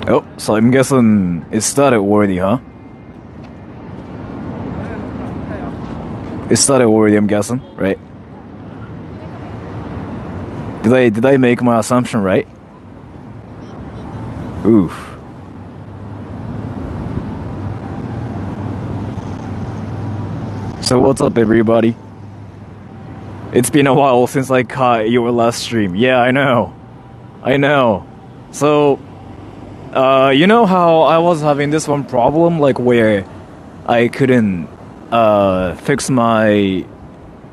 Oh, so I'm guessing it started already, huh? It started already, I'm guessing, right? Did I make my assumption right? Oof. So what's up, everybody? It's been a while since I caught your last stream. Yeah, I know. So, you know how I was having this one problem, like where I couldn't fix my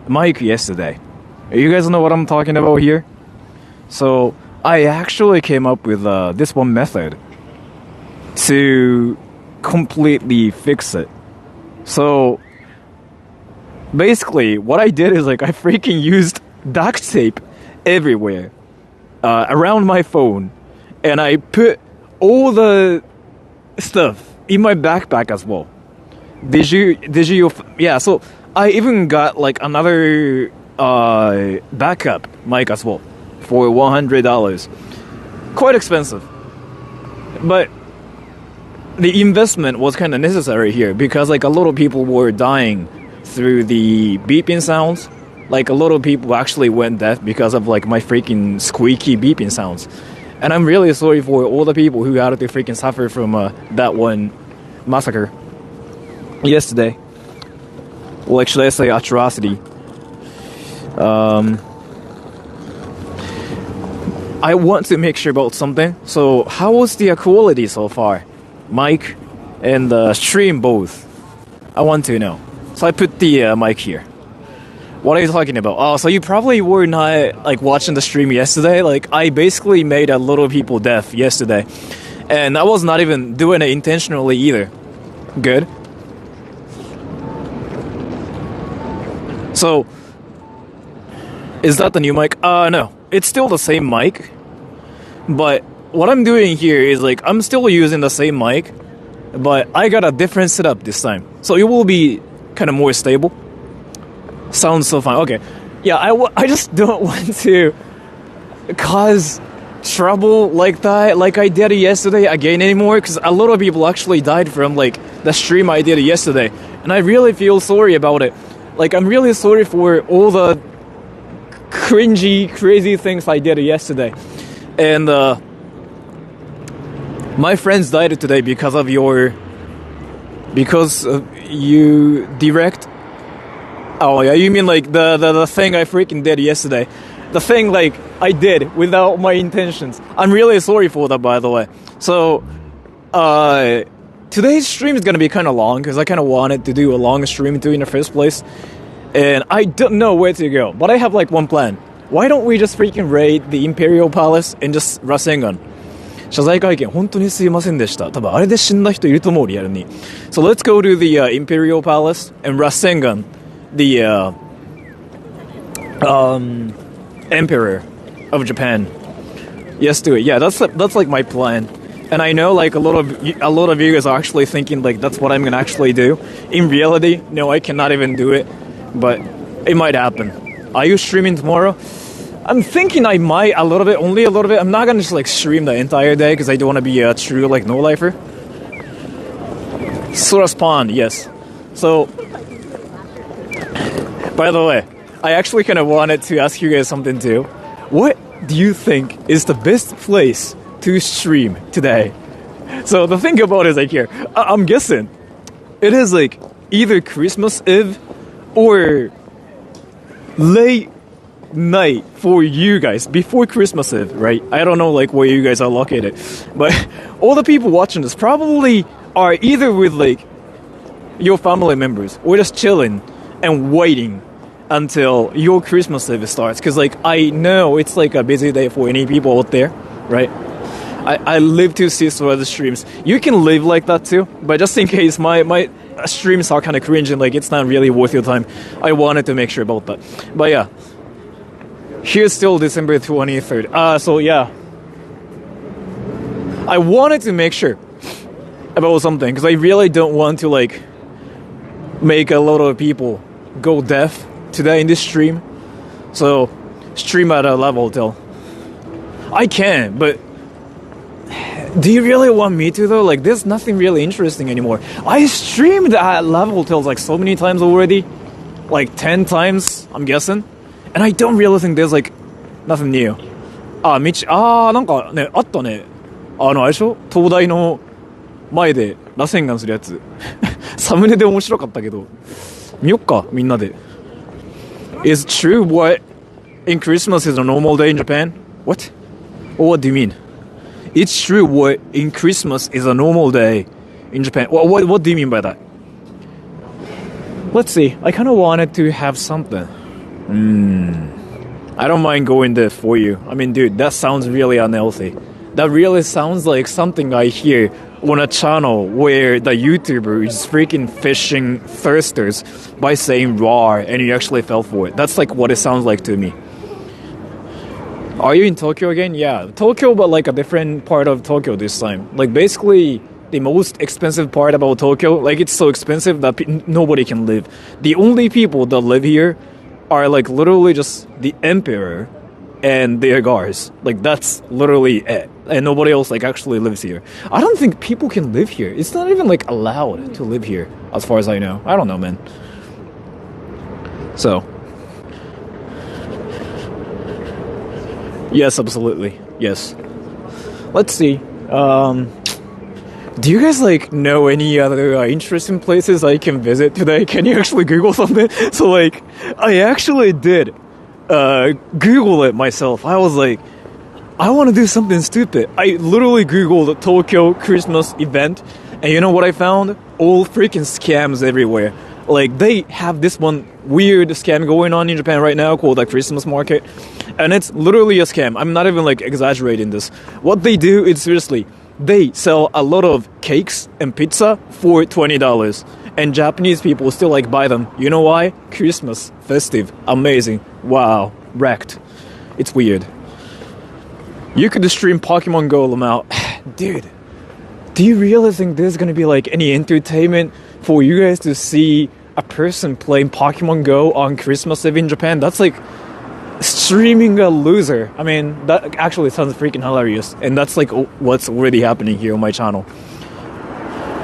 mic yesterday. You guys know what I'm talking about here? So I actually came up with this one method to completely fix it. So basically what I did is like I freaking used duct tape everywhere around my phone, and I put all the stuff in my backpack as well. Did you? Yeah. So I even got like another backup mic as well for $100. Quite expensive, but the investment was kind of necessary here because like a lot of people were dying through the beeping sounds. Like a lot of people actually went deaf because of like my freaking squeaky beeping sounds. And I'm really sorry for all the people who had to freaking suffer from that one massacre yesterday. Well, actually, I say atrocity. I want to make sure about something. So, how was the quality so far? Mic and the stream both. I want to know. So I put the mic here. What are you talking about? Oh, so you probably were not like watching the stream yesterday. Like I basically made a lot of people deaf yesterday, and I was not even doing it intentionally either. Good. So, is that the new mic? No, it's still the same mic, but what I'm doing here is like I'm still using the same mic, but I got a different setup this time, so it will be kind of more stable. Sounds so fun. Okay. Yeah, I just don't want to cause trouble like that, like I did yesterday again anymore, because a lot of people actually died from like the stream I did yesterday, and I really feel sorry about it. Like I'm really sorry for all the cringy, crazy things I did yesterday, and my friends died today because you direct. Oh yeah, you mean like the thing I freaking did yesterday. The thing like I did without my intentions. I'm really sorry for that, by the way. So, today's stream is gonna be kind of long because I kind of wanted to do a long stream too in the first place. And I don't know where to go, but I have like one plan. Why don't we just freaking raid the Imperial Palace and just Rasengan? 謝罪会見本当にすいませんでした。多分あれで死んだ人いると思うリアルに。So let's go to the Imperial Palace and Rasengan the Emperor of Japan. Yes, do it. Yeah, that's like my plan. And I know like a lot of you guys are actually thinking like that's what I'm gonna actually do. In reality, no, I cannot even do it, but it might happen. Are you streaming tomorrow? I'm thinking I might only a little bit. I'm not gonna just like stream the entire day because I don't want to be a true like no lifer. Sora spawned, yes. So, by the way, I actually kind of wanted to ask you guys something too. What do you think is the best place to stream today? So the thing about it is like here, I'm guessing it is like either Christmas Eve or late night for you guys before Christmas Eve, right? I don't know like where you guys are located, but all the people watching this probably are either with like your family members or just chilling and waiting until your Christmas Eve starts, because like I know it's like a busy day for any people out there, right? I live to see Sora's streams. You can live like that too, but just in case my streams are kind of cringe and like it's not really worth your time, I wanted to make sure about that. But yeah, here's still December 23rd. So yeah, I wanted to make sure about something because I really don't want to like make a lot of people go deaf today in this stream. So stream at a level till I can, but do you really want me to though? Like, there's nothing really interesting anymore. I streamed at Love Hotels like so many times already. Like 10 times, I'm guessing. And I don't really think there's like nothing new. なんかね、あったね。あれでしょ？東大の前で螺旋岩するやつ。サムネで面白かったけど。見よっか、みんなで。Is true what in Christmas is a normal day in Japan? What? Or what do you mean? It's true what in Christmas is a normal day in Japan. What do you mean by that? Let's see. I kind of wanted to have something. I don't mind going there for you. I mean, dude, that sounds really unhealthy. That really sounds like something I hear on a channel where the YouTuber is freaking fishing thirsters by saying raw and you actually fell for it. That's like what it sounds like to me. Are you in Tokyo again? Yeah, Tokyo, but like a different part of Tokyo this time. Like basically the most expensive part about Tokyo, like it's so expensive that nobody can live. The only people that live here are like literally just the emperor and their guards. Like that's literally it. And nobody else like actually lives here. I don't think people can live here. It's not even like allowed to live here as far as I know. I don't know, man. So yes, absolutely. Yes. Let's see. Do you guys like know any other interesting places I can visit today? Can you actually Google something? So like, I actually did Google it myself. I was like, I want to do something stupid. I literally Googled Tokyo Christmas event, and you know what I found? All freaking scams everywhere. Like they have this one weird scam going on in Japan right now called the Christmas market, and it's literally a scam. I'm not even like exaggerating this. What they do is seriously, they sell a lot of cakes and pizza for $20, and Japanese people still like buy them. You know why? Christmas, festive, amazing, wow, wrecked. It's weird. You could stream Pokemon Go, Lamau. Dude, do you really think there's gonna be like any entertainment for you guys to see a person playing Pokemon Go on Christmas Eve in Japan? That's like streaming a loser. I mean, that actually sounds freaking hilarious, and that's like what's already happening here on my channel.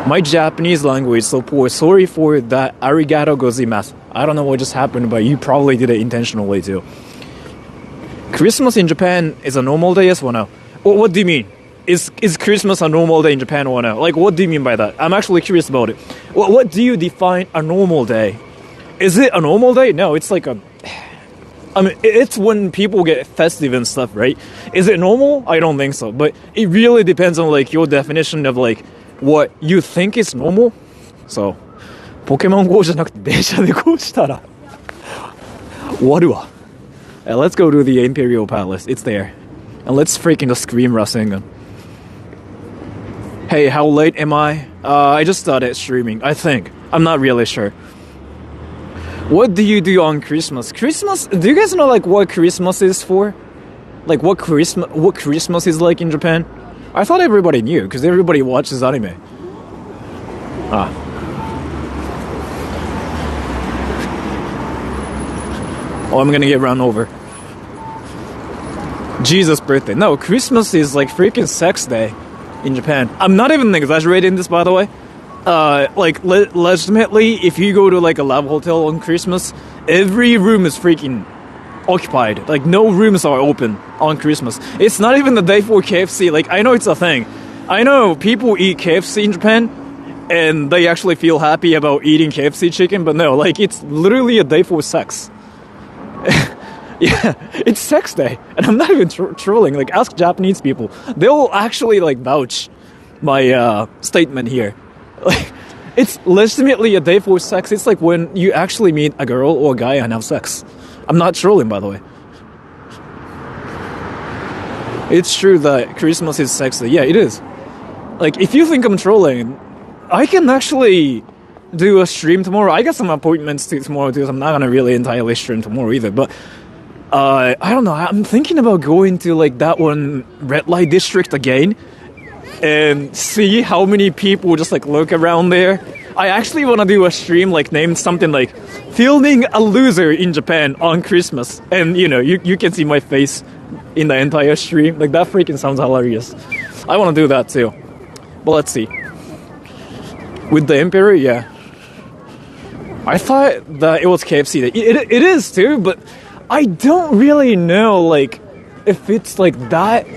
My Japanese language is so poor. Sorry for that. Arigato gozaimasu. I don't know what just happened, but you probably did it intentionally too. Christmas in Japan is a normal day, yes or no? What do you mean? Is Christmas a normal day in Japan or no? Like, what do you mean by that? I'm actually curious about it. What do you define a normal day? Is it a normal day? No, it's like a... I mean, it's when people get festive and stuff, right? Is it normal? I don't think so. But it really depends on, like, your definition of, like, what you think is normal. So, Pokemon Go じゃなくて電車でこうしたら終わるわ。Let's go to the Imperial Palace. It's there. And let's freaking scream Rasengan. Hey, how late am I? I just started streaming, I think. I'm not really sure. What do you do on Christmas? Christmas? Do you guys know like what Christmas is for? Like what Christmas is like in Japan? I thought everybody knew because everybody watches anime. Oh, I'm gonna get run over. Jesus' birthday. No, Christmas is like freaking sex day in Japan. I'm not even exaggerating this, by the way. Like, legitimately, if you go to like a love hotel on Christmas, every room is freaking occupied. Like, no rooms are open on Christmas. It's not even the day for KFC. Like, I know it's a thing. I know people eat KFC in Japan, and they actually feel happy about eating KFC chicken, but no, like, it's literally a day for sex. Yeah, it's sex day, and I'm not even trolling. Like, ask Japanese people; they'll actually like vouch my statement here. Like, it's legitimately a day for sex. It's like when you actually meet a girl or a guy and have sex. I'm not trolling, by the way. It's true that Christmas is sex day. Yeah, it is. Like, if you think I'm trolling, I can actually do a stream tomorrow. I got some appointments tomorrow too, so I'm not gonna really entirely stream tomorrow either. But I don't know. I'm thinking about going to like that one red light district again and see how many people just like look around there. I actually want to do a stream like named something like "Filming a Loser in Japan on Christmas," and you know, you can see my face in the entire stream. Like, that freaking sounds hilarious. I want to do that too. But let's see. With the Emperor, yeah. I thought that it was KFC. It is too, but I don't really know, like, if it's like that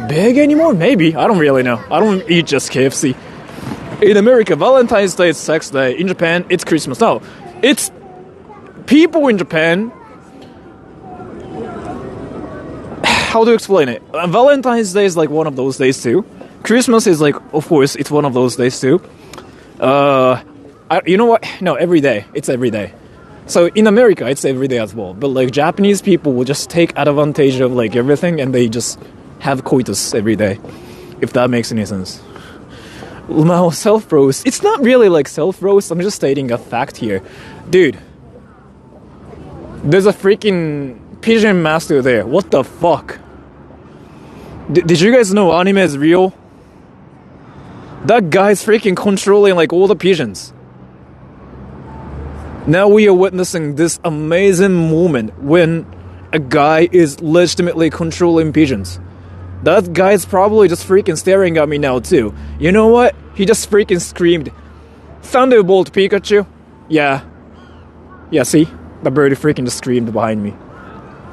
big anymore. Maybe. I don't really know. I don't eat just KFC. In America, Valentine's Day is sex day. In Japan, it's Christmas. No, it's people in Japan. How do you explain it? Valentine's Day is like one of those days too. Christmas is like, of course, it's one of those days too. You know what? No, every day. It's every day. So in America, it's every day as well. But like Japanese people will just take advantage of like everything and they just have coitus every day. If that makes any sense. Now, self-roast. It's not really like self-roast. I'm just stating a fact here. Dude. There's a freaking pigeon master there. What the fuck? Did you guys know anime is real? That guy's freaking controlling like all the pigeons. Now we are witnessing this amazing moment when a guy is legitimately controlling pigeons. That guy's probably just freaking staring at me now too. You know what? He just freaking screamed, "Thunderbolt Pikachu!" Yeah. Yeah, see? The bird freaking just screamed behind me.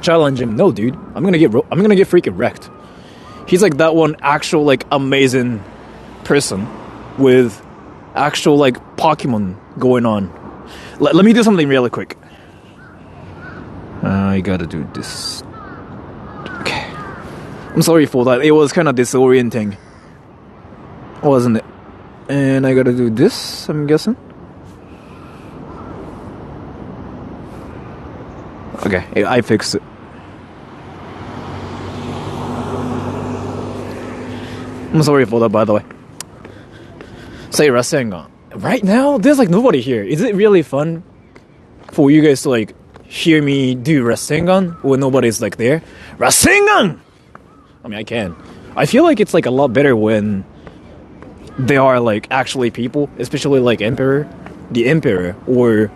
Challenge him. No, dude. I'm gonna get freaking wrecked. He's like that one actual like amazing person with actual like Pokemon going on. Let me do something really quick. I gotta do this. Okay. I'm sorry for that. It was kind of disorienting, wasn't it? And I gotta do this, I'm guessing. Okay, I fixed it. I'm sorry for that, by the way. Say Rasengan. Right now, there's like nobody here. Is it really fun for you guys to like hear me do Rasengan when nobody's like there? Rasengan! I mean, I can. I feel like it's like a lot better when they are like actually people, especially like Emperor, the Emperor, or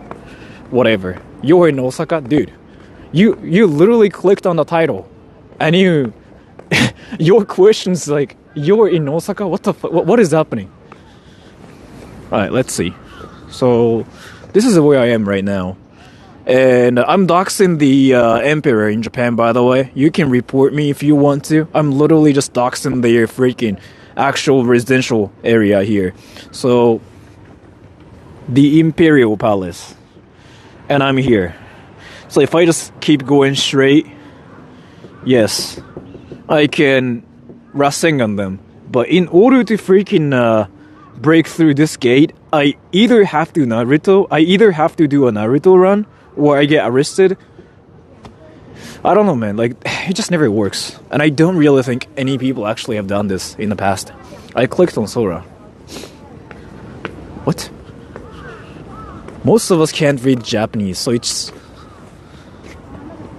whatever. You're in Osaka, dude. You literally clicked on the title, and your question's like, you're in Osaka? What the fuck? What is happening? Alright, let's see. So, this is where I am right now. And I'm doxing the Emperor in Japan, by the way. You can report me if you want to. I'm literally just doxing their freaking actual residential area here. So, the Imperial Palace. And I'm here. So if I just keep going straight, yes, I can Rasengan them. But in order to freaking break through this gate, I either have to do a Naruto run, or I get arrested. I don't know, man. Like, it just never works. And I don't really think any people actually have done this in the past. I clicked on Sora. What? Most of us can't read Japanese, so it's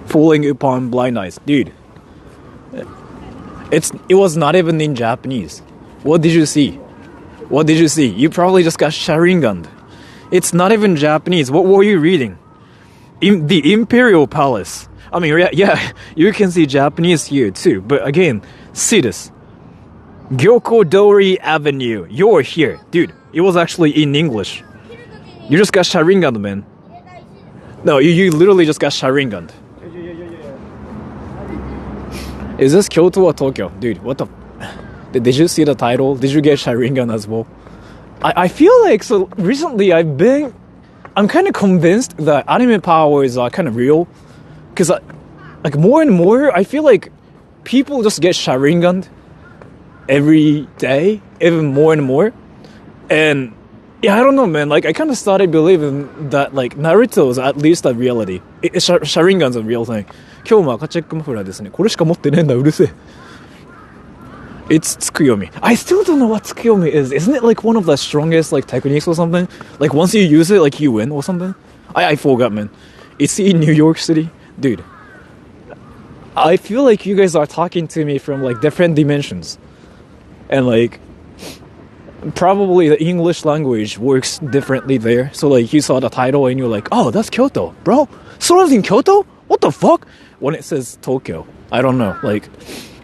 falling upon blind eyes. Dude, it was not even in Japanese. What did you see? What did you see? You probably just got Sharinganed. It's not even Japanese. What were you reading? The Imperial Palace. I mean, yeah, you can see Japanese here too. But again, see this. Gyokodori Avenue. You're here. Dude, it was actually in English. You just got Sharinganed, man. No, you literally just got Sharinganed. Is this Kyoto or Tokyo? Dude, what the... Did you see the title? Did you get Sharingan as well? I feel like, so recently I'm kind of convinced that anime powers are kind of real. Because like more and more, I feel like people just get Sharingan every day, even more and more. And yeah, I don't know, man. Like, I kind of started believing that like Naruto is at least a reality. Sharingan's a real thing. 今日も赤チェックマフラーですね。これしか持ってねえんだ、うるせえ。It's Tsukuyomi. I still don't know what Tsukuyomi is. Isn't it like one of the strongest like techniques or something? Like once you use it, like you win or something? I forgot, man. It's in New York City? Dude. I feel like you guys are talking to me from like different dimensions. And like probably the English language works differently there. So like you saw the title and you're like, oh, that's Kyoto, bro. Sora's in Kyoto? What the fuck? when it says Tokyo. I don't know. Like,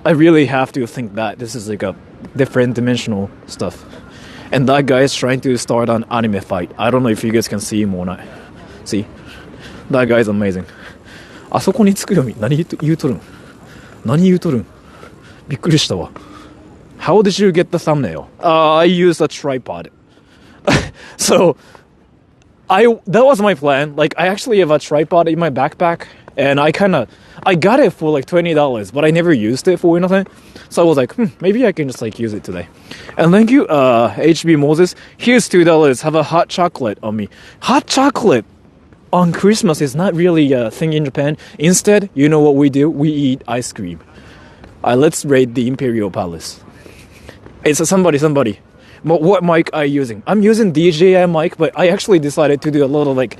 I really have to think that this is like a different dimensional stuff. And that guy is trying to start an anime fight. I don't know if you guys can see him or not. See? That guy is amazing. あそこにつくよみ。何言うとるんびっくりしたわ。How did you get the thumbnail? I used a tripod. So, that was my plan. Like, I actually have a tripod in my backpack. And I got it for like $20, but I never used it for anything. So I was like, maybe I can just like use it today. And thank you, HB Moses. Here's $2. Have a hot chocolate on me. Hot chocolate on Christmas is not really a thing in Japan. Instead, you know what we do? We eat ice cream. Let's raid the Imperial Palace. It's somebody. What mic are you using? I'm using DJI mic, but I actually decided to do a little like...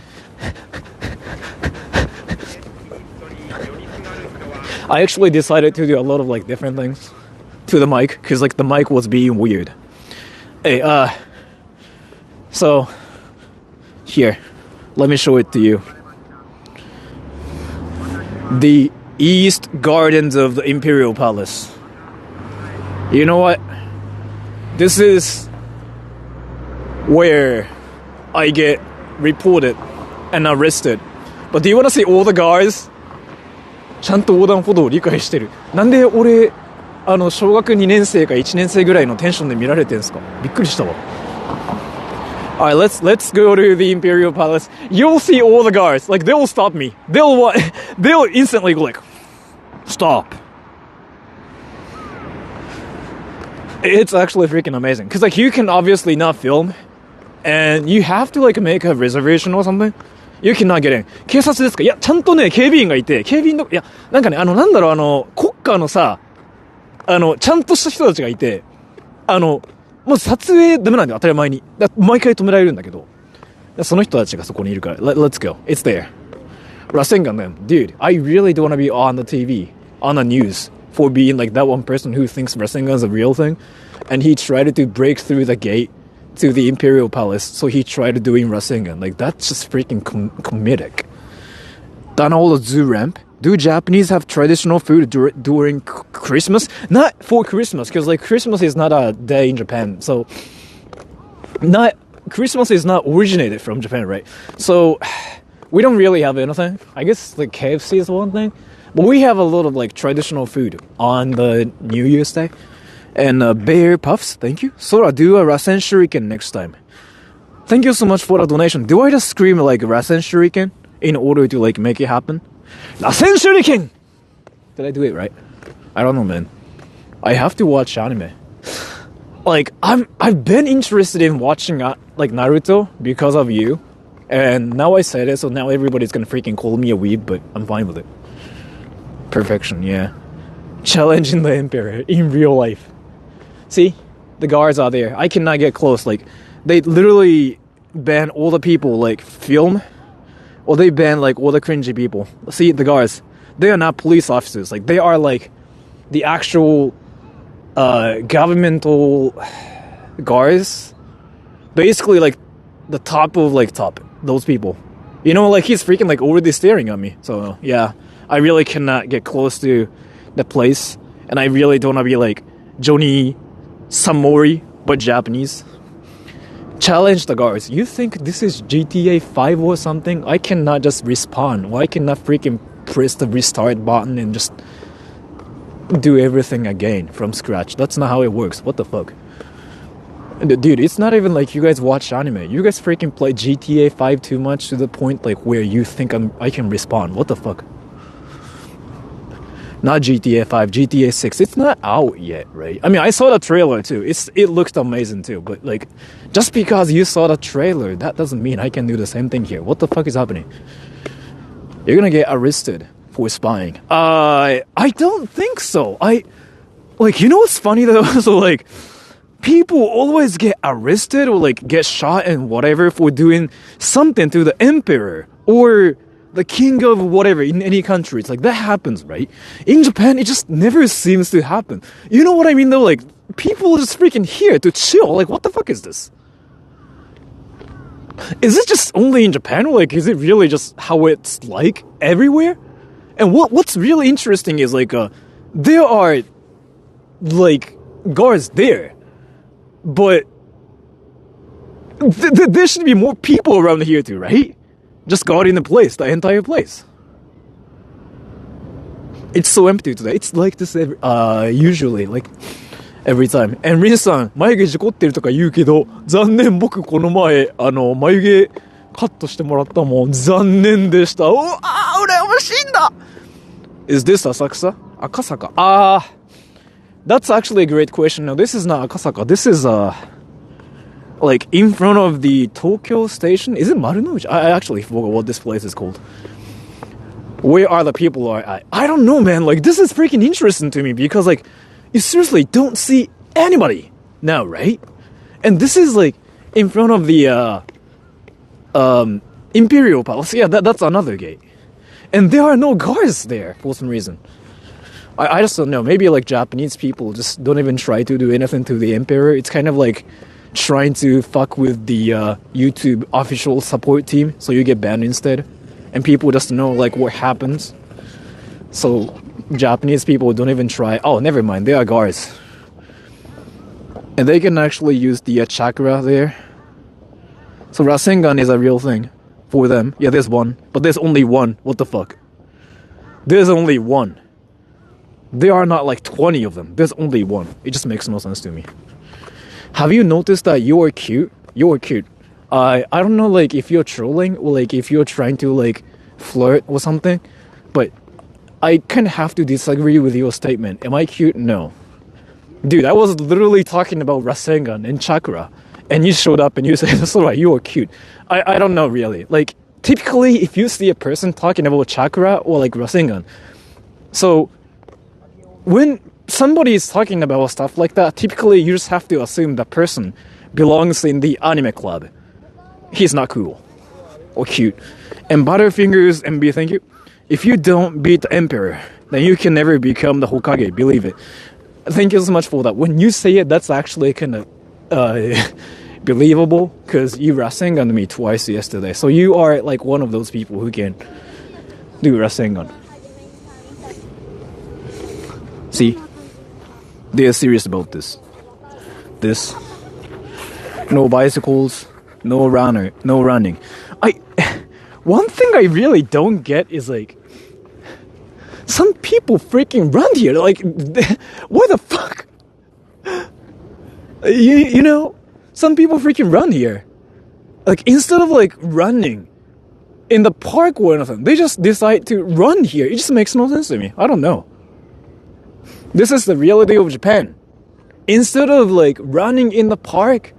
I actually decided to do a lot of like different things to the mic because like the mic was being weird. Hey, so here, let me show it to you. The East Gardens of the Imperial Palace. You know what? This is where I get reported and arrested. But do you want to see all the guards? ちゃんと横断歩道を理解してる。なんで俺小学2年生か1年生ぐらいのテンションで見られてんすか。びっくりしたわ。Alright, let's go to the Imperial Palace. You'll see all the guards. Like, they'll stop me. They'll instantly go like, stop. It's actually freaking amazing. Because, like, you can obviously not film. And you have to, like, make a reservation or something. You cannot get in. 警察ですか？いや、ちゃんとね、警備員がいて、警備員の、いや、なんかね、なんだろう、国家のさ、ちゃんとした人たちがいて、もう撮影ダメなんだよ、当たり前に。毎回止められるんだけど。その人たちがそこにいるから、let's go. It's there. Rasengan then. Dude, I really don't want to be on the TV, on the news, for being like that one person who thinks Rasengan is a real thing. And he tried to break through the gate to the Imperial Palace, so he tried doing Rasengan. Like, that's just freaking comedic. Done all the zoo ramp. Do Japanese have traditional food during Christmas? Not for Christmas, because like Christmas is not a day in Japan. So, Christmas is not originated from Japan, right? So, we don't really have anything. I guess like KFC is one thing, but we have a lot of like traditional food on the New Year's Day. And Bear Puffs, thank you. Sora, do a Rasen Shuriken next time. Thank you so much for the donation. Do I just scream like Rasen Shuriken in order to like make it happen? Rasen Shuriken! Did I do it right? I don't know, man. I have to watch anime. Like, I've been interested in watching like Naruto because of you. And now I said it, so now everybody's gonna freaking call me a weeb, but I'm fine with it. Perfection, yeah. Challenging the Emperor in real life. See, the guards are there. I cannot get close. Like, they literally ban all the people like film, or they ban like all the cringy people. See, the guards, they are not police officers. Like, they are like the actual governmental guards. Basically, like the top of like top. Those people. You know, like he's freaking like already staring at me. So yeah, I really cannot get close to the place, and I really don't want to be like Johnny Samori, but Japanese. Challenge the guards. You think this is GTA 5 or something? I cannot just respawn. Why cannot freaking press the restart button and just do everything again from scratch? That's not how it works. What the fuck? Dude, it's not even like you guys watch anime. You guys freaking play GTA 5 too much to the point like where you think I can respawn. What the fuck? Not GTA 5, GTA 6. It's not out yet, right? I mean, I saw the trailer too. It looked amazing too. But like, just because you saw the trailer, that doesn't mean I can do the same thing here. What the fuck is happening? You're gonna get arrested for spying. I don't think so. Like, you know what's funny though? So like, people always get arrested or like get shot and whatever for doing something to the emperor or the king of whatever in any country. It's like that happens, right? In Japan, it just never seems to happen. You know what I mean though? Like, people are just freaking here to chill. Like, what the fuck is this? Is it just only in Japan? Or like, is it really just how it's like everywhere? And what's really interesting is like there are like guards there, but there should be more people around here too, right? Just guarding the entire place. It's so empty today. It's like this usually, like every time. And Rin さん、眉毛事故ってるとか言うけど、残念、僕この前眉毛カットしてもらったもん。残念でした。羨ましいんだ。Is this Asakusa? Akasaka. That's actually a great question. No, this is not Akasaka. This is like in front of the Tokyo station. Is it Marunouchi? I actually forgot what this place is called. Where are the people are? I don't know, man. Like, this is freaking interesting to me because, like, you seriously don't see anybody now, right? And this is, like, in front of the Imperial Palace. Yeah, that's another gate. And there are no guards there for some reason. I just don't know. Maybe, like, Japanese people just don't even try to do anything to the Emperor. It's kind of like trying to fuck with the YouTube official support team so you get banned instead. And people just know, like, what happens. So, Japanese people don't even try. Oh, never mind. They are guards. And they can actually use the chakra there. So, Rasengan is a real thing for them. Yeah, there's one. But there's only one. What the fuck? There's only one. There are not, like, 20 of them. There's only one. It just makes no sense to me. Have you noticed that you're cute? You're cute. I don't know, like, if you're trolling or, like, if you're trying to, like, flirt or something, but I kind of have to disagree with your statement. Am I cute? No. Dude, I was literally talking about Rasengan and Chakra, and you showed up and you said, Sora, you are cute. I don't know, really. Like, typically, if you see a person talking about Chakra or, like, Rasengan, so when somebody is talking about stuff like that, typically you just have to assume that person belongs in the anime club. He's not cool or cute. And Butterfingers MB, thank you. If you don't beat the Emperor, then you can never become the Hokage, believe it. Thank you so much for that. When you say it, that's actually kind of believable, because you Rasengan me twice yesterday. So you are like one of those people who can do Rasengan. See? They are serious about this. No bicycles. No running. One thing I really don't get is, like, some people freaking run here. Like, what the fuck? You know, some people freaking run here. Like, instead of, like, running in the park or anything, they just decide to run here. It just makes no sense to me. I don't know. This is the reality of Japan. Instead of, like, running in the park,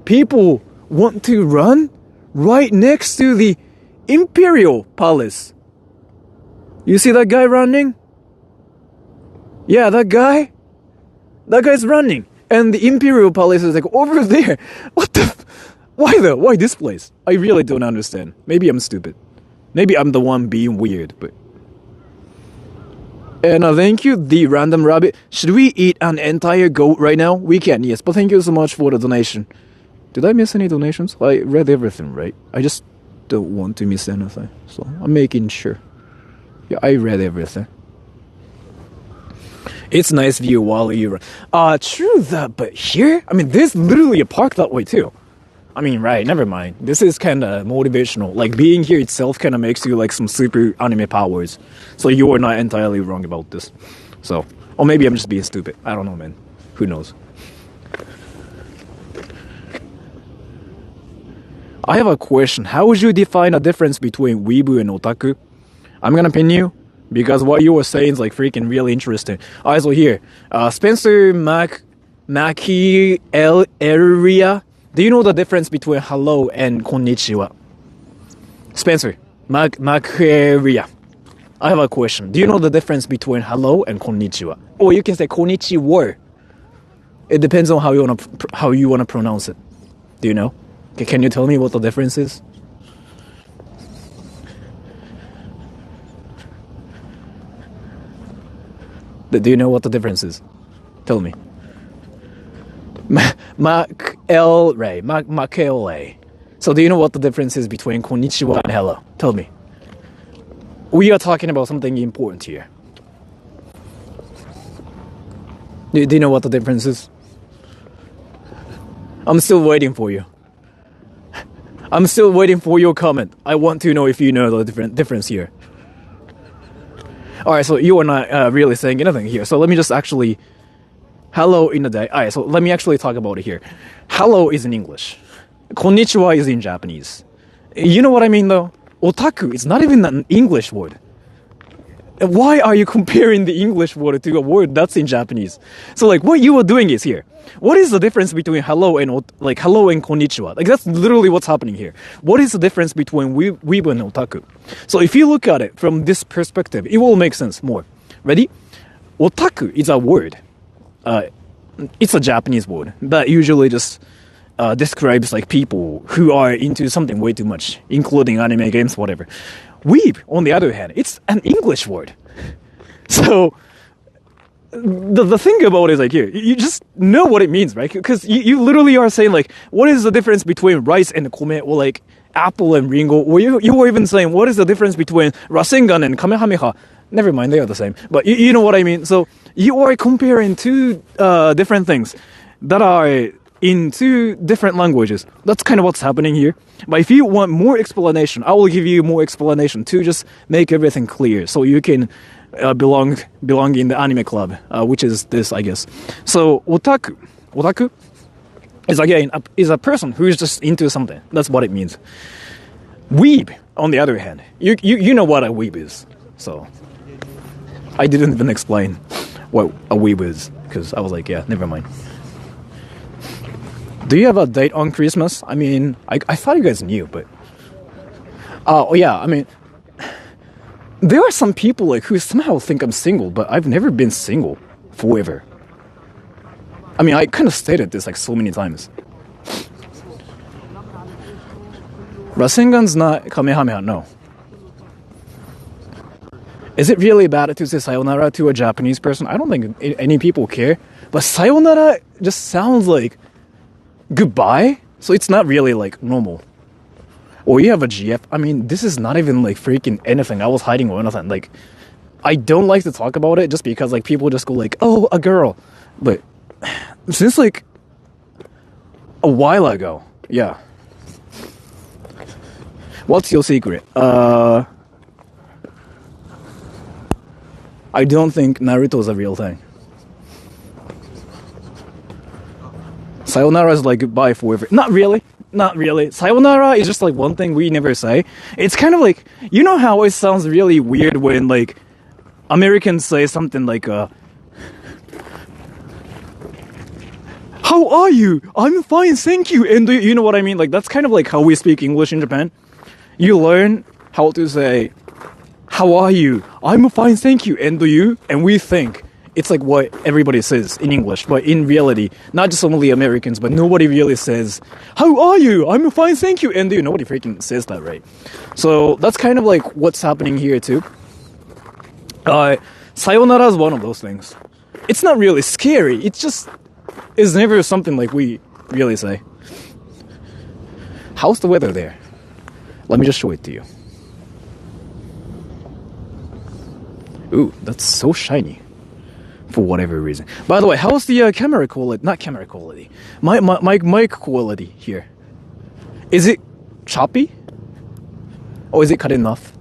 people want to run right next to the Imperial Palace. You see that guy running? Yeah, that guy's running. And the Imperial Palace is like over there. What the why though? Why this place? I really don't understand. Maybe I'm stupid. Maybe I'm the one being weird, but and thank you, the random rabbit. Should we eat an entire goat right now? We can, yes, but thank you so much for the donation. Did I miss any donations? I read everything, right? I just don't want to miss anything. So I'm making sure. Yeah, I read everything. It's nice view while you run. True that, but here? I mean, there's literally a park that way too. I mean, right, never mind. This is kind of motivational. Like, being here itself kind of makes you like some super anime powers. So you are not entirely wrong about this. So, or maybe I'm just being stupid. I don't know, man. Who knows? I have a question. How would you define a difference between weebu and otaku? I'm gonna pin you, because what you were saying is like freaking really interesting. Alright, so here, Spencer Maki Area. Do you know the difference between hello and konnichiwa? Spencer Area. I have a question. Do you know the difference between hello and konnichiwa? Or you can say konnichiwa. It depends on how you wanna pronounce it. Do you know? Can you tell me what the difference is? Do you know what the difference is? Tell me. Makele. So do you know what the difference is between konnichiwa and hello? Tell me. we are talking about something important here. Do you know what the difference is? I'm still waiting for you. I'm still waiting for your comment. I want to know if you know the difference here. Alright, so you are not really saying anything here. So let me just actually... Hello in the day. Alright, so let me actually talk about it here. Hello is in English. Konnichiwa is in Japanese. You know what I mean though? Otaku is not even an English word. Why are you comparing the English word to a word that's in Japanese? So like what you are doing is here. What is the difference between hello and konnichiwa? Like that's literally what's happening here. What is the difference between weeb and otaku? So if you look at it from this perspective, it will make sense more. Ready? Otaku is a word. It's a Japanese word that usually just describes like people who are into something way too much, including anime, games, whatever. Weeb, on the other hand, it's an English word. So the thing about it is like here, you just know what it means, right? Because you literally are saying like, what is the difference between rice and kome, or like apple and ringo, or you were even saying, what is the difference between Rasengan and Kamehameha? Never mind, they are the same. But you know what I mean? So you are comparing two different things that are in two different languages. That's kind of what's happening here. But if you want more explanation, I will give you more explanation to just make everything clear so you can belong in the anime club, which is this, I guess. So otaku is again is a person who is just into something. That's what it means. Weeb, on the other hand, you know what a weeb is. So I didn't even explain what a weeb is because I was like, yeah, never mind. Do you have a date on Christmas? I mean, I thought you guys knew, but... Oh, yeah, I mean... There are some people like who somehow think I'm single, but I've never been single forever. I mean, I kind of stated this like so many times. Rasengan's not Kamehameha, no. Is it really bad to say sayonara to a Japanese person? I don't think any people care. But sayonara just sounds like goodbye, so it's not really like normal. Or you have a GF. I mean, this is not even like freaking anything I was hiding or anything. Like, I don't like to talk about it just because like people just go like, oh, a girl. But since like a while ago, yeah. What's your secret? I don't think Naruto's a real thing. Sayonara is like goodbye forever. Not really. Sayonara is just like one thing we never say. It's kind of like, you know how it sounds really weird when like Americans say something like how are you? I'm fine, thank you. And you know what I mean? Like that's kind of like how we speak English in Japan. You learn how to say how are you? I'm fine, thank you. And do you? And we think it's like what everybody says in English, but in reality, not just only Americans, but nobody really says, how are you? I'm fine, thank you. And nobody freaking says that, right? So that's kind of like what's happening here too. Sayonara is one of those things. It's not really scary. It just is never something like we really say. How's the weather there? Let me just show it to you. Ooh, that's so shiny. For whatever reason. By the way, how's the camera quality? Not camera quality. Mic quality here. Is it choppy? Or is it cut enough?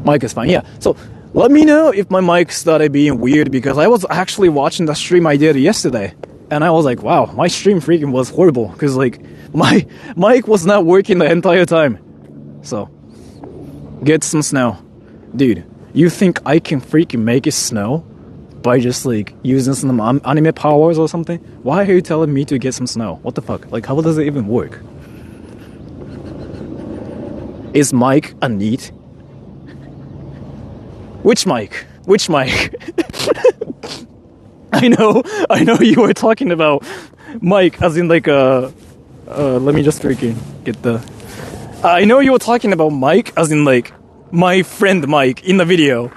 Mic is fine, yeah. So, let me know if my mic started being weird because I was actually watching the stream I did yesterday. And I was like, wow, my stream freaking was horrible. Because, like, my mic was not working the entire time. So, get some snow. Dude, you think I can freaking make it snow by just like using some anime powers or something? Why are you telling me to get some snow? What the fuck? Like, how does it even work? Is Mike a neat? Which Mike? Which Mike? I know you were talking about Mike as in like let me just freaking get the... I know you were talking about Mike, as in like my friend Mike in the video.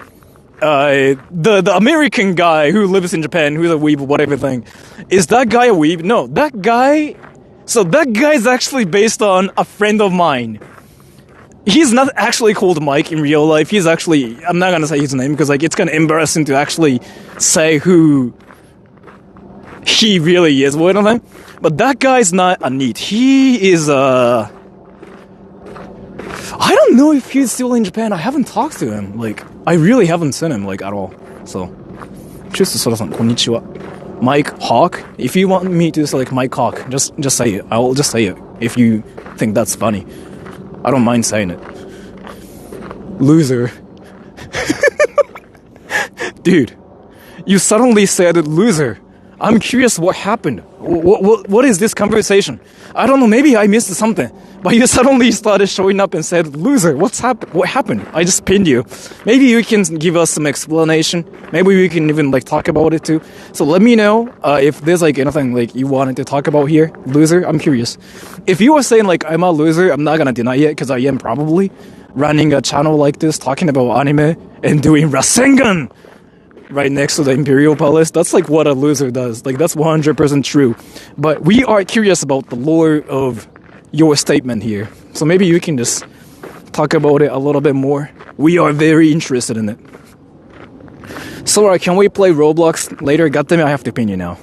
The American guy who lives in Japan, who's a weeb, whatever thing. Is that guy a weeb? No, that guy So that guy's actually based on a friend of mine. He's not actually called Mike in real life. He's actually, I'm not gonna say his name because like it's kind of embarrassing to actually say who he really is. What am I? But that guy's not a NEET. He is I don't know if he's still in Japan. I haven't talked to him. Like, I really haven't seen him like at all. So, cheers to Sora-san. Konnichiwa. Mike Hawk. If you want me to say like Mike Hawk, just say it. I will just say it if you think that's funny. I don't mind saying it. Loser. Dude, you suddenly said loser. I'm curious what happened. What is this conversation? I don't know, maybe I missed something. But you suddenly started showing up and said, loser, what happened? I just pinned you. Maybe you can give us some explanation. Maybe we can even like talk about it too. So let me know if there's like anything like you wanted to talk about here. Loser, I'm curious. If you are saying like I'm a loser, I'm not gonna deny it because I am probably running a channel like this talking about anime and doing Rasengan right next to the Imperial Palace. That's like what a loser does. Like that's 100% true. But we are curious about the lore of your statement here. So maybe you can just talk about it a little bit more. We are very interested in it. Sora, can we play Roblox later? Goddamn it, I have to pin you now.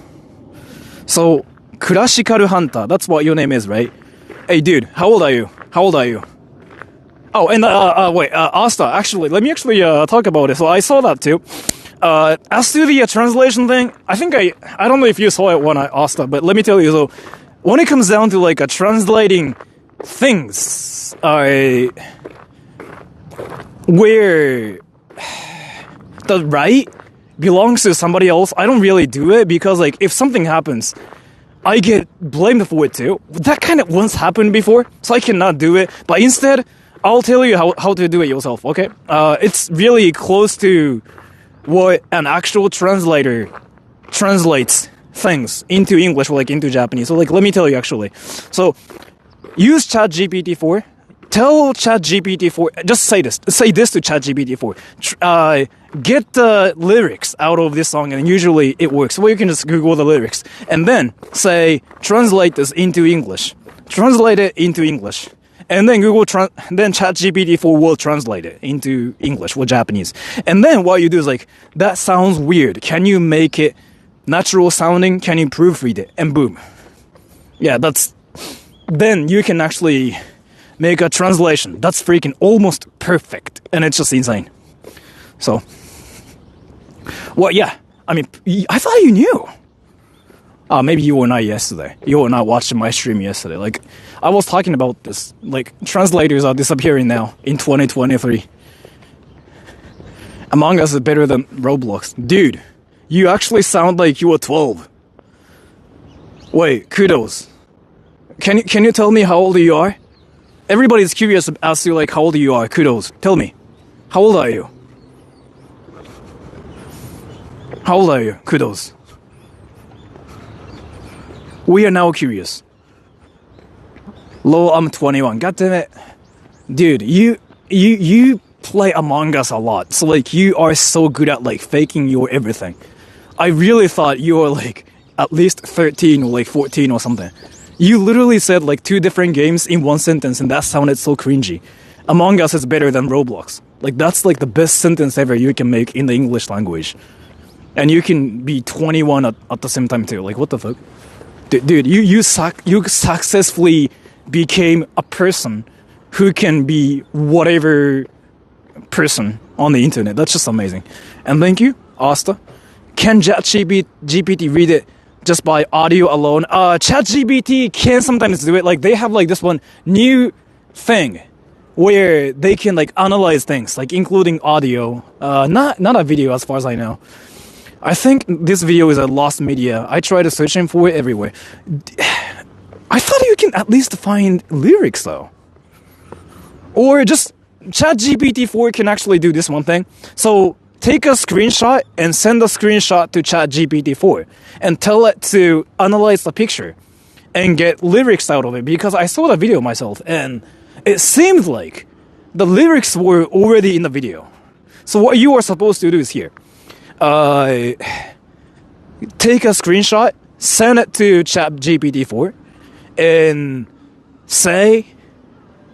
So, Classical Hunter, that's what your name is, right? Hey dude, how old are you? Oh, and wait, Asta, actually, let me actually talk about it. So I saw that too. As to the translation thing, I think I don't know if you saw it when I asked that, but let me tell you, so when it comes down to like translating things, where the right belongs to somebody else, I don't really do it because like if something happens, I get blamed for it too. That kind of once happened before, so I cannot do it. But instead, I'll tell you how to do it yourself, okay? It's really close to what an actual translator translates things into English or like into Japanese. So like let me tell you actually. So use ChatGPT-4. Tell ChatGPT-4, just say this to ChatGPT-4. Get the lyrics out of this song, and usually it works. Well, you can just Google the lyrics and then say translate this into English. Translate it into English. And then then ChatGPT-4 will translate it into English or Japanese. And then what you do is like, that sounds weird. Can you make it natural sounding? Can you proofread it? And boom. Yeah, then you can actually make a translation. That's freaking almost perfect. And it's just insane. So, well, yeah. I mean, I thought you knew. Maybe you were not yesterday. You were not watching my stream yesterday. Like, I was talking about this. Like, translators are disappearing now in 2023. Among Us is better than Roblox. Dude, you actually sound like you were 12. Wait, kudos. Can you tell me how old you are? Everybody's curious as to like how old you are. Kudos. Tell me. How old are you? How old are you? Kudos. We are now curious. Lol, I'm 21. God damn it. Dude, you play Among Us a lot. So like you are so good at like faking your everything. I really thought you were like at least 13 or like 14 or something. You literally said like 2 different games in one sentence and that sounded so cringy. Among Us is better than Roblox. Like that's like the best sentence ever you can make in the English language. And you can be 21 at the same time too. Like what the fuck? Dude, you successfully became a person who can be whatever person on the internet. That's just amazing. And thank you, Asta. Can ChatGPT read it just by audio alone? ChatGPT can sometimes do it. Like they have like this one new thing where they can like analyze things, like including audio. Not a video as far as I know. I think this video is a lost media. I tried searching for it everywhere. I thought you can at least find lyrics though. Or just ChatGPT-4 can actually do this one thing. So take a screenshot and send a screenshot to ChatGPT-4 and tell it to analyze the picture and get lyrics out of it, because I saw the video myself and it seemed like the lyrics were already in the video. So what you are supposed to do is here. Take a screenshot, send it to ChatGPT-4, and say,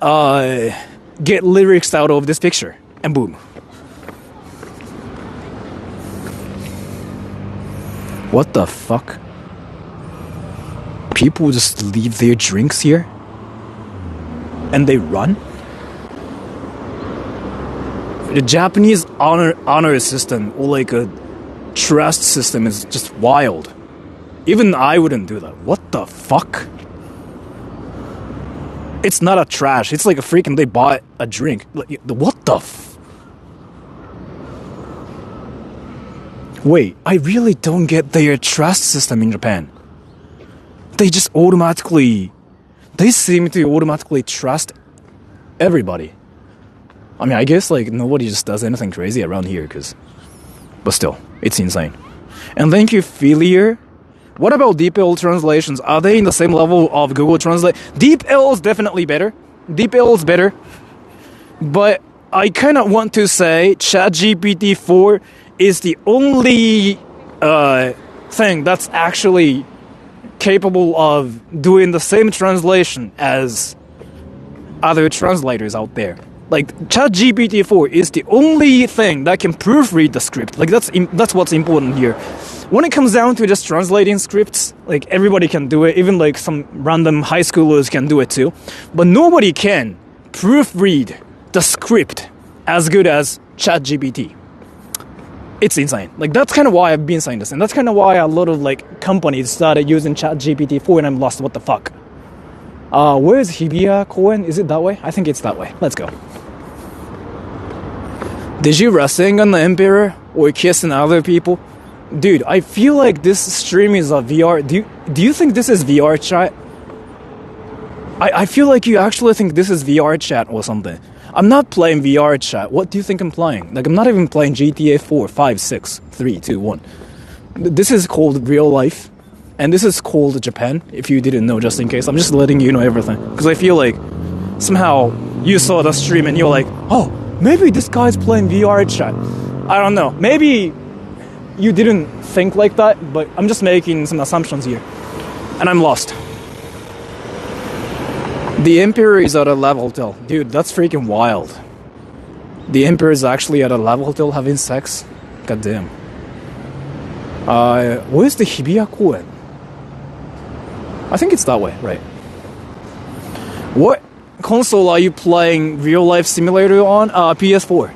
get lyrics out of this picture, and boom. What the fuck? People just leave their drinks here? And they run? The Japanese honor system, or like a trust system, is just wild. Even I wouldn't do that. What the fuck? It's not a trash. It's like a freaking, they bought a drink. Like, what the Wait, I really don't get their trust system in Japan. They just automatically, they seem to automatically trust everybody. I mean, I guess like nobody just does anything crazy around here, but still, it's insane. And thank you, Filier. What about DeepL translations? Are they in the same level of Google Translate? DeepL is definitely better. DeepL is better. But I kind of want to say ChatGPT 4 is the only thing that's actually capable of doing the same translation as other translators out there. Like, ChatGPT 4 is the only thing that can proofread the script. Like, that's what's important here. When it comes down to just translating scripts, like, everybody can do it. Even, like, some random high schoolers can do it too. But nobody can proofread the script as good as ChatGPT. It's insane. Like, that's kind of why I've been saying this. And that's kind of why a lot of, like, companies started using ChatGPT 4 and I'm lost. What the fuck? Where is Hibiya Koen? Is it that way? I think it's that way. Let's go. Did you Rasengan on the Emperor or kissing other people? Dude, I feel like this stream is a VR. Do you think this is VR chat? I feel like you actually think this is VR chat or something. I'm not playing VR chat. What do you think I'm playing? Like, I'm not even playing GTA 4, 5, 6, 3, 2, 1. This is called real life. And this is called Japan, if you didn't know, just in case. I'm just letting you know everything. Because I feel like somehow you saw the stream and you're like, oh, maybe this guy's playing VR chat. I don't know. Maybe you didn't think like that, but I'm just making some assumptions here. And I'm lost. The Emperor is at a level till. Dude, that's freaking wild. The Emperor is actually at a level till having sex? God damn. Where's the Hibiya Koen? I think it's that way, right? What console are you playing real life simulator on? PS4.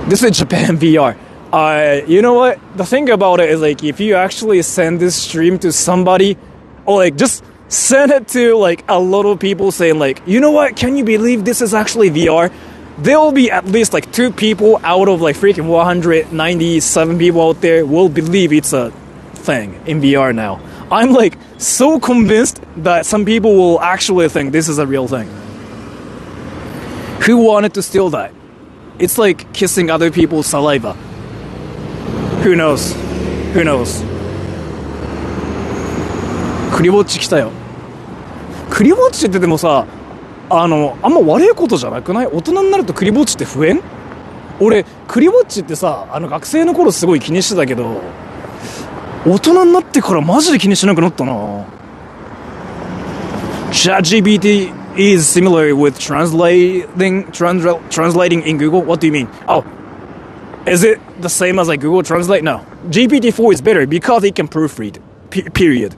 This is Japan VR. You know what? The thing about it is, like, if you actually send this stream to somebody, or like just send it to like a lot of people saying like, you know what? Can you believe this is actually VR? There will be at least like 2 people out of like freaking 197 people out there will believe it's a thing in VR now. I'm like so convinced that some people will actually think this is a real thing. Who wanted to steal that? It's like kissing other people's saliva. Who knows? Who knows? クリぼっち来たよ。クリぼっちってでもさ、あんま悪いことじゃなくない？大人になるとクリぼっちって増えん？俺クリぼっちってさ、学生の頃すごい気にしてたけど、大人になってからマジで気にしなくなったな。ChatGPT is similar with translating in Google. What do you mean? Oh, is it the same as like Google Translate? No. GPT-4 is better because it can proofread. Period.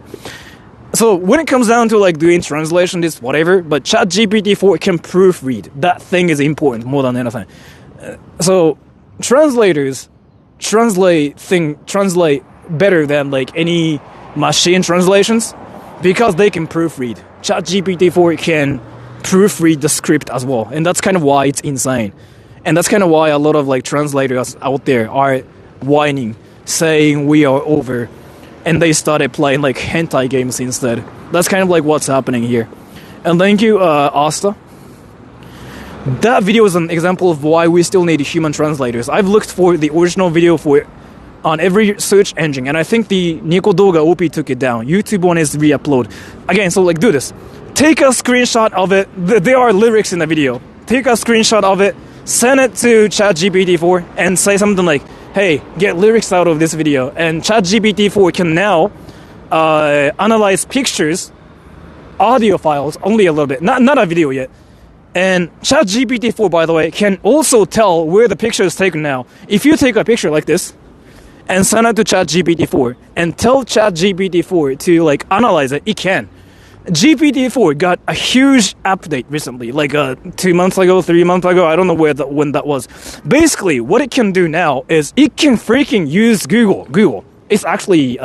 So when it comes down to like doing translation, it's whatever. But ChatGPT-4 can proofread. That thing is important more than anything. So translators translate better than like any machine translations because they can proofread. ChatGPT-4 can proofread the script as well, and that's kind of why it's insane. And that's kind of why a lot of like translators out there are whining, saying we are over, and they started playing like hentai games instead. That's kind of like what's happening here. And thank you, Asta. That video is an example of why we still need human translators. I've looked for the original video for it on every search engine, and I think the Nico Doga OP took it down. YouTube one is re-upload. Again, so like do this. Take a screenshot of it. There are lyrics in the video. Take a screenshot of it, send it to ChatGPT-4, and say something like, hey, get lyrics out of this video. And ChatGPT-4 can now analyze pictures, audio files, only a little bit, not a video yet. And ChatGPT-4, by the way, can also tell where the picture is taken now. If you take a picture like this and send it to ChatGPT-4 and tell ChatGPT-4 to like analyze it, it can. GPT-4 got a huge update recently, like 2 months ago, 3 months ago. I don't know when that was. Basically, what it can do now is it can freaking use Google. It's actually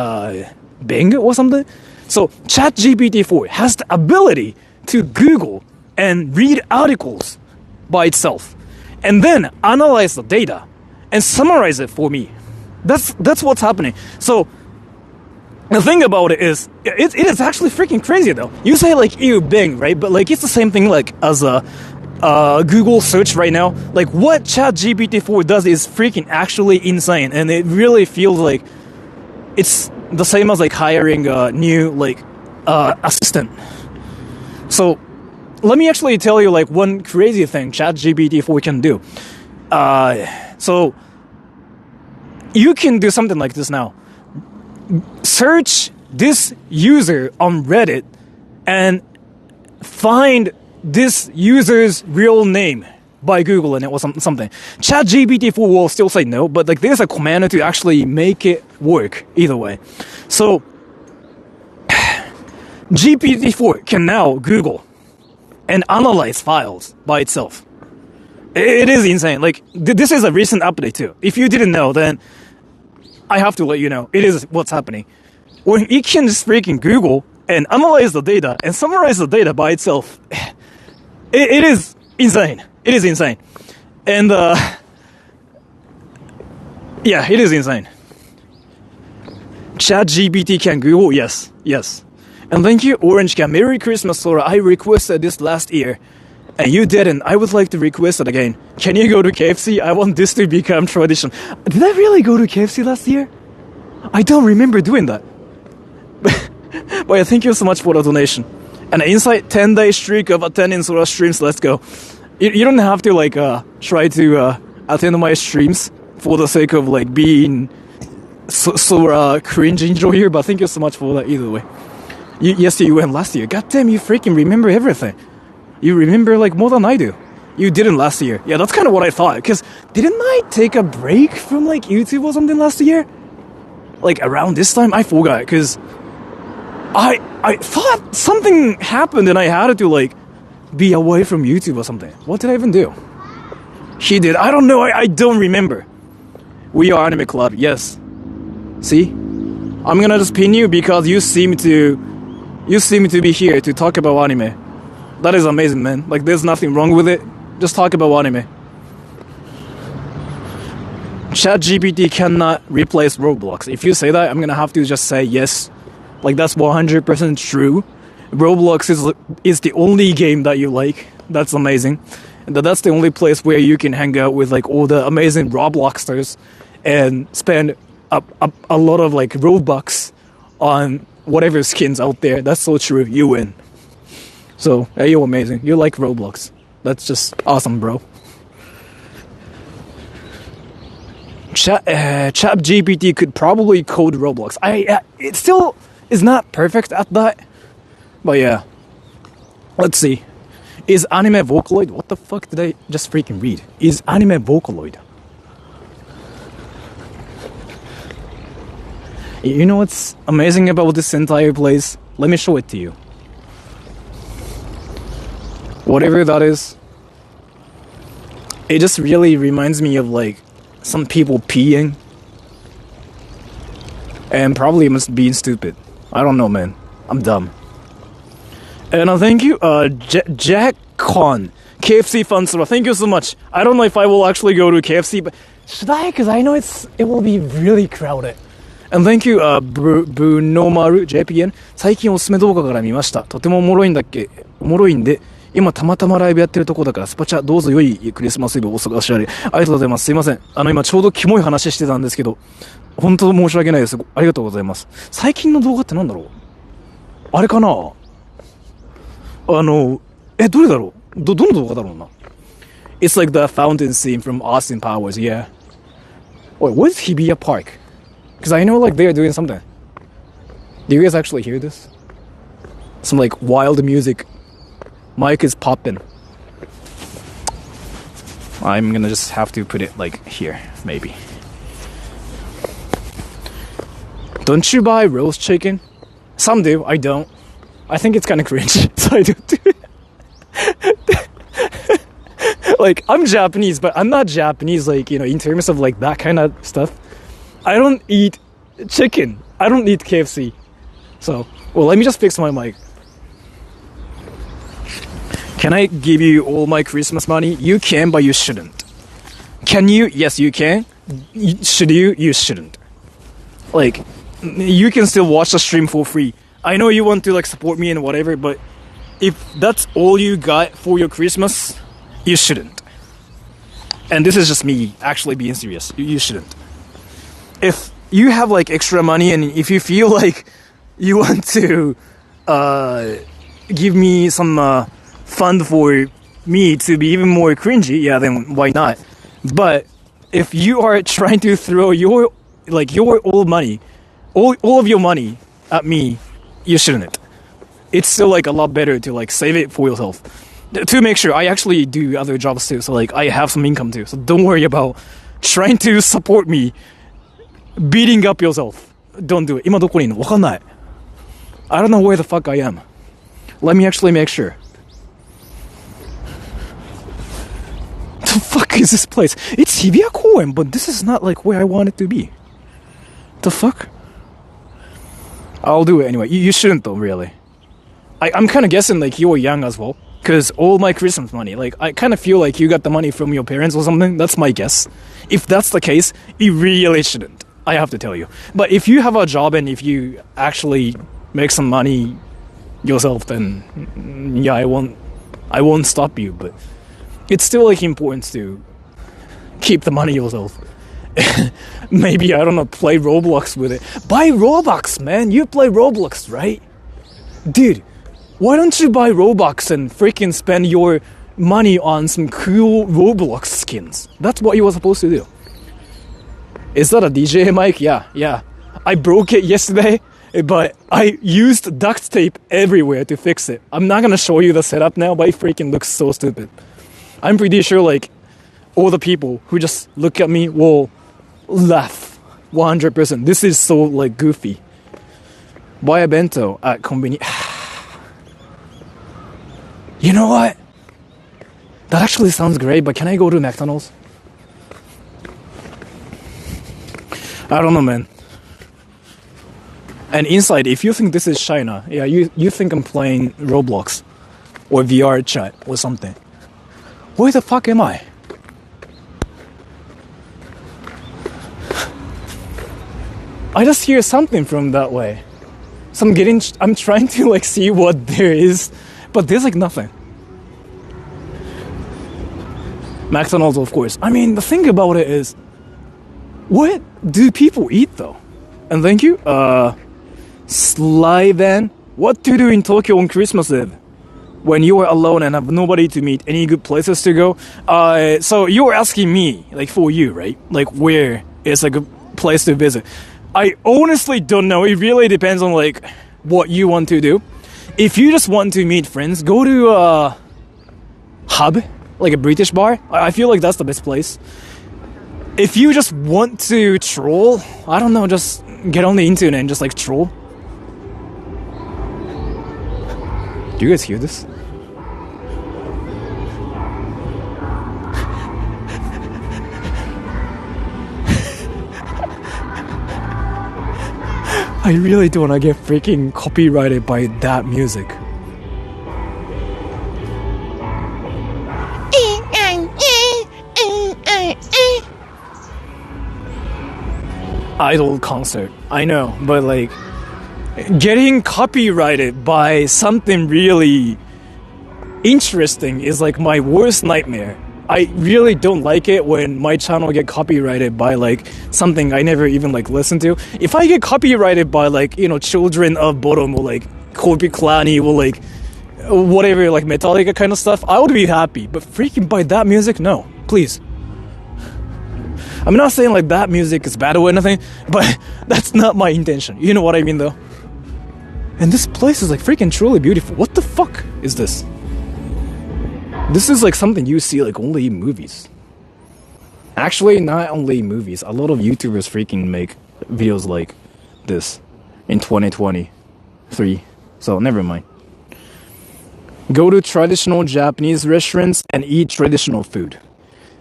Bing or something. So ChatGPT-4 has the ability to Google and read articles by itself, and then analyze the data and summarize it for me. That's what's happening. So the thing about it is, it is actually freaking crazy though. You say like, ew, Bing, right? But like, it's the same thing like as a Google search right now. Like what ChatGPT-4 does is freaking actually insane, and it really feels like it's the same as like hiring a new like assistant. So let me actually tell you like one crazy thing ChatGPT-4 can do. So you can do something like this now. Search this user on Reddit and find this user's real name by Googling it or something. ChatGPT-4 will still say no, but like there's a command to actually make it work either way. So GPT-4 can now Google and analyze files by itself. It is insane. Like this is a recent update too. If you didn't know, then I have to let you know. It is what's happening. When it can just freaking Google and analyze the data and summarize the data by itself, it is insane. It is insane. And yeah, it is insane. ChatGPT can Google? Yes. And thank you, Orange Can. Merry Christmas, Sora. I requested this last year, and you didn't. I would like to request it again. Can you go to KFC? I want this to become tradition. Did I really go to KFC last year? I don't remember doing that. But yeah, thank you so much for the donation. And inside 10-day streak of attending Sora streams. Let's go. You don't have to like try to attend my streams for the sake of like being Sora cringe enjoyer. But thank you so much for that either way. Yes, you went last year. God damn, you freaking remember everything. You remember like more than I do. You didn't last year. Yeah, that's kind of what I thought. Because didn't I take a break from like YouTube or something last year? Like around this time? I forgot. Because I thought something happened and I had to like be away from YouTube or something. What did I even do? He did. I don't know. I don't remember. We are Anime Club. Yes. See? I'm gonna just pin you because you seem to be here to talk about anime. That is amazing, man. Like, there's nothing wrong with it. Just talk about anime. ChatGPT cannot replace Roblox. If you say that, I'm gonna have to just say yes. Like, that's 100% true. Roblox is the only game that you like. That's amazing. And that's the only place where you can hang out with, like, all the amazing Robloxers and spend a lot of, like, Robux on whatever skins out there. That's so true. You win. So, yeah, you're amazing. You like Roblox. That's just awesome, bro. ChatGPT could probably code Roblox. It still is not perfect at that. But yeah. Let's see. Is anime Vocaloid? What the fuck did I just freaking read? Is anime Vocaloid? You know what's amazing about this entire place? Let me show it to you. Whatever that is, it just really reminds me of like some people peeing and probably must being stupid. I don't know, man. I'm dumb. And thank you, Jack Con, KFC Funsora. Thank you so much. I don't know if I will actually go to KFC, but should I? Because I know it will be really crowded. And thank you, Bunomaru JPN. 最近おすすめ動画から見ました。とてもおもろいんで、今たまたまライブやってるとこだからスパチャどうぞ良いクリスマスイブをお過ごしあれ。ありがとうございます。すいません。今ちょうどキモい話してたんですけど、本当申し訳ないです。ありがとうございます。最近の動画ってなんだろう？あれかな？どれだろう？どの動画だろうな？ It's like the fountain scene from Austin Powers, yeah. Wait, what is Hibiya Park? Because I know like they're doing something. Do you guys actually hear this? Some like wild music. Mic is popping. I'm gonna just have to put it like here, maybe. Don't you buy roast chicken? Some do, I don't. I think it's kind of cringe, so I don't do it. Like, I'm Japanese, but I'm not Japanese, like, you know, in terms of like that kind of stuff. I don't eat chicken. I don't eat KFC. So, well, let me just fix my mic. Can I give you all my Christmas money? You can, but you shouldn't. Can you? Yes, you can. Should you? You shouldn't. Like, you can still watch the stream for free. I know you want to like support me and whatever, but if that's all you got for your Christmas, you shouldn't. And this is just me actually being serious. You shouldn't. If you have like extra money and if you feel like you want to give me some fund for me to be even more cringy, yeah, then why not? But if you are trying to throw your old money, all of your money at me, you shouldn't. It's still like a lot better to like save it for yourself. To make sure I actually do other jobs too, so like I have some income too. So don't worry about trying to support me beating up yourself. Don't do it. 今どこにいるの？わかんない。I don't know where the fuck I am. Let me actually make sure. The fuck is this place? It's Hibiya Koen, but this is not like where I want it to be. The fuck? I'll do it anyway. You shouldn't though, really. I'm kind of guessing like you were young as well. Because all my Christmas money, like I kind of feel like you got the money from your parents or something. That's my guess. If that's the case, you really shouldn't. I have to tell you. But if you have a job and if you actually make some money yourself, then yeah, I won't stop you. But it's still like important to keep the money yourself. Maybe, I don't know, play Roblox with it. Buy Robux, man. You play Roblox, right? Dude, why don't you buy Robux and freaking spend your money on some cool Roblox skins? That's what you were supposed to do. Is that a DJ mic? Yeah. I broke it yesterday, but I used duct tape everywhere to fix it. I'm not gonna show you the setup now, but it freaking looks so stupid. I'm pretty sure like all the people who just look at me will laugh 100%. This is so like goofy. Buy a bento at konbini. You know what? That actually sounds great, but can I go to McDonald's? I don't know, man. And inside, if you think this is China, yeah, you think I'm playing Roblox or VR chat or something. Where the fuck am I? I just hear something from that way. So I'm trying to like see what there is, but there's like nothing. McDonald's, of course. I mean, the thing about it is, what do people eat though? And thank you, Sly Van. What to do in Tokyo on Christmas Eve when you are alone and have nobody to meet? Any good places to go? So you were asking me, like for you, right? Like where is a good place to visit? I honestly don't know. It really depends on like what you want to do. If you just want to meet friends, go to a Hub, like a British bar. I feel like that's the best place. If you just want to troll, I don't know, just get on the internet and just like troll. Do you guys hear this? I really don't want to get freaking copyrighted by that music. Idol concert, I know, but like getting copyrighted by something really interesting is like my worst nightmare. I really don't like it when my channel get copyrighted by like something I never even like listen to. If I get copyrighted by like, you know, Children of Bodom or like Corby Clanny or like whatever, like Metallica kind of stuff, I would be happy. But freaking by that music, no, please. I'm not saying like that music is bad or anything, but that's not my intention. You know what I mean though? And this place is like freaking truly beautiful. What the fuck is this? This is like something you see like only in movies. Actually, not only in movies. A lot of YouTubers freaking make videos like this in 2023. So never mind. Go to traditional Japanese restaurants and eat traditional food.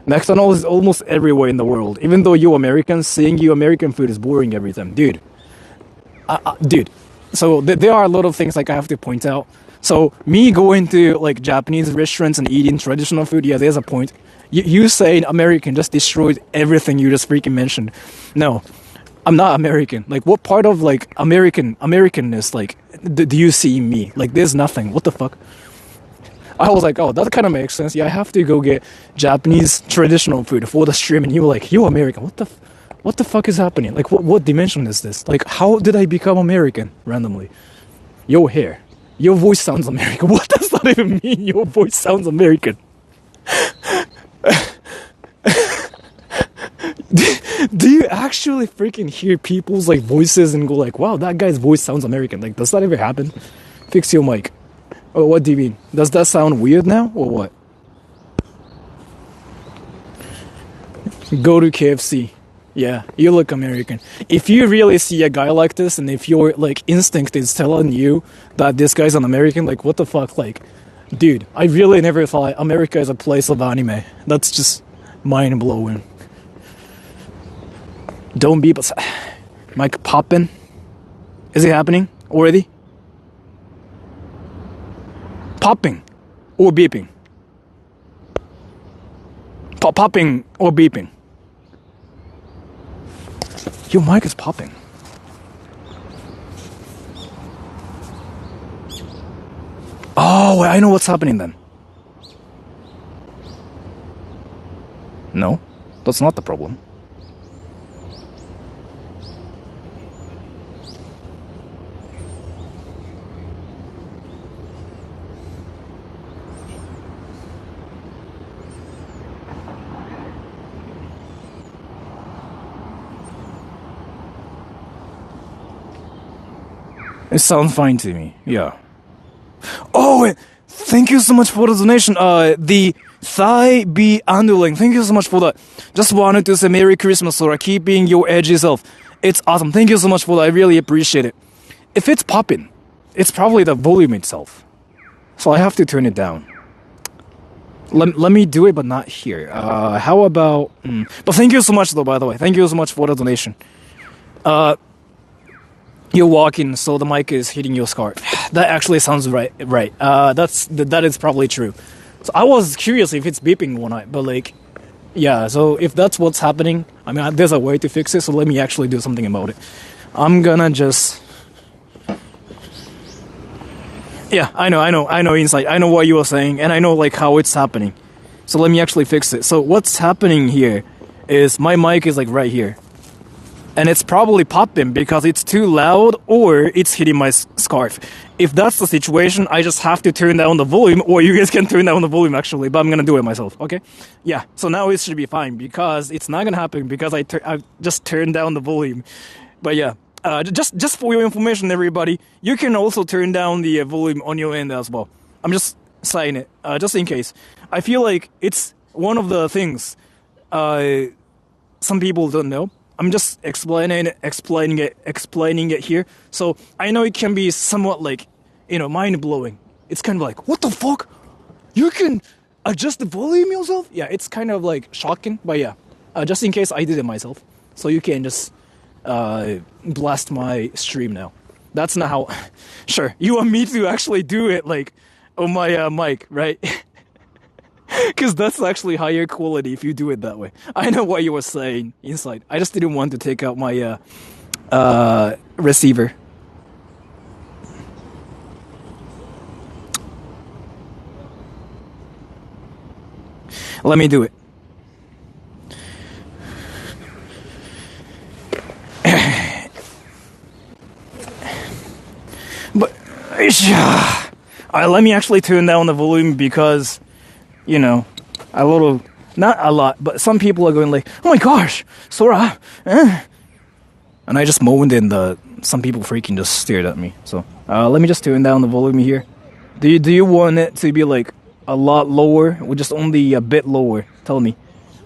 McDonald's is almost everywhere in the world. Even though you Americans, seeing you American food is boring every time. Dude. Dude. So there are a lot of things like I have to point out. So me going to like Japanese restaurants and eating traditional food, yeah, there's a point. You saying American just destroyed everything you just freaking mentioned. No, I'm not American. Like what part of like Americanness like do you see in me? Like there's nothing. What the fuck? I was like, oh, that kind of makes sense. Yeah, I have to go get Japanese traditional food for the stream, and you were like, you American. What the fuck is happening? Like what dimension is this? Like how did I become American randomly? Your hair. Your voice sounds American. What does that even mean? Your voice sounds American. Do you actually freaking hear people's like voices and go like, wow, that guy's voice sounds American? Like, does that ever happen? Fix your mic. Oh, what do you mean? Does that sound weird now or what? Go to KFC. Yeah, you look American. If you really see a guy like this, and if your like instinct is telling you that this guy's an American, like what the fuck, like, dude, I really never thought America is a place of anime. That's just mind blowing. Don't beep. Mic popping. Is it happening already? Popping or beeping? Popping or beeping? Your mic is popping. Oh, I know what's happening then. No, that's not the problem. It sounds fine to me, yeah. Oh, thank you so much for the donation. The Thigh Be Underling, thank you so much for that. Just wanted to say Merry Christmas, Sora. Keep being your edgy self. It's awesome. Thank you so much for that. I really appreciate it. If it's popping, it's probably the volume itself. So I have to turn it down. Let me do it, but not here. How about... But thank you so much, though, by the way. Thank you so much for the donation. You're walking, so the mic is hitting your scarf. That actually sounds right. That is probably true. So I was curious if it's beeping or not, but like, yeah. So if that's what's happening, I mean, there's a way to fix it. So let me actually do something about it. I'm gonna just. Yeah, I know. Inside, I know what you were saying, and I know like how it's happening. So let me actually fix it. So what's happening here is my mic is like right here. And it's probably popping because it's too loud or it's hitting my scarf. If that's the situation, I just have to turn down the volume, or you guys can turn down the volume actually, but I'm gonna do it myself, okay? Yeah, so now it should be fine because it's not gonna happen because I just turned down the volume. But yeah, just for your information, everybody, you can also turn down the volume on your end as well. I'm just saying it, just in case. I feel like it's one of the things some people don't know. I'm just explaining it here. So I know it can be somewhat like, mind blowing. It's kind of like, what the fuck? You can adjust the volume yourself? Yeah, it's kind of like shocking, but yeah, just in case I did it myself. So you can just blast my stream now. That's not how. Sure, you want me to actually do it like on my mic, right? Because that's actually higher quality if you do it that way. I know what you were saying inside. I just didn't want to take out my receiver. Let me do it. But let me actually turn down the volume because, a little, not a lot, but some people are going like, oh my gosh, Sora, And I just moaned and some people freaking just stared at me, so Let me just turn down the volume here. Do you want it to be like a lot lower or just only a bit lower? Tell me.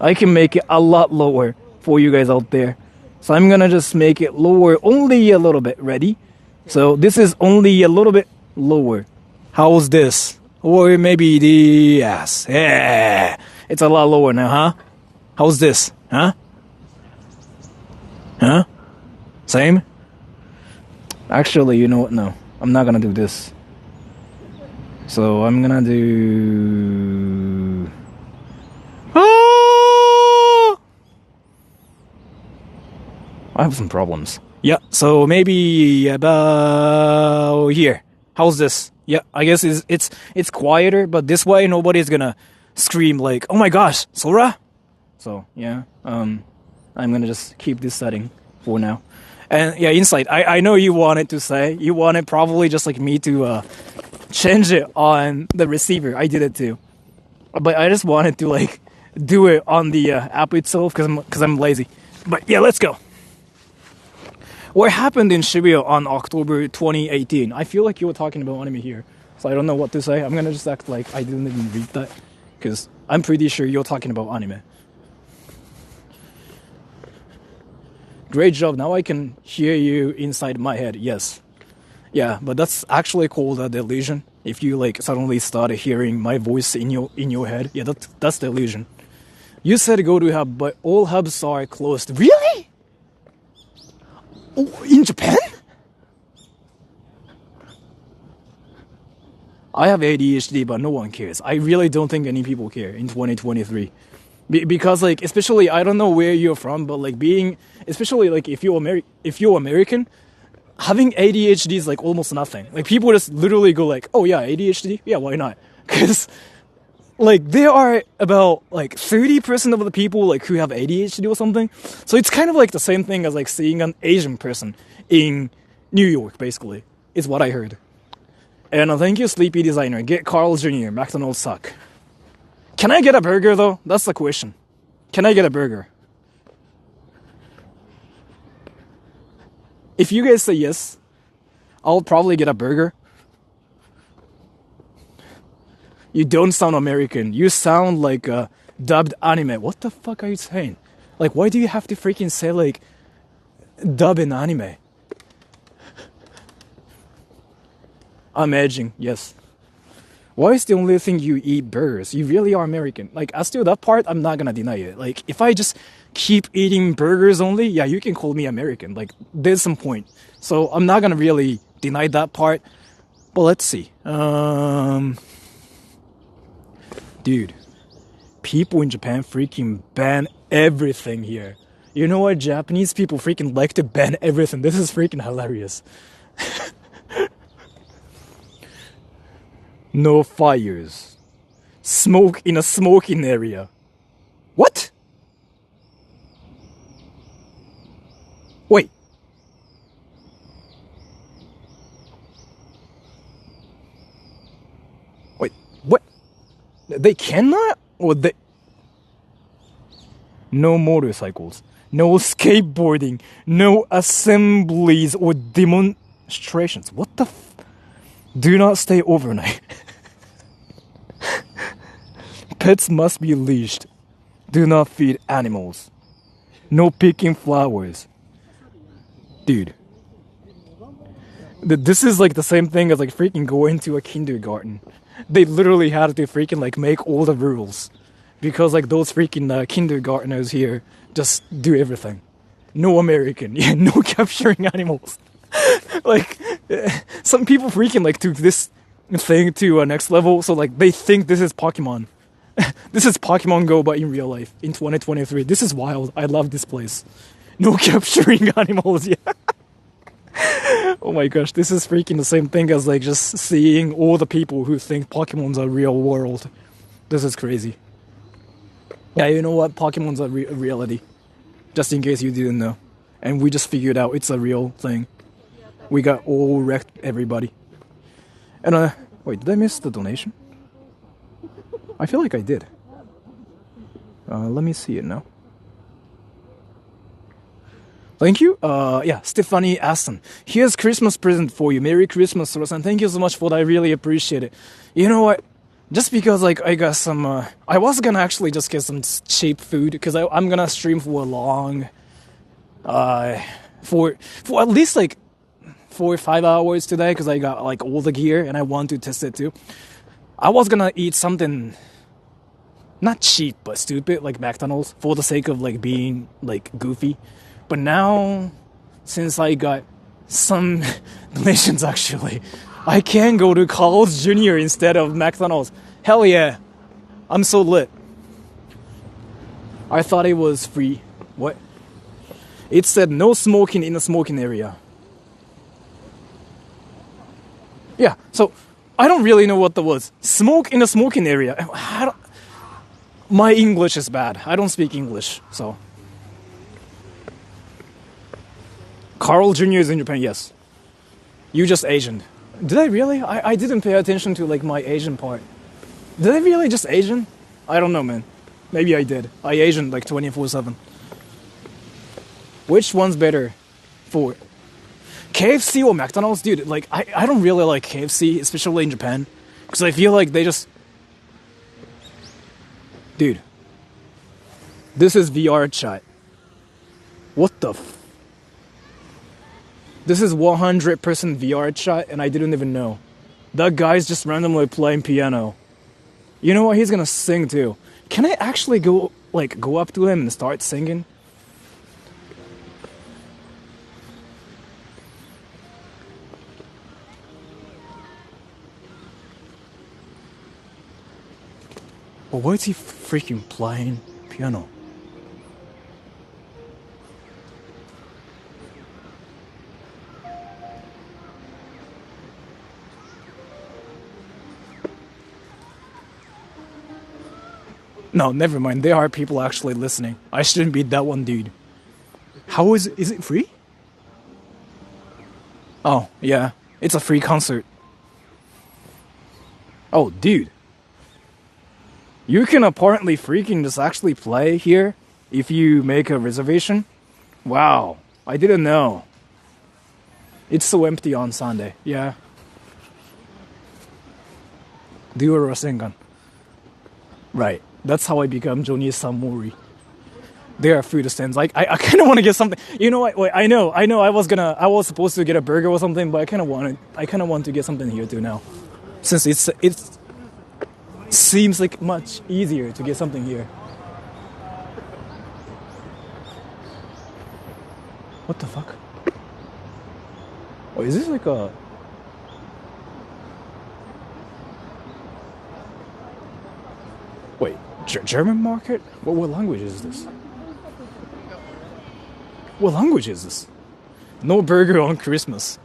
I can make it a lot lower for you guys out there. So I'm gonna just make it lower only a little bit. Ready? So this is only a little bit lower. How's this? Or maybe yes. Yeah. It's a lot lower now, huh? How's this? Huh? Huh? Same? Actually, you know what? No. I'm not gonna do this. So I'm gonna do... I have some problems. Yeah, so maybe about here. How's this? Yeah, I guess it's quieter, but this way nobody's gonna scream like, "Oh my gosh, Sora!" So yeah, I'm gonna just keep this setting for now. And yeah, Insight, I know you wanted probably just like me to change it on the receiver. I did it too, but I just wanted to like do it on the app itself because I'm lazy. But yeah, let's go. What happened in Shibuya on October 2018? I feel like you were talking about anime here, so I don't know what to say. I'm gonna just act like I didn't even read that, because I'm pretty sure you're talking about anime. Great job, now I can hear you inside my head, yes. Yeah, but that's actually called a delusion. If you like suddenly started hearing my voice in your head, yeah, that's the illusion. You said go to hub, but all hubs are closed. Really? Oh, in Japan? I have ADHD, but no one cares. I really don't think any people care in 2023. Because, like, especially, I don't know where you're from, but, like, especially, like, if you're American, having ADHD is, like, almost nothing. Like, people just literally go, like, oh, yeah, ADHD? Yeah, why not? Because, like, there are about, like, 30% of the people, like, who have ADHD or something. So it's kind of, like, the same thing as, like, seeing an Asian person in New York, basically, is what I heard. And thank you, Sleepy Designer. Get Carl Jr., McDonald's suck. Can I get a burger, though? That's the question. Can I get a burger? If you guys say yes, I'll probably get a burger. You don't sound American. You sound like a dubbed anime. What the fuck are you saying? Like, why do you have to freaking say, like, dub in anime? I'm edging, yes. Why is the only thing you eat burgers? You really are American. Like, as to that part, I'm not gonna deny it. Like, if I just keep eating burgers only, yeah, you can call me American. Like, there's some point. So I'm not gonna really deny that part. But let's see. Dude, people in Japan freaking ban everything here. You know what? Japanese people freaking like to ban everything. This is freaking hilarious. No fires. Smoke in a smoking area. What? Wait. Wait, what? They cannot? Or they... No motorcycles. No skateboarding. No assemblies or demonstrations. What the f... Do not stay overnight. Pets must be leashed. Do not feed animals. No picking flowers. Dude. This is like the same thing as like freaking going to a kindergarten. They literally had to freaking like make all the rules. Because like those freaking kindergartners here just do everything. No American. Yeah, no capturing animals. Like, some people freaking like took this thing to a next level, so like they think this is Pokemon. This is Pokemon Go, but in real life, in 2023. This is wild. I love this place. No capturing animals, yeah. Oh my gosh, this is freaking the same thing as like just seeing all the people who think Pokemon's a real world. This is crazy. Yeah, you know what? Pokemon's a reality. Just in case you didn't know. And we just figured out it's a real thing. We got all wrecked, everybody. And, wait, did I miss the donation? I feel like I did. Let me see it now. Thank you. Yeah, Stephanie Aston. Here's Christmas present for you. Merry Christmas, Sora-san. Thank you so much for that. I really appreciate it. You know what? Just because like I got some, I was gonna actually just get some cheap food because I'm gonna stream for a long, for at least like 4 or 5 hours today because I got like all the gear and I want to test it too. I was gonna eat something not cheap but stupid like McDonald's for the sake of like being like goofy, but now since I got some donations actually, I can go to Carl's Jr. instead of McDonald's. Hell yeah. I'm so lit. I thought it was free. What? It said no smoking in the smoking area. Yeah, so I don't really know what that was. Smoke in the smoking area. My English is bad. I don't speak English, so. Carl Jr. is in Japan, yes. You just Asian. Did I really? I didn't pay attention to like my Asian part. Did I really just Asian? I don't know, man. Maybe I did. I Asian like 24/7. Which one's better for KFC or McDonald's? Dude, like I don't really like KFC, especially in Japan, because I feel like they just... Dude. This is VR chat. What the This is 100% VR chat and I didn't even know. That guy's just randomly playing piano. You know what? He's gonna sing too. Can I actually go up to him and start singing? But why is he freaking playing piano? No, never mind. There are people actually listening. I shouldn't be that one dude. How is it free? Oh, yeah. It's a free concert. Oh, dude. You can apparently freaking just actually play here if you make a reservation. Wow. I didn't know. It's so empty on Sunday. Yeah. Do a Rasengan. Right. That's how I become Johnny Samori. There are food stands. Like I kind of want to get something. You know what? Wait, I know. I was supposed to get a burger or something, but I kind of want to get something here too now, since it seems like much easier to get something here. What the fuck? Oh, is this like a... Wait, German market? What language is this? What language is this? No burger on Christmas.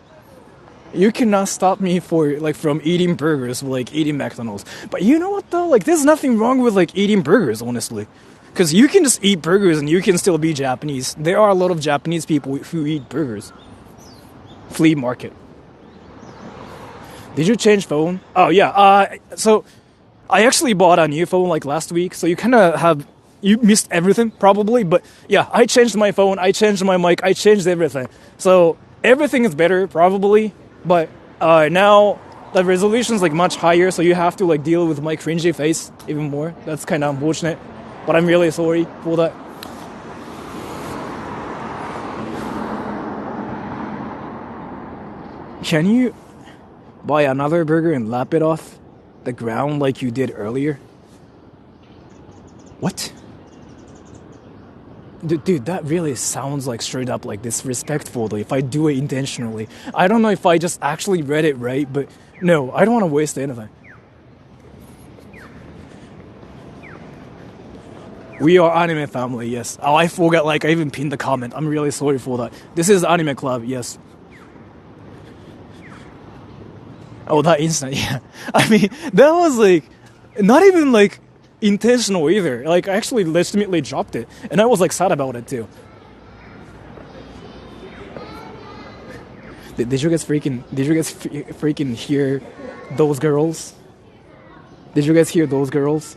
You cannot stop me from eating burgers or like eating McDonald's. But you know what though? Like there's nothing wrong with like eating burgers, honestly. Because you can just eat burgers and you can still be Japanese. There are a lot of Japanese people who eat burgers. Flea market. Did you change phone? Oh yeah, so I actually bought a new phone like last week, so you missed everything probably, but yeah, I changed my phone, I changed my mic, I changed everything. So everything is better probably, but now the resolution's like much higher, so you have to like deal with my cringy face even more. That's kind of unfortunate, but I'm really sorry for that. Can you buy another burger and lap it off the ground like you did earlier? What? Dude, that really sounds like straight up like disrespectful if I do it intentionally. I don't know if I just actually read it right, but no, I don't want to waste anything. We are anime family, yes. Oh, I forgot, like I even pinned the comment. I'm really sorry for that. This is anime club, yes. Oh, that instant, yeah. I mean, that was like, not even like intentional either. Like, I actually legitimately dropped it. And I was like sad about it too. Did you guys freaking hear those girls? Did you guys hear those girls?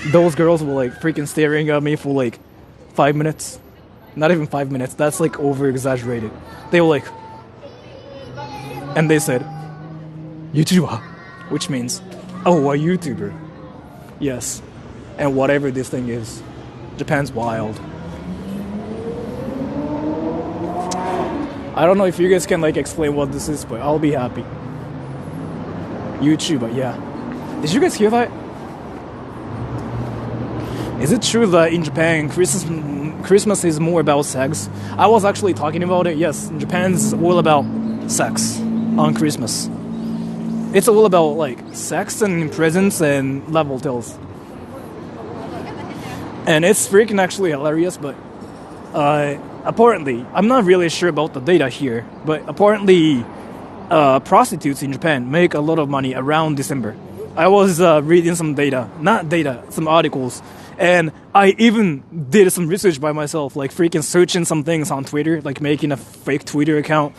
Those girls were like freaking staring at me for like 5 minutes. Not even 5 minutes. That's like over exaggerated. They were like, and they said, YouTuber, which means, oh, a YouTuber. Yes. And whatever this thing is, Japan's wild. I don't know if you guys can like explain what this is, but I'll be happy. YouTuber, yeah. Did you guys hear that? Is it true that in Japan, Christmas is more about sex? I was actually talking about it. Yes, Japan's all about sex on Christmas. It's all about like sex and presents and level tells. And it's freaking actually hilarious, but apparently, I'm not really sure about the data here, but apparently prostitutes in Japan make a lot of money around December. I was reading some articles, and I even did some research by myself, like freaking searching some things on Twitter, like making a fake Twitter account,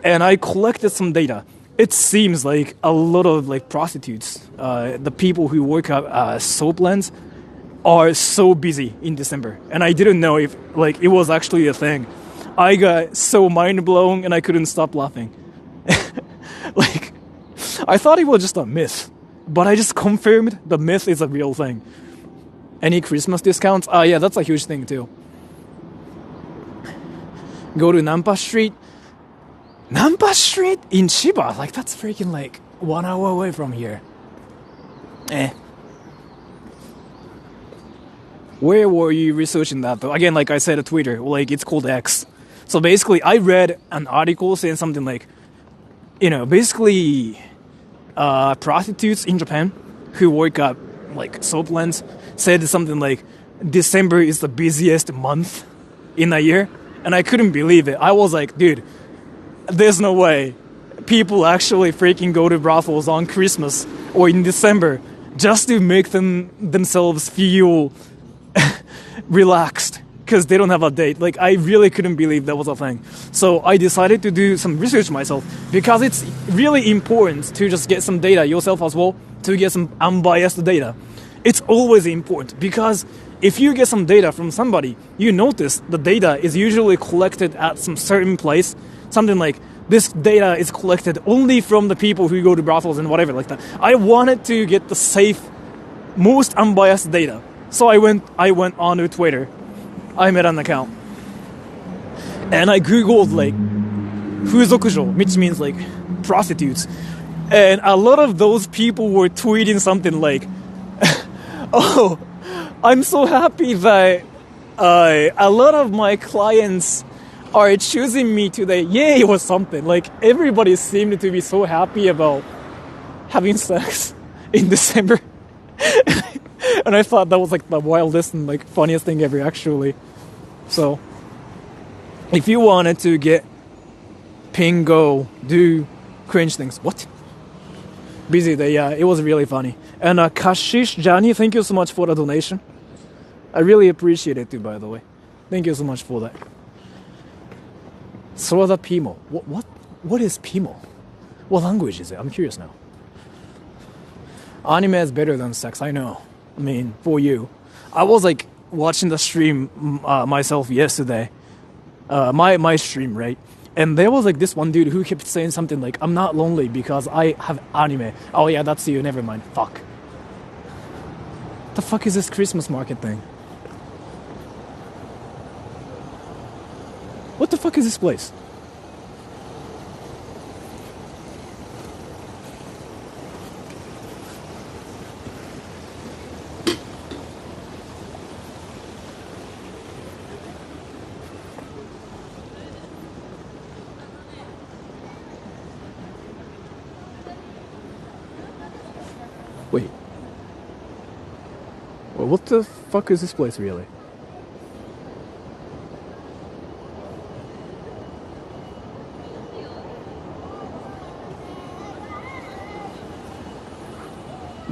and I collected some data. It seems like a lot of like prostitutes, the people who work at soap lands, are so busy in December, and I didn't know if like it was actually a thing. I got so mind blown, and I couldn't stop laughing. Like, I thought it was just a myth, but I just confirmed the myth is a real thing. Any Christmas discounts? Yeah, that's a huge thing too. Go to Nampa Street. Nampa Street in Chiba? Like, that's freaking like 1 hour away from here. Where were you researching that though? Again, like I said, Twitter, like it's called X. So basically, I read an article saying something like, basically, prostitutes in Japan who work at like soap lands said something like, December is the busiest month in a year, and I couldn't believe it. I was like, dude, there's no way people actually freaking go to brothels on Christmas or in December just to make themselves feel relaxed because they don't have a date. Like, I really couldn't believe that was a thing. So I decided to do some research myself, because it's really important to just get some data yourself as well, to get some unbiased data. It's always important, because if you get some data from somebody, you notice the data is usually collected at some certain place, something like, this data is collected only from the people who go to brothels and whatever like that. I wanted to get the safe, most unbiased data. So I went on to Twitter. I made an account. And I googled like fuzokujo, which means like prostitutes. And a lot of those people were tweeting something like, oh, I'm so happy that a lot of my clients are choosing me today. Yay, or something. Like, everybody seemed to be so happy about having sex in December. And I thought that was like the wildest and like funniest thing ever, actually. So, if you wanted to get Pingo, do cringe things. What? Busy day, yeah, it was really funny. And Kashish Jani, thank you so much for the donation. I really appreciate it too, by the way. Thank you so much for that. Sora Pimo. What is Pimo? What language is it? I'm curious now. Anime is better than sex, I know. I mean, for you. I was like watching the stream myself yesterday. My stream, right? And there was like this one dude who kept saying something like, I'm not lonely because I have anime. Oh yeah, that's you, never mind. Fuck. The fuck is this Christmas market thing? What the fuck is this place? Wait. Well, what the fuck is this place really?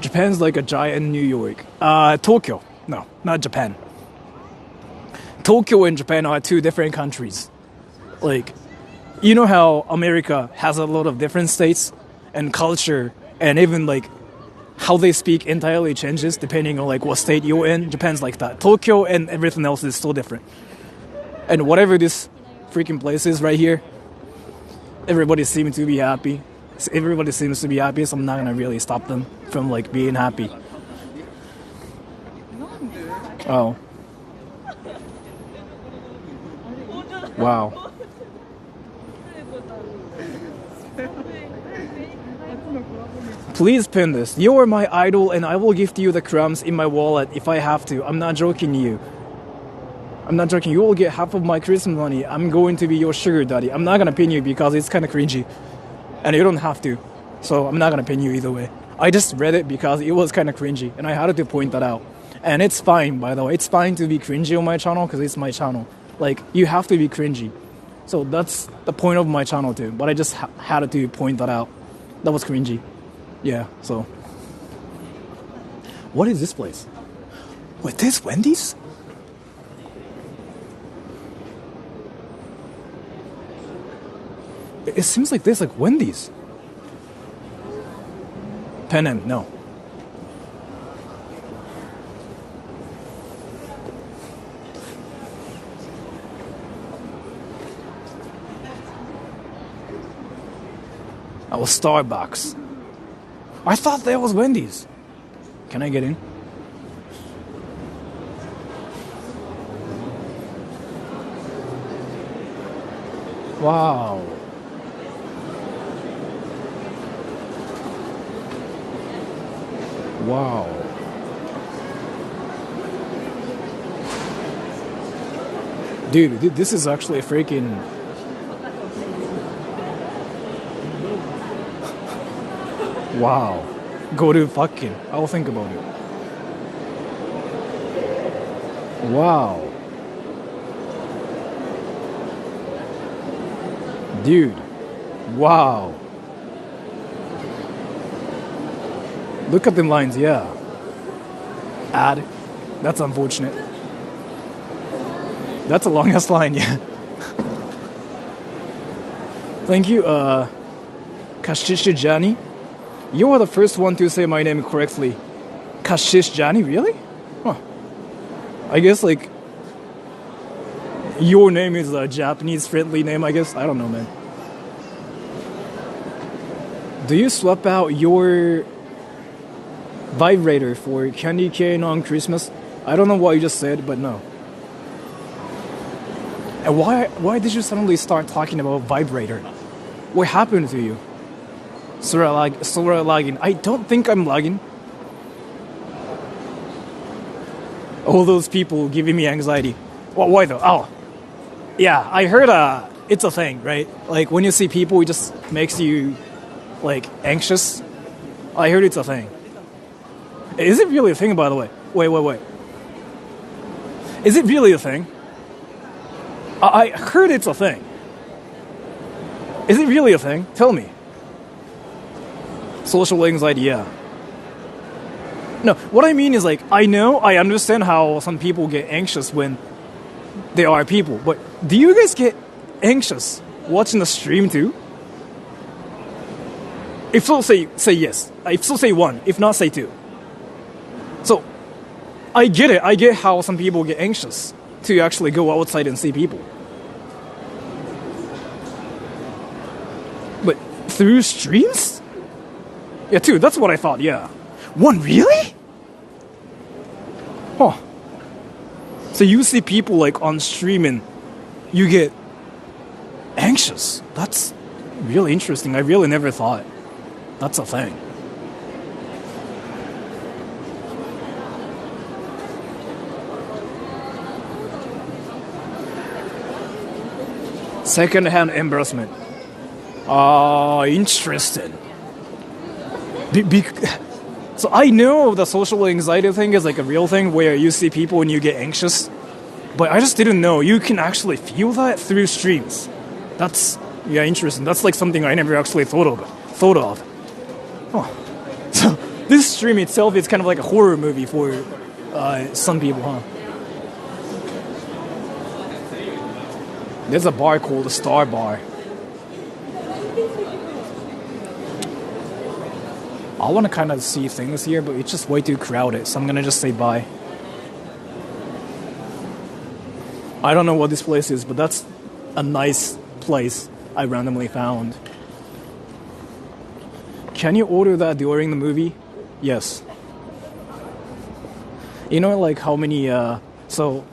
Japan's like a giant New York. Tokyo. No, not Japan. Tokyo and Japan are two different countries. Like, you know how America has a lot of different states and culture, and even like how they speak entirely changes depending on like what state you're in. Japan's like that. Tokyo and everything else is so different. And whatever this freaking place is right here, everybody seems to be happy. Everybody seems to be happy, so I'm not gonna really stop them from like being happy. Oh. Wow. Please pin this. You are my idol and I will gift you the crumbs in my wallet if I have to. I'm not joking you. I'm not joking. You will get half of my Christmas money. I'm going to be your sugar daddy. I'm not gonna pin you because it's kind of cringy. And you don't have to. So I'm not gonna pin you either way. I just read it because it was kind of cringy and I had to point that out. And it's fine, by the way. It's fine to be cringy on my channel because it's my channel. Like, you have to be cringy. So that's the point of my channel too. But I just had to point that out. That was cringy. Yeah, so. What is this place? Wait, this Wendy's? It seems like this, like Wendy's. Panem, no. Oh, Starbucks. I thought that was Wendy's. Can I get in? Wow. Wow. Dude, this is actually a freaking... Wow. Go to fucking... I'll think about it. Wow. Dude. Wow. Look at them lines, yeah. Add. That's unfortunate. That's a long ass line, yeah. Thank you, Kashish Jani. You are the first one to say my name correctly. Kashish Jani, really? Huh. I guess, like, your name is a Japanese friendly name, I guess. I don't know, man. Do you swap out your vibrator for candy cane on Christmas? I don't know what you just said, but no. And why did you suddenly start talking about vibrator? What happened to you? Sora lagging. I don't think I'm lagging. All those people giving me anxiety. Well, why though? Oh. Yeah, I heard it's a thing, right? Like when you see people, it just makes you like anxious. I heard it's a thing. Is it really a thing, by the way? Wait. Is it really a thing? I heard it's a thing. Is it really a thing? Tell me. Social anxiety, yeah. No, what I mean is like, I understand how some people get anxious when they are people, but do you guys get anxious watching the stream too? If so, say yes. If so, say one. If not, say two. So, I get it. I get how some people get anxious to actually go outside and see people. But through streams? Yeah, two. That's what I thought, yeah. One, really? Huh. So you see people like on stream and you get anxious. That's really interesting. I really never thought that's a thing. Second-hand embarrassment. Interesting. So I know the social anxiety thing is like a real thing where you see people and you get anxious, but I just didn't know you can actually feel that through streams. That's interesting. That's like something I never actually thought of. Oh. So this stream itself is kind of like a horror movie for some people, huh? There's a bar called the Star Bar. I want to kind of see things here, but it's just way too crowded, so I'm going to just say bye. I don't know what this place is, but that's a nice place I randomly found. Can you order that during the movie? Yes. You know, like how many, so...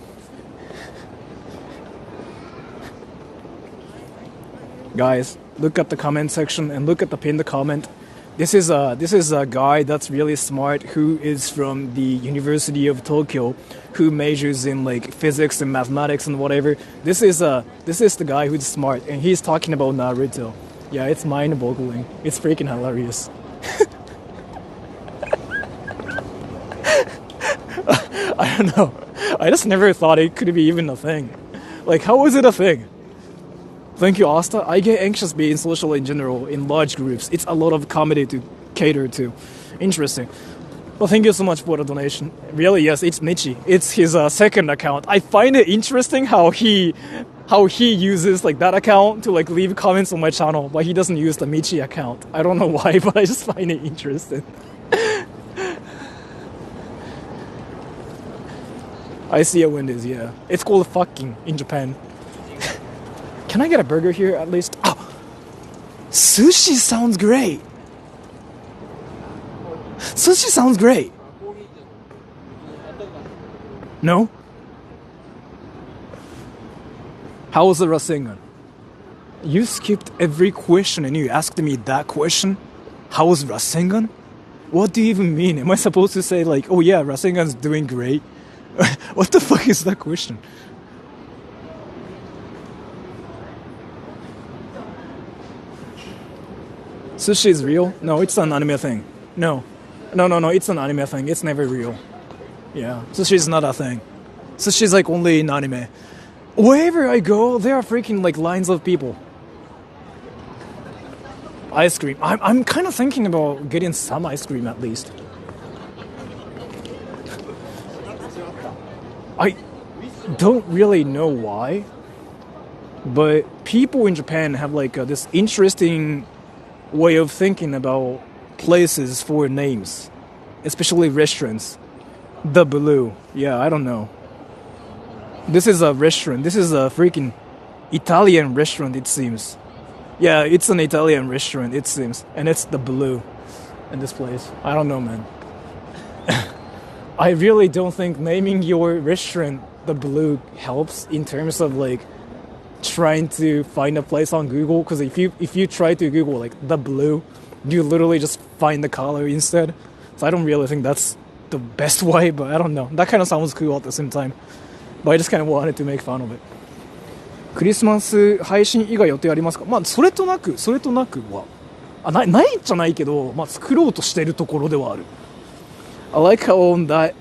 Guys, look at the comment section and look at the pinned comment. This is a guy that's really smart who is from the University of Tokyo, who majors in like physics and mathematics and whatever. This is the guy who's smart, and he's talking about Naruto. Yeah, it's mind-boggling. It's freaking hilarious. I don't know. I just never thought it could be even a thing. Like, how is it a thing? Thank you, Asta. I get anxious being social in general in large groups. It's a lot of comedy to cater to. Interesting. Well, thank you so much for the donation. Really, yes, it's Michi. It's his second account. I find it interesting how he uses like that account to like leave comments on my channel, but he doesn't use the Michi account. I don't know why, but I just find it interesting. I see a Wendy's, yeah. It's called fucking in Japan. Can I get a burger here at least? Oh, sushi sounds great. Sushi sounds great. No? How was the Rasengan? You skipped every question and you asked me that question? How was Rasengan? What do you even mean? Am I supposed to say like, oh yeah, Rasengan's doing great? What the fuck is that question? Sushi is real? No, it's an anime thing. No, it's an anime thing. It's never real. Yeah, sushi is not a thing. Sushi is like only in anime. Wherever I go, there are freaking like lines of people. Ice cream. I'm kind of thinking about getting some ice cream at least. I don't really know why, but people in Japan have like this interesting way of thinking about places for names, especially restaurants. The Blue. Yeah, I don't know. This is a restaurant. This is a freaking Italian restaurant, it seems. Yeah, it's an Italian restaurant, it seems. And it's The Blue in this place. I don't know, man. I really don't think naming your restaurant The Blue helps in terms of like trying to find a place on Google, because if you try to Google like The Blue, you literally just find the color instead. So I don't really think that's the best way, but I don't know. That kind of sounds cool at the same time. But I just kind of wanted to make fun of it. クリスマス配信以外予定ありますか？まあそれとなくはないじゃないけど、まあ作ろうとしてるところではある。I like how on that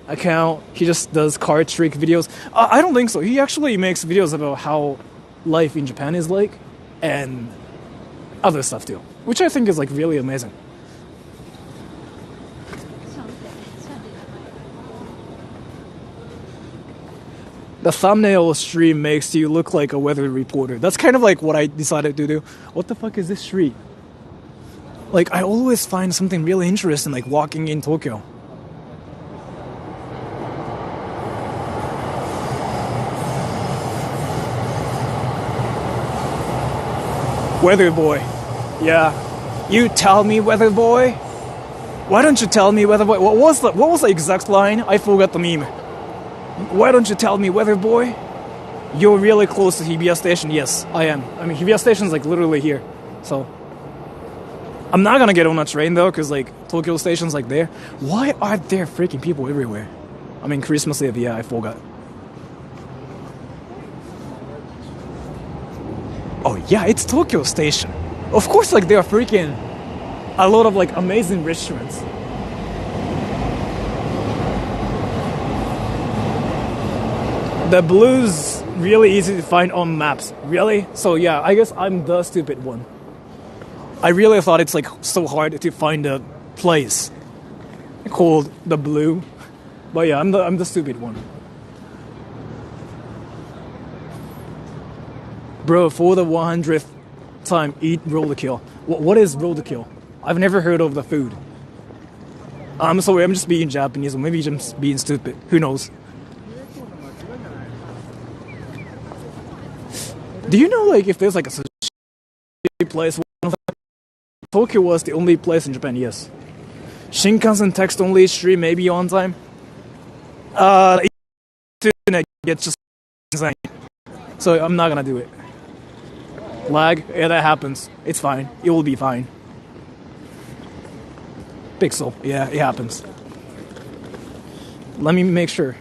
account he just does card trick videos. I don't think so. He actually makes videos about how life in Japan is like and other stuff too, which I think is like really amazing. The thumbnail stream makes you look like a weather reporter. That's kind of like what I decided to do. What the fuck is this street? Like, I always find something really interesting, like walking in Tokyo. Weather boy. Yeah. You tell me, weather boy? Why don't you tell me, weather boy? What was the exact line? I forgot the meme. Why don't you tell me, weather boy? You're really close to Hibiya Station. Yes, I am. I mean, Hibiya Station's like literally here. So I'm not gonna get on a train though, because like Tokyo Station's like there. Why are there freaking people everywhere? I mean, Christmas Eve, yeah, I forgot. Oh yeah, it's Tokyo Station. Of course, like there are freaking a lot of like amazing restaurants. The Blue's really easy to find on maps. Really? So yeah, I guess I'm the stupid one. I really thought it's like so hard to find a place called The Blue. But yeah, I'm the stupid one. Bro, for the 100th time, eat roadkill. What is roadkill? I've never heard of the food. I'm sorry, I'm just being Japanese, or maybe just being stupid. Who knows? Do you know, like, if there's like a sushi place? Tokyo was the only place in Japan, yes. Shinkansen text only stream maybe on time. Internet gets just insane. So I'm not gonna do it. Lag, yeah, that happens. It's fine. It will be fine. Pixel, yeah, it happens. Let me make sure.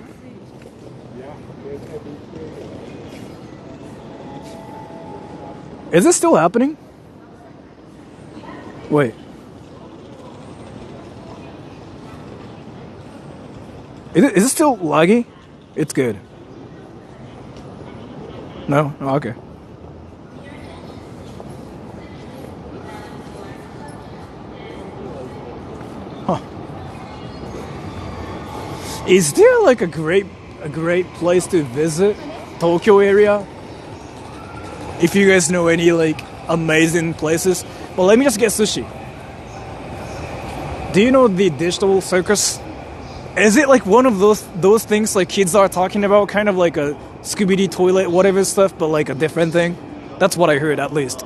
Is this still happening? Wait. Is it still laggy? It's good. No? Oh, okay. Huh. Is there like a great place to visit? Tokyo area? If you guys know any like amazing places. Well, let me just get sushi. Do you know the digital circus? Is it like one of those things like kids are talking about, kind of like a Scooby-Doo toilet, whatever stuff, but like a different thing? That's what I heard, at least.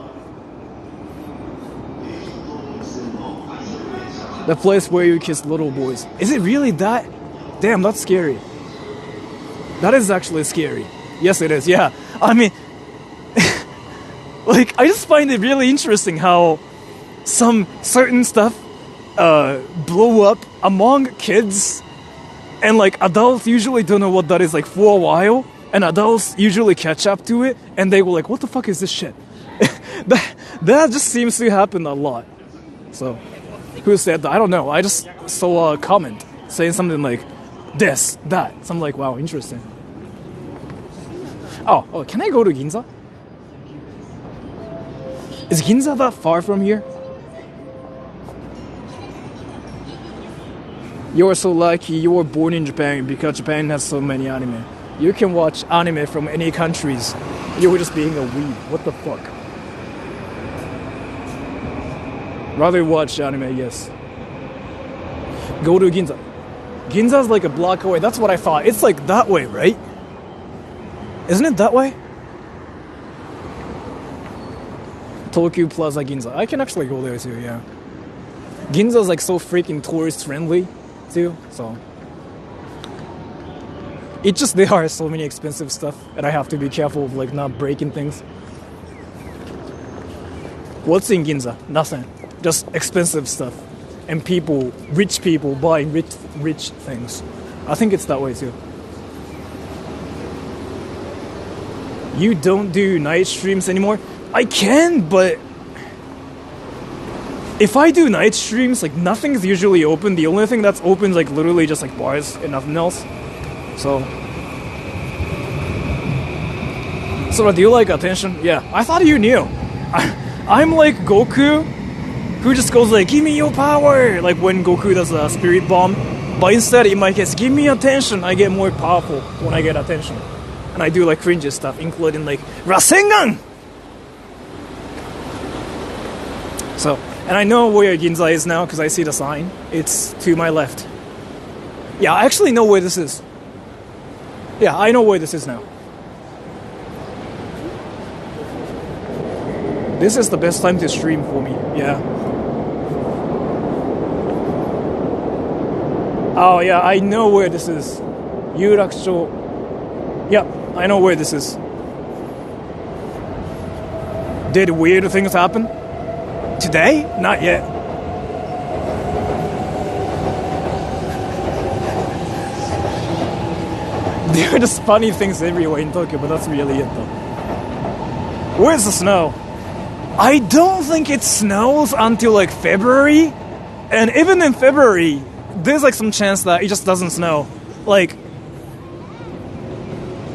The place where you kiss little boys. Is it really that? Damn, that's scary. That is actually scary. Yes, it is, yeah. I mean, like, I just find it really interesting how some certain stuff blow up among kids, and like adults usually don't know what that is like for a while, and adults usually catch up to it, and they go like, what the fuck is this shit? that just seems to happen a lot. So, who said that? I don't know. I just saw a comment saying something like this, that. So I'm like, wow, interesting. Oh, can I go to Ginza? Is Ginza that far from here? You're so lucky you were born in Japan because Japan has so many anime. You can watch anime from any countries. You were just being a weeb. What the fuck? Rather watch anime, yes. Go to Ginza. Ginza's like a block away. That's what I thought. It's like that way, right? Isn't it that way? Tokyo Plaza Ginza. I can actually go there too, yeah. Ginza's like so freaking tourist friendly too, so it just, there are so many expensive stuff and I have to be careful of like not breaking things. What's in Ginza? Nothing. Just expensive stuff. And people, rich people buying rich things. I think it's that way too. You don't do night streams anymore? I can, but if I do night streams, like nothing's usually open. The only thing that's open is like literally just like bars and nothing else. So do you like attention? Yeah, I thought you knew. I'm like Goku, who just goes like, give me your power, like when Goku does a spirit bomb. But instead, in my case, give me attention. I get more powerful when I get attention. And I do like cringy stuff, including like Rasengan! So, and I know where Ginza is now because I see the sign. It's to my left. Yeah, I actually know where this is. Yeah, I know where this is now. This is the best time to stream for me, yeah. Oh yeah, I know where this is. Yurakusho. Yeah, I know where this is. Did weird things happen? Today? Not yet. There are just funny things everywhere in Tokyo, but that's really it though. Where's the snow? I don't think it snows until like February. And even in February, there's like some chance that it just doesn't snow. Like,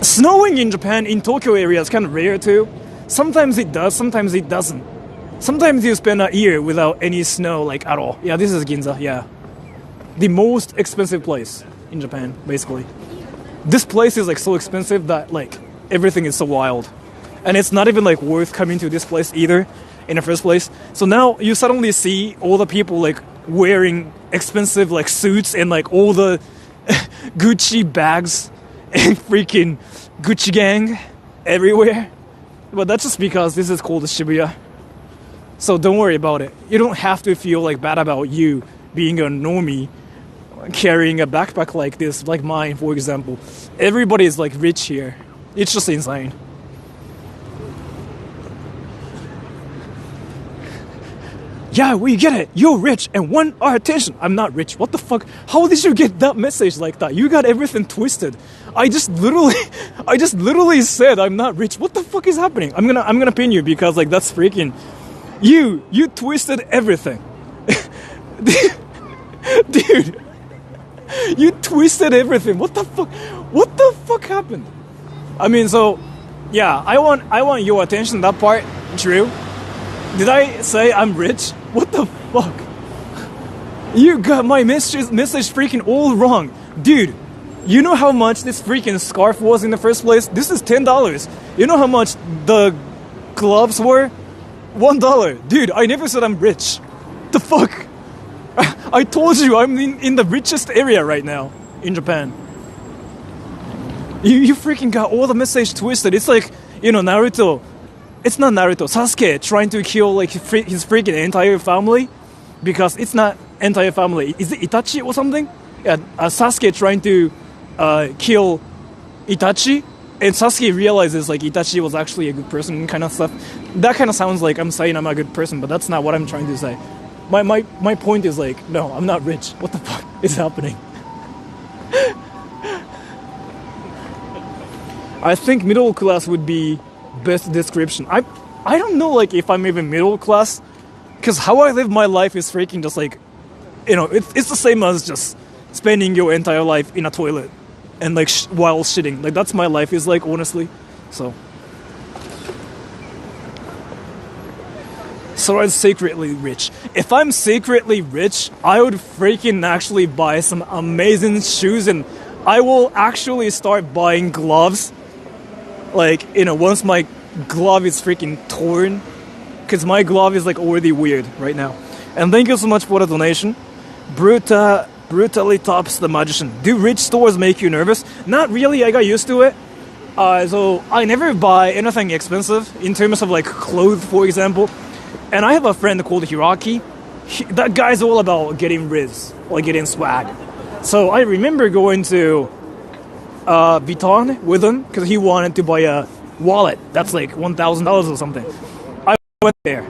snowing in Japan, in Tokyo area is kind of rare too. Sometimes it does, sometimes it doesn't. Sometimes you spend a year without any snow, like, at all. Yeah, this is Ginza, yeah. The most expensive place in Japan, basically. This place is, like, so expensive that, like, everything is so wild. And it's not even, like, worth coming to this place either, in the first place. So now you suddenly see all the people, like, wearing expensive, like, suits and, like, all the Gucci bags and freaking Gucci gang everywhere. But that's just because this is called Shibuya. So don't worry about it. You don't have to feel like bad about you being a normie carrying a backpack like this, like mine, for example. Everybody is like rich here. It's just insane. Yeah, we get it. You're rich and want our attention. I'm not rich. What the fuck? How did you get that message like that? You got everything twisted. I just literally said I'm not rich. What the fuck is happening? I'm gonna pin you because like that's freaking you twisted everything. Dude. You twisted everything. What the fuck? What the fuck happened? I mean, so yeah, I want your attention. That part, true. Did I say I'm rich? What the fuck? You got my message freaking all wrong. Dude, you know how much this freaking scarf was in the first place? This is $10. You know how much the gloves were? $1. Dude, I never said I'm rich. The fuck? I told you I'm in the richest area right now in Japan. You freaking got all the message twisted. It's like, you know, Naruto. It's not Naruto. Sasuke trying to kill like his freaking entire family, because it's not entire family. Is it Itachi or something? Yeah, Sasuke trying to kill Itachi, and Sasuke realizes like Itachi was actually a good person, kind of stuff. That kind of sounds like I'm saying I'm a good person, but that's not what I'm trying to say. My point is like, no, I'm not rich. What the fuck is happening? I think middle class would be best description. I don't know like if I'm even middle class, because how I live my life is freaking just like, you know, it's the same as just spending your entire life in a toilet and like while shitting. Like that's my life is like, honestly. So Sora is secretly rich. If I'm secretly rich, I would freaking actually buy some amazing shoes, and I will actually start buying gloves. Like, you know, once my glove is freaking torn, because my glove is like already weird right now. And thank you so much for the donation. Brutally tops the magician. Do rich stores make you nervous? Not really. I got used to it. So I never buy anything expensive in terms of like clothes, for example. And I have a friend called Hiraki. That guy's all about getting riz, or getting swag. So I remember going to Vuitton with him because he wanted to buy a wallet that's like $1,000 or something. I went there,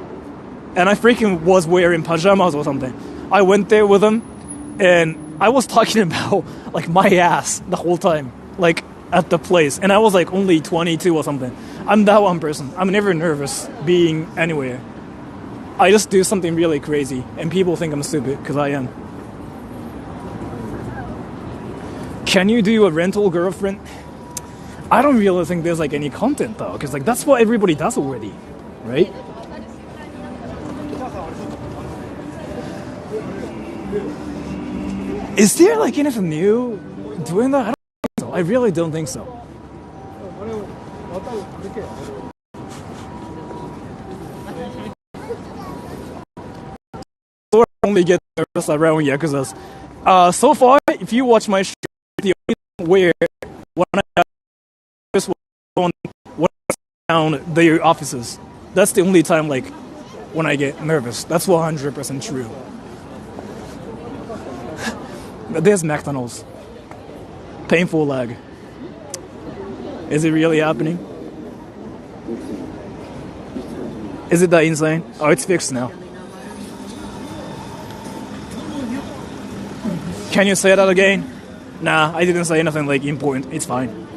and I freaking was wearing pajamas or something. I went there with him, and I was talking about like my ass the whole time, like at the place, and I was like only 22 or something. I'm that one person. I'm never nervous being anywhere. I just do something really crazy, and people think I'm stupid because I am. Can you do a rental girlfriend? I don't really think there's like any content though, because like that's what everybody does already, right? Is there like anything new doing that? I don't think so. I really don't think so. Sora only get nervous around Yakuza's. So far, if you watch my show, the only where when I was down their offices, that's the only time like when I get nervous. That's 100% true. There's McDonald's. Painful lag. Is it really happening? Is it that insane? Oh, it's fixed now. Can you say that again? Nah, I didn't say anything like important. It's fine.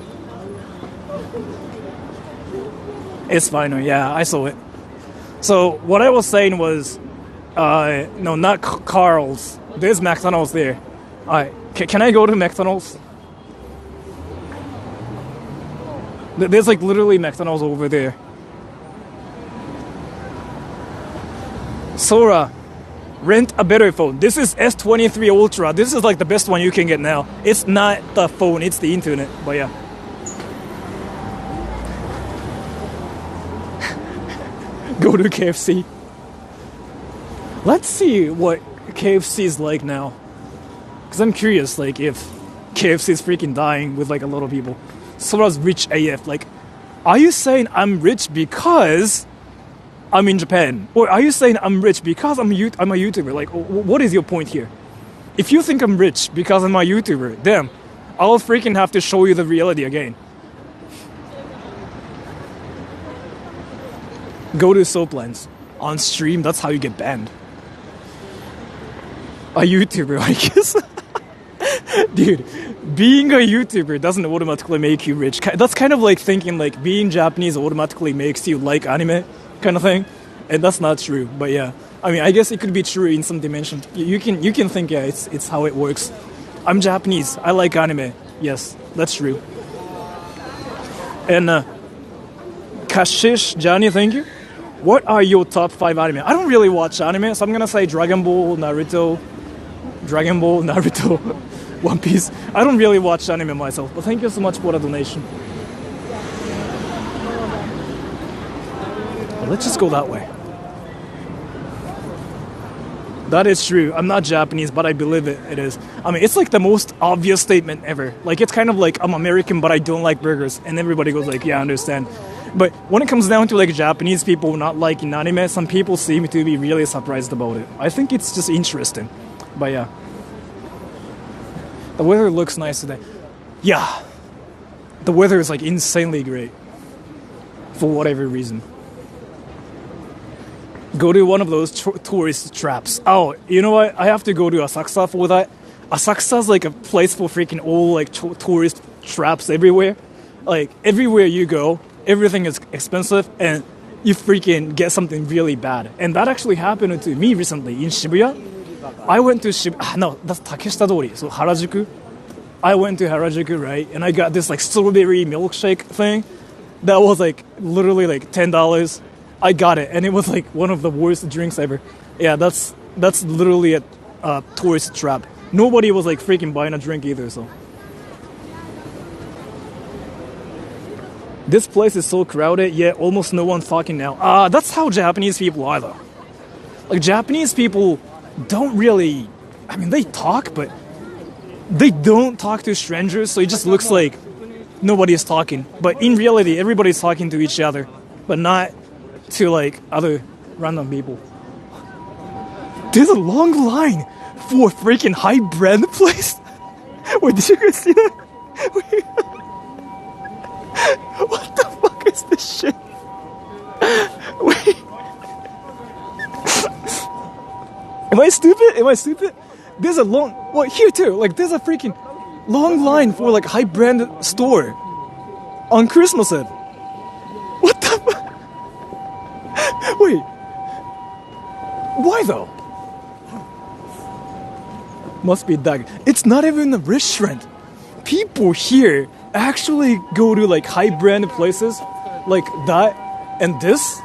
It's fine. Yeah, I saw it. So what I was saying was, no, not Carl's. There's McDonald's there. Alright, can I go to McDonald's? There's like literally McDonald's over there. Sora, rent a better phone. This is S23 Ultra. This is like the best one you can get now. It's not the phone, it's the internet. But yeah. Go to KFC. Let's see what KFC is like now. Because I'm curious, like, if KFC is freaking dying with, like, a lot of people. Sora's rich AF. Like, Are you saying I'm rich because I'm in Japan? Or are you saying I'm rich because I'm a YouTuber? Like, what is your point here? If you think I'm rich because I'm a YouTuber, damn, I'll freaking have to show you the reality again. Go to Soaplands. On stream, that's how you get banned. A YouTuber, I guess. Dude, being a YouTuber doesn't automatically make you rich. That's kind of like thinking like being Japanese automatically makes you like anime kind of thing. And that's not true. But yeah, I mean, I guess it could be true in some dimension. You can think, yeah, it's how it works. I'm Japanese. I like anime. Yes, that's true. And Kashish, Johnny, thank you. What are your top 5 anime? I don't really watch anime, so I'm gonna say Dragon Ball, Naruto, One Piece. I don't really watch anime myself, but thank you so much for the donation. Well, let's just go that way. That is true. I'm not Japanese, but I believe it is. I mean, it's like the most obvious statement ever. Like, it's kind of like, I'm American, but I don't like burgers. And everybody goes like, yeah, I understand. But when it comes down to like Japanese people not liking anime, some people seem to be really surprised about it. I think it's just interesting. But yeah. The weather looks nice today. Yeah. The weather is like insanely great. For whatever reason. Go to one of those tourist traps. Oh, you know what? I have to go to Asakusa for that. Asakusa's like a place for freaking all like tourist traps everywhere. Like everywhere you go, everything is expensive and you freaking get something really bad. And that actually happened to me recently in Shibuya. I went to Shibuya. No, that's Takeshita-dori. So Harajuku. I went to Harajuku, right? And I got this like strawberry milkshake thing that was like literally like $10. I got it, and it was like one of the worst drinks ever. Yeah, that's literally a tourist trap. Nobody was like freaking buying a drink either, so. This place is so crowded, yet almost no one's talking now. That's how Japanese people are, though. Like, Japanese people don't really... I mean, they talk, but they don't talk to strangers, so it just looks like nobody is talking. But in reality, everybody's talking to each other, but not to, like, other random people. There's a long line for a freaking high-brand place. Wait, did you guys see that? Wait. What the fuck is this shit? Wait. Am I stupid? There's a long... Well, here too. Like, there's a freaking long line for, like, high-brand store on Christmas Eve. What the fuck? Wait. Why, though? Must be that. It's not even a restaurant. People here actually go to like high brand places like that and this,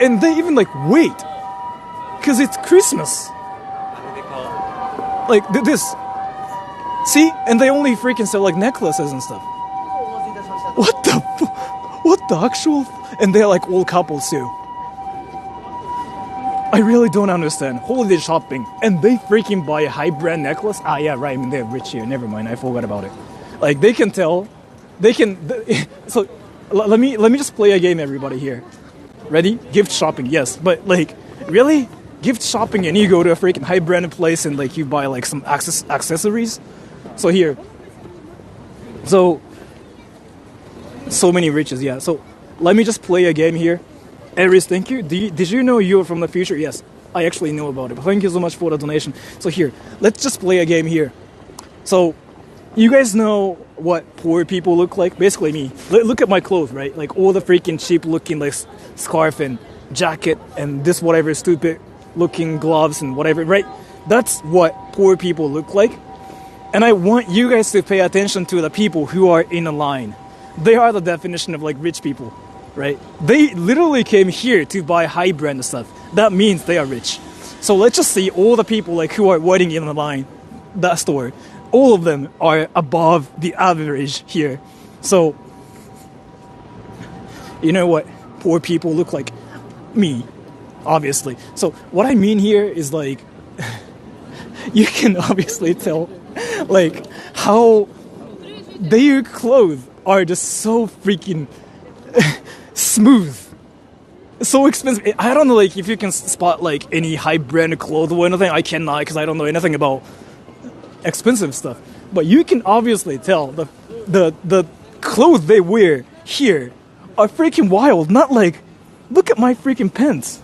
and they even like wait because it's Christmas. Like this. See? And they only freaking sell like necklaces and stuff. What the actual? And they're like all couples too. I really don't understand. Holiday shopping, and they freaking buy a high brand necklace. Yeah, right. I mean, they're rich here. Never mind. I forgot about it. Like they can tell. So let me just play a game, everybody here. Ready? Gift shopping, yes. But like, really? Gift shopping and you go to a freaking high brand place and like you buy like some accessories? So here. So many riches, yeah. So let me just play a game here. Aries, thank you. Did you know you're from the future? Yes, I actually know about it. But thank you so much for the donation. So here, let's just play a game here. So, you guys know what poor people look like? Basically me. Look at my clothes, right? Like all the freaking cheap looking like scarf and jacket and this whatever stupid looking gloves and whatever, right? That's what poor people look like. And I want you guys to pay attention to the people who are in a line. They are the definition of like rich people. Right? They literally came here to buy high brand stuff. That means they are rich. So let's just see all the people like who are waiting in the line, that store. All of them are above the average here. So, you know what poor people look like? Me, obviously. So what I mean here is like, you can obviously tell like how their clothes are just so freaking Smooth. So expensive. I don't know, like, if you can spot, like, any high-brand clothes or anything. I cannot, because I don't know anything about expensive stuff. But you can obviously tell the clothes they wear here are freaking wild. Not like, look at my freaking pants.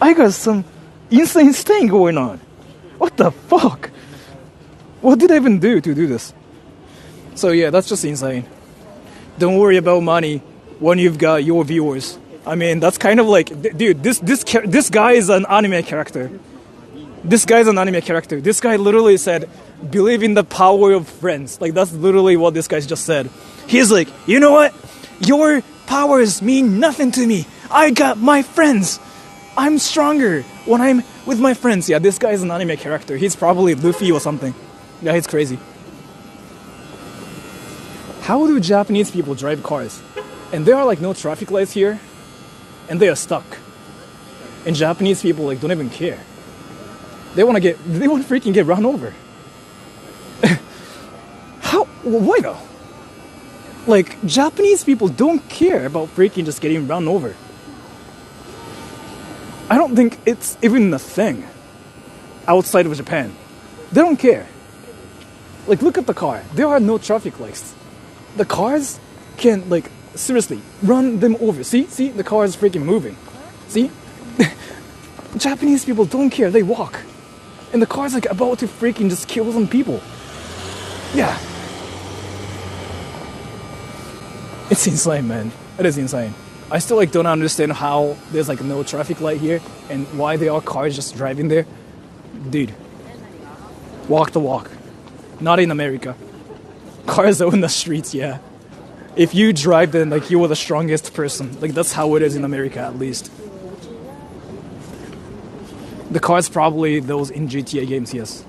I got some insane thing going on. What the fuck? What did I even do to do this? So yeah, that's just insane. Don't worry about money when you've got your viewers. I mean, that's kind of like, dude, this guy is an anime character. This guy's an anime character. This guy literally said, believe in the power of friends. Like, that's literally what this guy just said. He's like, you know what? Your powers mean nothing to me. I got my friends. I'm stronger when I'm with my friends. Yeah, this guy is an anime character. He's probably Luffy or something. Yeah, he's crazy. How do Japanese people drive cars? And there are like no traffic lights here, and they are stuck. And Japanese people like don't even care. They want to freaking get run over. How? Why though? Like, Japanese people don't care about freaking just getting run over. I don't think it's even a thing outside of Japan. They don't care. Like, look at the car. There are no traffic lights. The cars can, like, seriously, run them over. See? The car is freaking moving. See? Japanese people don't care. They walk. And the car's, like, about to freaking just kill some people. Yeah. It's insane, man. It is insane. I still, like, don't understand how there's, like, no traffic light here and why there are cars just driving there. Dude. Walk the walk. Not in America. Cars own the streets, yeah. If you drive, then, like, you are the strongest person. Like, that's how it is in America, at least. The cars probably those in GTA games, yes.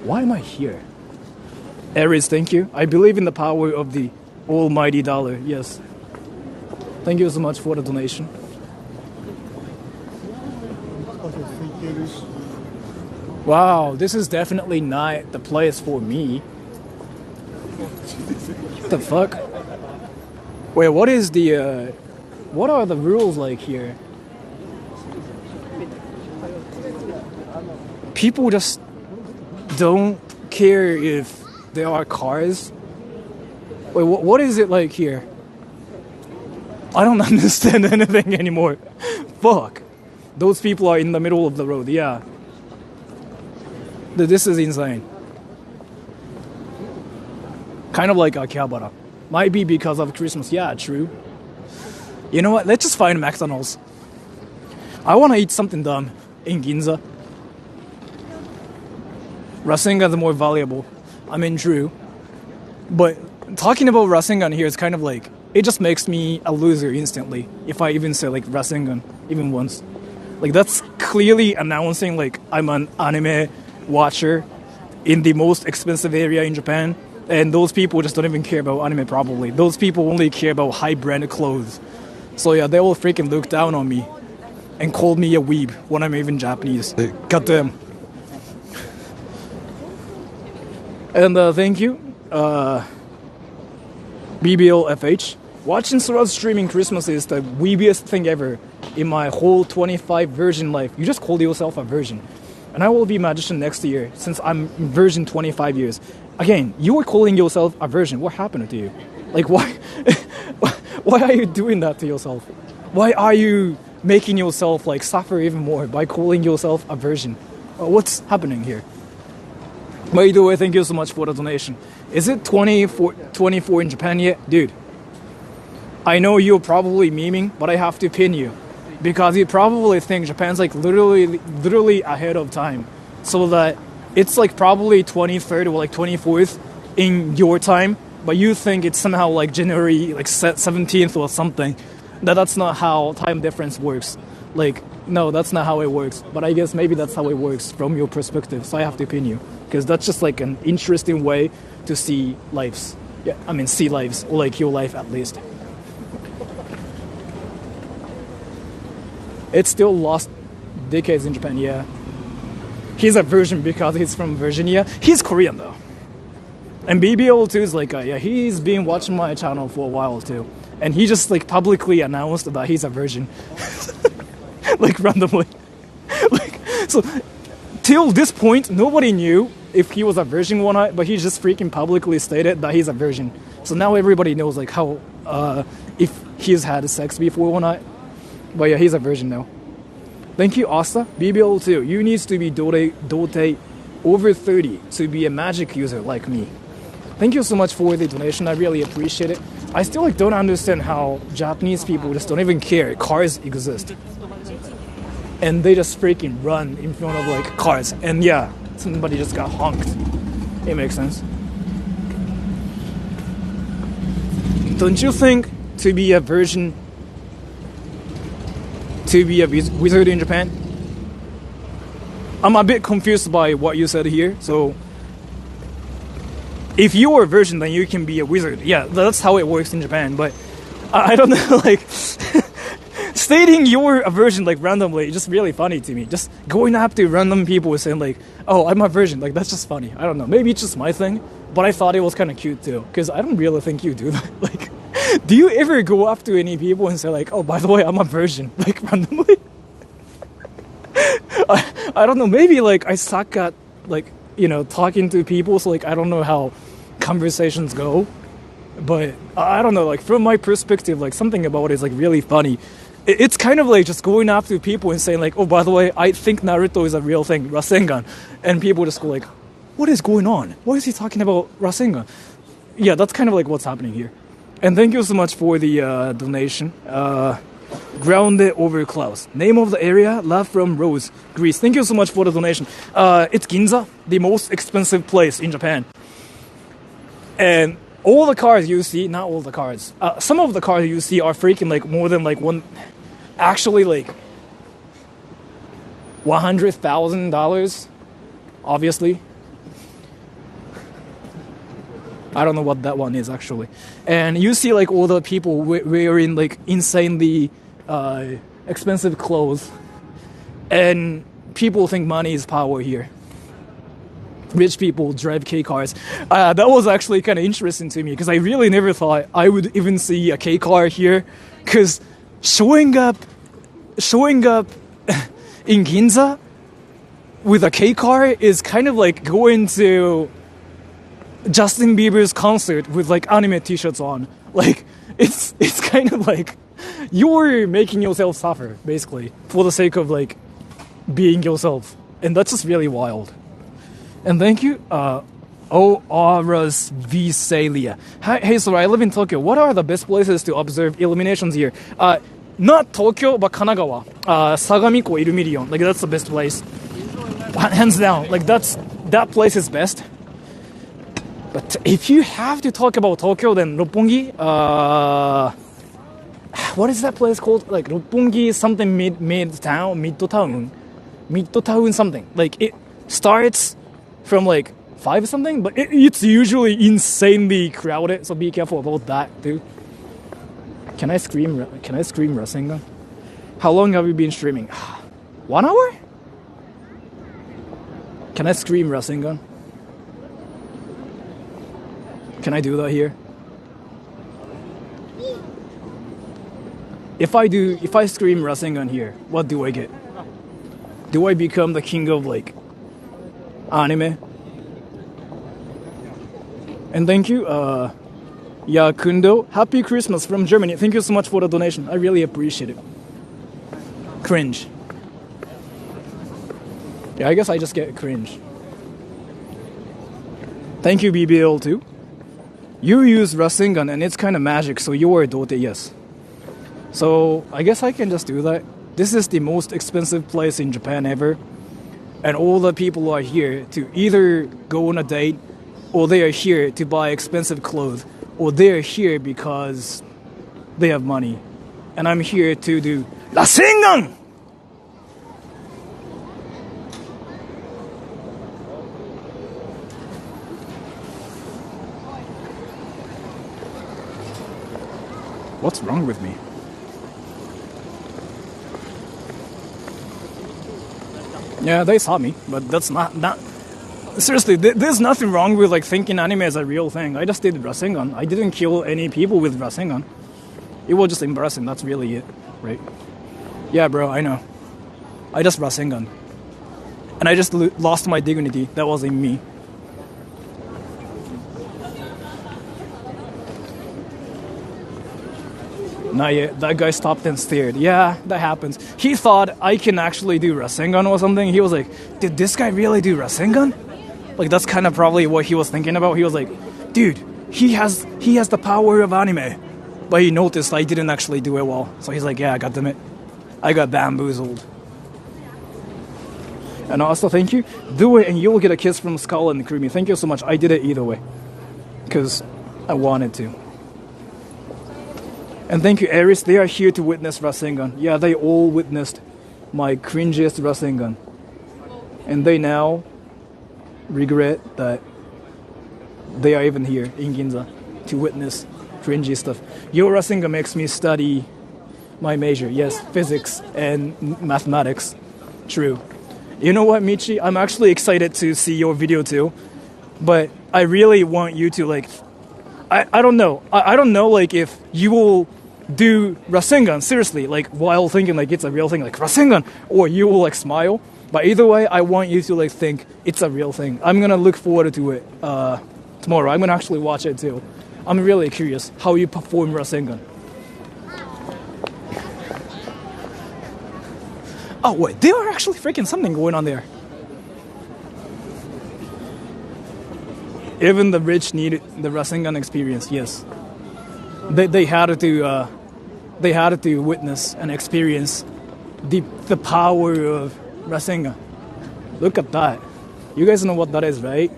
Why am I here? Aries, thank you. I believe in the power of the almighty dollar, yes. Thank you so much for the donation. Wow, this is definitely not the place for me. What the fuck? Wait, what is the, what are the rules like here? People just don't care if there are cars. Wait, what is it like here? I don't understand anything anymore. Fuck. Those people are in the middle of the road, yeah. This is insane. Kind of like Akihabara. Might be because of Christmas, yeah, true. You know what, let's just find McDonald's. I want to eat something dumb in Ginza. Rasengan is more valuable. I mean, true. But talking about Rasengan here is kind of like, it just makes me a loser instantly if I even say like Rasengan even once. Like, that's clearly announcing like I'm an anime watcher in the most expensive area in Japan, and those people just don't even care about anime probably. Those people only care about high branded clothes. So yeah, they will freaking look down on me and call me a weeb when I'm even Japanese. Goddamn. And thank you, BBLFH. Watching Sora's streaming Christmas is the weebiest thing ever in my whole 25 virgin life. You just called yourself a virgin. And I will be a magician next year since I'm virgin 25 years. Again, you were calling yourself a virgin. What happened to you? Like, why? Why are you doing that to yourself? Why are you making yourself like suffer even more by calling yourself a virgin? What's happening here? By the way, thank you so much for the donation. Is it 24 in Japan yet? Dude, I know you're probably memeing, but I have to pin you. Because you probably think Japan's like literally ahead of time. So that it's like probably 23rd or like 24th in your time, but you think it's somehow like January like 17th or something. That's not how time difference works. Like, no, that's not how it works. But I guess maybe that's how it works from your perspective. So I have to pin you. Because that's just like an interesting way to see lives. Yeah, I mean, see lives, or like your life at least. It's still lost decades in Japan, yeah. He's a virgin because he's from Virginia. He's Korean though. And BBL2 is like, yeah, he's been watching my channel for a while too. And he just like publicly announced that he's a virgin. Like randomly. Like, so till this point, nobody knew if he was a virgin or not, but he just freaking publicly stated that he's a virgin. So now everybody knows like how, if he's had sex before or not. But yeah, he's a virgin now. Thank you, Asta. BBL2, you need to be dote over 30 to be a magic user like me. Thank you so much for the donation. I really appreciate it. I still like don't understand how Japanese people just don't even care cars exist. And they just freaking run in front of like cars. And yeah, somebody just got honked. It makes sense. Don't you think to be a virgin, to be a wizard in Japan? I'm a bit confused by what you said here. So if you are a virgin, then you can be a wizard. Yeah, that's how it works in Japan. But I don't know, like stating you're a virgin like randomly is just really funny to me. Just going up to random people saying like, "Oh, I'm a virgin." Like that's just funny. I don't know. Maybe it's just my thing, but I thought it was kind of cute too. Because I don't really think you do that. Like, do you ever go up to any people and say like, "Oh, by the way, I'm a virgin," like randomly? I don't know. Maybe like I suck at like, you know, talking to people, so like I don't know how conversations go. But I don't know, like from my perspective, like something about it is like really funny. It's kind of like just going up to people and saying like, "Oh, by the way, I think Naruto is a real thing, Rasengan," and people just go like, "What is going on? Why is he talking about Rasengan?" Yeah, that's kind of like what's happening here. And thank you so much for the donation. Grounded over Klaus. Name of the area, Love from Rose, Greece. Thank you so much for the donation. It's Ginza, the most expensive place in Japan. And all the cars you see, not all the cars, some of the cars you see are freaking like more than like one, actually like $100,000, obviously. I don't know what that one is actually. And you see like all the people wearing like insanely expensive clothes, and people think money is power here. Rich people drive K cars. That was actually kind of interesting to me because I really never thought I would even see a K car here. Because showing up in Ginza with a K car is kind of like going to Justin Bieber's concert with like anime t-shirts on. Like it's kind of like you're making yourself suffer basically for the sake of like being yourself, and that's just really wild. And thank you, Auras Visalia. Hey, Sora, I live in Tokyo. What are the best places to observe illuminations here? Not Tokyo, but Kanagawa. Sagamiko Illuminion. Like that's the best place, hands down. Like that place is best. But if you have to talk about Tokyo, then Roppongi, what is that place called? Like Roppongi something midtown something. Like it starts from like 5 something, but it's usually insanely crowded, so be careful about that too. Can I scream Rasengan? How long have you been streaming? 1 hour? Can I scream Rasengan? Can I do that here? If I scream Rasengan here, what do I get? Do I become the king of like anime? And thank you, Yakundo. Happy Christmas from Germany. Thank you so much for the donation. I really appreciate it. Cringe. Yeah, I guess I just get cringe. Thank you, BBL too. You use Rasengan and it's kind of magic, so you are a dote, yes. So I guess I can just do that. This is the most expensive place in Japan ever. And all the people are here to either go on a date, or they are here to buy expensive clothes, or they are here because they have money. And I'm here to do Rasengan! What's wrong with me? Yeah, they saw me, but that's not Seriously, there's nothing wrong with like thinking anime is a real thing. I just did Rasengan. I didn't kill any people with Rasengan. It was just embarrassing. That's really it, right? Yeah, bro, I know. I just Rasengan. And I just lost my dignity. That wasn't me. Nah, yeah, that guy stopped and stared. Yeah, that happens. He thought I can actually do Rasengan or something. He was like, did this guy really do Rasengan? Like, that's kind of probably what he was thinking about. He was like, dude, he has the power of anime. But he noticed I didn't actually do it well. So he's like, yeah, goddammit. I got bamboozled. And also, thank you. Do it and you'll get a kiss from Skull and Creamy. Thank you so much. I did it either way. Because I wanted to. And thank you, Aries. They are here to witness Rasengan. Yeah, they all witnessed my cringiest Rasengan. And they now regret that they are even here in Ginza to witness cringy stuff. Your Rasengan makes me study my major. Yes, physics and mathematics. True. You know what, Michi? I'm actually excited to see your video too. But I really want you to like... I don't know. I don't know like if you will do Rasengan, seriously, like while thinking like it's a real thing, like Rasengan, or you will like smile. But either way, I want you to like think it's a real thing. I'm gonna look forward to it tomorrow. I'm gonna actually watch it too. I'm really curious how you perform Rasengan. Oh wait, there are actually freaking something going on there. Even the rich need the Rasengan experience. Yes, they had to witness and experience the power of Rasengan. Look at that. You guys know what that is, right?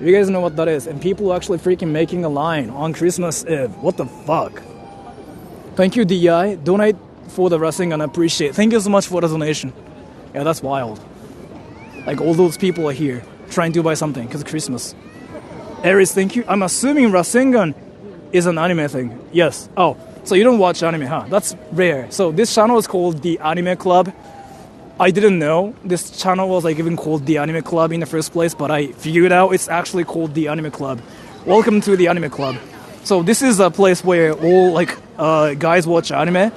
You guys know what that is. And people are actually freaking making a line on Christmas Eve. What the fuck? Thank you, DI. Donate for the Rasengan. I appreciate it. Thank you so much for the donation. Yeah, that's wild. Like all those people are here trying to buy something because of Christmas. Aries, thank you. I'm assuming Rasengan is an anime thing. Yes. Oh, so you don't watch anime, huh? That's rare. So this channel is called The Anime Club. I didn't know this channel was like even called The Anime Club in the first place, but I figured out it's actually called The Anime Club. Welcome to The Anime Club. So this is a place where all like guys watch anime,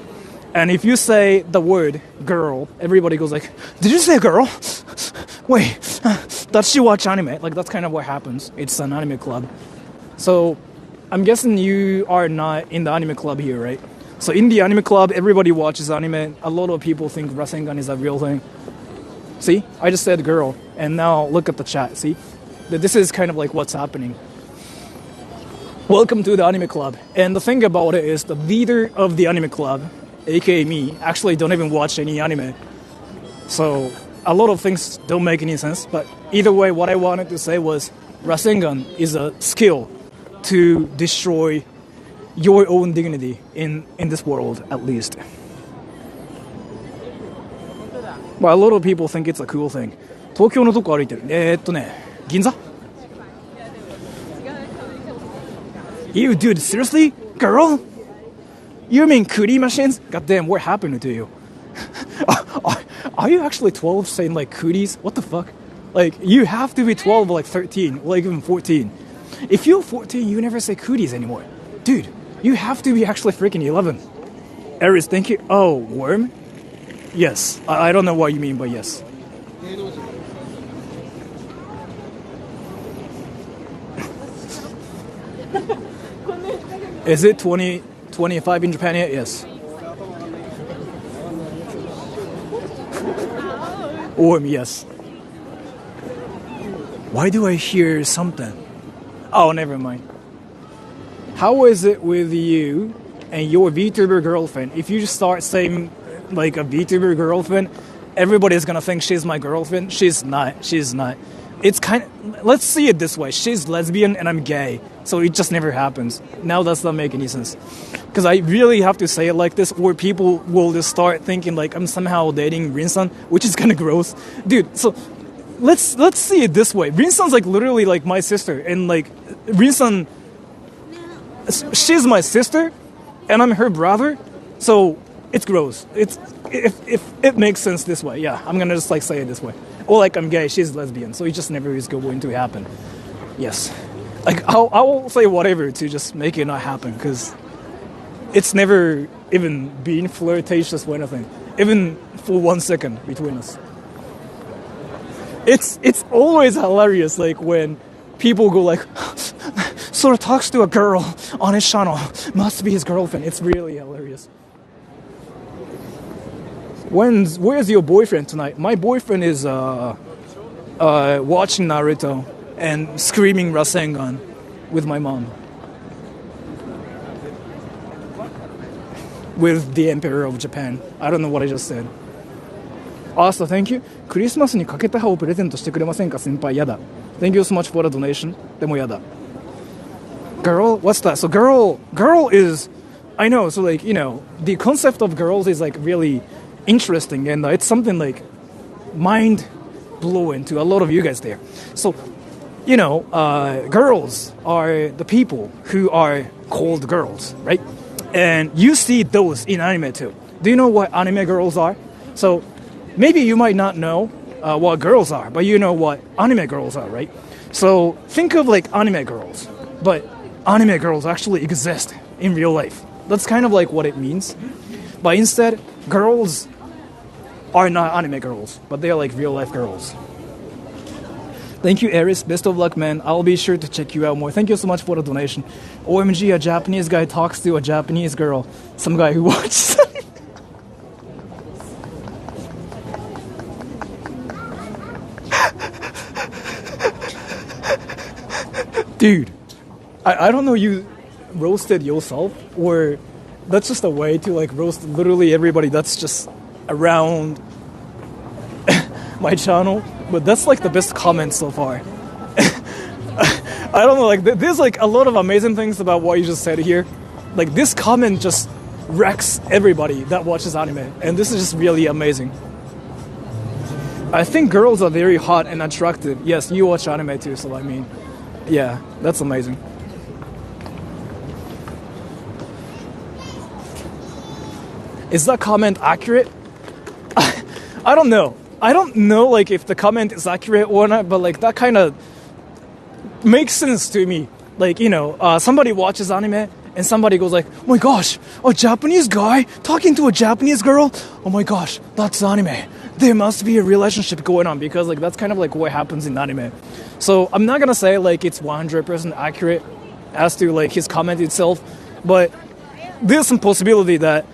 and if you say the word girl, everybody goes like, "Did you say girl? Wait, does she watch anime?" Like that's kind of what happens. It's an anime club. So I'm guessing you are not in the anime club here, right? So in the anime club, everybody watches anime. A lot of people think Rasengan is a real thing. See? I just said girl. And now look at the chat. See? This is kind of like what's happening. Welcome to the anime club. And the thing about it is the leader of the anime club, aka me, actually don't even watch any anime. So a lot of things don't make any sense. But either way, what I wanted to say was Rasengan is a skill to destroy your own dignity in this world, at least. But a lot of people think it's a cool thing. 東京のどこ歩いてる？銀座? You dude, seriously? Girl? You mean cootie machines? Goddamn, what happened to you? Are you actually 12 saying like cooties? What the fuck? Like, you have to be 12 or like 13, or like even 14. If you're 14, you never say cooties anymore. Dude, you have to be actually freaking 11. Aries, thank you. Oh, worm? Yes. I don't know what you mean, but yes. Is it 25 in Japan yet? Yes. Worm, yes. Why do I hear something? Oh, never mind. How is it with you and your VTuber girlfriend? If you just start saying like a VTuber girlfriend, everybody's gonna think she's my girlfriend. She's not. She's not. It's kind of, let's see it this way. She's lesbian and I'm gay. So it just never happens. Now does not make any sense. Because I really have to say it like this, or people will just start thinking like I'm somehow dating Rin-san, which is kind of gross. Dude, so let's see it this way. Rin-san's like literally like my sister, and like Rin-san, she's my sister and I'm her brother. So it's gross. It's if it makes sense this way, yeah, I'm gonna just like say it this way. Or like I'm gay, she's lesbian, so it just never is going to happen. Yes, like I will say whatever to just make it not happen because it's never even been flirtatious or anything, even for 1 second between us. It's always hilarious, like when people go like, Sora talks to a girl on his channel, must be his girlfriend. It's really hilarious. Where's your boyfriend tonight? My boyfriend is watching Naruto and screaming Rasengan with my mom. With the Emperor of Japan. I don't know what I just said. Also, thank you. クリスマスにかけた葉をプレゼントしてくれませんか先輩やだ。Thank you so much for the donation. でもやだ。Girl? What's that? So girl is, I know, so like, you know, the concept of girls is like really interesting and it's something like mind-blowing to a lot of you guys there. So, you know, girls are the people who are called girls, right? And you see those in anime too. Do you know what anime girls are? So, maybe you might not know what girls are, but you know what anime girls are, right? So, think of like anime girls, but anime girls actually exist in real life. That's kind of like what it means. But instead, girls are not anime girls, but they are like real life girls. Thank you, Eris. Best of luck, man. I'll be sure to check you out more. Thank you so much for the donation. OMG, a Japanese guy talks to a Japanese girl. Some guy who watches. Dude, I don't know, you roasted yourself, or that's just a way to like roast literally everybody that's just around my channel, but that's like the best comment so far. I don't know, like there's like a lot of amazing things about what you just said here. Like this comment just wrecks everybody that watches anime, and this is just really amazing. I think girls are very hot and attractive. Yes, you watch anime too, so I mean, yeah, that's amazing. Is that comment accurate? I don't know. I don't know like if the comment is accurate or not, but like that kind of makes sense to me. Like, you know, somebody watches anime and somebody goes like, oh my gosh, a Japanese guy talking to a Japanese girl? Oh my gosh, that's anime. There must be a relationship going on, because like that's kind of like what happens in anime. So I'm not gonna say like it's 100% accurate as to like his comment itself, but there's some possibility that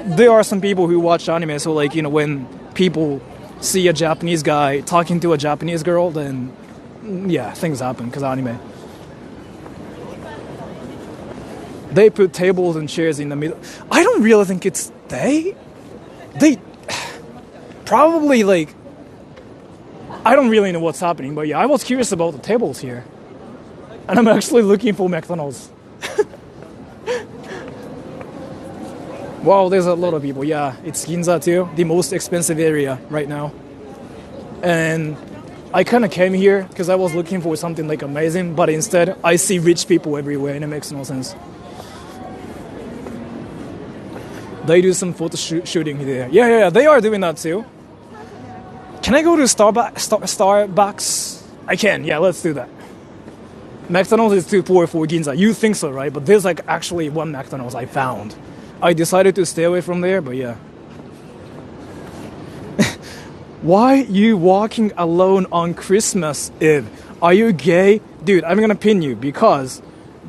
there are some people who watch anime, so like, you know, when people see a Japanese guy talking to a Japanese girl, then yeah, things happen because anime. They put tables and chairs in the middle. I don't really think it's they probably like, I don't really know what's happening, but yeah, I was curious about the tables here, and I'm actually looking for McDonald's. Wow, there's a lot of people. Yeah, it's Ginza too, the most expensive area right now. And I kind of came here because I was looking for something like amazing, but instead I see rich people everywhere and it makes no sense. They do some photo shooting here. Yeah, they are doing that too. Can I go to Starbucks? I can, yeah, let's do that. McDonald's is too poor for Ginza. You think so, right? But there's like actually one McDonald's I found. I decided to stay away from there, but yeah. Why you walking alone on Christmas Eve? Are you gay? Dude, I'm gonna pin you because,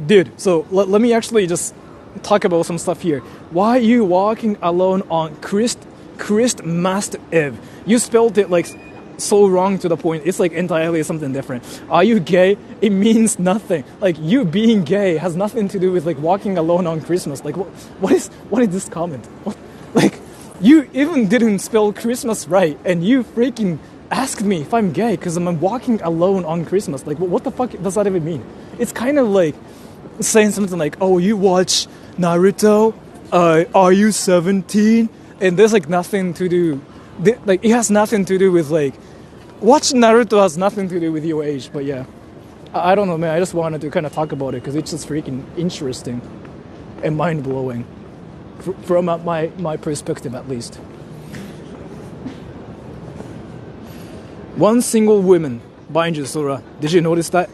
dude, so let me actually just talk about some stuff here. Why you walking alone on Christmas Eve? You spelled it like so wrong to the point. It's like entirely something different. Are you gay? It means nothing. Like you being gay has nothing to do with like walking alone on Christmas. Like what is this comment? What? Like you even didn't spell Christmas right, and you freaking asked me if I'm gay because I'm walking alone on Christmas. Like what the fuck does that even mean? It's kind of like saying something like, oh, you watch Naruto? Are you 17? And there's like nothing to do. Like it has nothing to do with like watching Naruto has nothing to do with your age. But yeah, I don't know, man. I just wanted to kind of talk about it because it's just freaking interesting and mind blowing. from my perspective at least. One single woman behind you, Sora. Did you notice that?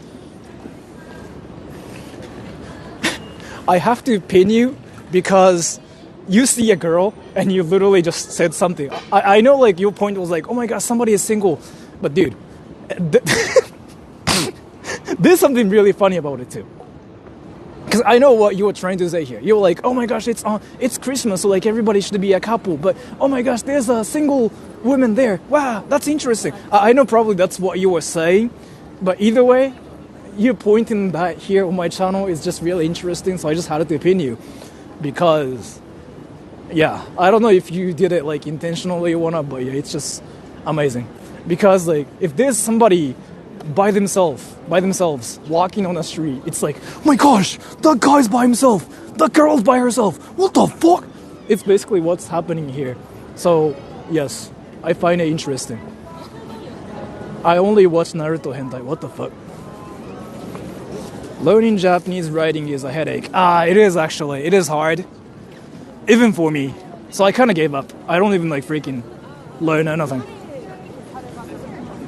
I have to pin you because you see a girl and you literally just said something. I know like your point was like, oh my gosh, somebody is single. But dude, there's something really funny about it too. Because I know what you were trying to say here. You were like, oh my gosh, it's Christmas, so like everybody should be a couple. But oh my gosh, there's a single woman there. Wow, that's interesting. I know probably that's what you were saying. But either way, you pointing that here on my channel is just really interesting. So I just had to pin you. Because, yeah, I don't know if you did it like intentionally or not, but yeah, it's just amazing. Because like, if there's somebody by themselves walking on the street, it's like, oh my gosh, that guy's by himself, that girl's by herself, what the fuck? It's basically what's happening here. So yes, I find it interesting. I only watch Naruto hentai, what the fuck? Learning Japanese writing is a headache. It is actually, it is hard, even for me. So I kind of gave up. I don't even like freaking learn anything.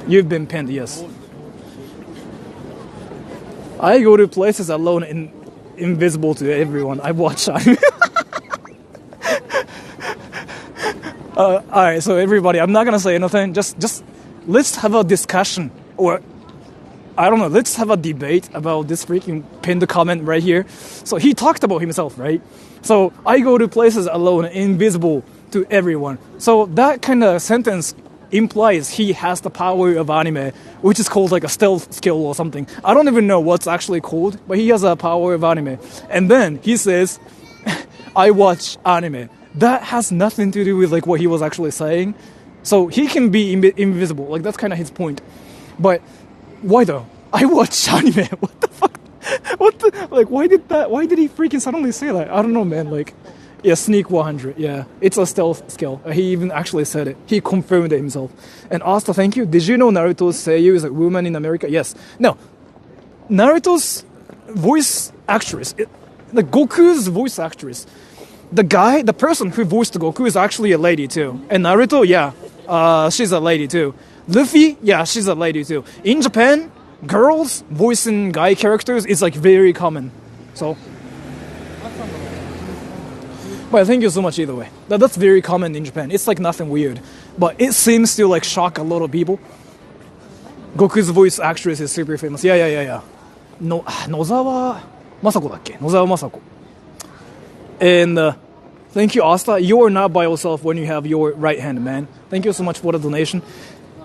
You've been pinned, yes. I go to places alone and invisible to everyone. I watch anime. Alright, so everybody, I'm not gonna say anything. Just let's have a discussion, or I don't know, let's have a debate about this freaking pinned comment right here. So he talked about himself, right? So I go to places alone, invisible to everyone. So that kind of sentence implies he has the power of anime, which is called like a stealth skill or something. I don't even know what's actually called, but he has a power of anime. And then he says, I watch anime. That has nothing to do with like what he was actually saying. So he can be invisible. Like that's kind of his point. But why though? I watch anime. What the fuck? Why did he freaking suddenly say that? I don't know, man. Like, yeah, sneak 100. Yeah, it's a stealth skill. He even actually said it. He confirmed it himself. And Asta, thank you. Did you know Naruto's seiyuu is a woman in America? Yes. No. Naruto's voice actress, the Goku's voice actress, the person who voiced Goku is actually a lady too. And Naruto, yeah, she's a lady too. Luffy, yeah, she's a lady too. In Japan, girls voicing guy characters is like very common. So. But thank you so much either way. That's very common in Japan. It's like nothing weird. But it seems to like shock a lot of people. Goku's voice actress is super famous. Yeah. Nozawa Masako だっけ? Nozawa Masako. And thank you, Asta. You're not by yourself when you have your right hand, man. Thank you so much for the donation.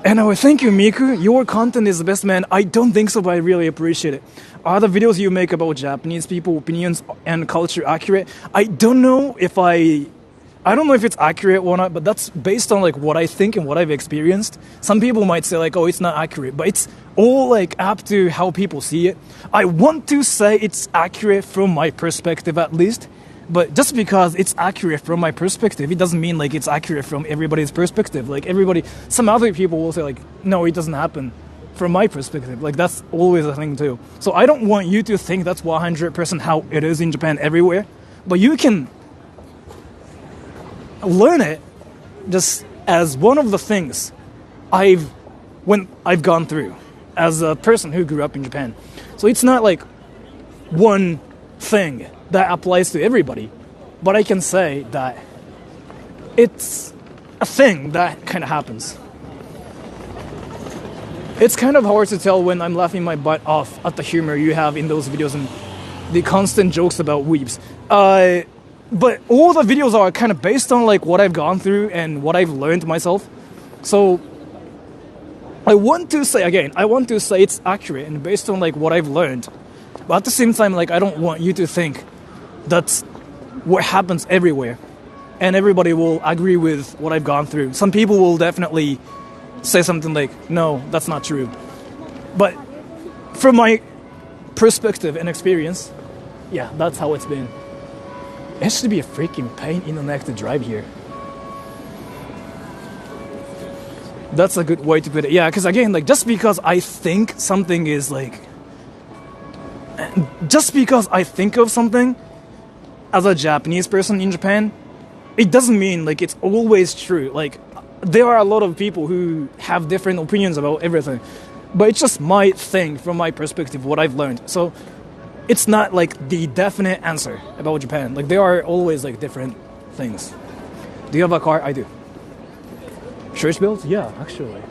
And thank you, Miku. Your content is the best, man. I don't think so, but I really appreciate it. Are the videos you make about Japanese people, opinions, and culture accurate? I don't know if it's accurate or not, but that's based on like what I think and what I've experienced. Some people might say like, oh, it's not accurate, but it's all like up to how people see it. I want to say it's accurate from my perspective at least. But just because it's accurate from my perspective, it doesn't mean like it's accurate from everybody's perspective. Like some other people will say like, no, it doesn't happen from my perspective. Like that's always a thing too. So I don't want you to think that's 100% how it is in Japan everywhere. But you can learn it just as one of the things I've gone through as a person who grew up in Japan. So it's not like one thing that applies to everybody, but I can say that it's a thing that kind of happens. It's kind of hard to tell when I'm laughing my butt off at the humor you have in those videos and the constant jokes about weebs. But all the videos are kind of based on like what I've gone through and what I've learned myself. So I want to say it's accurate and based on like what I've learned. But at the same time, like I don't want you to think that's what happens everywhere and everybody will agree with what I've gone through. Some people will definitely say something like, no, that's not true. But from my perspective and experience, yeah, that's how it's been. It should be a freaking pain in the neck to drive here. That's a good way to put it. Yeah, because again, like just because I think something is like, just because I think of something as a Japanese person in Japan it doesn't mean like it's always true. Like there are a lot of people who have different opinions about everything, but it's just my thing from my perspective, what I've learned. So it's not like the definite answer about Japan. Like there are always like different things. Do you have a car? I do. Church bells? Yeah, actually.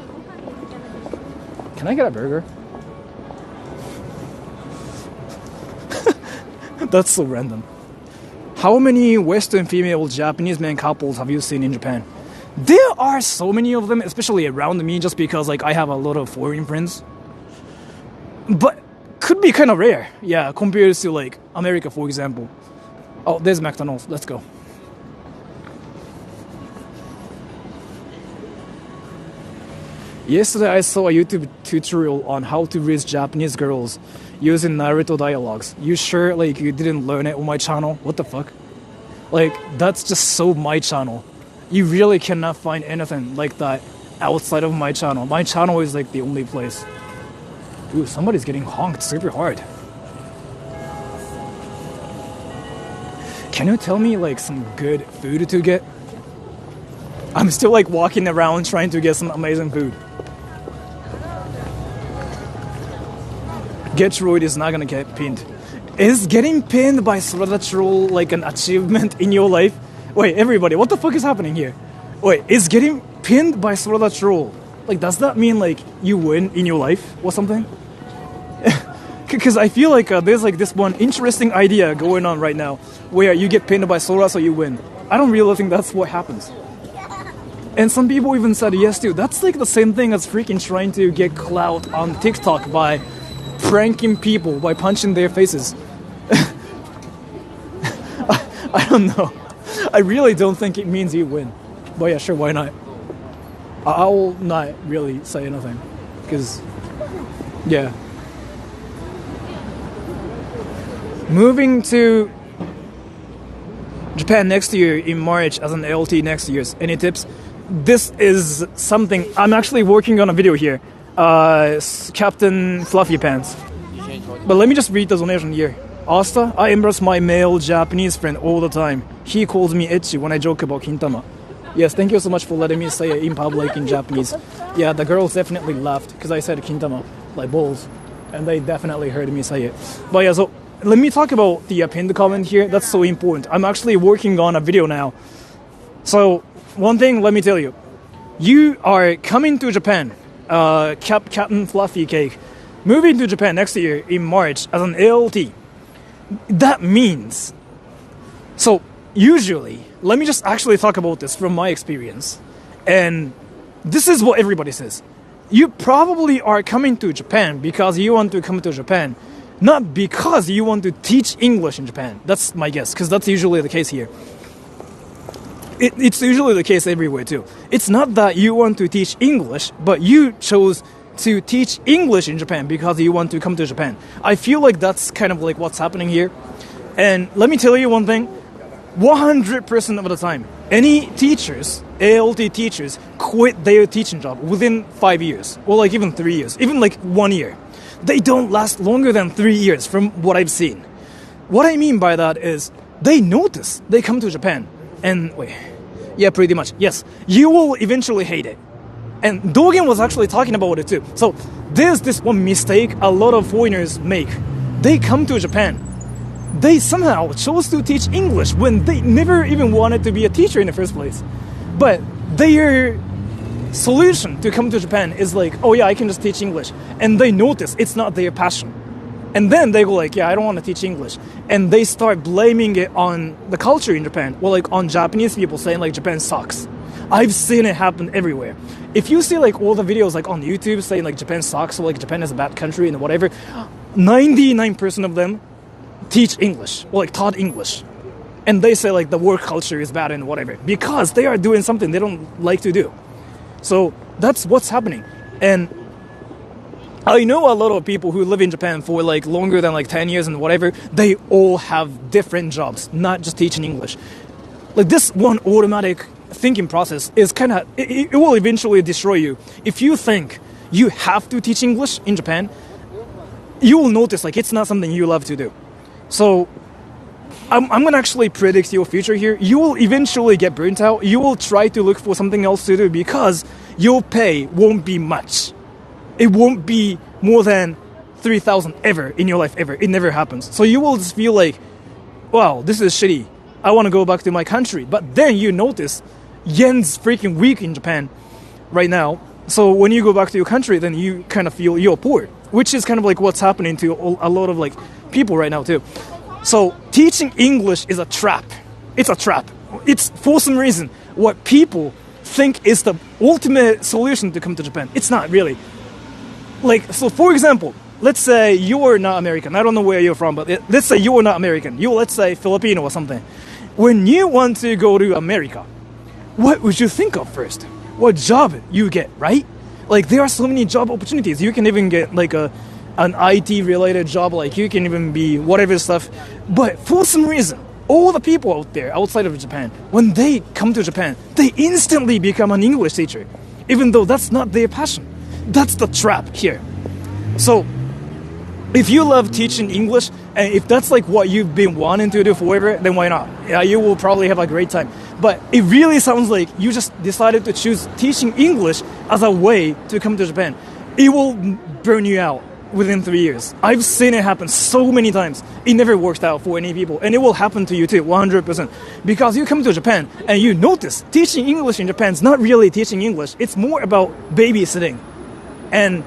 Can I get a burger? That's so random. How many Western female Japanese man couples have you seen in Japan? There are so many of them, especially around me, just because like I have a lot of foreign friends. But could be kind of rare, yeah, compared to like America, for example. Oh, there's McDonald's. Let's go. Yesterday I saw a YouTube tutorial on how to raise Japanese girls using Naruto dialogues. You sure like you didn't learn it on my channel? What the fuck? Like that's just so my channel. You really cannot find anything like that outside of my channel. My channel is like the only place. Ooh, somebody's getting honked super hard. Can you tell me like some good food to get? I'm still like walking around trying to get some amazing food. Getroid is not gonna get pinned. Is getting pinned by Sora Troll like an achievement in your life? Wait, everybody, what the fuck is happening here? Wait, is getting pinned by Sora Troll, like, does that mean like you win in your life or something? Because I feel like there's like this one interesting idea going on right now where you get pinned by Sora so you win. I don't really think that's what happens. And some people even said, yes dude, that's like the same thing as freaking trying to get clout on TikTok by pranking people by punching their faces. I don't know. I really don't think it means you win. But yeah, sure, why not? I will not really say anything. Because, yeah. Moving to Japan next year in March as an LT next year. Any tips? This is something, I'm actually working on a video here. Captain Fluffy Pants. But let me just read the donation here. Asta, I embrace my male Japanese friend all the time. He calls me ecchi when I joke about Kintama. Yes, thank you so much for letting me say it in public in Japanese. Yeah, the girls definitely laughed because I said Kintama, like balls. And they definitely heard me say it. But yeah, so let me talk about the pinned comment here. That's so important. I'm actually working on a video now. So, one thing, let me tell you. You are coming to Japan, Captain Fluffy Cake, moving to Japan next year in March as an ALT. That means, so usually, let me just actually talk about this from my experience. And this is what everybody says. You probably are coming to Japan because you want to come to Japan, not because you want to teach English in Japan. That's my guess, because that's usually the case here. It's usually the case everywhere too. It's not that you want to teach English, but you chose to teach English in Japan because you want to come to Japan. I feel like that's kind of like what's happening here. And let me tell you one thing. 100% of the time, any teachers, ALT teachers, quit their teaching job within 5 years, or like even 3 years, even like 1 year. They don't last longer than 3 years from what I've seen. What I mean by that is they notice they come to Japan and wait, yeah, pretty much, yes, you will eventually hate it. And Dogen was actually talking about it too. So there's this one mistake a lot of foreigners make. They come to Japan. They somehow chose to teach English when they never even wanted to be a teacher in the first place. But their solution to come to Japan is like, oh yeah, I can just teach English. And they notice it's not their passion. And then they go like, yeah, I don't want to teach English. And they start blaming it on the culture in Japan. Well, like on Japanese people saying like Japan sucks. I've seen it happen everywhere. If you see like all the videos like on YouTube saying like Japan sucks or like Japan is a bad country and whatever, 99% of them teach English or like taught English. And they say like the work culture is bad and whatever because they are doing something they don't like to do. So that's what's happening. And I know a lot of people who live in Japan for like longer than like 10 years and whatever. They all have different jobs, not just teaching English. Like this one automatic thinking process is kind of, it will eventually destroy you. If you think you have to teach English in Japan, you will notice like it's not something you love to do. So I'm gonna actually predict your future here. You will eventually get burnt out. You will try to look for something else to do because your pay won't be much. It won't be more than 3,000 ever in your life ever. It never happens. So you will just feel like, wow, this is shitty. I want to go back to my country. But then you notice yen's freaking weak in Japan right now. So when you go back to your country, then you kind of feel you're poor, which is kind of like what's happening to a lot of like people right now too. So teaching English is a trap. It's a trap. It's for some reason what people think is the ultimate solution to come to Japan. It's not really. Like, so for example, let's say you're not American. I don't know where you're from, but let's say you're not American. Let's say Filipino or something. When you want to go to America, what would you think of first? What job you get, right? Like, there are so many job opportunities. You can even get like an IT related job, like you can even be whatever stuff. But for some reason, all the people out there outside of Japan, when they come to Japan, they instantly become an English teacher, even though that's not their passion. That's the trap here. So if you love teaching English, and if that's like what you've been wanting to do forever, then why not? Yeah, you will probably have a great time. But it really sounds like you just decided to choose teaching English as a way to come to Japan. It will burn you out within 3 years. I've seen it happen so many times. It never worked out for any people. And it will happen to you too, 100%. Because you come to Japan and you notice teaching English in Japan is not really teaching English. It's more about babysitting and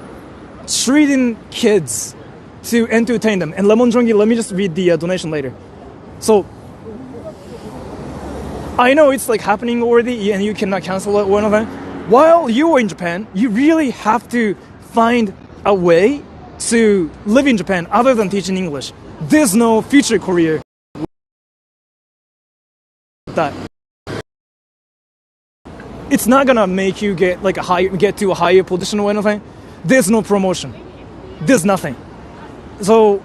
treating kids to entertain them. And Lemon Jongi, let me just read the donation later. So, I know it's like happening already and you cannot cancel it or anything. While you are in Japan, you really have to find a way to live in Japan other than teaching English. There's no future career that. It's not gonna make you get to a higher position or anything. There's no promotion. There's nothing. So,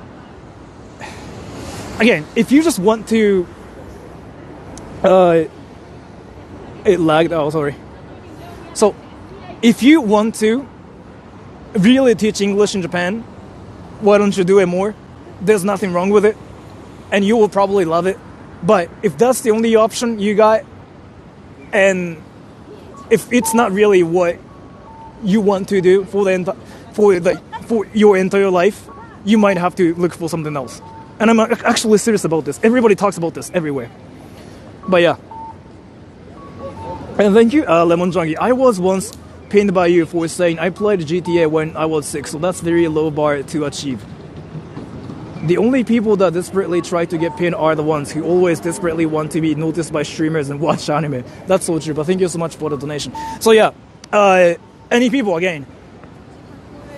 again, if you just want to, it lagged. Oh, sorry. So, if you want to really teach English in Japan, why don't you do it more? There's nothing wrong with it, and you will probably love it. But if that's the only option you got, and if it's not really what you want to do for your entire life, you might have to look for something else. And I'm actually serious about this. Everybody talks about this everywhere. But yeah. And thank you, Lemon Jongi. I was once pinned by you for saying I played GTA when I was 6, so that's very low bar to achieve. The only people that desperately try to get pinned are the ones who always desperately want to be noticed by streamers and watch anime. That's so true, but thank you so much for the donation. So yeah, any people, again,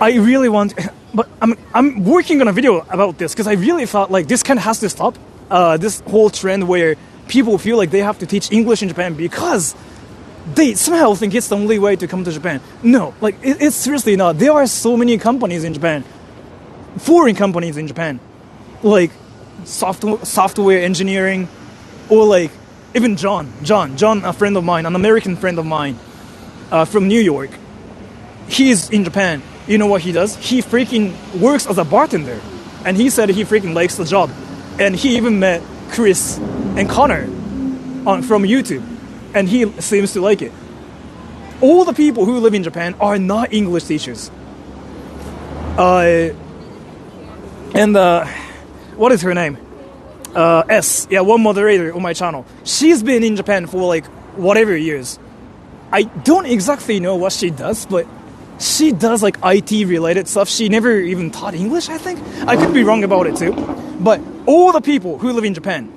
I really want... But I'm working on a video about this because I really thought like this kind of has to stop. This whole trend where people feel like they have to teach English in Japan because they somehow think it's the only way to come to Japan. No, like it's seriously not. There are so many companies in Japan, foreign companies in Japan, like software engineering, or like even John, a friend of mine, an American friend of mine, from New York. He's in Japan. You know what he does? He freaking works as a bartender. And he said he freaking likes the job. And he even met Chris and Connor from YouTube. And he seems to like it. All the people who live in Japan are not English teachers. What is her name? S. Yeah, one moderator on my channel. She's been in Japan for like whatever years. I don't exactly know what she does, but she does like IT related stuff. She never even taught English, I think. I could be wrong about it too. But all the people who live in Japan,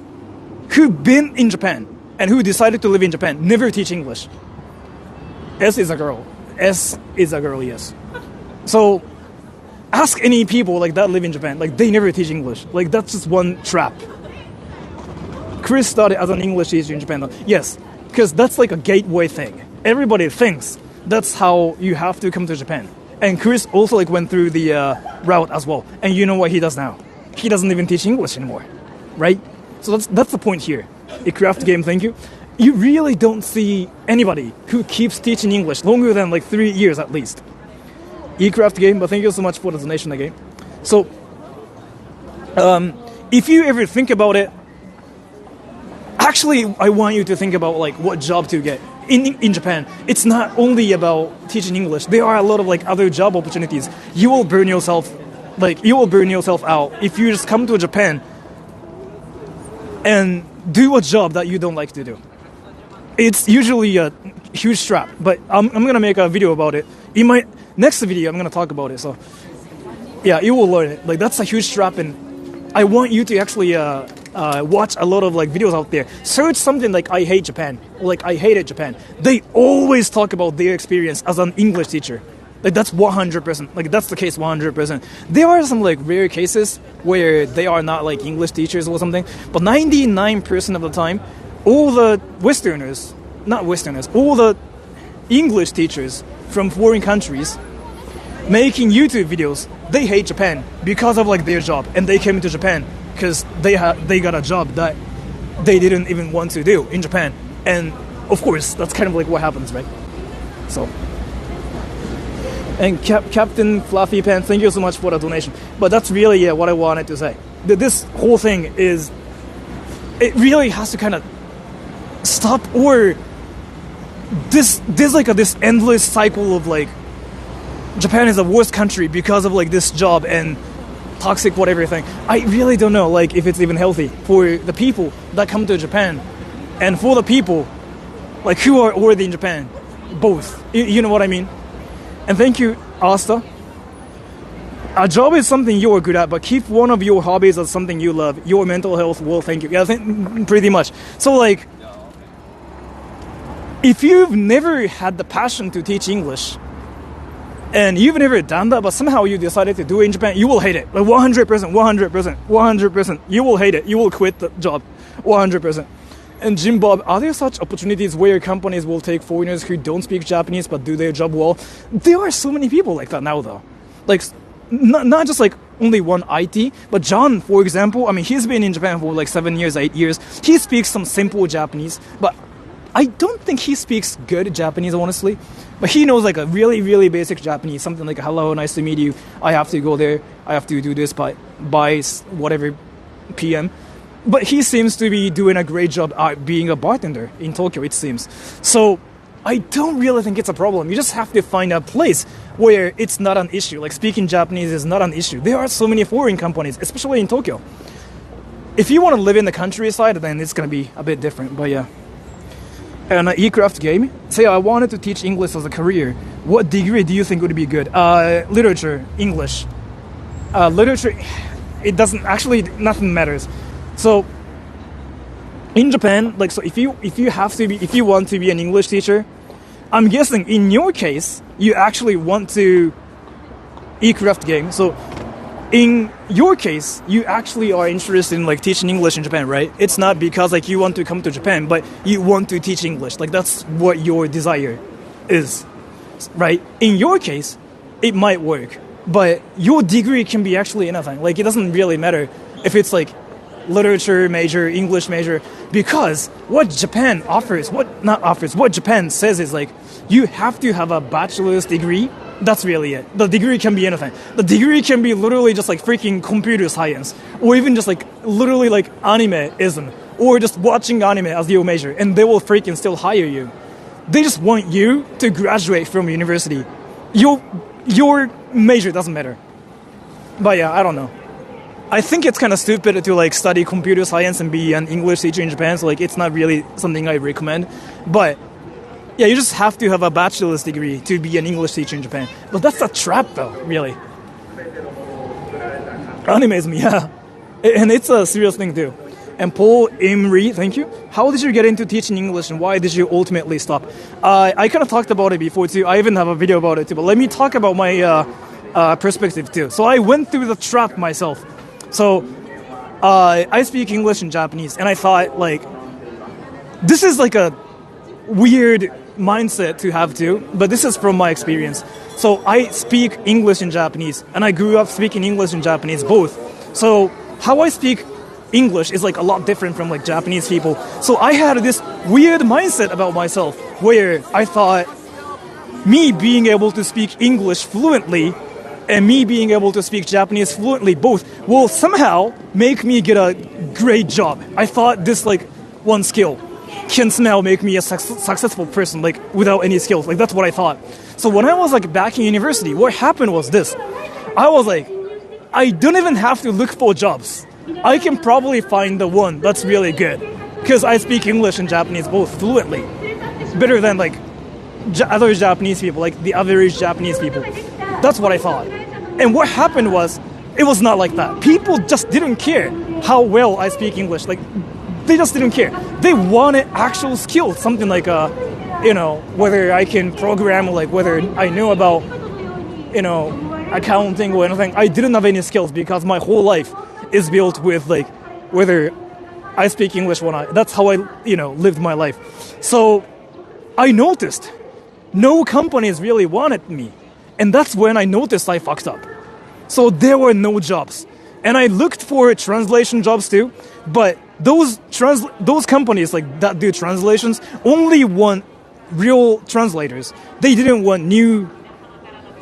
who've been in Japan, and who decided to live in Japan, never teach English. S is a girl. S is a girl, yes. So, ask any people like that live in Japan. Like, they never teach English. Like, that's just one trap. Chris started as an English teacher in Japan, though. Yes, because that's like a gateway thing. Everybody thinks that's how you have to come to Japan. And Chris also like went through the route as well. And you know what he does now? He doesn't even teach English anymore, right? So that's the point here. A craft game, thank you. You really don't see anybody who keeps teaching English longer than like 3 years at least. E-craft game, but thank you so much for the donation again. So, if you ever think about it, Actually, I want you to think about like what job to get in Japan. It's not only about teaching English. There are a lot of like other job opportunities. You will burn yourself out if you just come to Japan and do a job that you don't like to do. It's usually a huge trap, but I'm gonna make a video about it. In my next video, I'm gonna talk about it. So yeah, you will learn it. Like that's a huge trap, and I want you to actually watch a lot of like videos out there. Search something like I hate Japan, or like I hated Japan. They always talk about their experience as an English teacher. Like that's 100%. Like that's the case 100%. There are some like rare cases where they are not like English teachers or something, but 99% of the time, all the all the English teachers from foreign countries making YouTube videos, they hate Japan because of like their job, and they came to Japan because they got a job that they didn't even want to do in Japan, and of course that's kind of like what happens, right? So, and Captain Fluffy Pants, thank you so much for the donation. But that's really what I wanted to say. This whole thing is, it really has to kind of stop, or there's like this endless cycle of like Japan is the worst country because of like this job and toxic whatever thing. I really don't know like if it's even healthy for the people that come to Japan and for the people like who are already in Japan, both. You know what I mean? And thank you, Asta. A job is something you are good at, but keep one of your hobbies as something you love. Your mental health will thank you. Yeah, pretty much. So like, if you've never had the passion to teach English, and you've never done that, but somehow you decided to do it in Japan, you will hate it. Like 100%. You will hate it. You will quit the job. 100%. And Jim Bob, are there such opportunities where companies will take foreigners who don't speak Japanese but do their job well? There are so many people like that now, though. Like, not just like only one IT, but John, for example, I mean, he's been in Japan for like 7 years, 8 years. He speaks some simple Japanese, but I don't think he speaks good Japanese, honestly. But he knows like a really, really basic Japanese, something like, hello, nice to meet you. I have to go there. I have to do this by whatever PM. But he seems to be doing a great job being a bartender in Tokyo, it seems. So I don't really think it's a problem. You just have to find a place where it's not an issue. Like speaking Japanese is not an issue. There are so many foreign companies, especially in Tokyo. If you want to live in the countryside, then it's going to be a bit different. But yeah. And an e-craft game. Say I wanted to teach English as a career. What degree do you think would be good? Literature, English. Literature, it doesn't actually, nothing matters. So in Japan, like, so if you want to be an English teacher, I'm guessing in your case you actually want to e-craft game. So in your case, you actually are interested in like teaching English in Japan, right? It's not because like you want to come to Japan, but you want to teach English. Like that's what your desire is, right? In your case, it might work, but your degree can be actually anything. Like it doesn't really matter if it's like literature major, English major, because what Japan says is like you have to have a bachelor's degree. That's really it. The degree can be anything. The degree can be literally just like freaking computer science, or even just like literally like anime-ism, or just watching anime as your major, and they will freaking still hire you. They just want you to graduate from university. Your major doesn't matter. But yeah, I don't know. I think it's kind of stupid to like study computer science and be an English teacher in Japan, so like it's not really something I recommend. But yeah, you just have to have a bachelor's degree to be an English teacher in Japan. But that's a trap though, really. Animism, yeah. And it's a serious thing too. And Paul Imri, thank you. How did you get into teaching English and why did you ultimately stop? I kind of talked about it before too. I even have a video about it too. But let me talk about my perspective too. So I went through the trap myself. So I speak English and Japanese, and I thought like, this is like a weird mindset to have too, but this is from my experience. So I speak English and Japanese, and I grew up speaking English and Japanese both. So how I speak English is like a lot different from like Japanese people. So I had this weird mindset about myself where I thought me being able to speak English fluently and me being able to speak Japanese fluently both will somehow make me get a great job. I thought this like one skill can somehow make me a successful person, like without any skills. Like that's what I thought. So when I was like back in university, what happened was this. I was like, I don't even have to look for jobs. I can probably find the one that's really good because I speak English and Japanese both fluently, better than like other Japanese people, like the average Japanese people. That's what I thought. And what happened was, it was not like that. People just didn't care how well I speak English. Like, they just didn't care. They wanted actual skills, something like, whether I can program, like whether I know about, accounting or anything. I didn't have any skills because my whole life is built with like whether I speak English or not. That's how I, lived my life. So I noticed no companies really wanted me. And that's when I noticed I fucked up. So there were no jobs. And I looked for translation jobs too, but those companies like that do translations only want real translators. They didn't want new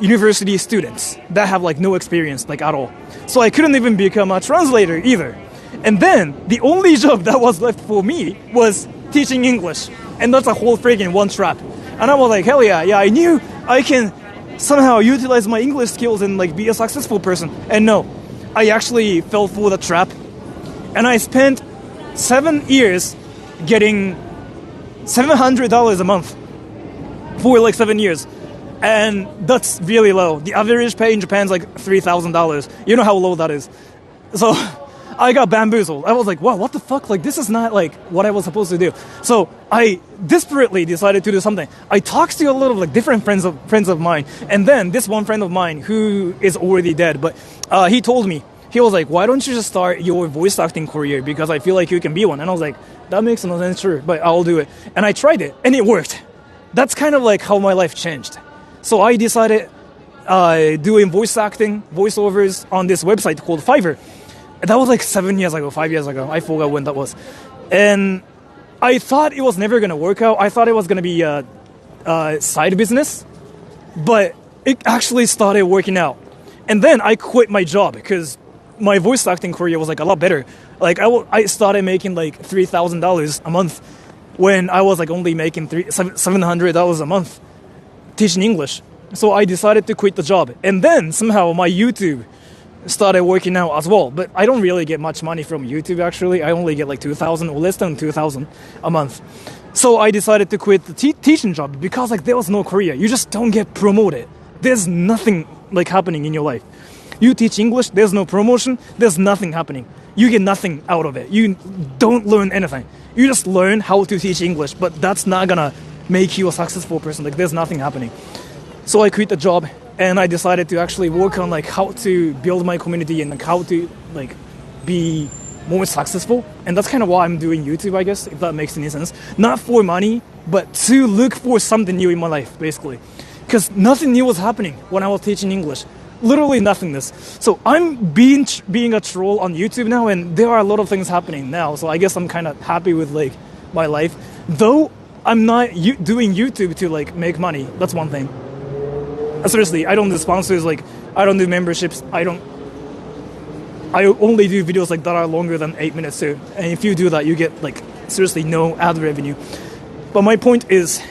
university students that have like no experience like at all. So I couldn't even become a translator either. And then the only job that was left for me was teaching English. And that's a whole friggin' one trap. And I was like, hell yeah, I knew I can somehow utilize my English skills and like be a successful person. And no, I actually fell for the trap. And I spent 7 years getting $700 a month for like 7 years. And that's really low. The average pay in Japan is like $3,000. You know how low that is. So I got bamboozled. I was like, wow, what the fuck? Like, this is not like what I was supposed to do. So I desperately decided to do something. I talked to a lot of like different friends of mine. And then this one friend of mine who is already dead, but he told me, he was like, why don't you just start your voice acting career? Because I feel like you can be one. And I was like, that makes no sense, sure, but I'll do it. And I tried it and it worked. That's kind of like how my life changed. So I decided doing voice acting, voiceovers on this website called Fiverr. That was like 5 years ago. I forgot when that was. And I thought it was never going to work out. I thought it was going to be a side business. But it actually started working out. And then I quit my job because my voice acting career was like a lot better. Like I started making like $3,000 a month when I was like only making $700 a month teaching English. So I decided to quit the job. And then somehow my YouTube started working out as well. But I don't really get much money from YouTube actually. I only get like $2,000 or less than $2,000 a month. So I decided to quit the teaching job because like there was no career. You just don't get promoted. There's nothing like happening in your life. You teach English, there's no promotion, there's nothing happening. You get nothing out of it. You don't learn anything. You just learn how to teach English, but that's not gonna make you a successful person. Like there's nothing happening. So I quit the job and I decided to actually work on like how to build my community and like how to like be more successful. And that's kind of why I'm doing YouTube, I guess, if that makes any sense. Not for money, but to look for something new in my life, basically. Because nothing new was happening when I was teaching English. Literally nothingness. So I'm being a troll on YouTube now, and there are a lot of things happening now. So I guess I'm kind of happy with like my life. Though I'm not doing YouTube to like make money. That's one thing. Seriously, I don't do sponsors. Like I don't do memberships. I only do videos like that are longer than 8 minutes too. And if you do that, you get like seriously no ad revenue. But my point is,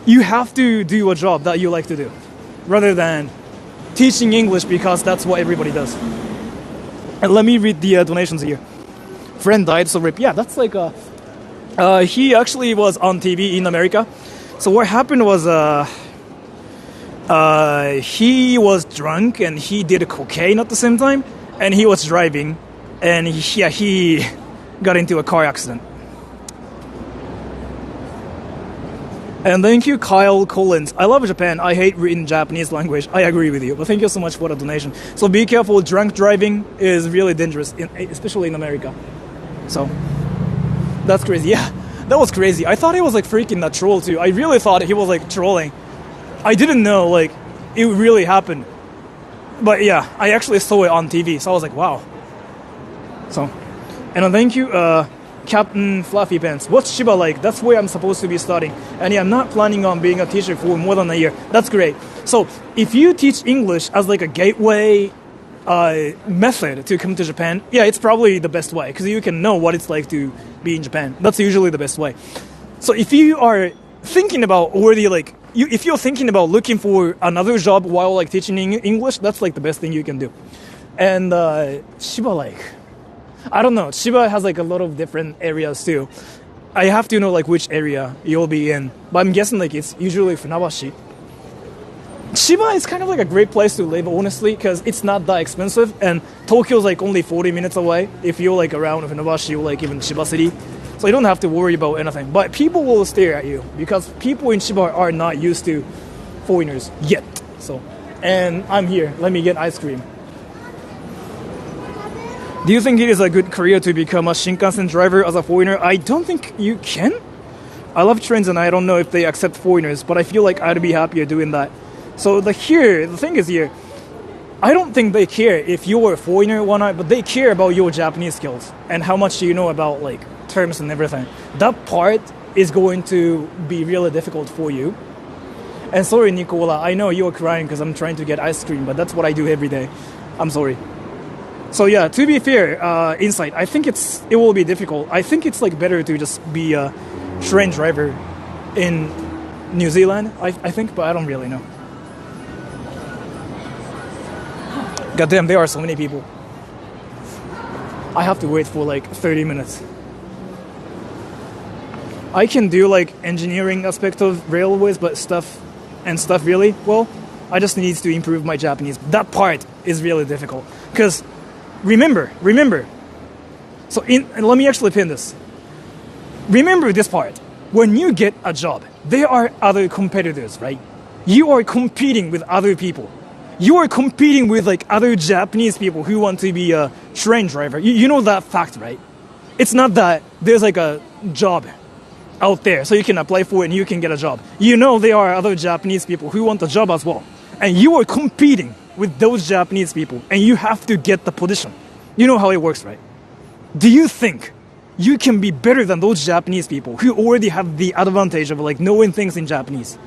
you have to do a job that you like to do, rather than teaching English because that's what everybody does. And let me read the donations here. Friend died, so rip. Yeah, that's like he actually was on TV in America. So what happened was he was drunk and he did cocaine at the same time, and he was driving, and he got into a car accident. And thank you, Kyle Collins. I love Japan. I hate reading Japanese language. I agree with you. But thank you so much for the donation. So be careful. Drunk driving is really dangerous, especially in America. So that's crazy. Yeah, that was crazy. I thought he was like freaking that troll too. I really thought he was like trolling. I didn't know like it really happened. But yeah, I actually saw it on TV. So I was like, wow. So, and thank you, Captain Fluffy Pants. What's Shiba like? That's where I'm supposed to be studying. And yeah, I'm not planning on being a teacher for more than a year. That's great. So if you teach English as like a gateway method to come to Japan, yeah, it's probably the best way because you can know what it's like to be in Japan. That's usually the best way. So if you are thinking about already if you're thinking about looking for another job while like teaching English, that's like the best thing you can do. And Chiba, I don't know. Chiba has like a lot of different areas too. I have to know like which area you'll be in, but I'm guessing like it's usually Funabashi. Chiba is kind of like a great place to live, honestly, because it's not that expensive, and Tokyo's like only 40 minutes away if you're like around Funabashi or like even Chiba City. So you don't have to worry about anything. But people will stare at you because people in Chiba are not used to foreigners yet. So, and I'm here. Let me get ice cream. Do you think it is a good career to become a Shinkansen driver as a foreigner? I don't think you can. I love trains and I don't know if they accept foreigners, but I feel like I'd be happier doing that. So the thing is here, I don't think they care if you're a foreigner or not, but they care about your Japanese skills and how much you know about like terms and everything. That part is going to be really difficult for you. And sorry, Nicola, I know you're crying because I'm trying to get ice cream, but that's what I do every day. I'm sorry. So yeah, to be fair, insight, I think it will be difficult. I think it's like better to just be a train driver in New Zealand, I think, but I don't really know. God damn, there are so many people. I have to wait for like 30 minutes. I can do like engineering aspect of railways, but stuff really, well, I just need to improve my Japanese. That part is really difficult. Because remember, so let me actually pin this. Remember this part. When you get a job, there are other competitors, right? You are competing with other people. You are competing with like other Japanese people who want to be a train driver. You know that fact, right? It's not that there's like a job out there so you can apply for it and you can get a job. You know there are other Japanese people who want a job as well. And you are competing with those Japanese people and you have to get the position. You know how it works, right? Do you think you can be better than those Japanese people who already have the advantage of like knowing things in Japanese?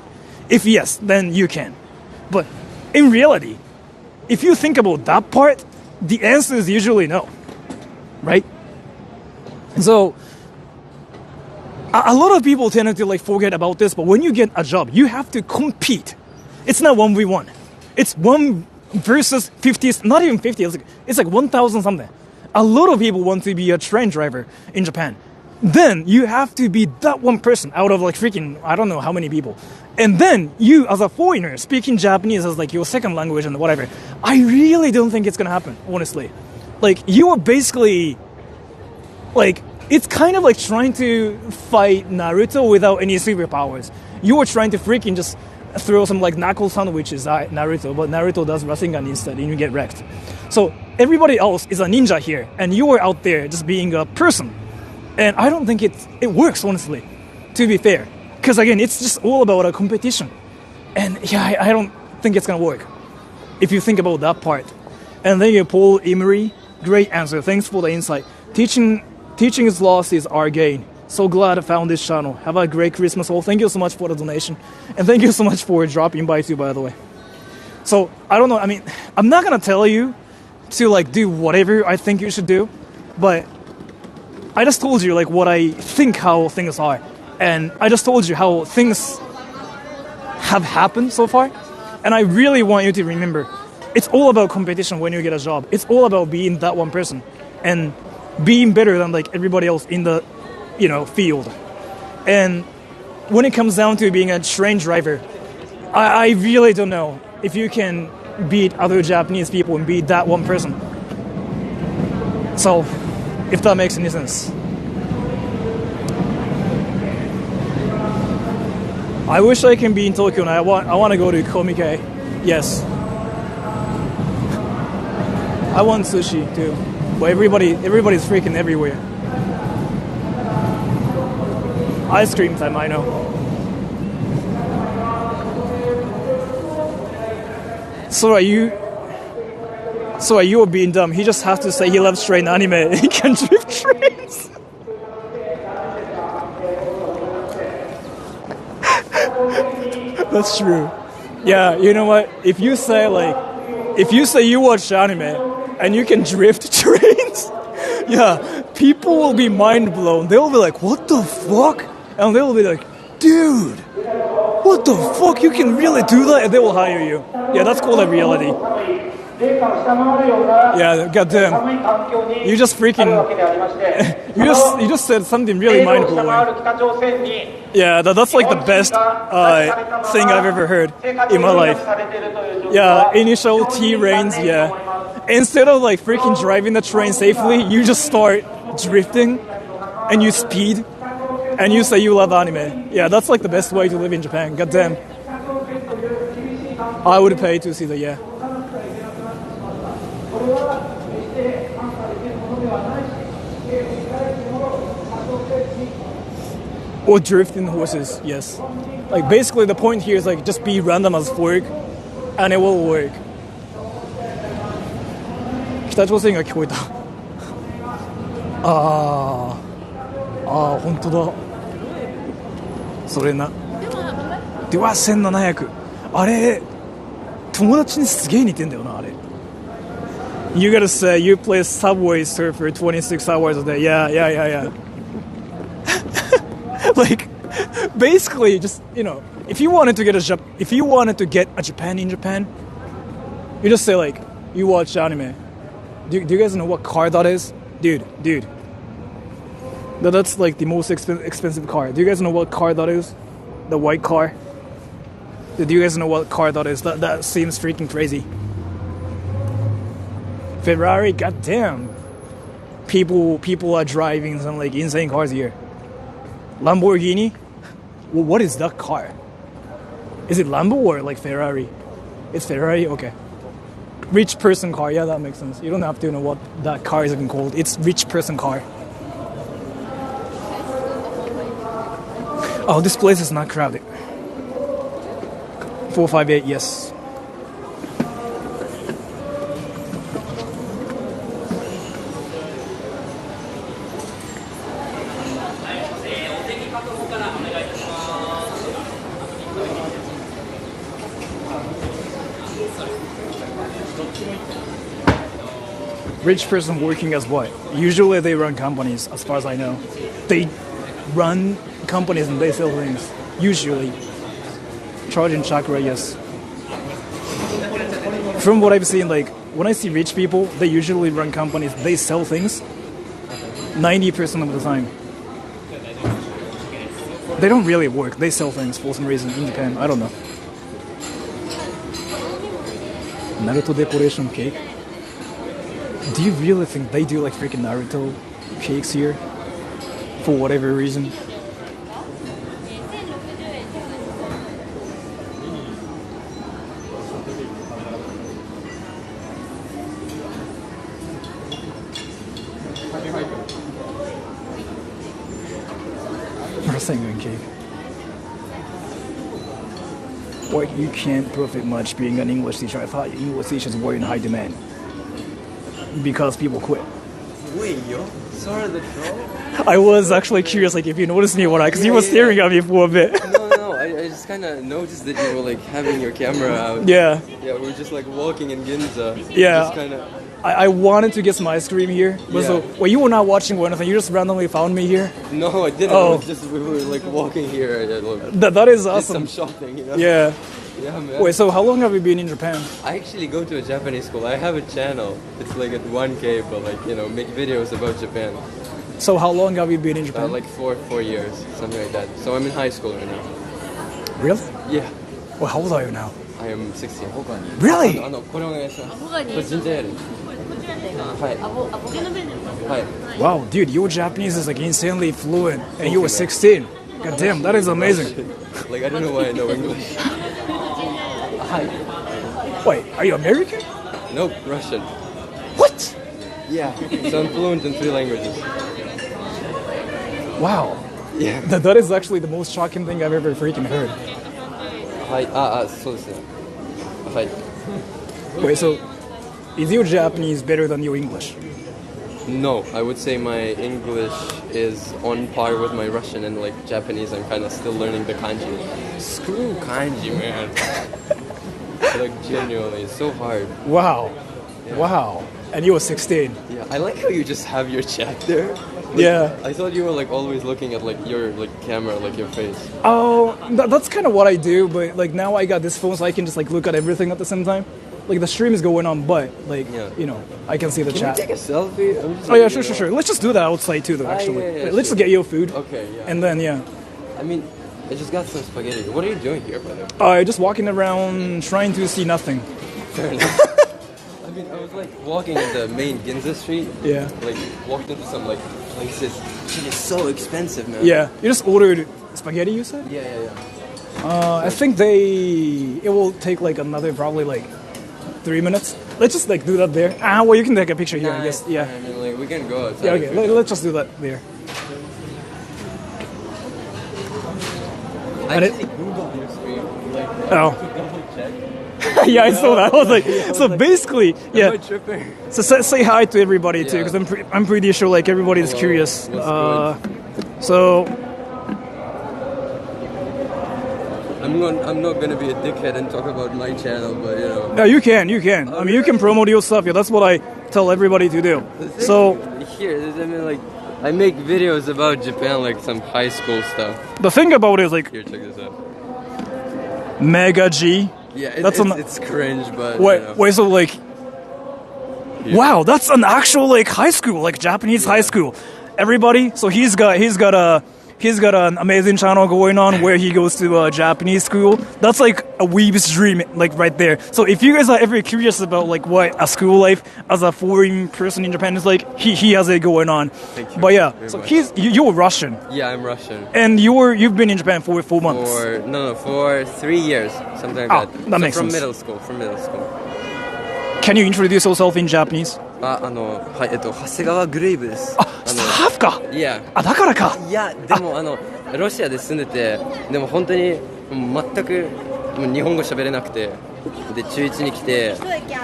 If yes, then you can. But in reality, if you think about that part, the answer is usually no, right? So a lot of people tend to like forget about this, but when you get a job, you have to compete. It's not 1v1. It's 1 versus 50, not even 50, it's like 1,000 something. A lot of people want to be a train driver in Japan. Then you have to be that one person out of like freaking, I don't know how many people. And then you as a foreigner speaking Japanese as like your second language and whatever. I really don't think it's gonna happen, honestly. Like you are basically, like it's kind of like trying to fight Naruto without any superpowers. You are trying to freaking just throw some like knuckle sandwiches at Naruto, but Naruto does Rasengan instead and you get wrecked. So everybody else is a ninja here and you are out there just being a person. And I don't think it works, honestly, to be fair. Because again, it's just all about a competition. And yeah, I don't think it's going to work if you think about that part. And then you Paul Emery, great answer. Thanks for the insight. Teaching is loss is our gain. So glad I found this channel. Have a great Christmas all. Thank you so much for the donation. And thank you so much for dropping by too, by the way. So, I don't know. I mean, I'm not going to tell you to like do whatever I think you should do. But I just told you like what I think how things are. And I just told you how things have happened so far. And I really want you to remember, it's all about competition when you get a job. It's all about being that one person and being better than like everybody else in the, field. And when it comes down to being a train driver, I really don't know if you can beat other Japanese people and beat that one person. So, if that makes any sense. I wish I can be in Tokyo and I want to go to Komike. Yes. I want sushi too. But everybody's freaking everywhere. Ice cream time, I know. Sora, you are being dumb. He just has to say he loves train anime. He can drift trains. That's true. Yeah, you know what? If you say like, if you say you watch anime and you can drift trains, yeah, people will be mind blown. They'll be like, "What the fuck?" And they'll be like, "Dude, what the fuck? You can really do that?" And they will hire you. Yeah, that's called a reality. Yeah, goddamn. You just freaking. you just said something really mind blowing. Yeah, that's like the best thing I've ever heard in my life. Yeah, initial T reigns. Yeah, instead of like freaking driving the train safely, you just start drifting, and you speed, and you say you love anime. Yeah, that's like the best way to live in Japan. Goddamn. I would pay to see that. Yeah. Or drifting horses, yes. Like basically the point here is like just be random as fork and it will work. 北朝鮮が聞こえた。本当だ。それな。では1700。あれ友達にすげえ似てんだよなあれ。You gotta say you play Subway Surfer 26 hours a day. Yeah. Like, basically, just if you wanted to get a Japan in Japan, you just say like, you watch anime. Do you guys know what car that is, dude? That's like the most expensive car. Do you guys know what car that is? The white car. Do you guys know what car that is? That seems freaking crazy. Ferrari, goddamn. People are driving some like insane cars here. Lamborghini? Well, what is that car? Is it Lambo or like Ferrari? It's Ferrari? Okay. Rich person car. Yeah, that makes sense. You don't have to know what that car is even called. It's rich person car. Oh, this place is not crowded. 458, yes. Rich person working as what? Usually they run companies, as far as I know. They run companies and they sell things. Usually. Charging chakra, yes. From what I've seen, like, when I see rich people, they usually run companies, they sell things 90% of the time. They don't really work, they sell things for some reason in Japan, I don't know. Naruto decoration cake? Do you really think they do like freaking Naruto cakes here? For whatever reason? Rasengan cake. What, you can't profit much being an English teacher? I thought English teachers were in high demand. Because people quit. Wait, yo, Sora the troll? I was actually curious, like, if you noticed me or not, because you were staring at me for a bit. No, I just kind of noticed that you were like having your camera out. Yeah. Yeah, we were just like walking in Ginza. Yeah. Just kind of. I wanted to get some ice cream here. But Yeah. so, well, you were not watching or anything. You just randomly found me here. No, I didn't. Oh. It was just we were like walking here. Yeah, look, That is did some some shopping, you know. Yeah. Yeah, man. Wait, so how long have you been in Japan? I actually go to a Japanese school. I have a channel. It's like at 1K, but like make videos about Japan. So how long have you been in Japan? Like four years, something like that. So I'm in high school right now. Really? Yeah, Well, how old are you now? I am 16. Really? これお願いします。これジンジャーエール。はい。 Wow, dude, your Japanese is like insanely fluent, and you were 16. God damn, that is amazing. Like I don't know why I know English. Wait, are you American? Nope, Russian. What? Yeah. So I'm fluent in 3 languages. Wow. Yeah. That is actually the most shocking thing I've ever freaking heard. はい。そうですね。はい。 Wait, so is your Japanese better than your English? No, I would say my English is on par with my Russian, and like Japanese, I'm kind of still learning the kanji. Screw kanji, man. Like genuinely, it's so hard. Wow. Wow. And you were 16. Yeah, I like how you just have your chat there. Like, Yeah. I thought you were like always looking at like your like camera, like your face. Oh, that's kind of what I do, but like now I got this phone so I can just like look at everything at the same time. Like the stream is going on, but like, you know, I can see the Can chat. you take a selfie? I'm just, Oh yeah, sure. Let's just do that outside too, though. Actually, yeah, let's sure. just get your food. Okay, yeah. And then I mean, I just got some spaghetti. What are you doing here, by the way? just walking around trying to see nothing. Fair enough. I mean, I was like walking in the main Ginza street. Yeah. Like walked into some like places. Shit is so expensive, man. Yeah, you just ordered spaghetti. You said? Yeah. I think it will take like another probably like 3 minutes. Let's just like do that there. Well, you can take a picture here, I guess. Yeah. I mean, like we can go outside. Yeah. Okay. Let's just do that there. I And actually googled your stream. Like, Oh. to double check. Yeah, I saw that. I was like, so basically, Am yeah. I tripping? So say hi to everybody too, Yeah. because I'm pretty sure like everybody's Hello. curious. What's So I'm not gonna be a dickhead and talk about my channel, but you know. yeah, you can. I mean, you can promote your stuff. Yeah, that's what I tell everybody to do. So Here, I mean, like, I make videos about Japan, like some high school stuff. the thing about it is like Here, check this out. Mega G. Yeah, That's it's cringe, but Wait, you know. wait. So like, wow, that's an actual like high school, like Japanese high school. Everybody. So he's got an amazing channel going on where he goes to a Japanese school. That's like a weeb's dream, like right there. So if you guys are ever curious about like what a school life as a foreign person in Japan is like, he has it going on. Thank you But yeah, very so much. you're Russian, Yeah, I'm Russian. and you've been in Japan for 4 months. For 3 years, something like that. that makes from sense. From middle school. Can you introduce yourself in Japanese? はい、長谷川グレイブです。ハーフか。いや、だからか。いや、でもロシアで住んでて、でも本当にもう全くもう日本語喋れなくて、で中1に来て、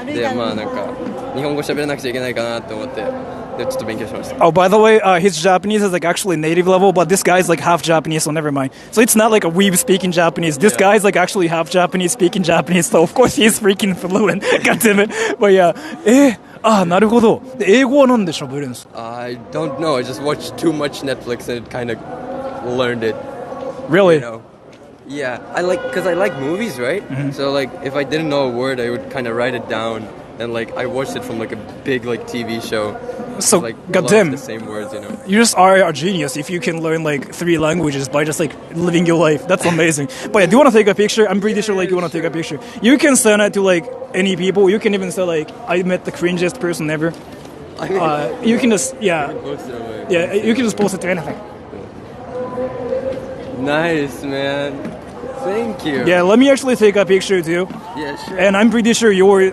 でまあなんか日本語喋れなくちゃいけないかなって思って、でちょっと勉強しました。Oh, by the way, his Japanese is like actually native level, but this guy's like half Japanese, so never mind. So it's not like a weeb speaking Japanese. This guy's like actually half Japanese speaking Japanese, so of course he's freaking fluent. God damn it. But yeah. なるほど。で英語はなんで喋るんですか？ I don't know. I just watched too much Netflix and kind of learned it. Really? You know? Yeah, because I like movies, right? So like if I didn't know a word, I would kind of write it down, and like I watched it from like a big like TV show. So, like goddamn. the same words, you know. You just are a genius if you can learn like 3 languages by just like living your life. That's amazing. But yeah, do you want to take a picture? I'm pretty sure like you want to take a picture. You can send it to like any people. You can even say like, I met the cringiest person ever. I mean, You can just, post it on my- yeah, you can just post it to anything. Nice, man. Thank you. Yeah, let me actually take a picture too. Yeah, sure. And I'm pretty sure your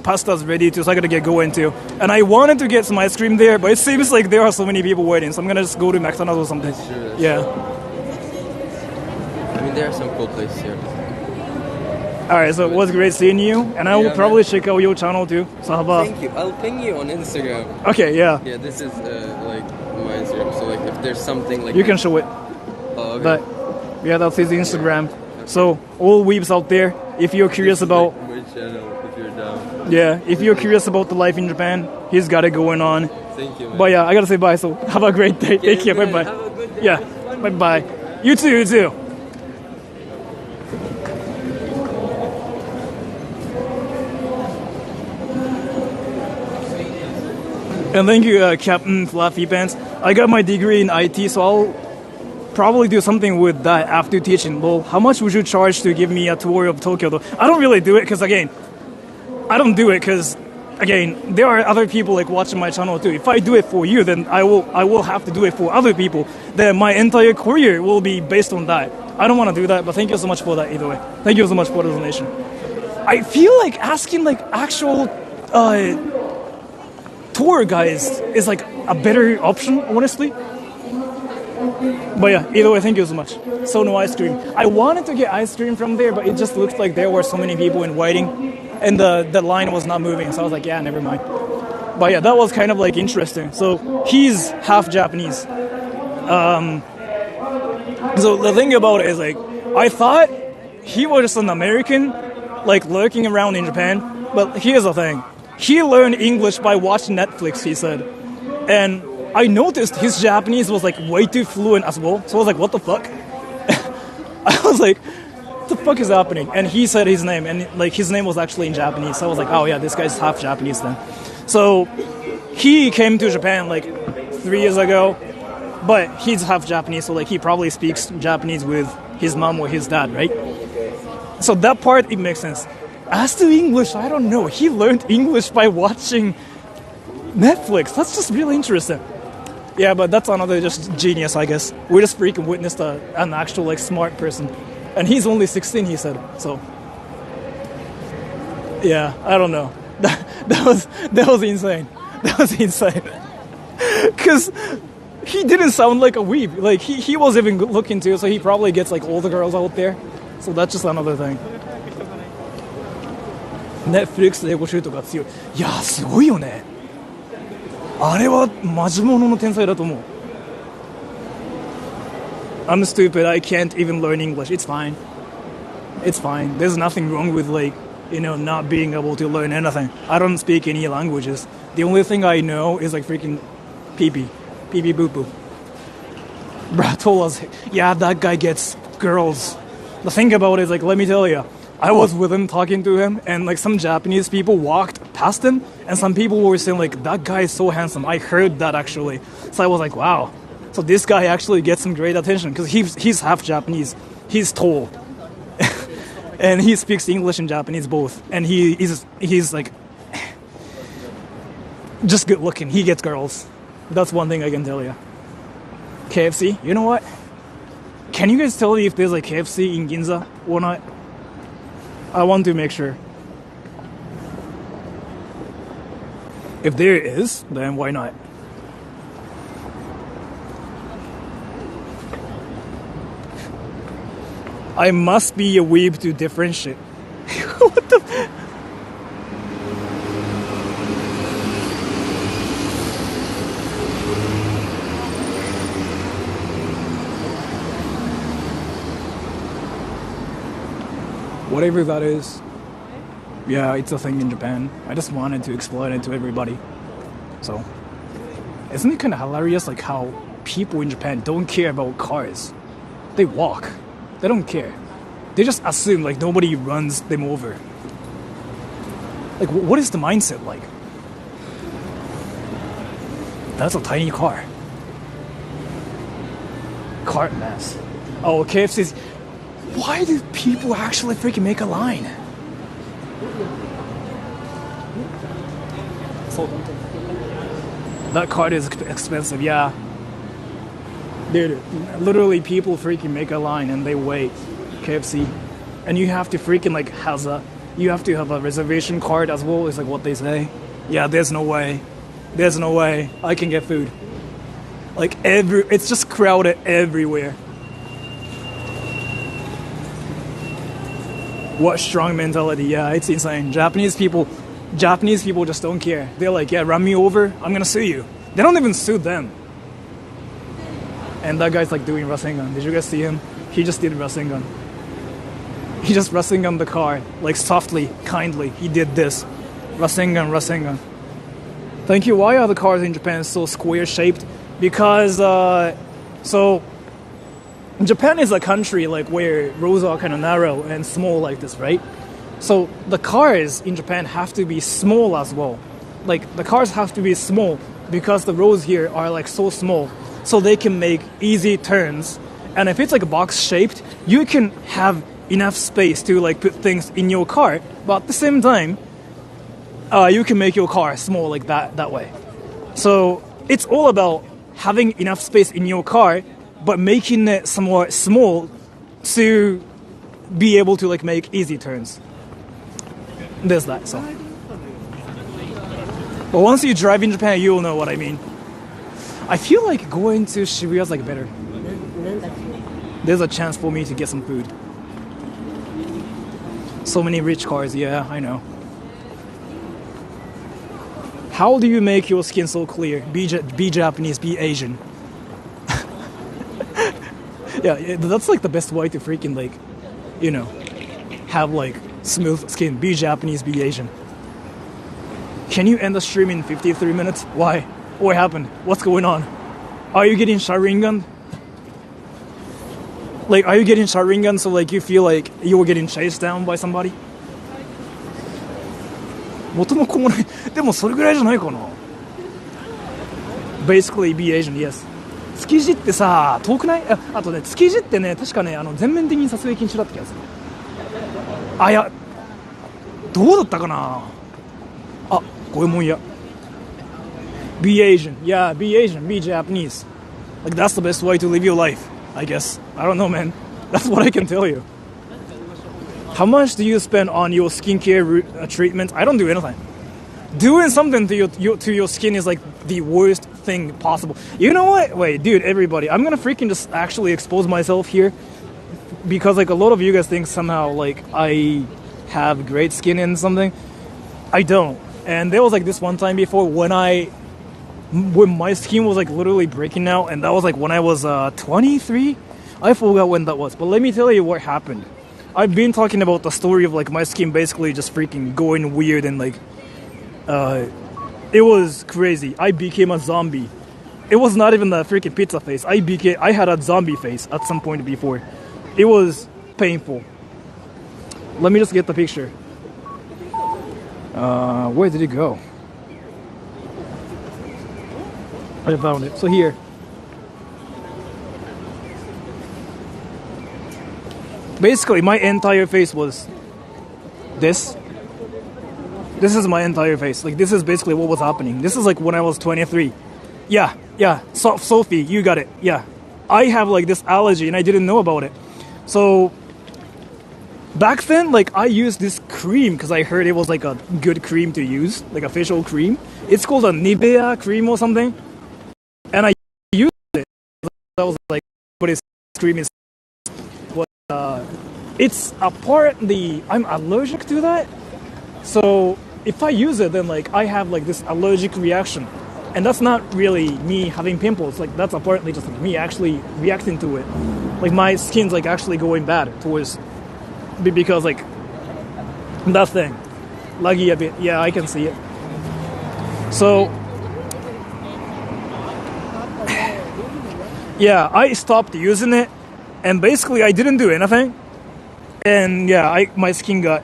pasta's ready too, so I gotta get going too. And I wanted to get some ice cream there, but it seems like there are so many people waiting, so I'm gonna just go to McDonald's or something. That's true. Yeah. I mean, there are some cool places here. Alright, so it was great seeing you, and I will Yeah, probably man. check out your channel too. So have a... Thank you. I'll ping you on Instagram. Okay, yeah. Yeah, this is like my Instagram. So like, if there's something like You can show it. Oh, okay. But yeah, that's his Instagram. So all weebs out there, if you're curious about my channel, if you're down. yeah, if you're curious about the life in Japan, he's got it going on. Thank you, man. But yeah, I gotta say bye. So have a great day. Take care. Bye bye. Have a good day. Yeah. Bye bye. You too. You too. And thank you, Captain Fluffy Pants. I got my degree in IT, so I'll probably do something with that after teaching. Well, how much would you charge to give me a tour of Tokyo, though? I don't really do it because, again, there are other people like watching my channel too. If I do it for you, then I will have to do it for other people. Then my entire career will be based on that. I don't want to do that, but thank you so much for that either way. Thank you so much for the donation. I feel like asking like actual tour guys is like a better option, honestly. But yeah, either way, thank you so much. So no ice cream. I wanted to get ice cream from there, but it just looked like there were so many people in waiting, and the line was not moving. So I was like, yeah, never mind. But yeah, that was kind of like interesting. So he's half Japanese. So the thing about it is like, I thought he was just an American, like lurking around in Japan. But here's the thing. He learned English by watching Netflix, he said. And I noticed his Japanese was like way too fluent as well. So I was like, what the fuck? I was like, what the fuck is happening? And he said his name, and like his name was actually in Japanese. So I was like, oh yeah, this guy's half Japanese then. So he came to Japan like 3 years ago, but he's half Japanese, so like he probably speaks Japanese with his mom or his dad, right? So that part, it makes sense. As to English, I don't know. He learned English by watching Netflix. That's just really interesting. Yeah, but that's another just genius, I guess. We just freaking witnessed an actual like smart person. And he's only 16, he said. So yeah, I don't know. That was insane. That was insane. Cause he didn't sound like a weeb. Like he was even good looking too, so he probably gets like all the girls out there. So that's just another thing. Netflix で英語習得が強い。いや、すごいよね。あれはマジモノの天才だと思う。I'm stupid. I can't even learn English. It's fine. It's fine. There's nothing wrong with like, you know, not being able to learn anything. I don't speak any languages. The only thing I know is like freaking pee-pee. Pee-pee boo-boo. Bruh told us, yeah, that guy gets girls. The thing about it is like, let me tell you, I was with him talking to him, and like some Japanese people walked past him, and some people were saying like, that guy is so handsome. I heard that actually. So I was like, wow. So this guy actually gets some great attention because he's half Japanese. He's tall. And he speaks English and Japanese both. And he's like just good looking. He gets girls. That's one thing I can tell you. KFC, you know what? Can you guys tell me if there's like KFC in Ginza or not? I want to make sure. If there is, then why not? I must be a weeb to differentiate. What the? Whatever that is. Yeah, it's a thing in Japan. I just wanted to explain it to everybody. So, isn't it kind of hilarious like how people in Japan don't care about cars? They walk. They don't care. They just assume like nobody runs them over. Like, what is the mindset like? That's a tiny car. Cart mass. Oh, KFC's. Why do people actually freaking make a line? That card is expensive, yeah. Dude, literally people freaking make a line and they wait. KFC. And you have to freaking like you have to have a reservation card as well, is like what they say. Yeah, there's no way. There's no way I can get food. Like it's just crowded everywhere. What strong mentality, yeah, it's insane. Japanese people just don't care. They're like, yeah, run me over, I'm gonna sue you. They don't even sue them. And that guy's like doing Rasengan. Did you guys see him? He just did Rasengan. He just Rasengan the car, like softly, kindly. He did this. Rasengan. Thank you. Why are the cars in Japan so square shaped? Because, so Japan is a country like where roads are kind of narrow and small like this, right? So the cars in Japan have to be small as well. Like the cars have to be small because the roads here are like so small, so they can make easy turns. And if it's like a box shaped, you can have enough space to like put things in your car, but at the same time, you can make your car small like that way. So it's all about having enough space in your car, but making it somewhat small to be able to like make easy turns. There's that. So, but once you drive in Japan, you'll know what I mean. I feel like going to Shibuya is like better. There's a chance for me to get some food. So many rich cars, yeah, I know. How do you make your skin so clear? Be Japanese, be Asian. Yeah, that's like the best way to freaking like, you know, have like smooth skin. Be Japanese, be Asian. Can you end the stream in 53 minutes? Why? What happened? What's going on? Are you getting Sharingan? Like, are you getting Sharingan so like you feel like you were getting chased down by somebody? 元も子もない。でもそれぐらいじゃないかな。Basically be Asian, yes. 築地ってさ、遠くない？あとね、築地ってね、確かね、全面的に撮影禁止だった気がする。あ、いや、どうだったかな。あ、こういうもんや。Be Asian, yeah, be Asian, be Japanese. Like that's the best way to live your life, I guess. I don't know, man. That's what I can tell you. How much do you spend on your skincare treatment? I don't do anything. Doing something to your skin is like the worst thing possible. You know what? Wait, dude, everybody, I'm gonna freaking just actually expose myself here because like a lot of you guys think somehow like I have great skin and something. I don't. And there was like this one time before when my skin was like literally breaking out, and that was like when I was 23. I forgot when that was, but let me tell you what happened. I've been talking about the story of like my skin basically just freaking going weird and like it was crazy. I became a zombie. It was not even the freaking pizza face. I had a zombie face at some point before. It was painful. Let me just get the picture. Where did it go? I found it. So here. Basically, my entire face was this. This is my entire face. Like, this is basically what was happening. This is like when I was 23. Yeah. Sophie, you got it. Yeah. I have like this allergy and I didn't know about it. So, back then, like, I used this cream because I heard it was like a good cream to use. Like a facial cream. It's called a Nivea cream or something. And I used it. I was like, but this cream is... it's apparently I'm allergic to that, so if I use it, then like I have like this allergic reaction, and that's not really me having pimples. Like that's apparently just like me actually reacting to it. Like my skin's like actually going bad towards because like that thing, laggy a bit. Yeah, I can see it. So yeah, I stopped using it. And basically, I didn't do anything, and yeah, my skin got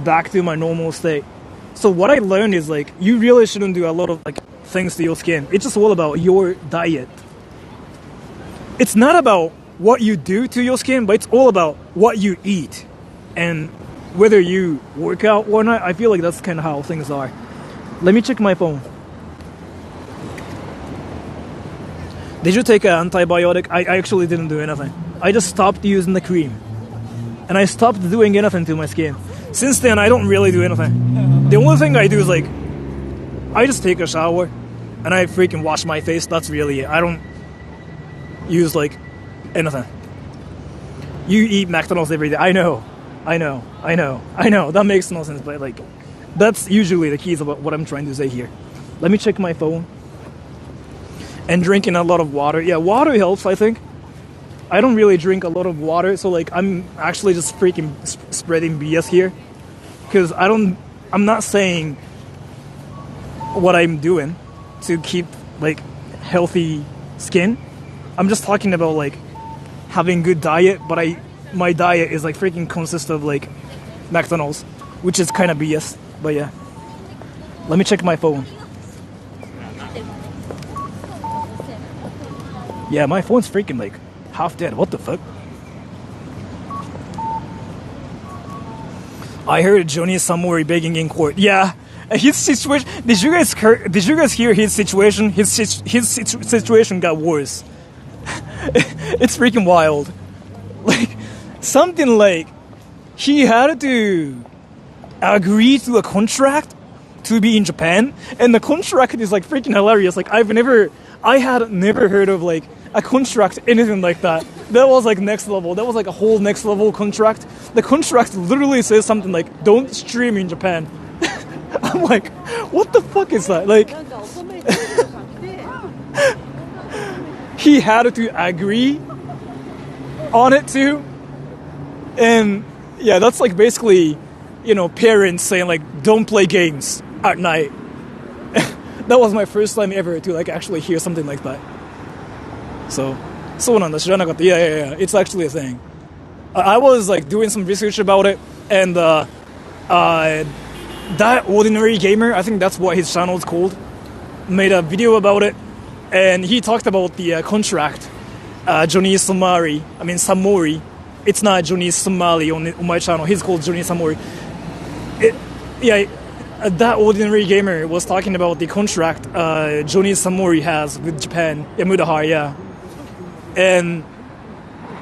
back to my normal state. So what I learned is like you really shouldn't do a lot of like things to your skin. It's just all about your diet. It's not about what you do to your skin, but it's all about what you eat, and whether you work out or not. I feel like that's kind of how things are. Let me check my phone. Did you take an antibiotic? I actually didn't do anything. I just stopped using the cream. And I stopped doing anything to my skin. Since then, I don't really do anything. The only thing I do is like, I just take a shower and I freaking wash my face. That's really it. I don't use like anything. You eat McDonald's every day. I know. That makes no sense, but like, that's usually the keys about what I'm trying to say here. Let me check my phone. And drinking a lot of water. Yeah, water helps, I think. I don't really drink a lot of water, so like I'm actually just freaking spreading BS here. Because I'm not saying what I'm doing to keep like healthy skin. I'm just talking about like having good diet, but my diet is like freaking consists of like McDonald's, which is kind of BS, but yeah. Let me check my phone. Yeah, my phone's freaking like half dead. What the fuck? I heard Johnny is somewhere begging in court. Yeah, his situation. Did you guys hear his situation? His situation got worse. It's freaking wild. Like something like he had to agree to a contract to be in Japan, and the contract is like freaking hilarious. Like I had never heard of like a contract, anything like that. That was like next level. That was like a whole next level contract. The contract literally says something like, don't stream in Japan. I'm like, what the fuck is that? Like, he had to agree on it too. And Yeah, that's like basically, parents saying like, don't play games at night. That was my first time ever to like actually hear something like that. So, そうなんだ、知らなかった。Yeah, it's actually a thing. I was like doing some research about it, and that ordinary gamer, I think that's what his channel is called, made a video about it, and he talked about the contract. Johnny Samori. It's not Johnny Somali on my channel. He's called Johnny Samori. That ordinary gamer was talking about the contract Johnny Samori has with Japan. Yamudahar, yeah. And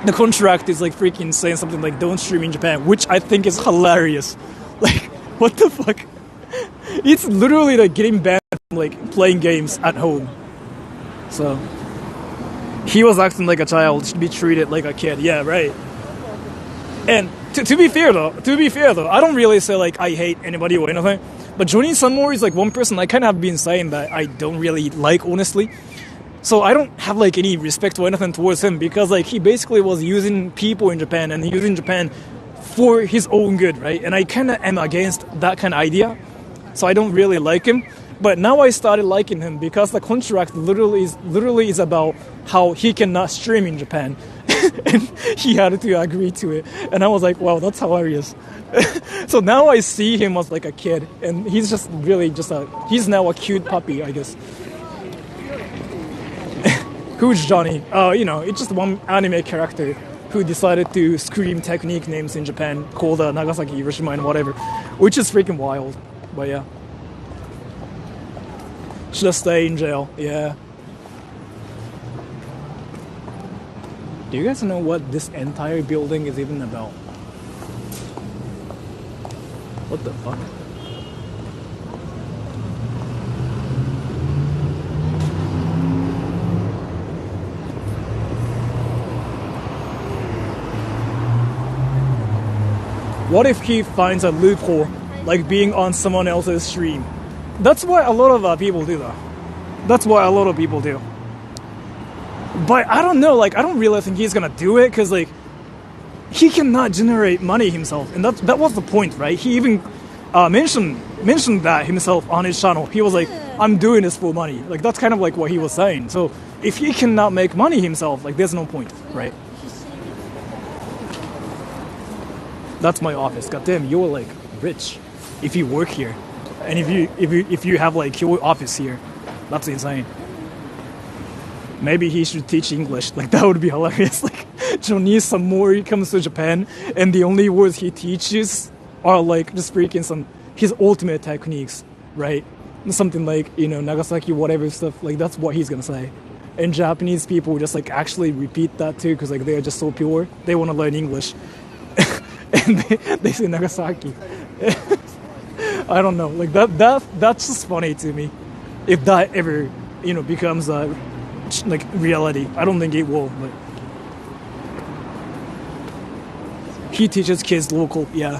the contract is like freaking saying something like don't stream in Japan, which I think is hilarious. Like, what the fuck? It's literally like getting banned from like playing games at home. So he was acting like a child, should be treated like a kid. Yeah, right. And to be fair though, I don't really say like I hate anybody or anything. But Johnny Sunmore is like one person I kind of have been saying that I don't really like, honestly. So I don't have like any respect or anything towards him because like he basically was using people in Japan and using Japan for his own good, right? And I kind of am against that kind of idea. So I don't really like him. But now I started liking him because the contract literally is about how he cannot stream in Japan. And he had to agree to it. And I was like, wow, that's hilarious. So now I see him as like a kid. And he's just really he's now a cute puppy, I guess. Who's Johnny? It's just one anime character who decided to scream technique names in Japan called Nagasaki, Hiroshima, and whatever. Which is freaking wild. But yeah. Should have stayed in jail, yeah. Do you guys know what this entire building is even about? What the fuck? What if he finds a loophole, like being on someone else's stream? That's what a lot of people do, though. That's what a lot of people do. But I don't know, like, I don't really think he's gonna do it, because, like, he cannot generate money himself. And that was the point, right? He even mentioned that himself on his channel. He was like, I'm doing this for money. Like, that's kind of like what he was saying. So, if he cannot make money himself, like, there's no point, right? That's my office. Goddamn, you're, like, rich if you work here. And if you have like your office here, that's insane. Maybe he should teach English. Like that would be hilarious. Like Johnny Samori comes to Japan and the only words he teaches are like just freaking his ultimate techniques, right? Something like, Nagasaki, whatever stuff. Like that's what he's gonna say. And Japanese people just like actually repeat that too because like they are just so pure. They want to learn English. And they say Nagasaki. I don't know, like that's just funny to me. If that ever, becomes like reality, I don't think it will. But he teaches kids local, yeah.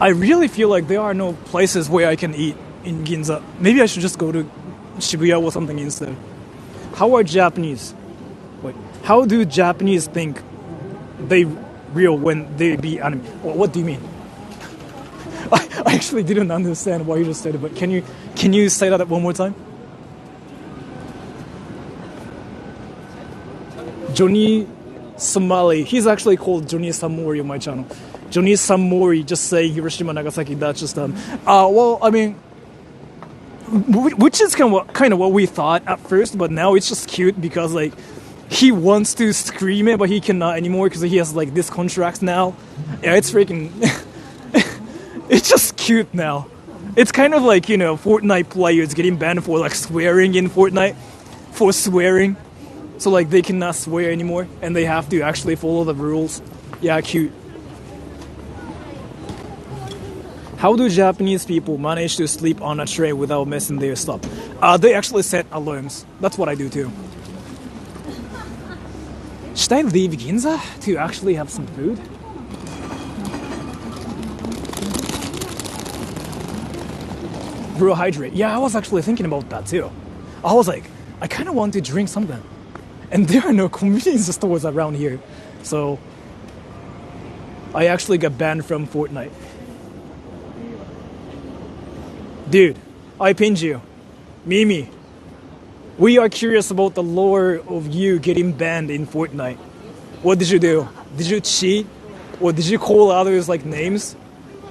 I really feel like there are no places where I can eat in Ginza. Maybe I should just go to Shibuya or something instead. How are Japanese? How do Japanese think they real when they be anime? What do you mean? I actually didn't understand what you just said, but can you say that one more time? Johnny Somali. He's actually called Johnny Samori on my channel. Johnny Samori, just say Hiroshima, Nagasaki. That's just well, I mean, which is kind of what we thought at first, but now it's just cute because like he wants to scream it, but he cannot anymore because he has like this contract now. Yeah, it's freaking. It's just cute now. It's kind of like Fortnite players getting banned for like swearing in Fortnite, for swearing. So like they cannot swear anymore, and they have to actually follow the rules. Yeah, cute. How do Japanese people manage to sleep on a train without messing their stuff? They actually set alarms. That's what I do too. Should I leave Ginza to actually have some food? Bro, hydrate. Yeah, I was actually thinking about that too. I was like, I kind of want to drink something. And there are no convenience stores around here. So I actually got banned from Fortnite. Dude, I pinned you. Mimi, we are curious about the lore of you getting banned in Fortnite. What did you do? Did you cheat? Or did you call others like names?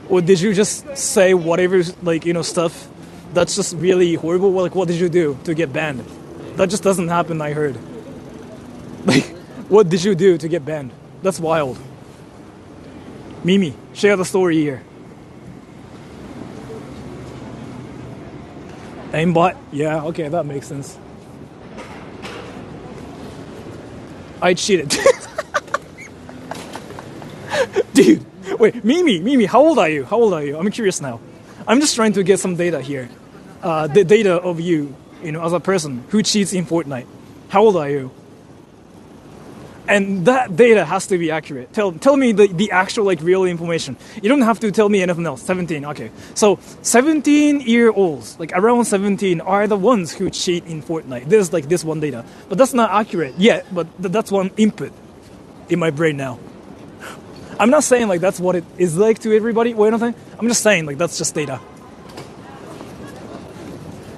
Or did you just say whatever stuff that's just really horrible? Like, what did you do to get banned? That just doesn't happen, I heard. Like, what did you do to get banned? That's wild. Mimi, share the story here. Aimbot? Yeah, okay, that makes sense. I cheated. Dude, wait, Mimi, how old are you? I'm curious now. I'm just trying to get some data here. The data of you, as a person who cheats in Fortnite. How old are you? And that data has to be accurate. Tell me the actual real information. You don't have to tell me anything else. 17, okay. So 17-year-olds, around 17, are the ones who cheat in Fortnite. There's this one data. But that's not accurate yet, but that's one input in my brain now. I'm not saying that's what it is like to everybody or anything. I'm just saying that's just data.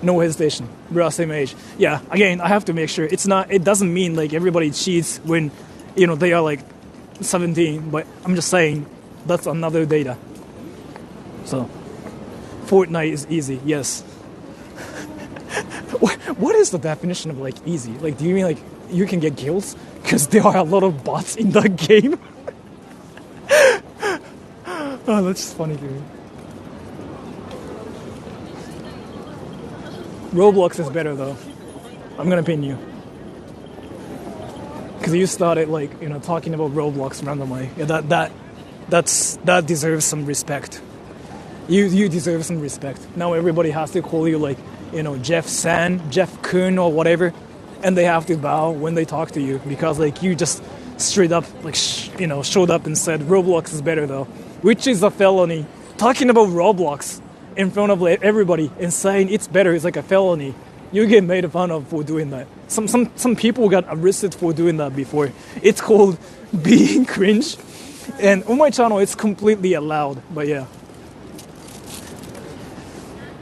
No hesitation. We're same age. Yeah, again, I have to make sure it doesn't mean everybody cheats when, they are 17, but I'm just saying that's another data. So, Fortnite is easy, yes. What is the definition of easy? Do you mean you can get kills? Because there are a lot of bots in the game? Oh, that's just funny to me. Roblox is better though. I'm gonna pin you. Because you started talking about Roblox randomly. Yeah, that deserves some respect. You deserve some respect. Now everybody has to call you Jeff San, Jeff Kun or whatever, and they have to bow when they talk to you because you just straight up showed up and said Roblox is better though, which is a felony. Talking about Roblox in front of everybody and saying it's better is a felony. You get made fun of for doing that. Some people got arrested for doing that before. It's called being cringe, and on my channel it's completely allowed. But yeah.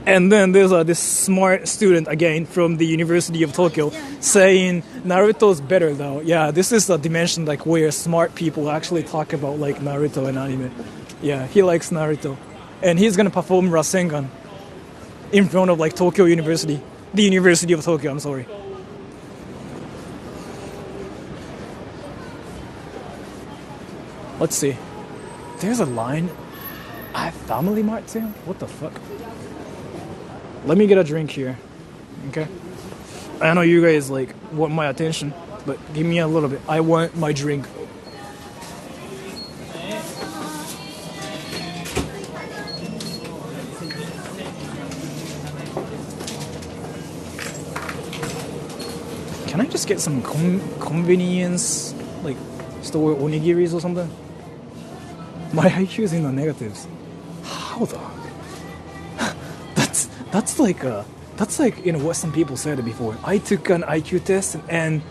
And then there's this smart student again from the University of Tokyo saying Naruto's better though. Yeah, this is a dimension where smart people actually talk about Naruto and anime. Yeah, he likes Naruto. And he's gonna perform Rasengan in front of Tokyo University. The University of Tokyo, I'm sorry. Let's see. There's a line at Family Mart too? What the fuck? Let me get a drink here. Okay? I know you guys want my attention, but give me a little bit. I want my drink. Can I just get some convenience store onigiris or something? My IQ is in the negatives. How the? That's what some people said before. I took an IQ test and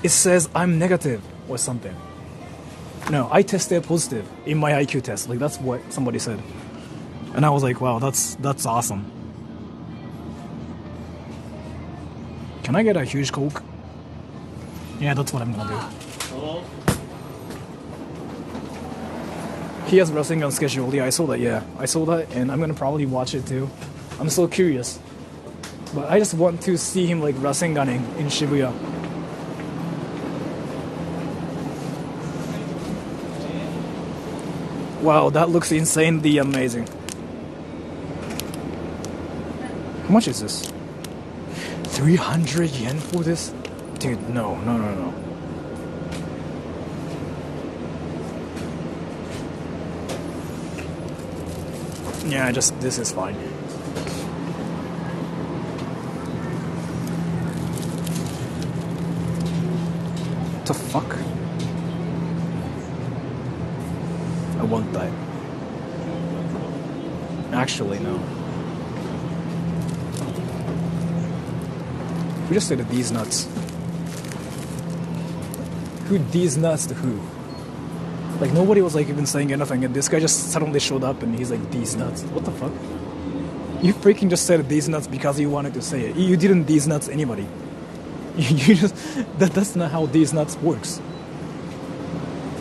it says I'm negative or something. No, I tested positive in my IQ test. That's what somebody said. And I was like, wow, that's awesome. Can I get a huge Coke? Yeah, that's what I'm gonna do. He has Rasengan scheduled. Yeah, I saw that. Yeah, I saw that, and I'm gonna probably watch it too. I'm so curious, but I just want to see him Rasenganing in Shibuya. Wow, that looks insanely amazing. How much is this? 300 yen for this? Dude, no. Yeah, this is fine. The fuck? I want that. Actually, no. Who just said these nuts? Who these nuts to who? Like nobody was like even saying anything, and this guy just suddenly showed up and he's like, these nuts. What the fuck? You freaking just said these nuts because you wanted to say it. You didn't these nuts anybody. You just that's not how these nuts works.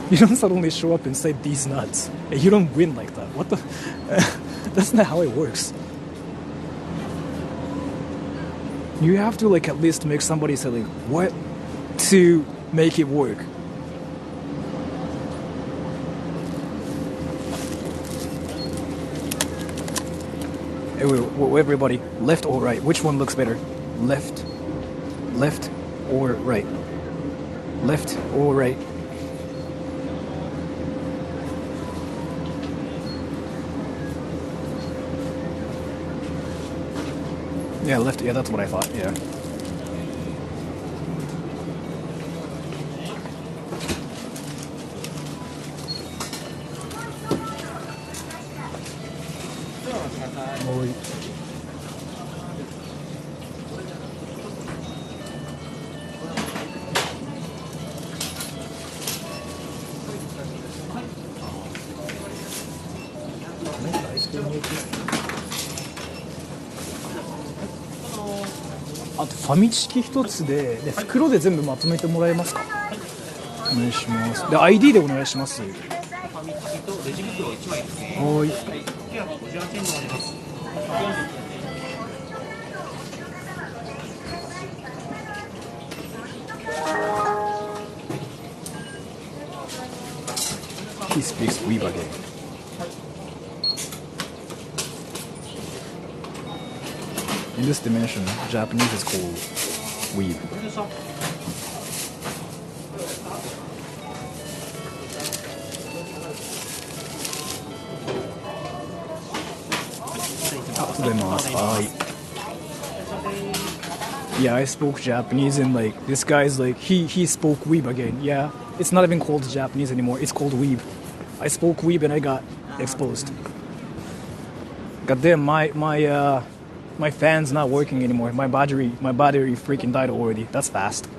You don't suddenly show up and say these nuts. You don't win like that. What the? That's not how it works. You have to like at least make somebody say like what to make it work. Everybody, left or right? Which one looks better? Left or right? Left or right? Yeah, left. Yeah, that's what I thought. Yeah.あとファミチキ一つで袋で全部まとめてもらえますか？お願いします。で ID でお願いします。ファミチキとレジ袋1枚ですね。はい。958円になります。He speaks weeb again. In this dimension, Japanese is called weeb. Yeah, I spoke Japanese and like this guy's like he spoke weeb again. Yeah, it's not even called Japanese anymore. It's called weeb. I spoke weeb and I got exposed. Goddamn, my fan's not working anymore. My battery freaking died already. That's fast.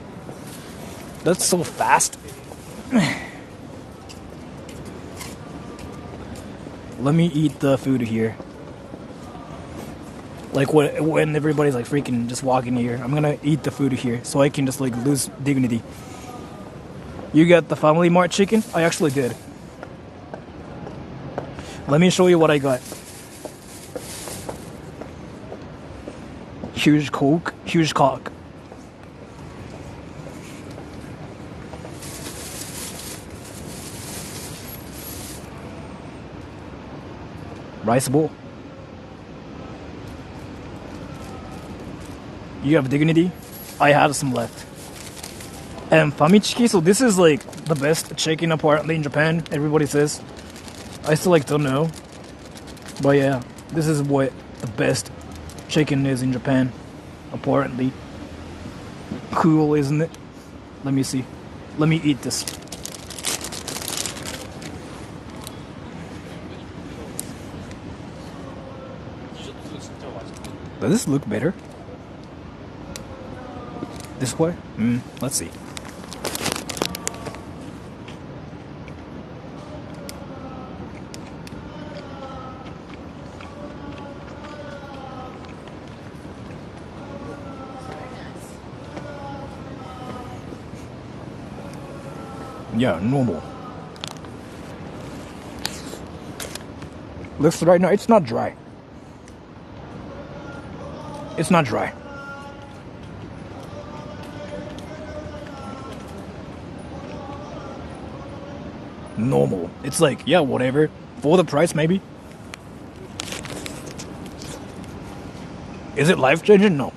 That's so fast. Let me eat the food here. Like when everybody's like freaking just walking here, I'm gonna eat the food here so I can just like lose dignity. You got the Family Mart chicken? I actually did. Let me show you what I got. Huge Coke, huge cock. Rice bowl. You have dignity? I have some left. And famichiki, so this is like the best chicken apparently in Japan, everybody says. I still like don't know. But yeah, this is what the best chicken is in Japan, apparently. Cool, isn't it? Let me see. Let me eat this. Does this look better? This way? Let's see. Yeah, normal. Looks right now, it's not dry. It's not dry. Normal. It's like, yeah, whatever. For the price, maybe. Is it life-changing? No.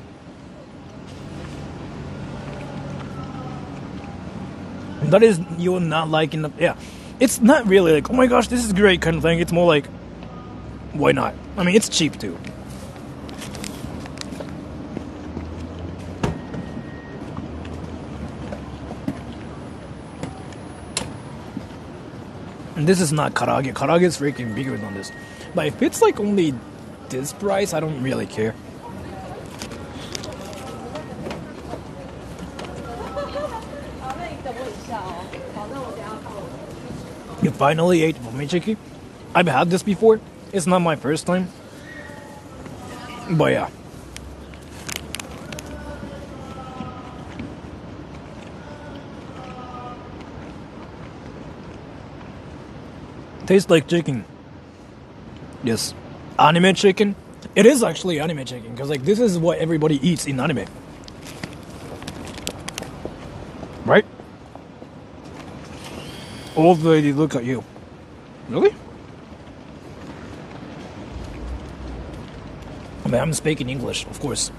That is, you're not liking the... Yeah. It's not really like, oh my gosh, this is great kind of thing. It's more like, why not? I mean, it's cheap too. And this is not karage. Karage is freaking bigger than this. But if it's like only this price, I don't really care. You finally ate momichiki? I've had this before. It's not my first time. But yeah. Tastes like chicken. Yes. Anime chicken? It is actually anime chicken, because like this is what everybody eats in anime. Right? Old lady, look at you. Really? I mean, I'm speaking English, of course.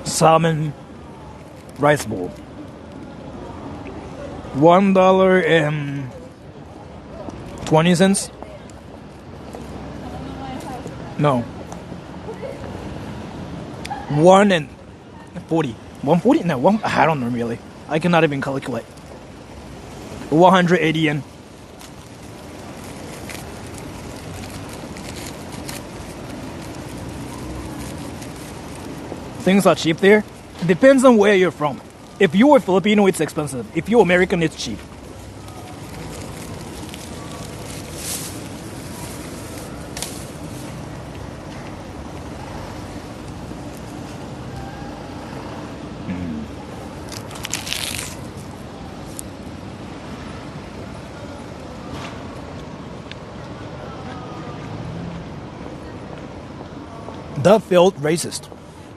Salmon rice bowl. $1.20. No. 1.40. 140? No, I don't know really. I cannot even calculate. 180 yen. Things are cheap there. It depends on where you're from. If you are Filipino, it's expensive. If you're American, it's cheap. That felt racist.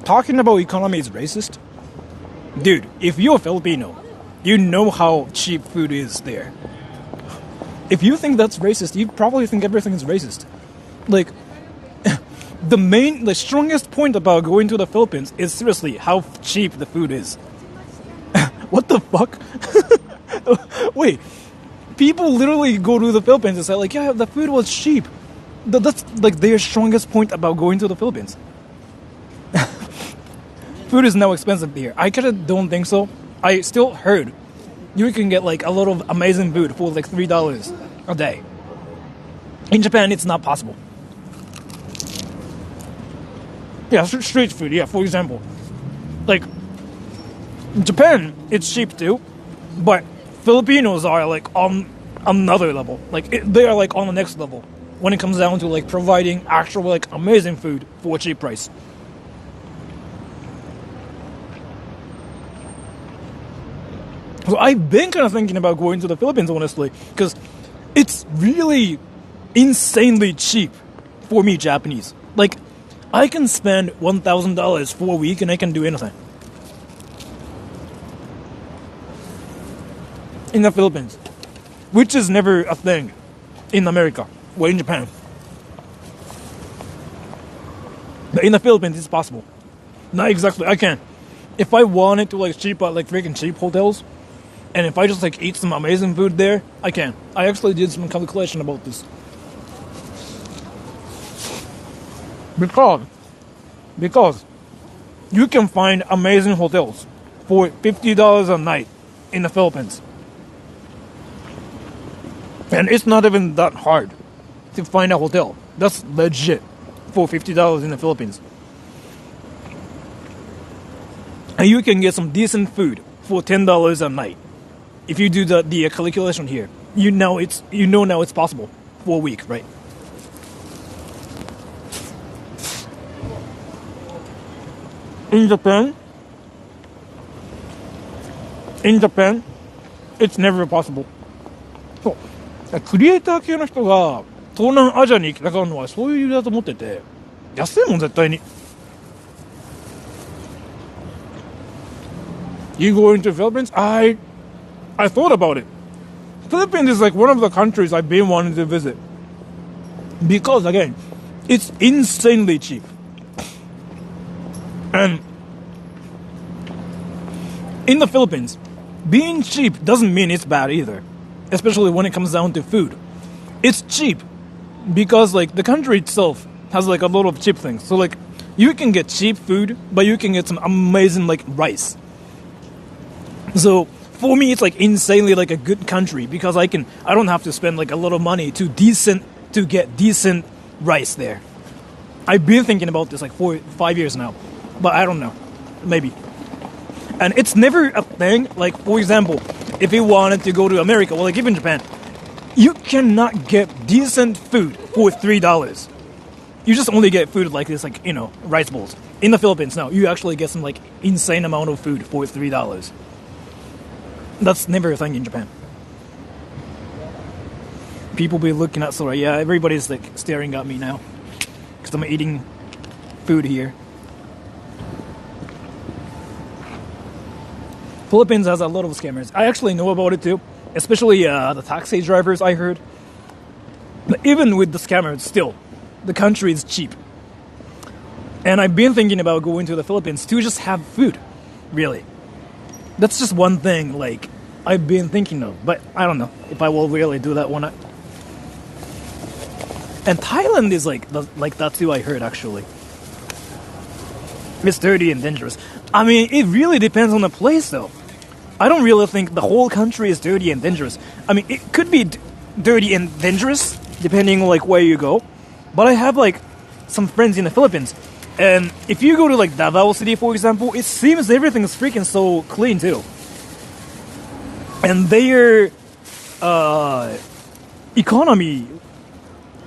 Talking about economy is racist? Dude, if you're Filipino, you know how cheap food is there. If you think that's racist, you probably think everything is racist. Like, the strongest point about going to the Philippines is seriously how cheap the food is. What the fuck? Wait, people literally go to the Philippines and say like, yeah, the food was cheap. That's like their strongest point about going to the Philippines. Food is now expensive here. I kinda don't think so. I still heard you can get like a lot of amazing food for like $3 a day. In Japan, it's not possible. Yeah, street food. Yeah, for example, like Japan, it's cheap too, but Filipinos are like on another level. Like they are like on the next level when it comes down to like providing actual like amazing food for a cheap price. So I've been kind of thinking about going to the Philippines, honestly, because it's really insanely cheap for me, Japanese. Like, I can spend $1,000 for a week and I can do anything. In the Philippines. Which is never a thing in America or in Japan. But in the Philippines, it's possible. Not exactly, I can. If I wanted to like cheap out like freaking cheap hotels, and if I just like eat some amazing food there, I can. I actually did some calculation about this. Because you can find amazing hotels for $50 a night in the Philippines. And it's not even that hard to find a hotel. That's legit for $50 in the Philippines. And you can get some decent food for $10 a night. If you do the calculation here, you know now it's possible for a week, right? In Japan, it's never possible. そう。クリエイター系の人が東南アジアに行きたがるのはそういう理由だと思ってて、安いもん絶対に。You go into Philippines? I thought about it. Philippines is like one of the countries I've been wanting to visit. Because again, it's insanely cheap. And in the Philippines, being cheap doesn't mean it's bad either. Especially when it comes down to food. It's cheap because like the country itself has like a lot of cheap things. So like you can get cheap food, but you can get some amazing like rice. So for me, it's like insanely like a good country because I don't have to spend like a lot of money to get decent rice there. I've been thinking about this like 5 years now, but I don't know, maybe. And it's never a thing. Like for example, if you wanted to go to America, well, like even Japan, you cannot get decent food for $3. You just only get food like this, like rice bowls. In the Philippines, now you actually get some like insane amount of food for $3. That's never a thing in Japan. People be looking at Sora. Yeah, everybody's like staring at me now because I'm eating food here. Philippines has a lot of scammers. I actually know about it too, especially the taxi drivers. I heard, but even with the scammers, still, the country is cheap. And I've been thinking about going to the Philippines to just have food, really. That's just one thing, like, I've been thinking of, but I don't know if I will really do that one. And Thailand is like that too, I heard, actually. It's dirty and dangerous. I mean, it really depends on the place, though. I don't really think the whole country is dirty and dangerous. I mean, it could be dirty and dangerous, depending on, like, where you go. But I have, like, some friends in the Philippines. And if you go to, like, Davao City, for example, it seems everything's freaking so clean, too. And their economy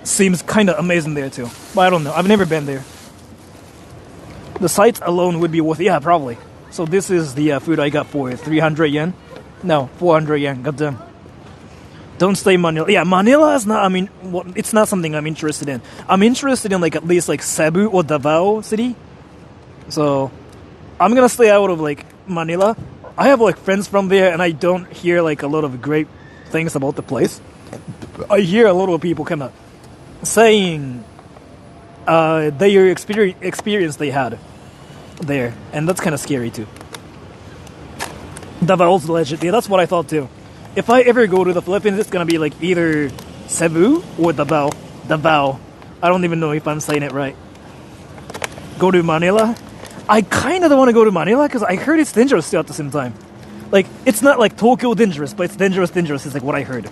seems kind of amazing there, too. But I don't know. I've never been there. The sights alone would be worth it. Yeah, probably. So this is the food I got for 300 yen. No, 400 yen. Goddamn. Don't stay Manila. Yeah, Manila is not, I mean, it's not something I'm interested in. I'm interested in, like, at least, like, Cebu or Davao City. So, I'm gonna stay out of, like, Manila. I have, like, friends from there, and I don't hear, like, a lot of great things about the place. I hear a lot of people kind of saying their experience they had there, and that's kind of scary, too. Davao's legend. Yeah, that's what I thought, too. If I ever go to the Philippines, it's gonna be like either Cebu or Davao. Davao. I don't even know if I'm saying it right. Go to Manila. I kind of don't want to go to Manila because I heard it's dangerous too at the same time. Like, it's not like Tokyo dangerous, but it's dangerous is like what I heard.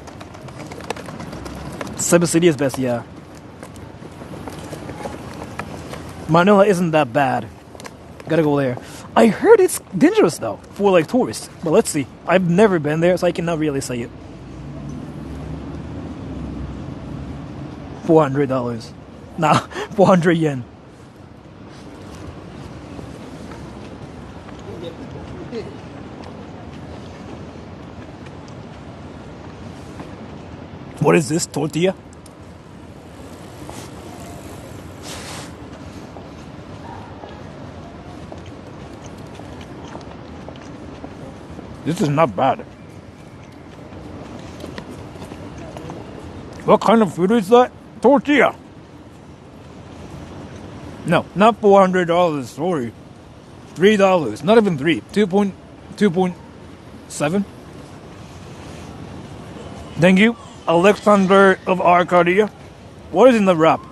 Cebu City is best, yeah. Manila isn't that bad. Gotta go there. I heard it's dangerous though, for like tourists. But let's see. I've never been there, so I cannot really say it. $400. Nah, 400 yen. What is this, tortilla? This is not bad. What kind of food is that? Tortilla. No, not $400, sorry. $3, not even 3. 2.7. Thank you, Alexander of Arcadia. What is in the wrap?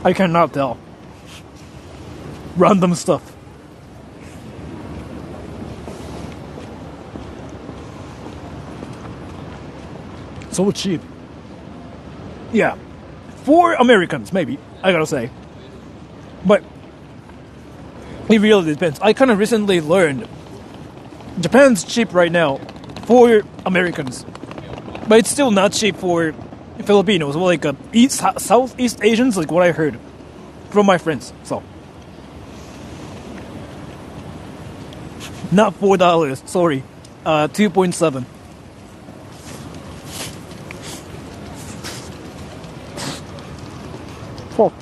I cannot tell. Random stuff. So cheap. Yeah. For Americans, maybe. I gotta say. But it really depends. I kind of recently learned Japan's cheap right now for Americans. But it's still not cheap for Filipinos. Well, like Southeast Asians, like what I heard from my friends. So. Not $4, sorry. 2.7. Oh.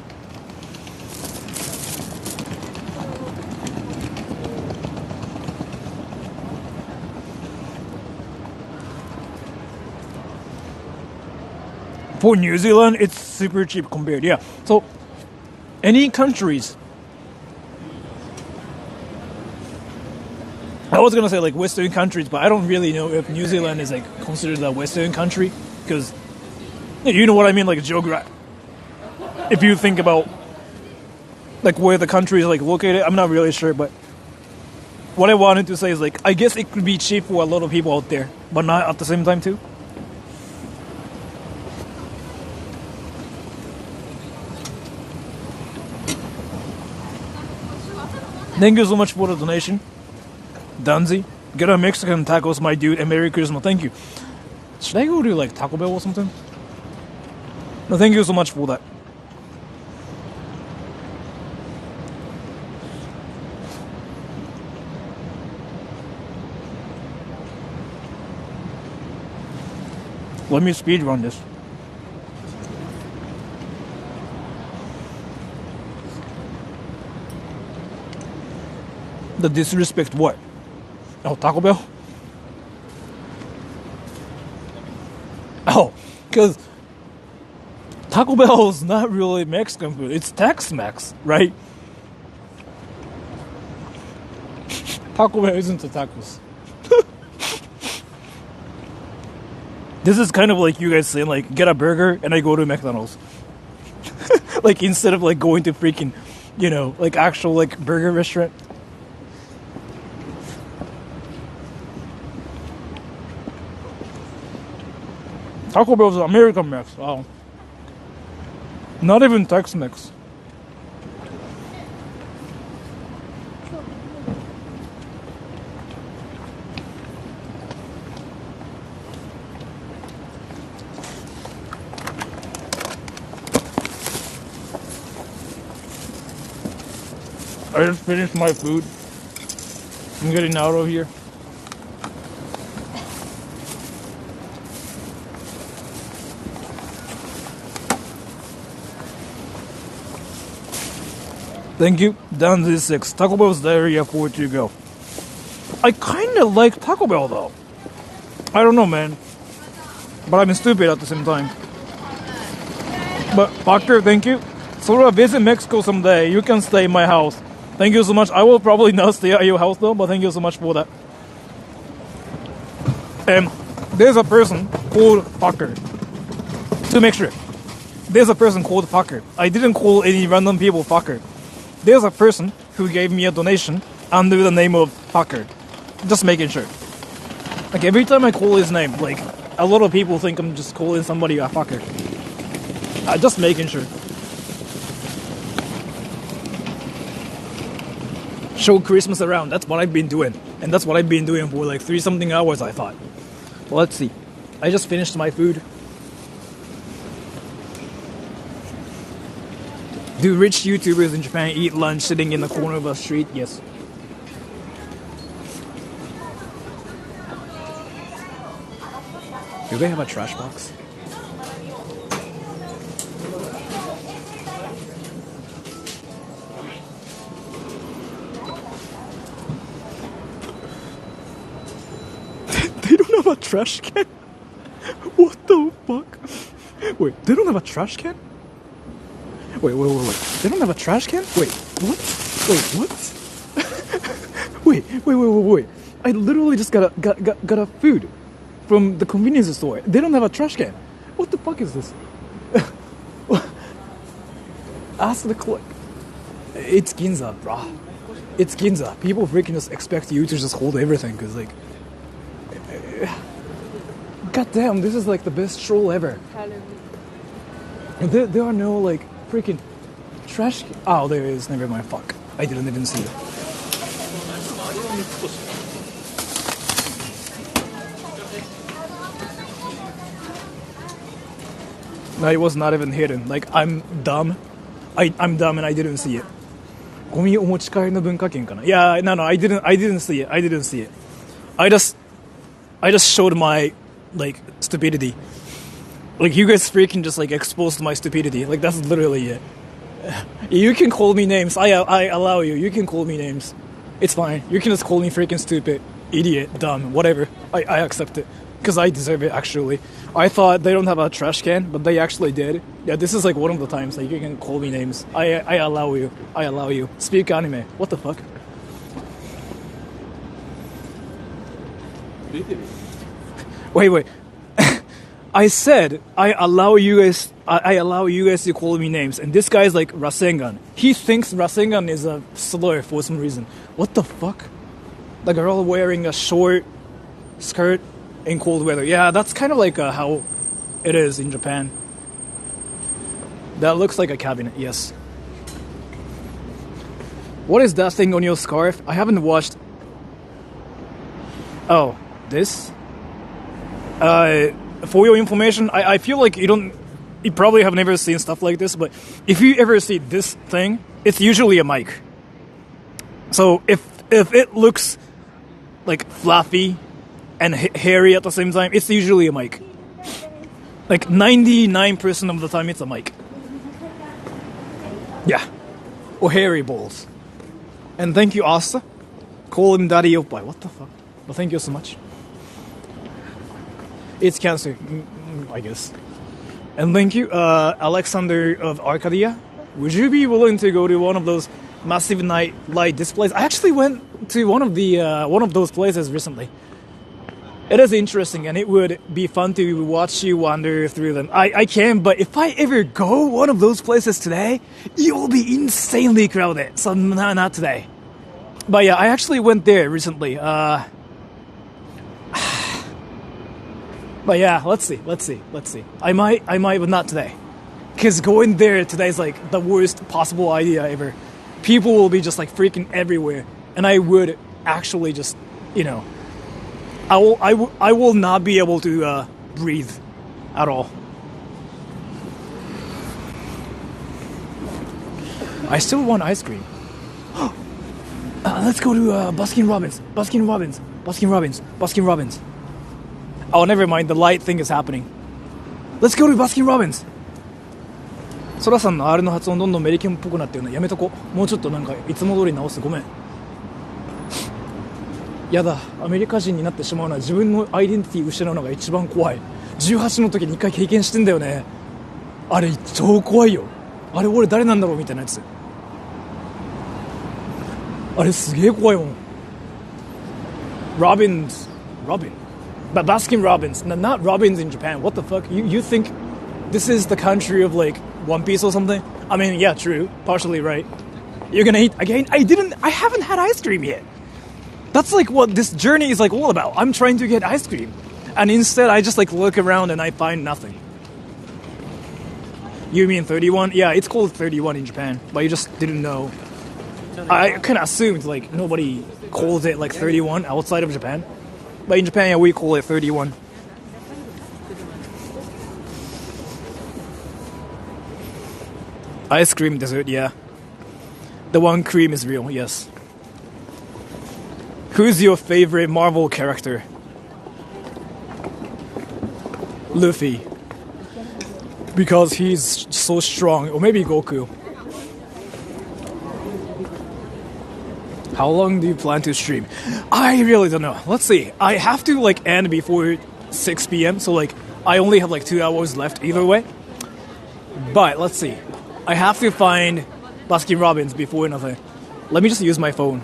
For New Zealand, it's super cheap compared, yeah. So, any countries, I was gonna say like Western countries, but I don't really know if New Zealand is like considered a Western country, because you know what I mean, like geography. If you think about like where the country is like located, I'm not really sure, but what I wanted to say is like, I guess it could be cheap for a lot of people out there, but not at the same time too. Thank you so much for the donation. Danzi, get a Mexican tacos, my dude, and Merry Christmas. Thank you. Should I go to like Taco Bell or something? No, thank you so much for that. Let me speedrun this. The disrespect what? Oh, Taco Bell? Oh, because Taco Bell is not really Mexican food. It's Tex-Mex, right? Taco Bell isn't the tacos. This is kind of like you guys saying, like, get a burger and I go to McDonald's. Like, instead of, like, going to freaking, you know, like, actual, like, burger restaurant. Taco Bell is American Mex. Wow. Not even Tex-Mex. I just finished my food. I'm getting out of here. Thank you. Down to 6. Taco Bell's diarrhea 4 to go. I kind of like Taco Bell though. I don't know, man. But I'm stupid at the same time. But Doctor, thank you. Sora, visit Mexico someday. You can stay in my house. Thank you so much. I will probably not stay at your house though, but thank you so much for that. And there's a person called Fucker. To make sure. There's a person called Fucker. I didn't call any random people Fucker. There's a person who gave me a donation under the name of Fucker. Just making sure. Like every time I call his name, like a lot of people think I'm just calling somebody a fucker. Just making sure. Show Christmas around. That's what I've been doing. And that's what I've been doing for like 3-something hours, I thought. Well, let's see. I just finished my food. Do rich YouTubers in Japan eat lunch sitting in the corner of a street? Yes. Do they have a trash box? They don't have a trash can? What the fuck? Wait, they don't have a trash can? Wait. They don't have a trash can? Wait, what? Wait, what? wait. I literally just got a food from the convenience store. They don't have a trash can. What the fuck is this? Ask the clerk. It's Ginza, brah. It's Ginza. People freaking just expect you to just hold everything, cause like, goddamn, this is like the best stroll ever. There are no like freaking trash. Oh, there is. Never mind. Fuck. I didn't even see it. No, it was not even hidden. Like I'm dumb. I'm dumb and I didn't see it. ゴミお持ち帰りの文化圏かな? Yeah, no, I didn't see it. I just showed my like stupidity. Like you guys freaking just like exposed my stupidity. Like that's literally it. You can call me names. I allow you. You can call me names. It's fine. You can just call me freaking stupid, idiot, dumb, whatever. I accept it. Because I deserve it, actually. I thought they don't have a trash can, but they actually did. Yeah, this is like one of the times like you can call me names. I allow you. I allow you. Speak anime. What the fuck? Wait. I said I allow you guys to call me names, and this guy's like Rasengan. He thinks Rasengan is a slur for some reason. What the fuck? the girl wearing a short skirt in cold weather. Yeah, that's kind of like how it is in Japan. That looks like a cabinet, yes. What is that thing on your scarf? I haven't watched. Oh, this? For your information, I feel like you probably have never seen stuff like this, but if you ever see this thing, it's usually a mic. So if it looks like fluffy and hairy at the same time, it's usually a mic. Like 99% of the time, it's a mic. Yeah. Or hairy balls. And thank you, Asta. Call him Daddy Oppai. What the fuck? But thank you so much. It's cancer, I guess. And thank you, Alexander of Arcadia. Would you be willing to go to one of those massive night light displays? I actually went to one of those places recently. It is interesting, and it would be fun to watch you wander through them. I can, but if I ever go one of those places today, it will be insanely crowded. So not today. But yeah, I actually went there recently. But yeah, let's see. I might, but not today. Because going there today is like the worst possible idea ever. People will be just like freaking everywhere, and I would actually just, I will not be able to breathe at all. I still want ice cream. Let's go to Baskin Robbins. Oh, never mind. The light thing is happening. Let's go to Baskin Robbins. ソラさんの R の発音どんどんメリケンっぽくなってるのやめとこ。もうちょっとなんかいつも通り直す。ごめん。やだ、アメリカ人になってしまうのは自分のアイデンティティ失うのが一番怖い。18の時に一回経験してんだよね。あれ超怖いよ。あれ俺誰なんだろうみたいなやつ。あれすげえ怖いもん。Robin. But Baskin Robbins, not Robbins in Japan. What the fuck? You think this is the country of like One Piece or something? I mean, yeah, true. Partially right. You're gonna eat again? I haven't had ice cream yet. That's like what this journey is like all about. I'm trying to get ice cream. And instead I just like look around and I find nothing. You mean 31? Yeah, it's called 31 in Japan. But you just didn't know. I kind of assumed like nobody calls it like 31 outside of Japan. But in Japan, yeah, we call it 31. Ice cream dessert, yeah. The one cream is real, yes. Who's your favorite Marvel character? Luffy. Because he's so strong. Or maybe Goku. How long do you plan to stream? I really don't know. Let's see. I have to like end before 6 p.m. So like I only have like 2 hours left either way. But let's see. I have to find Baskin Robbins before another. Let me just use my phone.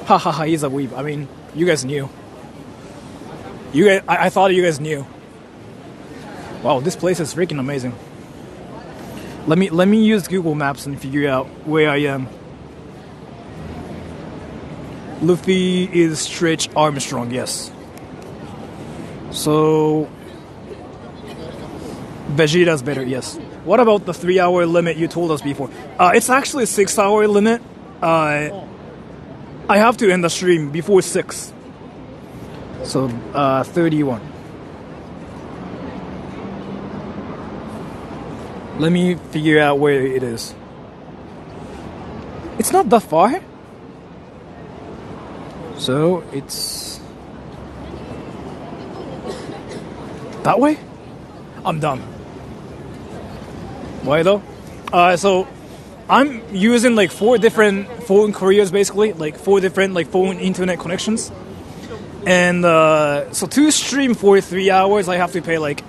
Hahaha, he's a weeb. I mean, you guys knew. I thought you guys knew. Wow, this place is freaking amazing. Let me use Google Maps and figure out where I am. Luffy is Stretch Armstrong, yes. So Vegeta's better, yes. What about the 3-hour limit you told us before? It's actually a 6-hour limit. I have to end the stream before 6. So 31. Let me figure out where it is. It's not that far. So it's that way? I'm dumb. Why though? So I'm using like 4 different phone carriers basically, like 4 different like phone internet connections. And so to stream for 3 hours, I have to pay like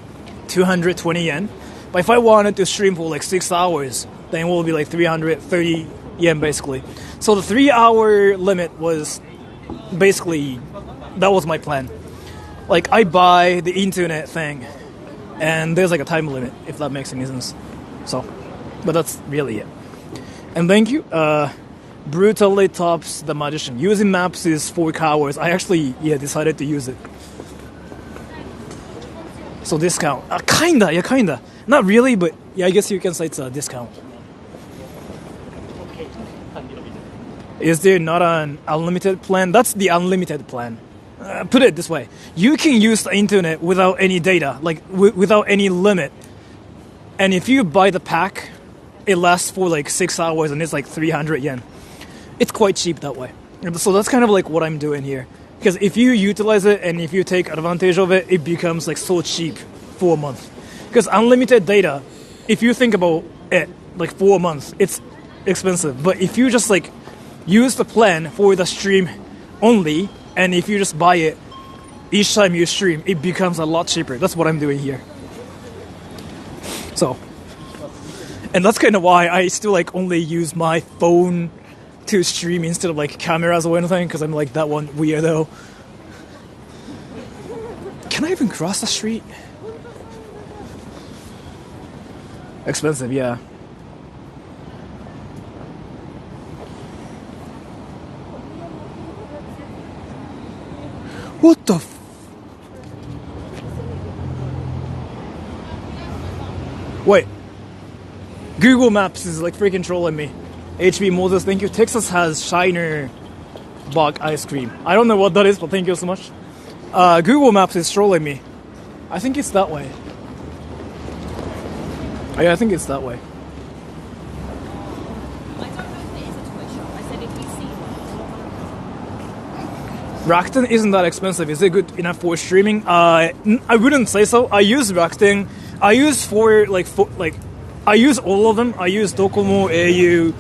220 yen. But if I wanted to stream for like 6 hours, then it will be like 330 yen basically. So the 3-hour limit was basically, that was my plan. Like I buy the internet thing and there's like a time limit, if that makes any sense. So, but that's really it. And thank you, brutally tops the magician. Using maps is 4 hours. I actually decided to use it. So discount. Kinda. Not really, but I guess you can say it's a discount. Is there not an unlimited plan? That's the unlimited plan. Put it this way. You can use the internet without any data, like without any limit. And if you buy the pack, it lasts for like 6 hours and it's like 300 yen. It's quite cheap that way. So that's kind of like what I'm doing here. Because if you utilize it and if you take advantage of it, it becomes like so cheap for a month. Because unlimited data, if you think about it, like for a month, it's expensive. But if you just like use the plan for the stream only, and if you just buy it each time you stream, it becomes a lot cheaper. That's what I'm doing here. So, and that's kind of why I still like only use my phone to stream instead of like cameras or anything, because I'm like that one weirdo. Can I even cross the street? Expensive, yeah. What the f... Wait. Google Maps is like freaking trolling me. HB Moses, thank you. Texas has Shiner Bog ice cream. I don't know what that is, but thank you so much. Google Maps is trolling me. I think it's that way. Yeah, I think it's that way. Rakuten isn't that expensive. Is it good enough for streaming? I wouldn't say so. I use Rakuten. I use I use all of them. I use Docomo, au,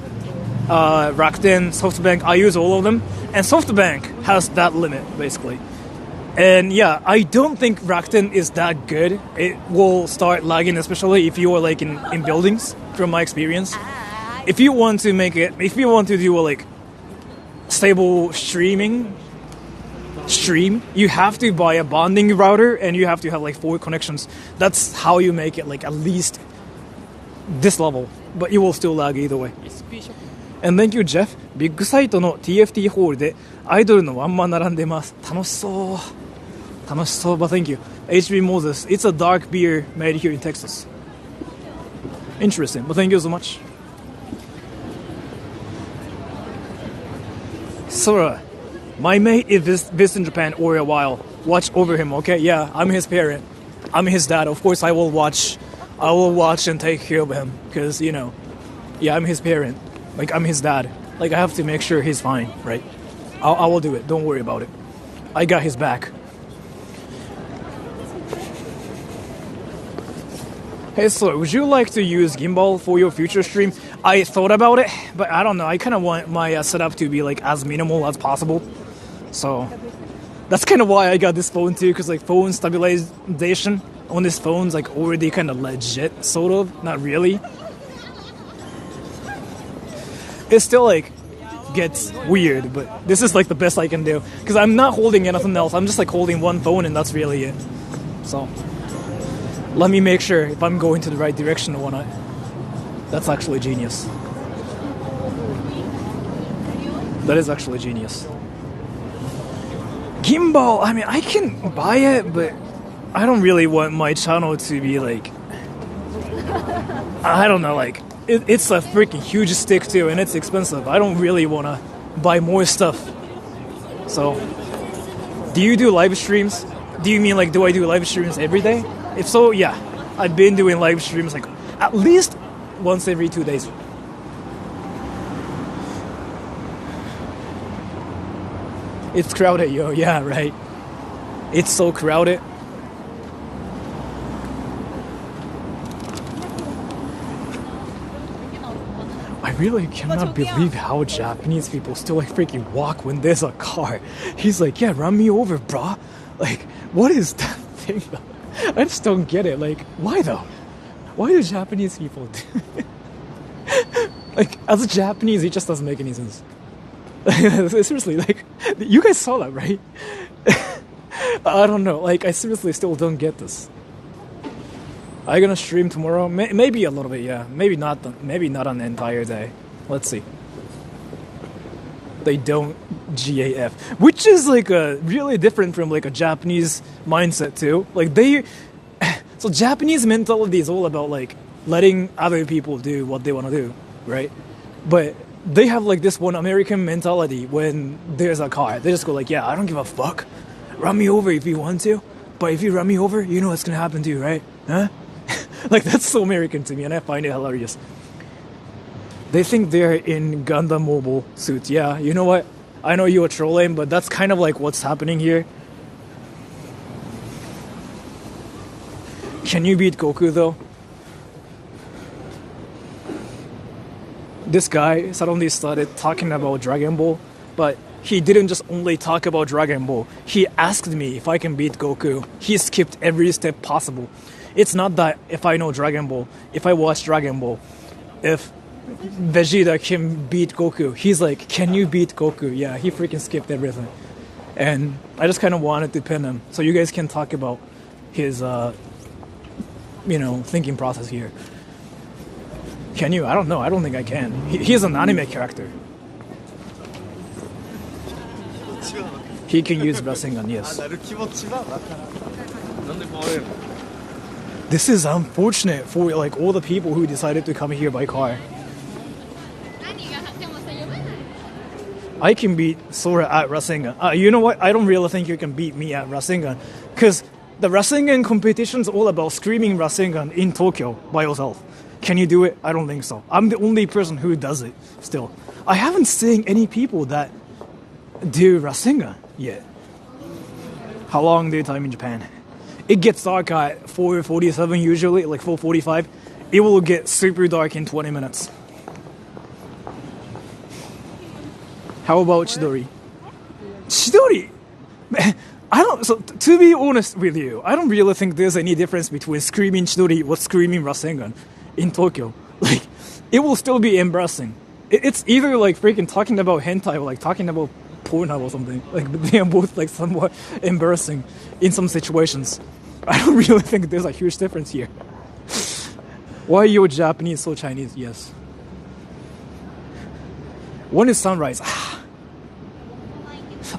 Rakuten, SoftBank. I use all of them. And SoftBank has that limit, basically. And yeah, I don't think Rakuten is that good. It will start lagging, especially if you are like in buildings, from my experience. If you want to do a like stable stream, you have to buy a bonding router and you have to have like 4 connections. That's how you make it like at least this level, but you will still lag either way. And thank you, Jeff. ビッグサイトの TFT ホールでアイドルのワンマン並んでます。楽しそう。But thank you. HB Moses. It's a dark beer made here in Texas. Interesting, but thank you so much. Sora. My mate is visiting Japan for a while. Watch over him, okay? Yeah, I'm his parent. I'm his dad. Of course, I will watch and take care of him. Because, I'm his parent. Like, I'm his dad. Like, I have to make sure he's fine, right? I will do it. Don't worry about it. I got his back. Hey, so would you like to use gimbal for your future stream? I thought about it, but I don't know. I kind of want my setup to be like as minimal as possible. So that's kind of why I got this phone too, because like phone stabilization on this phone's like already kind of legit, sort of. Not really. It still like gets weird, but this is like the best I can do, because I'm not holding anything else. I'm just like holding one phone and that's really it. So let me make sure if I'm going to the right direction or not. That's actually genius. That is actually genius. Gimbal, I mean, I can buy it, but I don't really want my channel to be like, I don't know, like, it's a freaking huge stick too, and it's expensive. I don't really want to buy more stuff. So, do you do live streams? Do you mean like, do I do live streams every day? If so, yeah. I've been doing live streams like at least once every 2 days. It's crowded, yo. Yeah, right. It's so crowded. I really cannot believe how Japanese people still like freaking walk when there's a car. He's like, yeah, run me over, brah. Like, what is that thing? I just don't get it. Like, why though? Why do Japanese people do it? Like, as a Japanese, it just doesn't make any sense. Seriously, like, you guys saw that, right? I don't know. Like, I seriously still don't get this. Are you gonna stream tomorrow? Maybe a little bit, yeah. Maybe not an entire day. Let's see. they don't GAF, which is like a really different from like a Japanese mindset too. Like so Japanese mentality is all about like letting other people do what they want to do, right? But they have like this one American mentality when there's a car. They just go like, yeah, I don't give a fuck. Run me over if you want to. But if you run me over, you know what's going to happen to you, right? Huh? Like, that's so American to me, and I find it hilarious. They think they're in Gundam Mobile suits. Yeah, you know what? I know you were trolling, but that's kind of like what's happening here. Can you beat Goku, though? This guy suddenly started talking about Dragon Ball, but he didn't just only talk about Dragon Ball. He asked me if I can beat Goku. He skipped every step possible. It's not that if I know Dragon Ball, if I watch Dragon Ball, if Vegeta can beat Goku, he's like, can you beat Goku? Yeah, he freaking skipped everything. And I just kind of wanted to pin him so you guys can talk about his, thinking process here. Can you? I don't know. I don't think I can. He's an anime character. He can use Rasengan, yes. This is unfortunate for like all the people who decided to come here by car. I can beat Sora at Rasengan. You know what? I don't really think you can beat me at Rasengan. Because the Rasengan competition is all about screaming Rasengan in Tokyo by yourself. Can you do it? I don't think so. I'm the only person who does it still. I haven't seen any people that do Rasengan yet. How long daytime in Japan? It gets dark at 4:47 usually, like 4:45. It will get super dark in 20 minutes. How about Chidori? Chidori? To be honest with you, I don't really think there's any difference between screaming Chidori or screaming Rasengan in Tokyo. Like, it will still be embarrassing. It's either like freaking talking about hentai or like talking about Pornhub or something. Like, they are both like somewhat embarrassing in some situations. I don't really think there's a huge difference here. Why are you Japanese so Chinese? Yes. When is sunrise?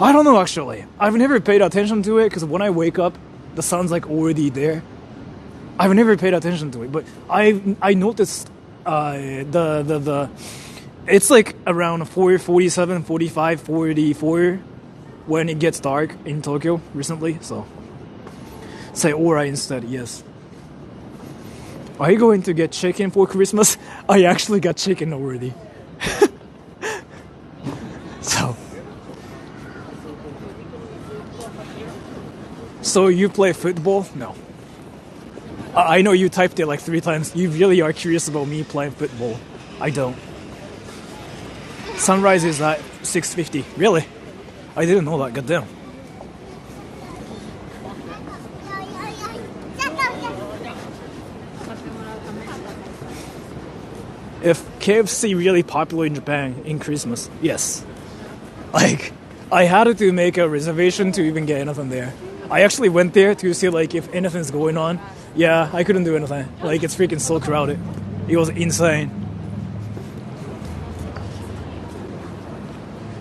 I don't know actually. I've never paid attention to it because when I wake up, the sun's like already there. I've never paid attention to it, but I noticed it's like around 4:47, 45, 44 when it gets dark in Tokyo recently. So say Aura instead. Yes. Are you going to get chicken for Christmas? I actually got chicken already. So you play football? No. I know you typed it like 3 times. You really are curious about me playing football. I don't. Sunrise is at 6:50. Really? I didn't know that. Goddamn. If KFC really popular in Japan in Christmas, yes. Like, I had to make a reservation to even get anything there. I actually went there to see like if anything's going on. Yeah, I couldn't do anything. Like, it's freaking so crowded. It was insane.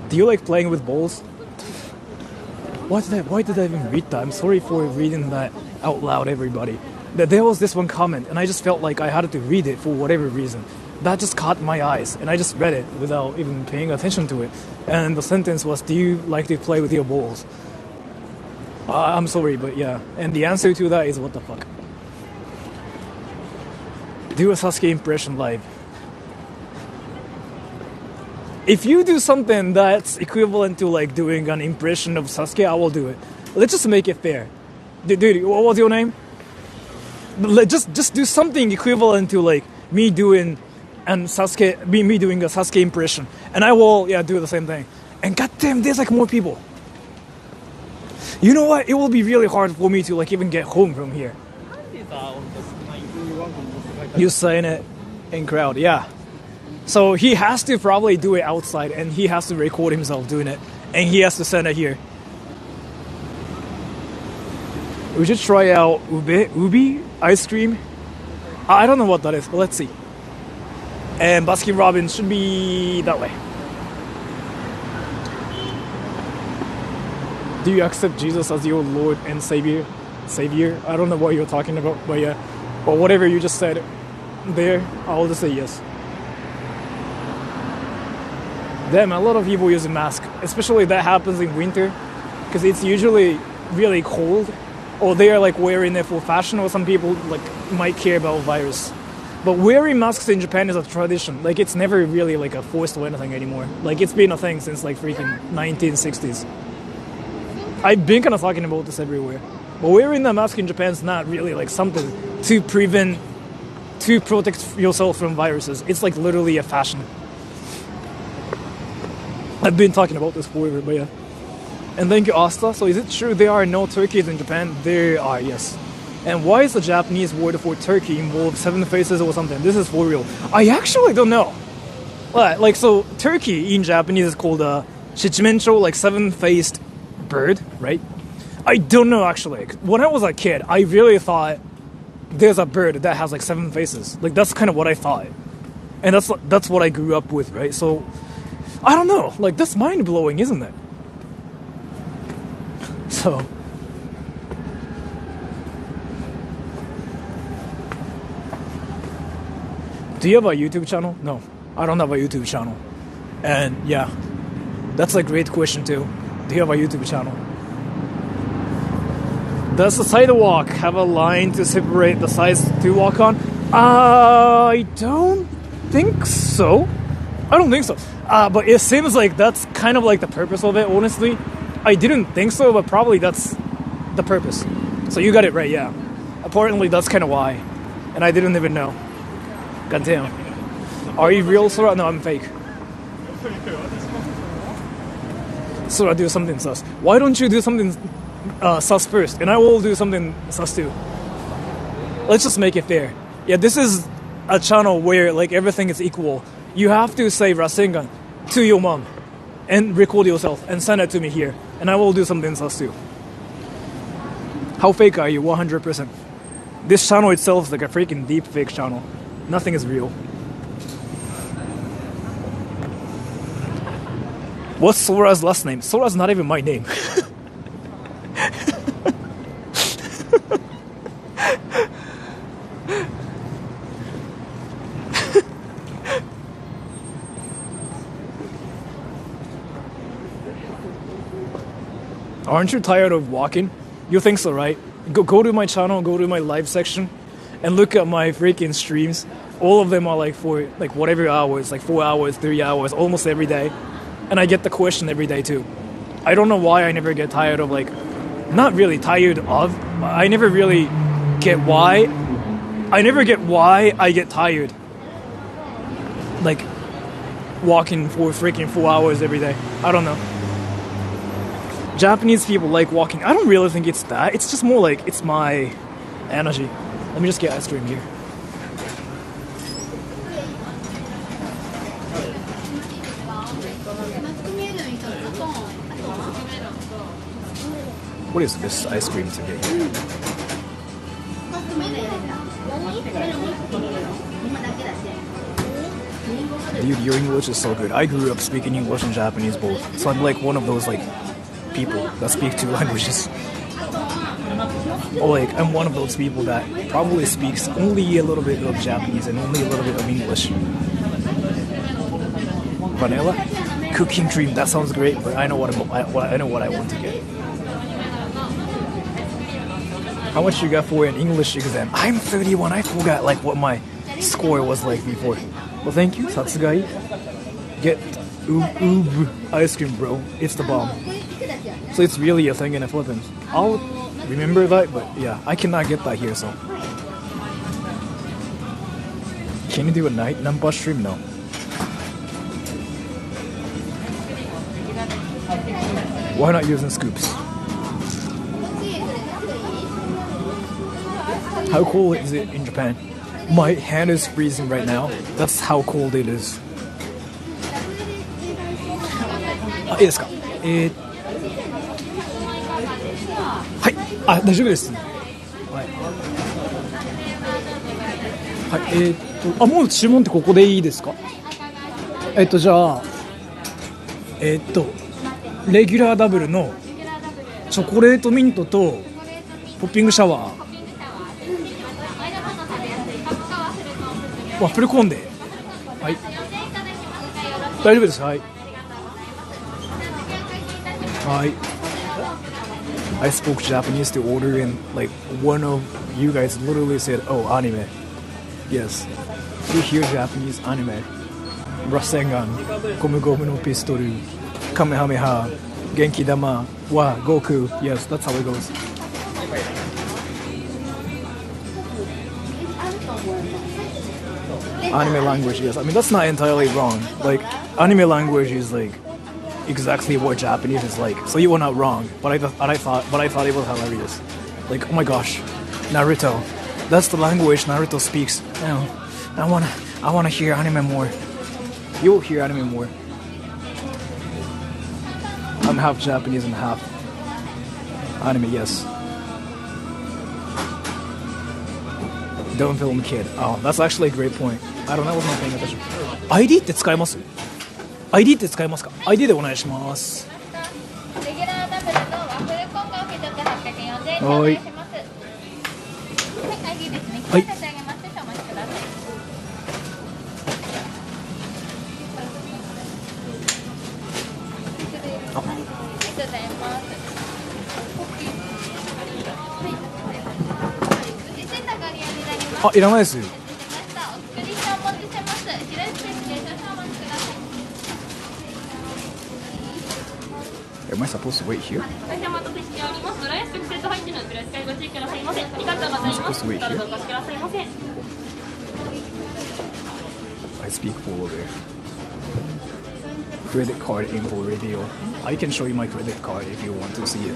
Do you like playing with balls? Why did I even read that? I'm sorry for reading that out loud, everybody. There was this one comment, and I just felt like I had to read it for whatever reason. That just caught my eyes, and I just read it without even paying attention to it. And the sentence was, do you like to play with your balls? I'm sorry, but yeah. And the answer to that is what the fuck. Do a Sasuke impression live. If you do something that's equivalent to like doing an impression of Sasuke, I will do it. Let's just make it fair. Dude, what was your name? Just do something equivalent to like me doing and Sasuke, me doing a Sasuke impression, and I will do the same thing. And goddamn, there's like more people. You know what? It will be really hard for me to like even get home from here. You saying it in crowd, yeah. So he has to probably do it outside, and he has to record himself doing it, and he has to send it here. We should try out ubi ice cream. I don't know what that is, but let's see. And Baskin Robbins should be that way. Do you accept Jesus as your Lord and Savior? I don't know what you're talking about, but yeah. But whatever you just said there, I'll just say yes. Damn, a lot of people use a mask, especially that happens in winter, because it's usually really cold, or they are like wearing it for fashion, or some people like might care about virus. But wearing masks in Japan is a tradition. Like it's never really like a forced or anything anymore. Like it's been a thing since like freaking 1960s. I've been kind of talking about this everywhere. But wearing a mask in Japan is not really like something to protect yourself from viruses. It's like literally a fashion. I've been talking about this forever, but yeah. And thank you, Asta. So is it true there are no turkeys in Japan? There are, yes. And why is the Japanese word for turkey involved 7 faces or something? This is for real. I actually don't know. Like, so turkey in Japanese is called a shichimencho, like 7-faced bird, right? I don't know actually. When I was a kid, I really thought there's a bird that has like 7 faces. Like that's kind of what I thought. And that's what I grew up with, right? So I don't know. Like that's mind-blowing, isn't it? So do you have a YouTube channel? No, I don't have a YouTube channel. And yeah, that's a great question too. Do you have a YouTube channel? Does the sidewalk have a line to separate the sides to walk on? I don't think so. But it seems like that's kind of like the purpose of it, honestly. I didn't think so, but probably that's the purpose. So you got it right, yeah. Apparently that's kind of why. And I didn't even know. God damn. Are you real, Sora? No, I'm fake. Sora, do something sus. Why don't you do something sus first? And I will do something sus too. Let's just make it fair. Yeah, this is a channel where like everything is equal. You have to say Rasengan to your mom and record yourself and send it to me here. And I will do something sus too. How fake are you? 100%. This channel itself is like a freaking deep fake channel. Nothing is real. What's Sora's last name? Sora's not even my name. Aren't you tired of walking? You think so, right? Go to my channel, go to my live section, and look at my freaking streams. All of them are like for like whatever hours, like 4 hours, 3 hours, almost every day. And I get the question every day too. I don't know why I never get tired of like, not really tired of, I never really get why. I never get why I get tired. Like walking for freaking 4 hours every day. I don't know. Japanese people like walking. I don't really think it's that. It's just more like it's my energy. Let me just get ice cream here. What is this ice cream to get here? Dude, your English is so good. I grew up speaking English and Japanese both. So I'm like one of those like people that speak 2 languages. Or like I'm one of those people that probably speaks only a little bit of Japanese and only a little bit of English. Vanilla? Cooking cream, that sounds great, but I know what I want to get. How much you got for an English exam? I'm 31. I forgot like what my score was like before. Well, thank you, Satsugai. Get oob ice cream, bro. It's the bomb. So it's really a thing in the Philippines. I'll remember that, but yeah, I cannot get that here, so. Can you do a night Nampa stream? No. Why not using scoops? How cold is it in Japan? My hand is freezing right now. That's how cold it is. いいですか？はい、大丈夫です。はい。はい、もう注文ってここでいいですか？じゃあ、レギュラーダブルのチョコレートミントとポッピングシャワー、ワッフルコーンで、はい、大丈夫です。はい、はい。I spoke Japanese to order and like one of you guys literally said, "Oh, anime." Yes, we hear Japanese anime. Rasengan, Gomu Gomu no Pistol, Kamehameha, Genki Dama, Wa Goku. Yes, that's how it goes. Anime language, yes. I mean, that's not entirely wrong. Like, anime language is like exactly what Japanese is like. So you were not wrong. But I thought it was hilarious. Like, oh my gosh, Naruto. That's the language Naruto speaks. You know, I wanna hear anime more. You'll hear anime more. I'm half Japanese and half anime, yes. Don't film kid. Oh, that's actually a great point. I don't know, I was not paying attention. ID って使えます？ ID って使えますか？ ID でお願いします。レギュラーダブルとワッフルコーンが受け取って840円でお願いします。はい、ID ですね。はい。差し上げます。少々お待ちください。ありがとうございます。あ、いらないです。Am I supposed to wait here? I'm supposed to wait here? I speak full of it. Credit card info radio. I can show you my credit card if you want to see it.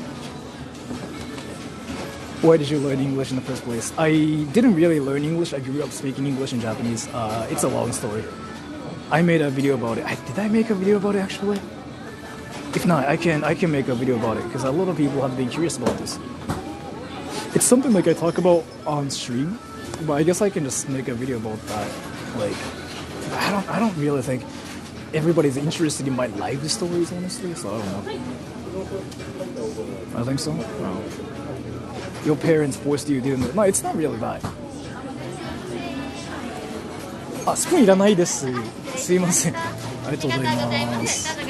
Why did you learn English in the first place? I didn't really learn English. I grew up speaking English and Japanese. It's a long story. I made a video about it. Did I make a video about it actually? If not, I can make a video about it because a lot of people have been curious about this. It's something like I talk about on stream, but I guess I can just make a video about that. Like, I don't really think everybody's interested in my life stories, honestly. So I don't know. I think so. No. Your parents forced you to do it. No, it's not really that. あ、スプーンいらないです。すいません。ありがとうございます。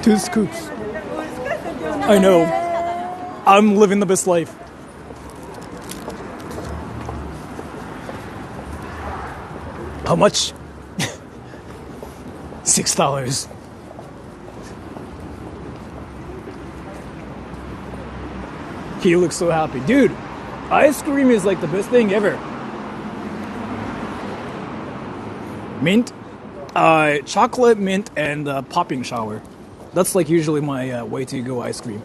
Two scoops. I know. I'm living the best life. How much? $6. He looks so happy. Dude, ice cream is like the best thing ever. Mint, chocolate, mint, and popping shower. That's like usually my way to go ice cream.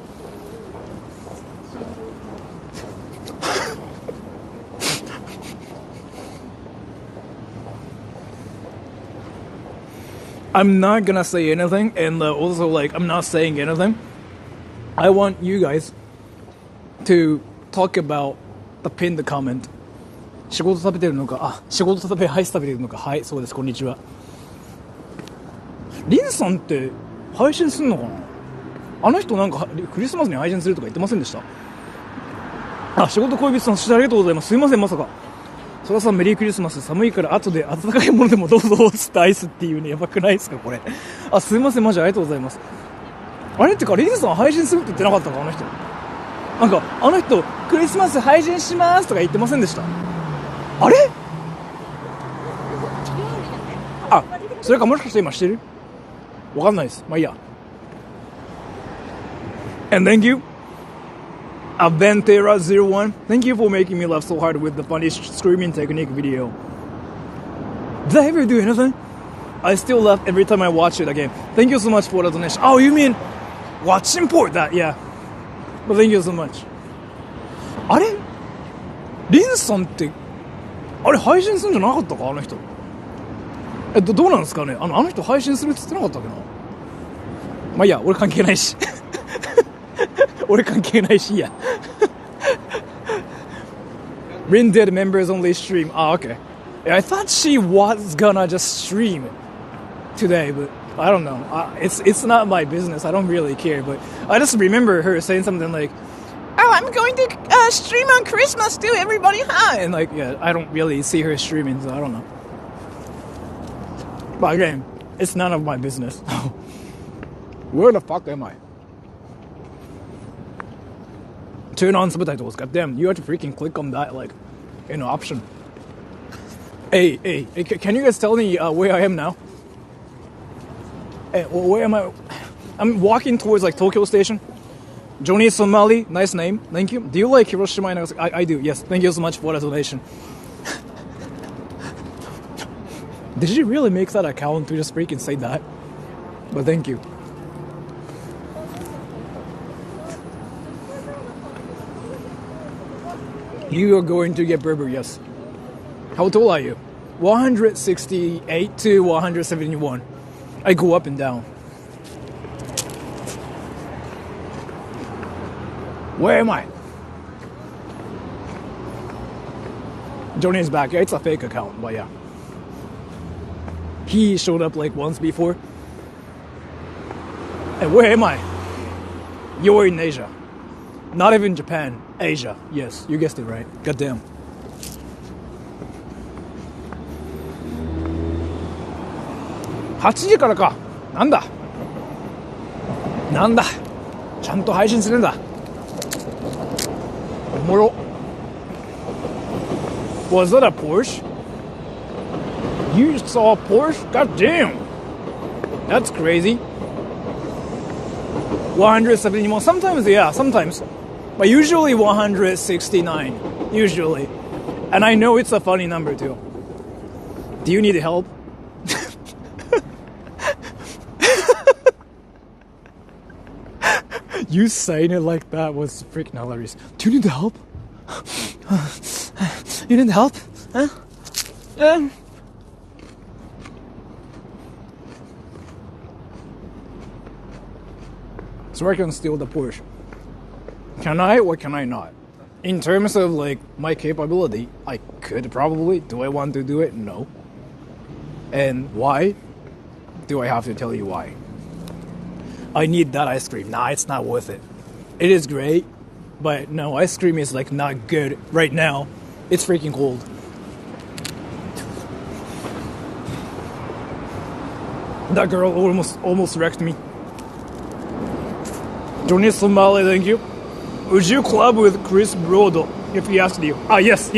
I'm not gonna say anything, and also like I'm not saying anything. I want you guys to talk about the pinned comment. 仕事食べてるのか、あ、仕事食べ、はい、食べてるのか、はい、そうです、こんにちは。リンさんって配信すんのかな。あの人なんかクリスマスに配信するとか言ってませんでした？あ、仕事恋人さん、そしてありがとうございます。すいません、まさか。そらさん、メリークリスマス。寒いから後で温かいものでもどうぞつってアイスっていうね、やばくないですかこれ。あ、すいません、マジありがとうございます。あれってか、リンさん配信するって言ってなかったか、あの人。なんかあの人クリスマス配信しますとか言ってませんでした？あれ？あ、それかもしかして今してる？わかんないです。まあいいや。And thank you, Aventera01. Thank you for making me laugh so hard with the funny screaming technique video. Did I ever do anything? I still laugh every time I watch it again. Thank you so much for the donation. Oh, you mean watching port that? Yeah. But thank you so much. あれリンさんって、あれ配信するんじゃなかったかあの人。どうなんですかねあの人配信するって言ってなかったっけな。まあいいや、俺関係ないし。俺関係ないし、いいや。Rin did members only stream. Ah, okay. I thought she was gonna just stream today, but I don't know. It's not my business. I don't really care. But I just remember her saying something like, "Oh, I'm going to stream on Christmas too, everybody, huh?" And like, yeah, I don't really see her streaming, so I don't know. But again, it's none of my business. Where the fuck am I? Turn on subtitles. Goddamn, you have to freaking click on that like, option. Hey, can you guys tell me where I am now? Hey, where am I? I'm walking towards like Tokyo Station. Johnny Somali, nice name, thank you. Do you like Hiroshima and Nagasaki? I do, yes. Thank you so much for the donation. Did you really make that account to just freaking say that? But thank you. You are going to get Berber, yes. How tall are you? 168 to 171. I go up and down. Where am I? Johnny is back. Yeah, it's a fake account, but yeah. He showed up like once before. And where am I? You're in Asia. Not even Japan. Asia. Yes, you guessed it right. Goddamn. $8時からか。なんだちゃんと配信するんだ。おもろ。Was that a Porsche? You saw a Porsche? God damn. That's crazy. 171. Sometimes, yeah, sometimes. But usually 169. Usually. And I know it's a funny number too. Do you need help? You saying it like that was freaking hilarious. Do you need help? You need help? Huh? So I can steal the Porsche. Can I or can I not? In terms of like my capability, I could probably. Do I want to do it? No. And why? Do I have to tell you why? I need that ice cream. Nah, it's not worth it. It is great, but no, ice cream is like not good right now. It's freaking cold. That girl almost wrecked me. Johnny Somali, thank you. Would you collab with Chris Brodo if he asked you? Ah, yes.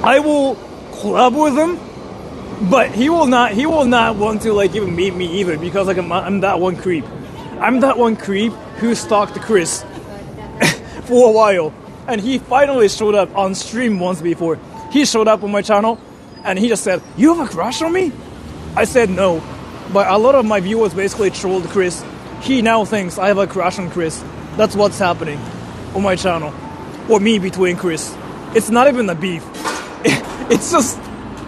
I will collab with him, but he will not want to like even meet me either because like I'm that one creep. I'm that one creep who stalked Chris for a while, and he finally showed up on stream once before. He showed up on my channel, and he just said, "You have a crush on me?" I said no, but a lot of my viewers basically trolled Chris. He now thinks I have a crush on Chris. That's what's happening on my channel. Or me between Chris. It's not even a beef. It's just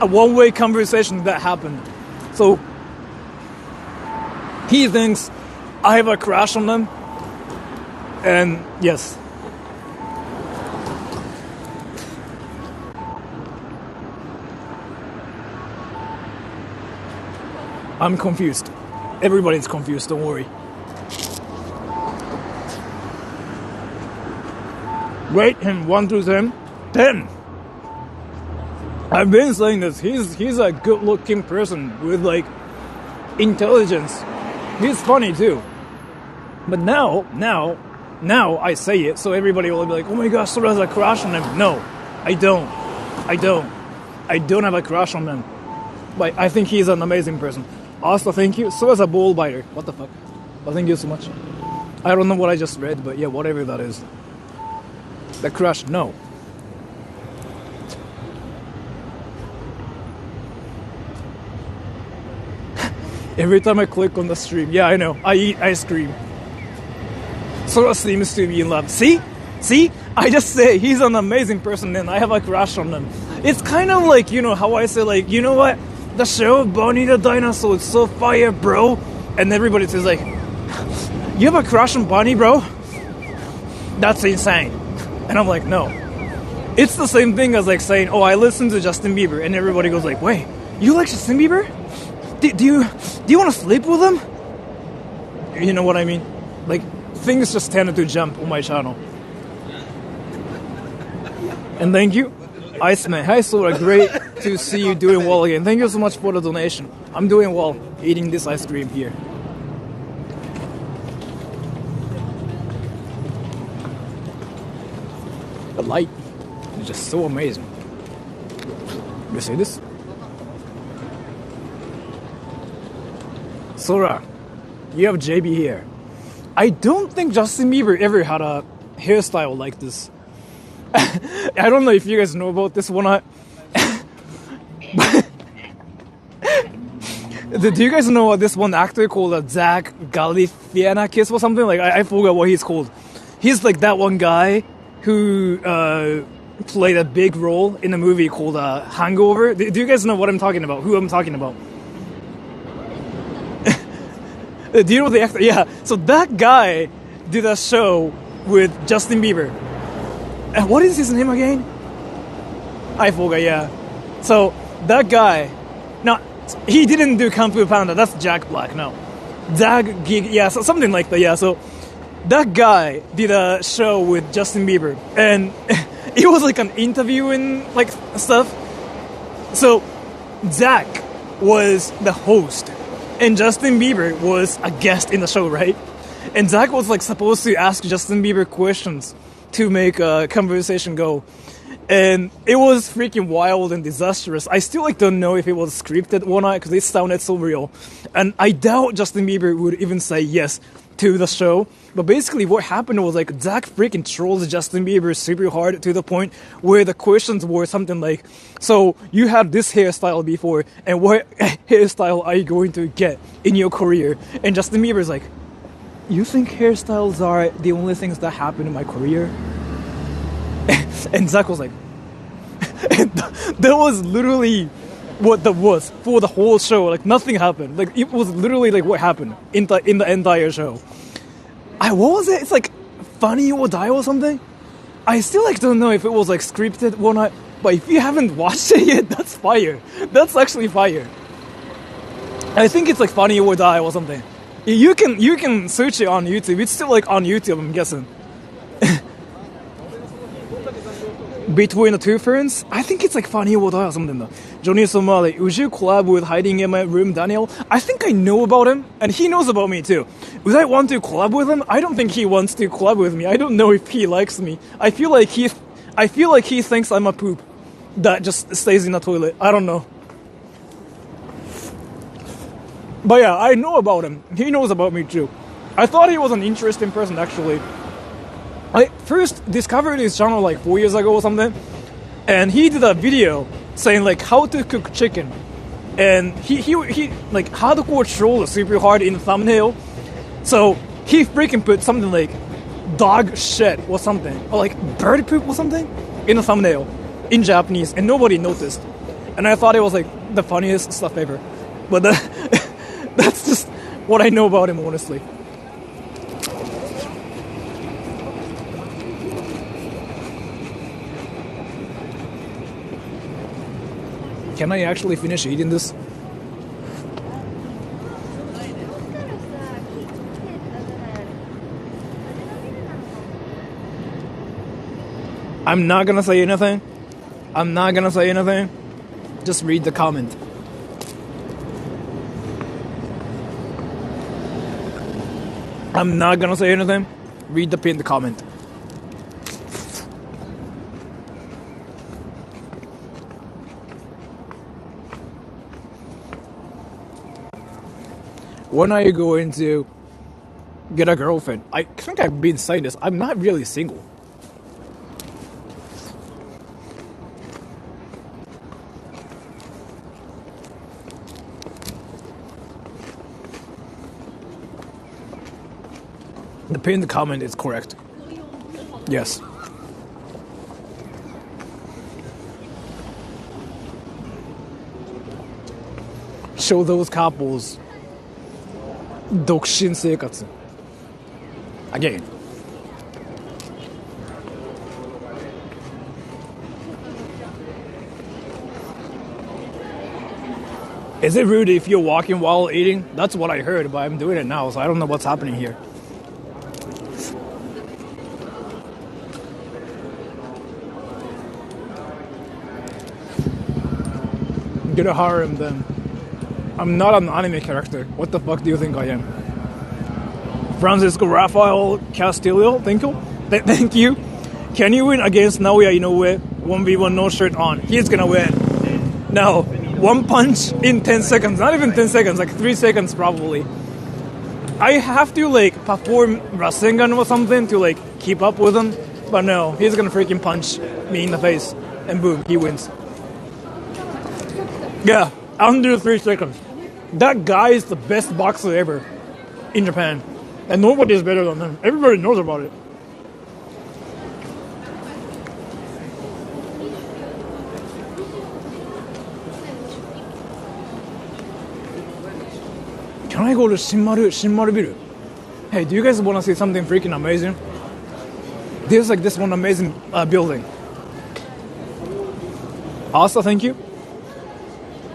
a one-way conversation that happened. So, he thinks I have a crush on him. And yes. I'm confused. Everybody's confused, don't worry. Rate him 1 through 10. 10. I've been saying this. He's a good-looking person with like intelligence. He's funny too. But now I say it, so everybody will be like, "Oh my gosh, Sora has a crush on him." No, I don't. I don't have a crush on him. But I think he's an amazing person. Also, thank you. Sora's a ball biter. What the fuck? Well, thank you so much. I don't know what I just read, but yeah, whatever that is. The crush, no. Every time I click on the stream, yeah, I know, I eat ice cream. Sora seems to be in love. See? I just say he's an amazing person and I have a crush on him. It's kind of like, you know, how I say, like, you know what? The show Bonnie the Dinosaur is so fire, bro. And everybody says, like, you have a crush on Bonnie, bro? That's insane. And I'm like, no. It's the same thing as like saying, oh, I listen to Justin Bieber. And everybody goes like, wait, you like Justin Bieber? Do you want to sleep with him? You know what I mean? Like, things just tended to jump on my channel. And thank you, Iceman. Hi, Sora. Great to see you doing well again. Thank you so much for the donation. I'm doing well eating this ice cream here. The light is just so amazing. You see this? Sora, you have JB here. I don't think Justin Bieber ever had a hairstyle like this. I don't know if you guys know about this one. Do you guys know this one actor called Zach Galifianakis or something? Like, I forgot what he's called. He's like that one guy who played a big role in a movie called Hangover. Do you guys know what I'm talking about? Who I'm talking about? Do you know the actor? Yeah. So that guy did a show with Justin Bieber. And what is his name again? I forgot. Yeah. So that guy, no, he didn't do Kung Fu Panda. That's Jack Black. No, yeah, so something like that. Yeah. So that guy did a show with Justin Bieber, and it was like an interview and like stuff. So Zach was the host, and Justin Bieber was a guest in the show, right? And Zach was like supposed to ask Justin Bieber questions to make a conversation go. And it was freaking wild and disastrous. I still like don't know if it was scripted or not because it sounded so real. And I doubt Justin Bieber would even say yes to the show. But basically what happened was like Zach freaking trolls Justin Bieber super hard to the point where the questions were something like, so you had this hairstyle before and what hairstyle are you going to get in your career? And Justin Bieber's like, you think hairstyles are the only things that happen in my career? And Zach was like, and that was literally what that was for the whole show. Like nothing happened. Like it was literally like what happened in the entire show. What was it? It's like Funny or Die or something. I still like don't know if it was like scripted or not. But if you haven't watched it yet, that's fire. That's actually fire. I think it's like Funny or Die or something. You can search it on YouTube. It's still like on YouTube, I'm guessing. Between the two friends, I think it's like Funny or Die or something though. Johnny Somali, would you collab with Hiding in My Room Daniel? I think I know about him, and he knows about me too. Would I want to collab with him? I don't think he wants to collab with me. I don't know if he likes me. I feel like he thinks I'm a poop that just stays in the toilet. I don't know. But yeah, I know about him. He knows about me too. I thought he was an interesting person actually. I first discovered his channel like 4 years ago or something, and he did a video saying like how to cook chicken, and he like hardcore trolled super hard in the thumbnail, so he freaking put something like dog shit or something, or like bird poop or something in the thumbnail in Japanese, and nobody noticed, and I thought it was like the funniest stuff ever, but that's just what I know about him honestly. Can I actually finish eating this? I'm not gonna say anything. Just read the comment. I'm not gonna say anything. Read the pinned comment. When are you going to get a girlfriend? I think I've been saying this. I'm not really single. The pinned comment is correct. Yes. Show those couples 独身生活 again. Is it rude if you're walking while eating? That's what I heard, but I'm doing it now, so I don't know what's happening here. Get a harem then. I'm not an anime character. What the fuck do you think I am? Francisco Rafael Castillo, thank you. Thank you. Can you win against Naoya Inoue? 1v1 no shirt on. He's gonna win. No. One punch in 10 seconds. Not even 10 seconds, like 3 seconds probably. I have to like perform Rasengan or something to like keep up with him. But no, he's gonna freaking punch me in the face. And boom, he wins. Yeah, under 3 seconds. That guy is the best boxer ever in Japan. And nobody is better than him. Everybody knows about it. Can I go to Shinmaru Biru? Hey, do you guys want to see something freaking amazing? There's like this one amazing building. Asa, thank you.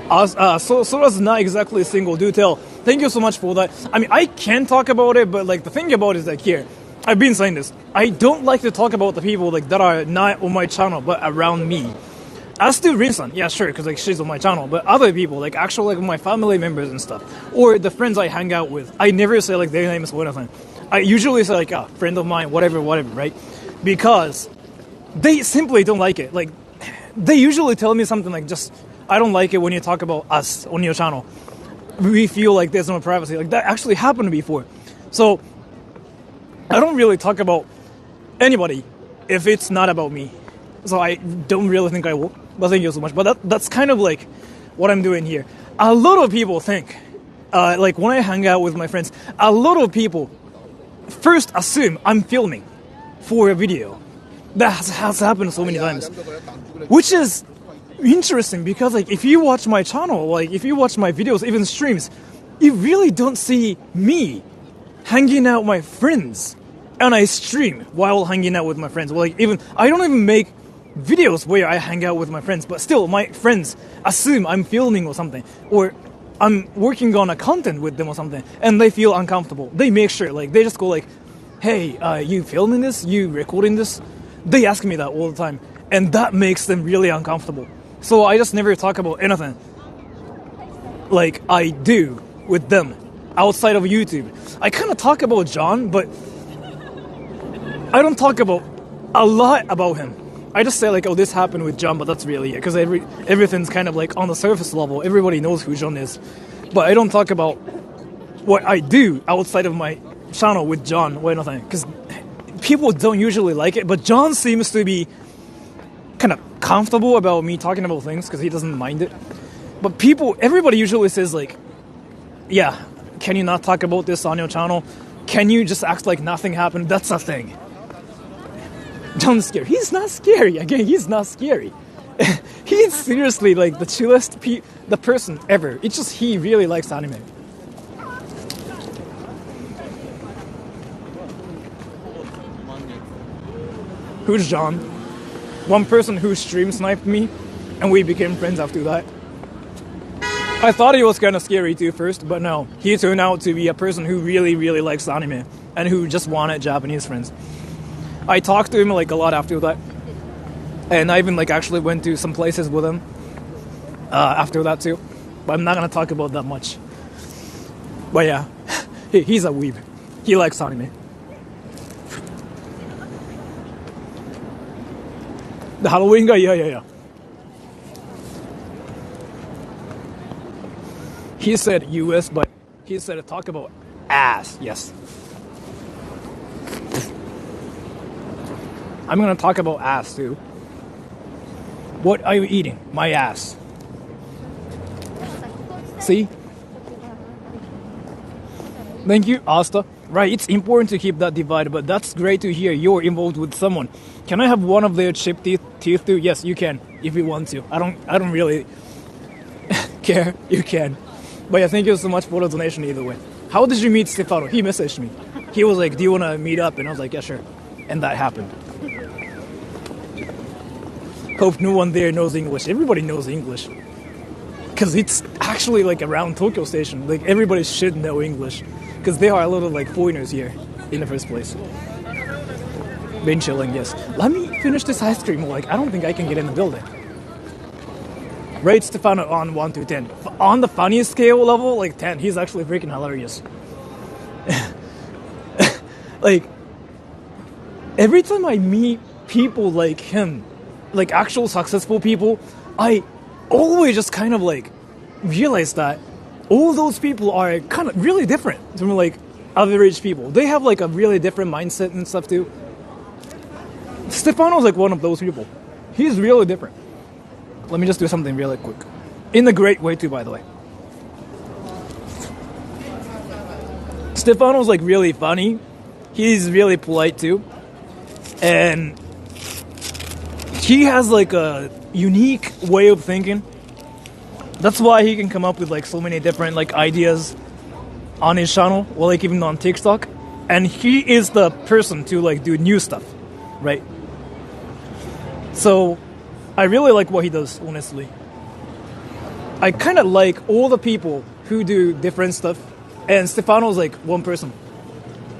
Sora's not exactly a single, do tell. Thank you so much for that. I mean, I can talk about it, but like the thing about it is like here, I've been saying this. I don't like to talk about the people like that are not on my channel, but around me. As to Rin-san, yeah, sure, because like she's on my channel, but other people, like actual like my family members and stuff, or the friends I hang out with, I never say like their name is or anything. I usually say like a friend of mine, whatever, right? Because they simply don't like it. Like they usually tell me something like just, I don't like it when you talk about us on your channel. We feel like there's no privacy. Like that actually happened before. So I don't really talk about anybody if it's not about me. So I don't really think I will. But thank you so much. But that's kind of like what I'm doing here. A lot of people think, like when I hang out with my friends, a lot of people first assume I'm filming for a video. That has happened so many times. Which is interesting because like if you watch my channel, like if you watch my videos, even streams, you really don't see me hanging out with my friends. And I stream while hanging out with my friends. Well, like even I don't even make videos where I hang out with my friends, but still my friends assume I'm filming or something, or I'm working on a content with them or something, and they feel uncomfortable. They make sure, like they just go like, hey, you filming this? You recording this? They ask me that all the time, and that makes them really uncomfortable. So I just never talk about anything like I do with them outside of YouTube. I kind of talk about John, but I don't talk about a lot about him. I just say like, oh, this happened with John, but that's really it. Because everything's kind of like on the surface level. Everybody knows who John is. But I don't talk about what I do outside of my channel with John or anything. Because people don't usually like it. But John seems to be kind of comfortable about me talking about things because he doesn't mind it. But everybody usually says like, yeah, can you not talk about this on your channel? Can you just act like nothing happened? That's a thing. John's scary. He's not scary. Again, he's not scary. He's seriously like the chillest the person ever. It's just he really likes anime. Who's John? One person who stream sniped me, and we became friends after that. I thought he was kind of scary too first, but no. He turned out to be a person who really, really likes anime, and who just wanted Japanese friends. I talked to him like a lot after that, and I even like actually went to some places with him after that too. But I'm not gonna talk about that much. But yeah, he's a weeb. He likes anime. The Halloween guy, yeah. He said US, but he said talk about ass. Yes. I'm gonna talk about ass too. What are you eating? My ass. See? Thank you, Asta. Right, it's important to keep that divide, but that's great to hear you're involved with someone. Can I have one of their chipped teeth too? Yes, you can, if you want to. I don't really care. You can. But yeah, thank you so much for the donation either way. How did you meet Stefano? He messaged me. He was like, do you want to meet up? And I was like, yeah, sure. And that happened. Hope no one there knows English. Everybody knows English. Because it's actually like around Tokyo Station. Like everybody should know English. Because they are a little like foreigners here in the first place. Been chilling, yes. Let me finish this ice cream. Like, I don't think I can get in the building. Rate Stefano on 1 to 10. On the funniest scale level, like 10. He's actually freaking hilarious. Like, every time I meet people like him, like actual successful people, I always just kind of like realize that all those people are kind of really different from like average people. They have like a really different mindset and stuff too. Stefano's like one of those people. He's really different. Let me just do something really quick. In a great way too, by the way. Stefano's like really funny. He's really polite too. And he has like a unique way of thinking. That's why he can come up with like so many different like ideas on his channel, or like even on TikTok. And he is the person to like do new stuff, right? So I really like what he does, honestly. I kind of like all the people who do different stuff, and Stefano's like one person.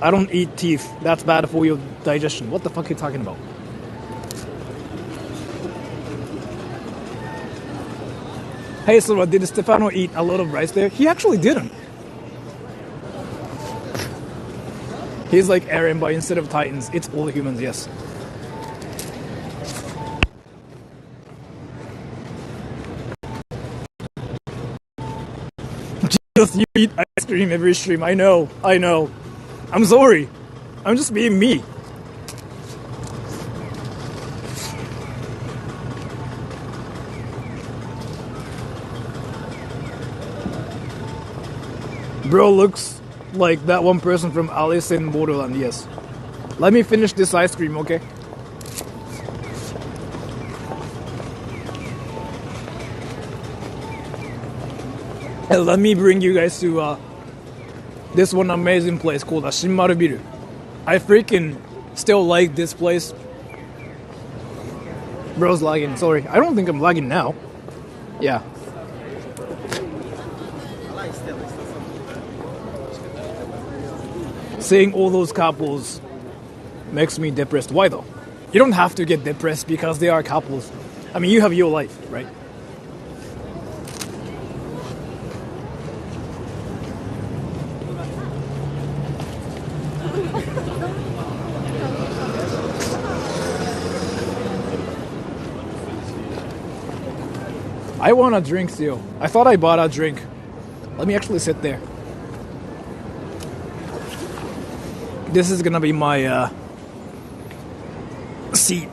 I don't eat teeth. That's bad for your digestion. What the fuck are you talking about? Hey, Sora, did Stefano eat a lot of rice there? He actually didn't. He's like Eren, but instead of Titans, it's all humans, yes. Jesus, you eat ice cream every stream. I know. I'm sorry. I'm just being me. Bro looks like that one person from Alice in Borderland, yes. Let me finish this ice cream, okay? And let me bring you guys to this one amazing place called Shinmaru Biru. I freaking still like this place. Bro's lagging, sorry. I don't think I'm lagging now. Yeah. Seeing all those couples makes me depressed. Why though? You don't have to get depressed because they are couples. I mean, you have your life, right? I want a drink still. I thought I bought a drink. Let me actually sit there. This is gonna be my seat.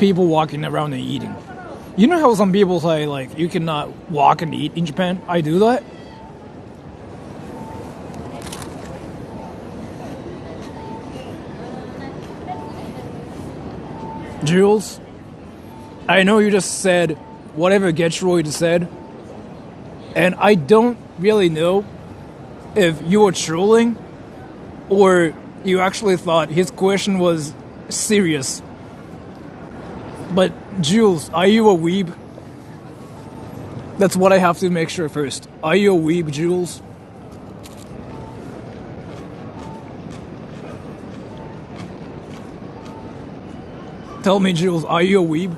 People walking around and eating. You know how some people say like you cannot walk and eat in Japan? I do that. Jules, I know you just said whatever Getroid said, and I don't really know if you were trolling or you actually thought his question was serious. But Jules, are you a weeb? That's what I have to make sure first. Are you a weeb, Jules? Tell me, Jules, are you a weeb?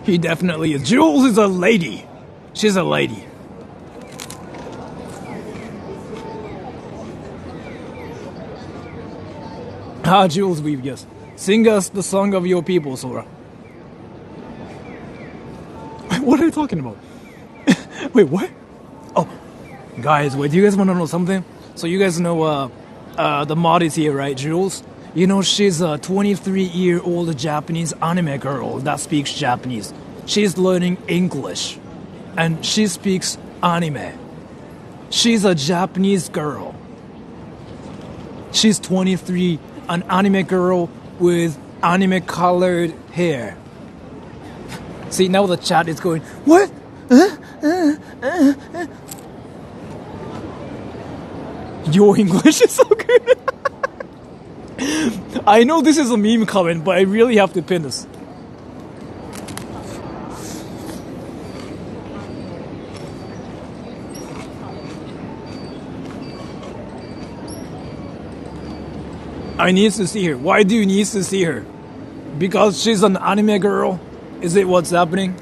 He definitely is. Jules is a lady. She's a lady. Ah, Jules weeb, yes. Sing us the song of your people, Sora. What are you talking about? Wait, what? Guys, wait, do you guys want to know something? So you guys know the mod is here, right, Jules? You know, she's a 23-year-old Japanese anime girl that speaks Japanese. She's learning English. And she speaks anime. She's a Japanese girl. She's 23, an anime girl with anime-colored hair. See, now the chat is going, what? Your English is so good. I know this is a meme comment, but I really have to pin this. I need to see her. Why do you need to see her? Because she's an anime girl? Is it what's happening?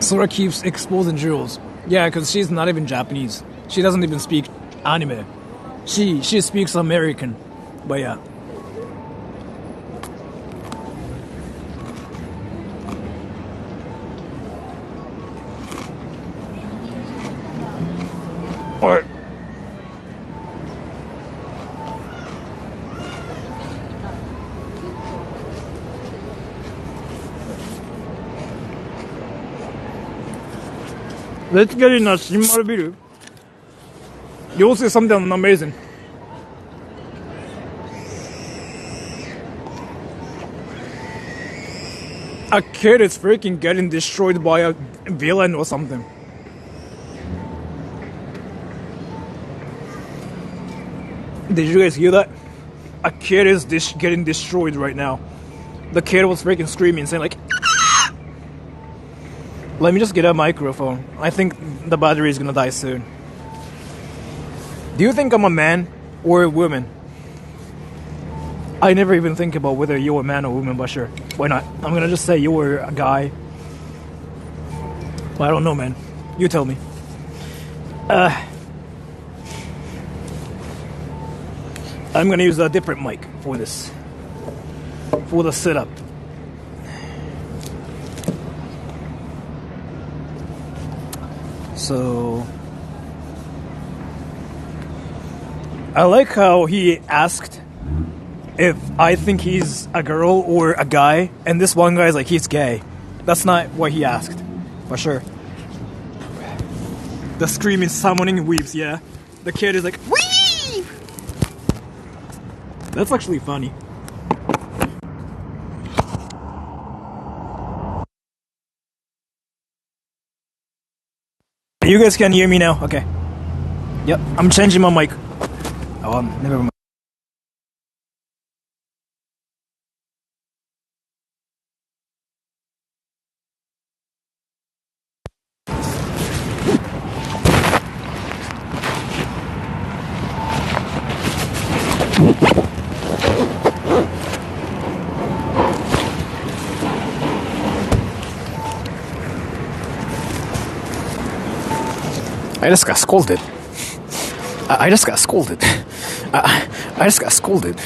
Sora keeps exposing Jules. Yeah, because she's not even Japanese. She doesn't even speak anime. She speaks American. But yeah. Alright. Let's get in a Shinmaru bill. You'll see something amazing. A kid is freaking getting destroyed by a villain or something. Did you guys hear that? A kid is getting destroyed right now. The kid was freaking screaming, saying like, "Ah!" Let me just get a microphone. I think the battery is gonna die soon. Do you think I'm a man or a woman? I never even think about whether you're a man or a woman, but sure, why not? I'm gonna just say you're a guy. Well, I don't know, man. You tell me. I'm gonna use a different mic for this. For the setup. So I like how he asked if I think he's a girl or a guy, and this one guy's like, he's gay. That's not what he asked, for sure. The screaming, summoning weeps, yeah. The kid is like, wee! That's actually funny. You guys can hear me now? Okay. Yep, I'm changing my mic. Oh, never mind. I just got scolded. I just got scolded. I just got scolded.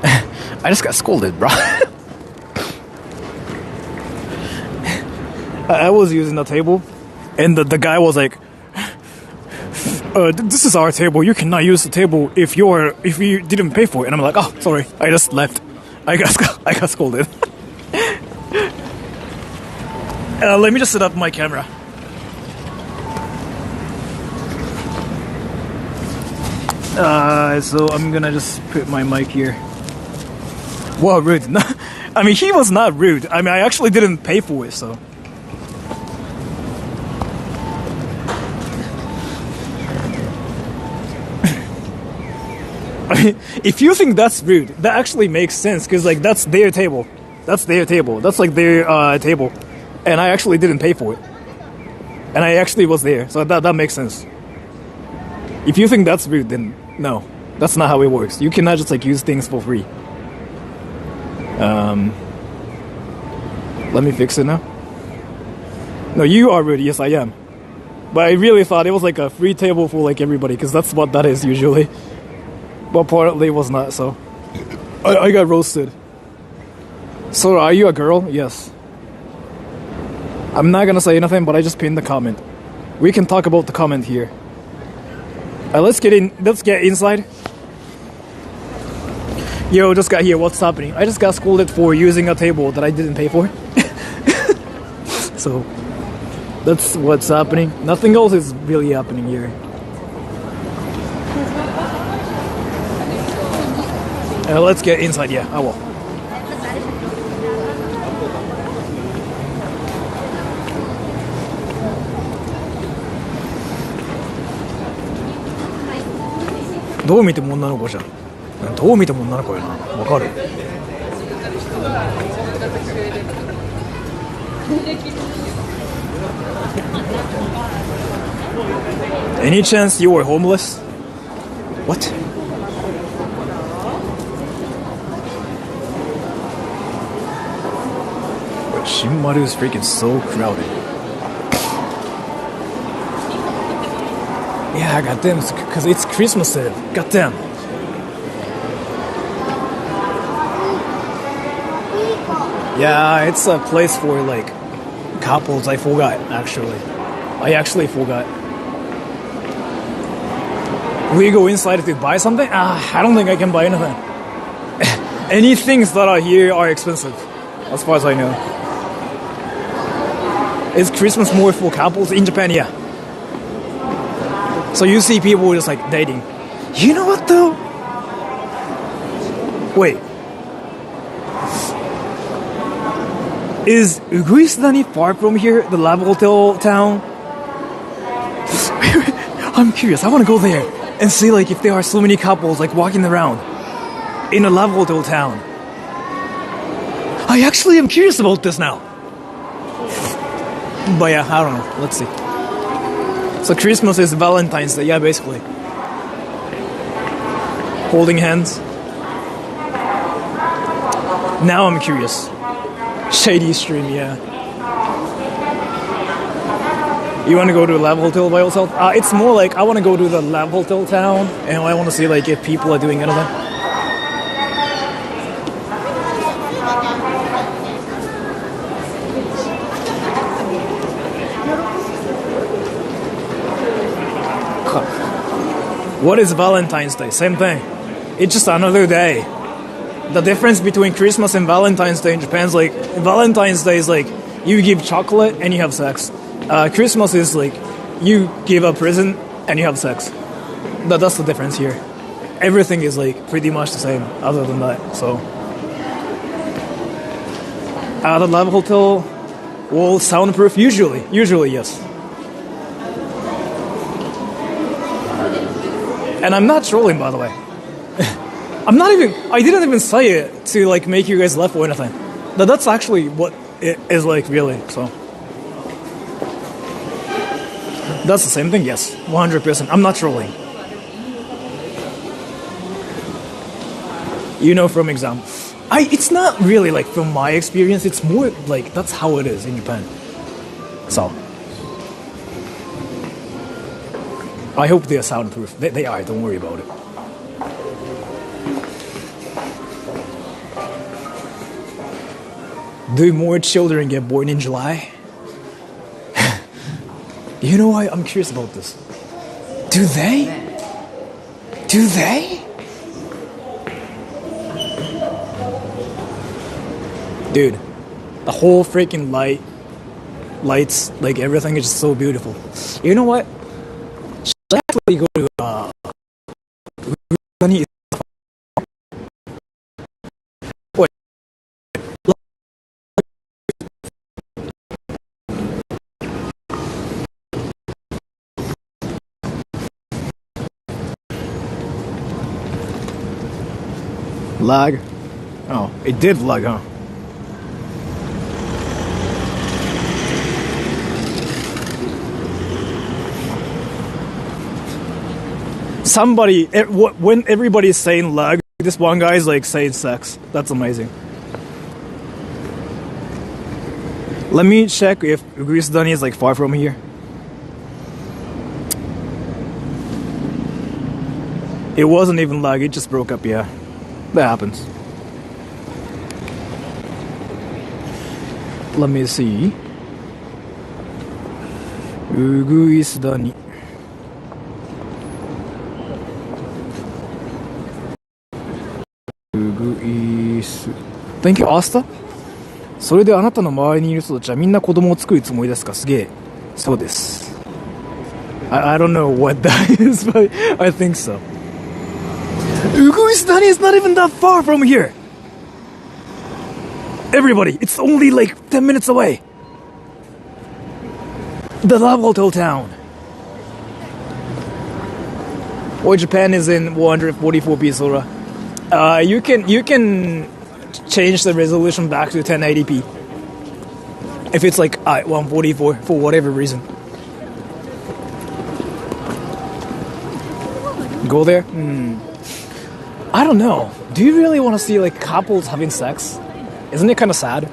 I just got scolded, bro. I was using the table, and the guy was like, "This is our table. You cannot use the table if you didn't pay for it." And I'm like, "Oh, sorry. I just left. I got scolded." Let me just set up my camera. So I'm gonna just put my mic here. Wow, rude. I mean, he was not rude. I mean, I actually didn't pay for it, so. I mean, if you think that's rude, that actually makes sense, because, like, that's their table. That's their table. That's, like, their table. And I actually didn't pay for it. And I actually was there, so that makes sense. If you think that's rude, then no. That's not how it works. You cannot just, like, use things for free. Let me fix it now. No, you are rude. Yes, I am. But I really thought it was, like, a free table for, like, everybody, because that's what that is usually. But apparently it was not, so. I got roasted. Sora, are you a girl? Yes. I'm not gonna say anything, but I just pinned the comment. We can talk about the comment here. Let's get in. Let's get inside. Yo, just got here. What's happening? I just got scolded for using a table that I didn't pay for. So that's what's happening. Nothing else is really happening here. Let's get inside. Yeah, I will.どう見ても女の子じゃん。どう見ても女の子やな。わかる。Any chance you were homeless? What? Shinmaru is freaking so crowded. Yeah, goddamn, because it's Christmas Eve. Goddamn. Yeah, it's a place for like couples. I forgot actually. I actually forgot. We go inside to buy something? I don't think I can buy anything. Any things that are here are expensive, as far as I know. Is Christmas more for couples in Japan? Yeah. So you see people just like dating. You know what though? Wait. Is Uguisudani far from here, the lab hotel town? I'm curious. I want to go there and see like if there are so many couples like walking around in a lab hotel town. I actually am curious about this now. But yeah, I don't know. Let's see. So Christmas is Valentine's Day, yeah, basically. Holding hands. Now I'm curious. Shady stream, yeah. You want to go to a lab hotel by yourself? It's more like I want to go to the lab hotel town and I want to see like if people are doing anything. What is Valentine's Day? Same thing. It's just another day. The difference between Christmas and Valentine's Day in Japan is like Valentine's Day is like you give chocolate and you have sex. Christmas is like you give a present and you have sex. That's the difference here. Everything is like pretty much the same other than that. So the lab hotel, well, soundproof usually yes. And I'm not trolling, by the way. I didn't even say it to like make you guys laugh or anything. That's actually what it is like really, so. That's the same thing, yes. 100%. I'm not trolling. You know from exam. It's not really like from my experience, it's more like that's how it is in Japan. So. I hope they are soundproof. They are, don't worry about it. Do more children get born in July? You know why I'm curious about this? Do they? Do they? Dude, the whole freaking lights, like everything is just so beautiful. You know what? Should I actually go to Wait. Lag? Oh, it did lag, huh? Somebody, when everybody's saying lag, this one guy's like saying sex. That's amazing. Let me check if Uguisudani is like far from here. It wasn't even lag, it just broke up, yeah. That happens. Let me see. うぐいす谷。うぐいす。Thank you, Asta. それであなたの周りにいる人たちはみんな子供を作るつもりですか？すげえ。そうです。I don't know what that is, but I think so. うぐいす谷 is not even that far from here. Everybody, it's only like 10 minutes away. The Love Hotel town. Or Japan is in 144p Sora. You can change the resolution back to 1080p. If it's like 144 for whatever reason. Go there? I don't know. Do you really want to see like couples having sex? Isn't it kind of sad?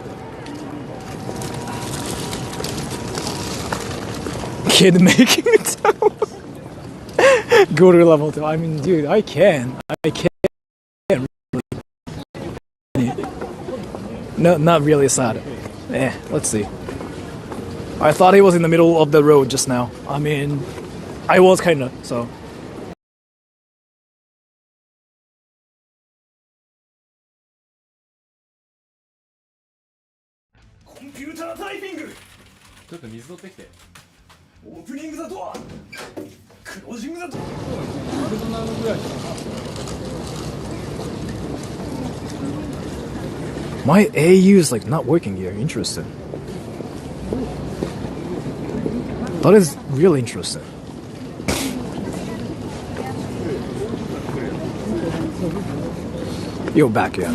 Kid making it down. Go to level 2. I mean, dude, I can. No, not really sad. Let's see. I thought he was in the middle of the road just now. I mean, I was kinda, so. Computer typing! ちょっと水取ってきて。Opening the door! Closing the door! My AU is like not working here. Interesting. That is really interesting. You're back, yeah.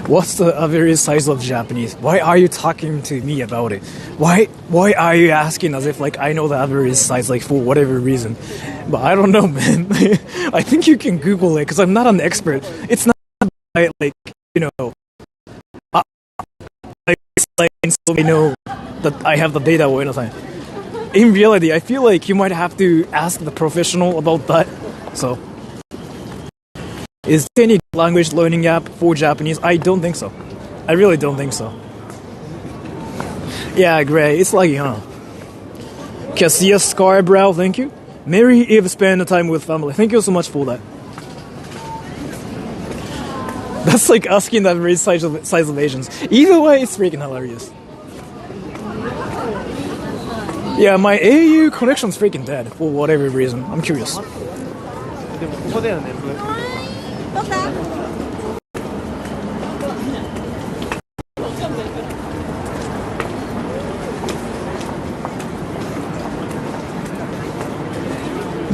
What's the average size of Japanese? Why are you talking to me about it? Why are you asking as if like I know the average size like for whatever reason? But I don't know, man. I think you can Google it because I'm not an expert. It's not like you know. So we know that I have the data or anything. In reality, I feel like you might have to ask the professional about that. So. Is there any language learning app for Japanese? I don't think so. I really don't think so. Yeah, Gray, it's laggy, huh? Cassia Scarbrow, thank you. Mary Eve spend time with family. Thank you so much for that. That's like asking the average size of Asians. Either way, it's freaking hilarious. Yeah, my AU connection's freaking dead for whatever reason. I'm curious.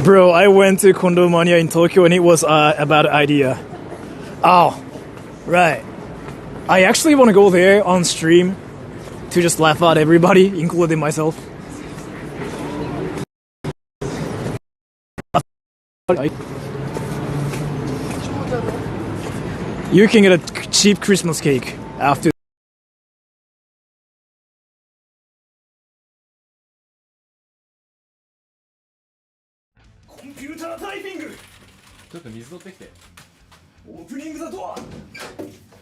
Bro, I went to Kondomania in Tokyo and it was a bad idea. Oh, right. I actually want to go there on stream to just laugh at everybody, including myself. You can get a cheap Christmas cake after. Computer typing. ちょっと水取ってきて。Opening the door.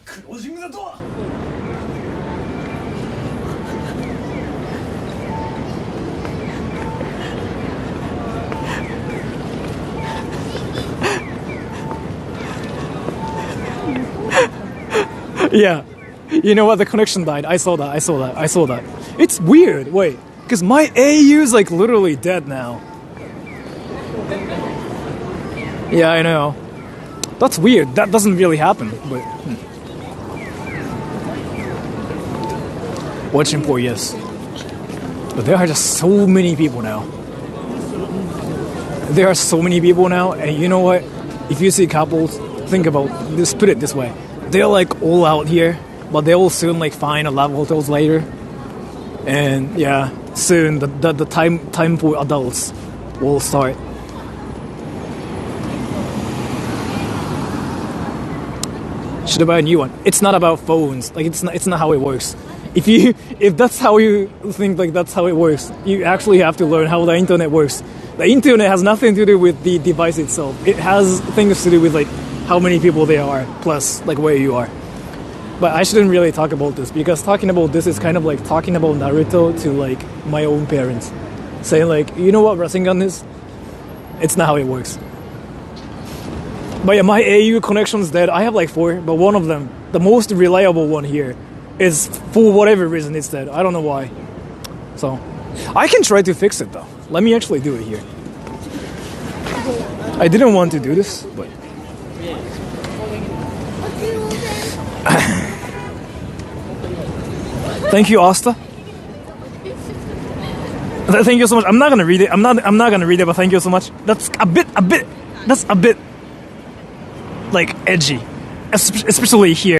Closing the door. Yeah. You know what? The connection died. I saw that. It's weird. Wait. Because my AU is like literally dead now. Yeah, I know. That's weird. That doesn't really happen. But watching poor, yes. But there are just so many people now. There are so many people now, and you know what? If you see couples, think about this. Put it this way: they're like all out here, but they will soon like find a love hotels later, and yeah, soon the time for adults will start. Should I buy a new one? It's not about phones. Like it's not how it works. If that's how you think, like that's how it works, you actually have to learn how the internet works. The internet has nothing to do with the device itself. It has things to do with like how many people there are, plus like where you are. But I shouldn't really talk about this because talking about this is kind of like talking about Naruto to like my own parents, saying like, you know what Rasengan is? It's not how it works. But yeah, my AU connection's dead. I have like 4, but one of them, the most reliable one here, is for whatever reason it's dead. I don't know why. So I can try to fix it though. Let me actually do it here. I didn't want to do this, but thank you, Asta. Thank you so much. I'm not gonna read it. I'm not gonna read it, but thank you so much. That's a bit like edgy, especially here.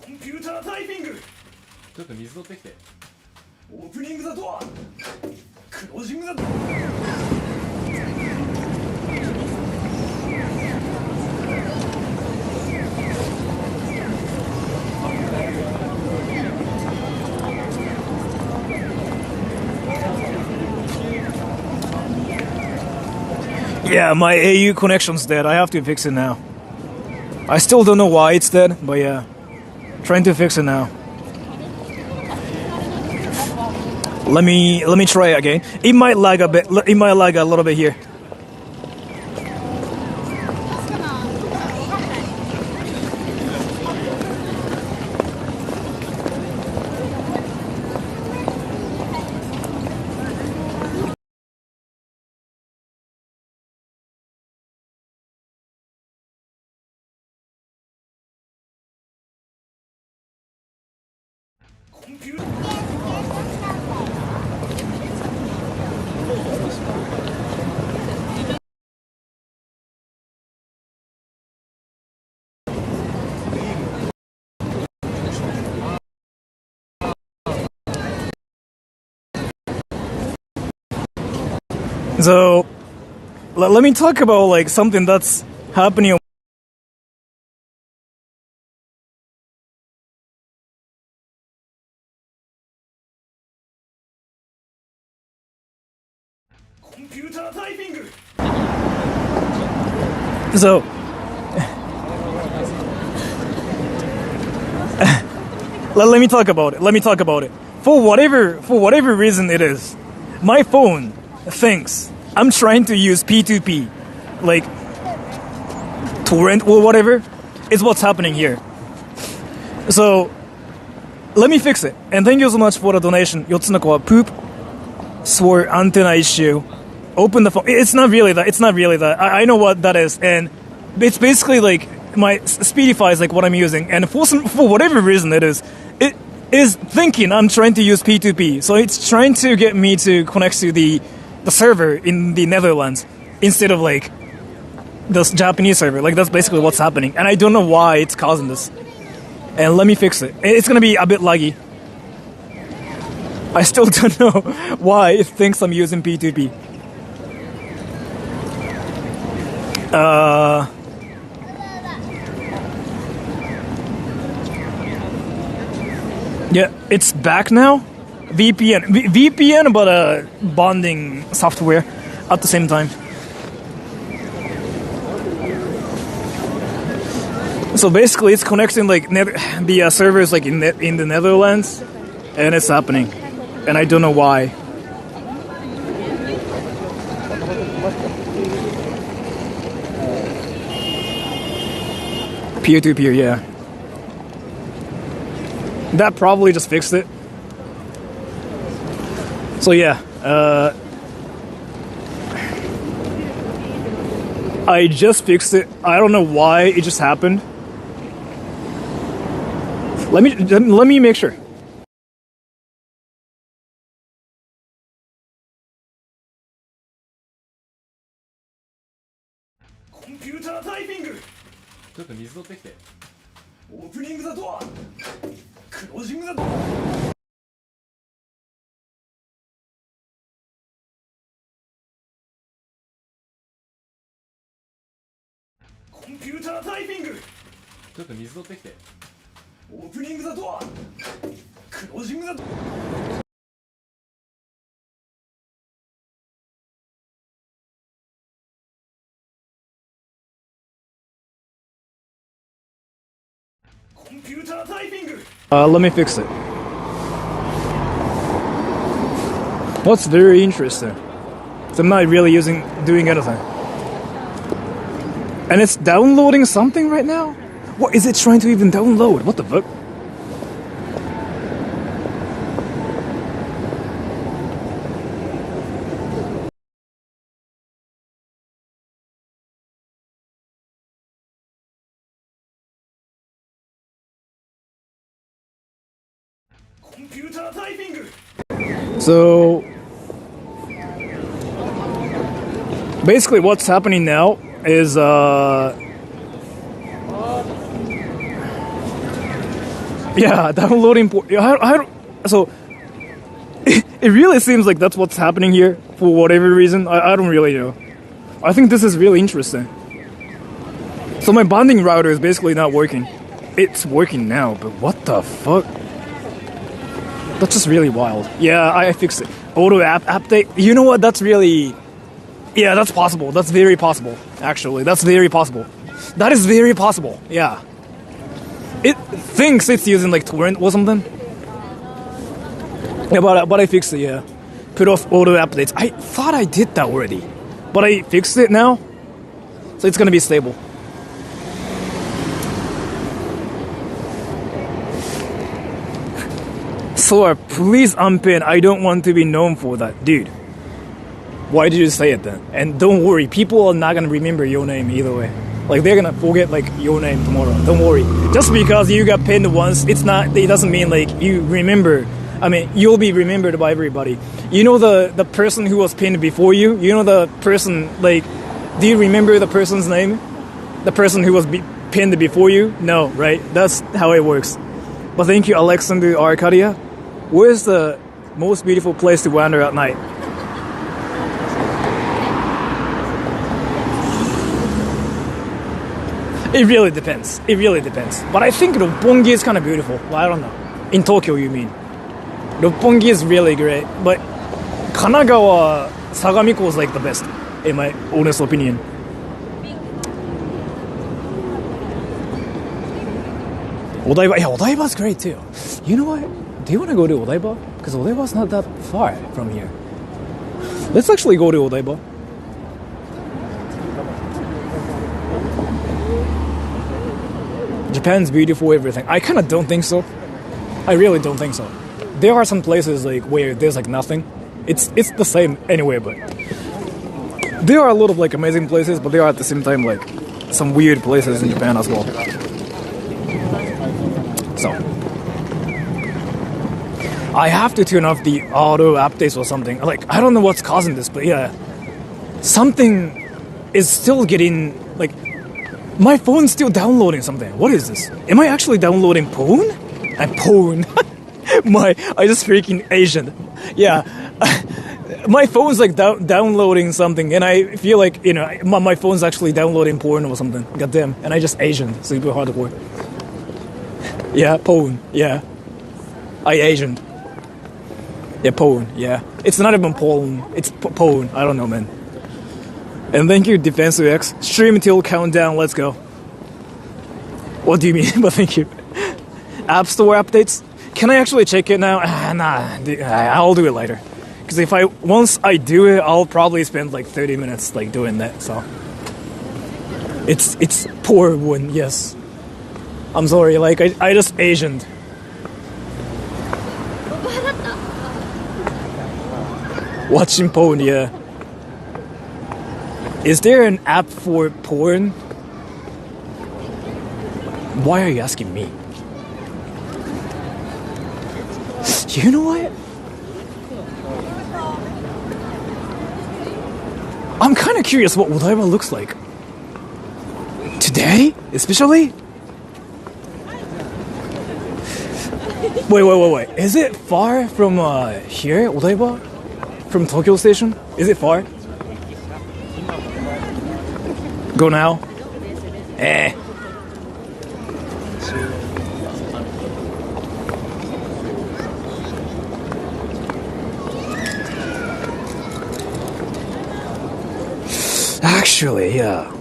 Computer typing. ちょっと水取ってきて。 Opening the door. Closing the door. Yeah, my AU connection's dead. I have to fix it now. I still don't know why it's dead, but yeah. Trying to fix it now. Let me try it again. It might lag a bit. It might lag a little bit here. So, let me talk about like something that's happening. Computer typing. So, let me talk about it. Let me talk about it. For whatever reason it is, my phone thinks I'm trying to use P2P, like torrent or whatever, is what's happening here. So let me fix it. And thank you so much for the donation. 4つの子は poop swore antenna issue. Open the phone. It's not really that. It's not really that. I know what that is, and it's basically like my Speedify is like what I'm using, and for whatever reason it is thinking I'm trying to use P2P. So it's trying to get me to connect to the server in the Netherlands instead of like the Japanese server. Like that's basically what's happening, and I don't know why it's causing this. And let me fix it. It's gonna be a bit laggy. I still don't know why it thinks I'm using P2P. Yeah, it's back now. VPN, but bonding software at the same time. So basically, it's connecting like the servers like in the Netherlands, and it's happening, and I don't know why. Peer-to-peer, yeah. That probably just fixed it. So yeah, I just fixed it. I don't know why it just happened. Let me make sure. Computer typing. ちょっと水取ってきて。 Opening the door. Closing the door. Computer typing. ちょっと水取ってきて。 Opening the door. Closing the door. Let me fix it. What's very interesting? So I'm not really doing anything. And it's downloading something right now? What is it trying to even download? What the fuck? So basically what's happening now is yeah, downloading so it really seems like that's what's happening here for whatever reason. I don't really know. I think this is really interesting. So my bonding router is basically not working. It's working now, but what the fuck? That's just really wild. Yeah, I fixed it. Auto app update. You know what? That's really... Yeah, that's possible. That's very possible, actually. That's very possible. That is very possible, yeah. It thinks it's using like torrent or something. Yeah, but I fixed it, yeah. Put off auto updates. I thought I did that already. But I fixed it now. So it's gonna be stable. Sora, please unpin. I don't want to be known for that. Dude, why did you say it then? And don't worry, people are not gonna remember your name either way. Like, they're gonna forget like your name tomorrow. Don't worry. Just because you got pinned once, it doesn't mean like you remember. I mean, you'll be remembered by everybody. You know the person who was pinned before you? You know the person, like, do you remember the person's name? The person who was pinned before you? No, right? That's how it works. But thank you, Alexander Arcadia. Where's the most beautiful place to wander at night? It really depends. It really depends. But I think Roppongi is kind of beautiful. Well, I don't know. In Tokyo, you mean? Roppongi is really great. But Kanagawa, Sagamiko is like the best, in my honest opinion. Odaiba, yeah, Odaiba's great too. You know what? Do you want to go to Odaiba? Because Odaiba's not that far from here. Let's actually go to Odaiba. Japan's beautiful, everything. I kind of don't think so. I really don't think so. There are some places like where there's like nothing. It's the same anyway, but there are a lot of like amazing places, but there are at the same time like some weird places in Japan as well. So I have to turn off the auto updates or something. Like, I don't know what's causing this, but yeah, something is still getting like, my phone's still downloading something. What is this? Am I actually downloading porn? I'm porn. I just freaking Asian. Yeah. My phone's like downloading something, and I feel like, you know, my phone's actually downloading porn or something. Goddamn. And I just Asian, super hardcore. Yeah, porn. Yeah. I Asian. Yeah, porn. Yeah. It's not even porn. It's porn. I don't know, man. And thank you, Defensive X. Stream till countdown. Let's go. What do you mean? But thank you. App Store updates. Can I actually check it now? Nah. I'll do it later. Because once I do it, I'll probably spend like 30 minutes like doing that. So it's poor one. Yes. I'm sorry. Like I just Asianed. Watching porn. Yeah. Is there an app for porn? Why are you asking me? You know what? I'm kind of curious what Odaiba looks like. Today? Especially? Wait. Is it far from here, Odaiba? From Tokyo Station? Is it far? Go now? Actually, yeah.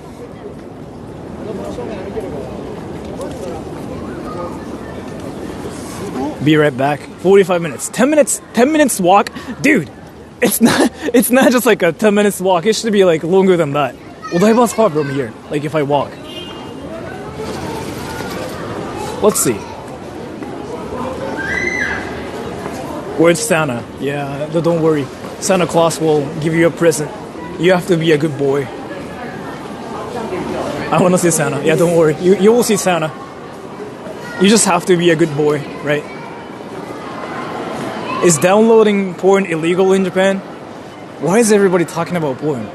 Be right back. 45 minutes. 10 minutes walk? Dude, it's not just like a 10 minutes walk. It should be like longer than that. Odaiba's far from here, like if I walk. Let's see. Where's Santa? Yeah, don't worry. Santa Claus will give you a present. You have to be a good boy. I want to see Santa. Yeah, don't worry. You will see Santa. You just have to be a good boy, right? Is downloading porn illegal in Japan? Why is everybody talking about porn?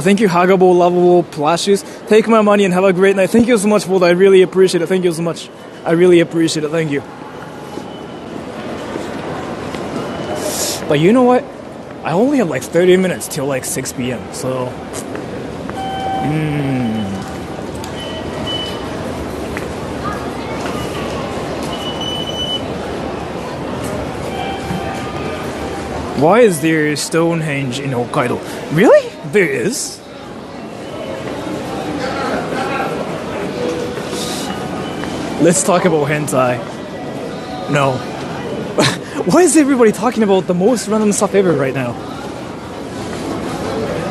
Thank you, Hagabo, Lovable, Plashes. Take my money and have a great night. Thank you so much for that. I really appreciate it. Thank you so much. I really appreciate it. Thank you. But you know what? I only have like 30 minutes till like 6 p.m. So... Why is there Stonehenge in Hokkaido? Really? There is? Let's talk about hentai. No. Why is everybody talking about the most random stuff ever right now?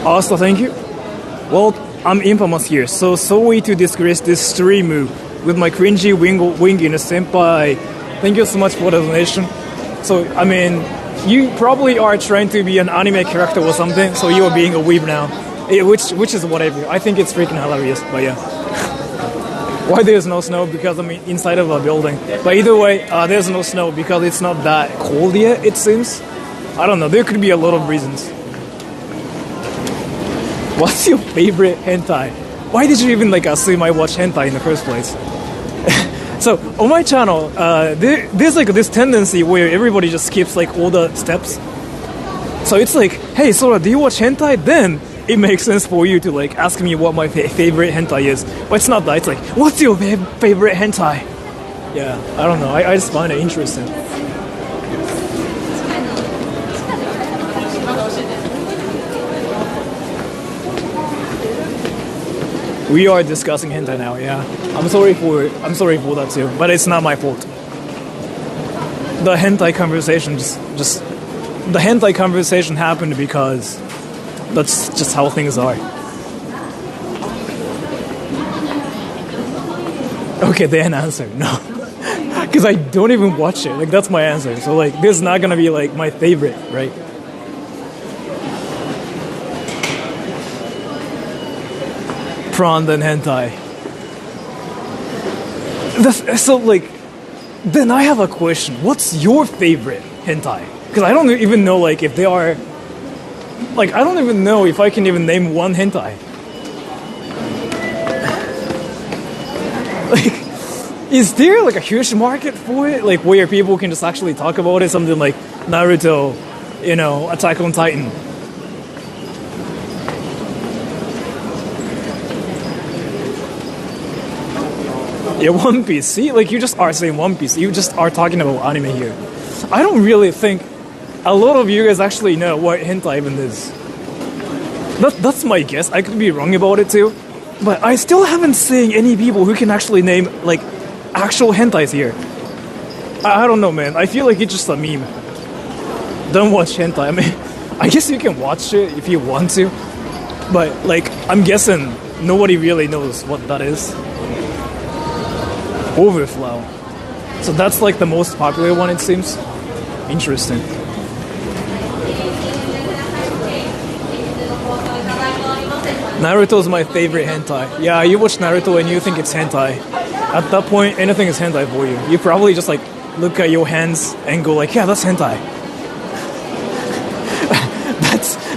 Asta, thank you. Well, I'm infamous here, so sorry to disgrace this stream with my cringy wing in a senpai. Thank you so much for the donation. So, I mean, you probably are trying to be an anime character or something, so you are being a weeb now. Which is whatever. I think it's freaking hilarious, but yeah. Why there's no snow? Because I'm inside of a building. But either way, there's no snow because it's not that cold yet, it seems. I don't know, there could be a lot of reasons. What's your favorite hentai? Why did you even assume I watch hentai in the first place? So, on my channel, there's this tendency where everybody just skips all the steps. So it's like, hey Sora, do you watch hentai? Then it makes sense for you to ask me what my favorite hentai is. But it's not that, it's like, what's your favorite hentai? Yeah, I don't know, I just find it interesting. We are discussing hentai now, yeah. I'm sorry for that too, but it's not my fault. The hentai conversation the hentai conversation happened because that's just how things are. Okay, then answer. No. Because I don't even watch it. That's my answer. So this is not gonna be my favorite, right? Prawn than hentai. So then I have a question. What's your favorite hentai? Because I don't even know if they are I don't even know if I can even name one hentai. Is there a huge market for it? Where people can just actually talk about it? Something like Naruto, Attack on Titan. Yeah, One Piece. See, you just are saying One Piece. You just are talking about anime here. I don't really think a lot of you guys actually know what hentai even is. That's my guess. I could be wrong about it too. But I still haven't seen any people who can actually name, actual hentais here. I don't know, man. I feel like it's just a meme. Don't watch hentai. I mean, I guess you can watch it if you want to. But, I'm guessing nobody really knows what that is. Overflow. So that's the most popular one, it seems. Interesting. Naruto's my favorite hentai. Yeah, you watch Naruto and you think it's hentai. At that point, anything is hentai for you. You probably just look at your hands and go yeah, that's hentai.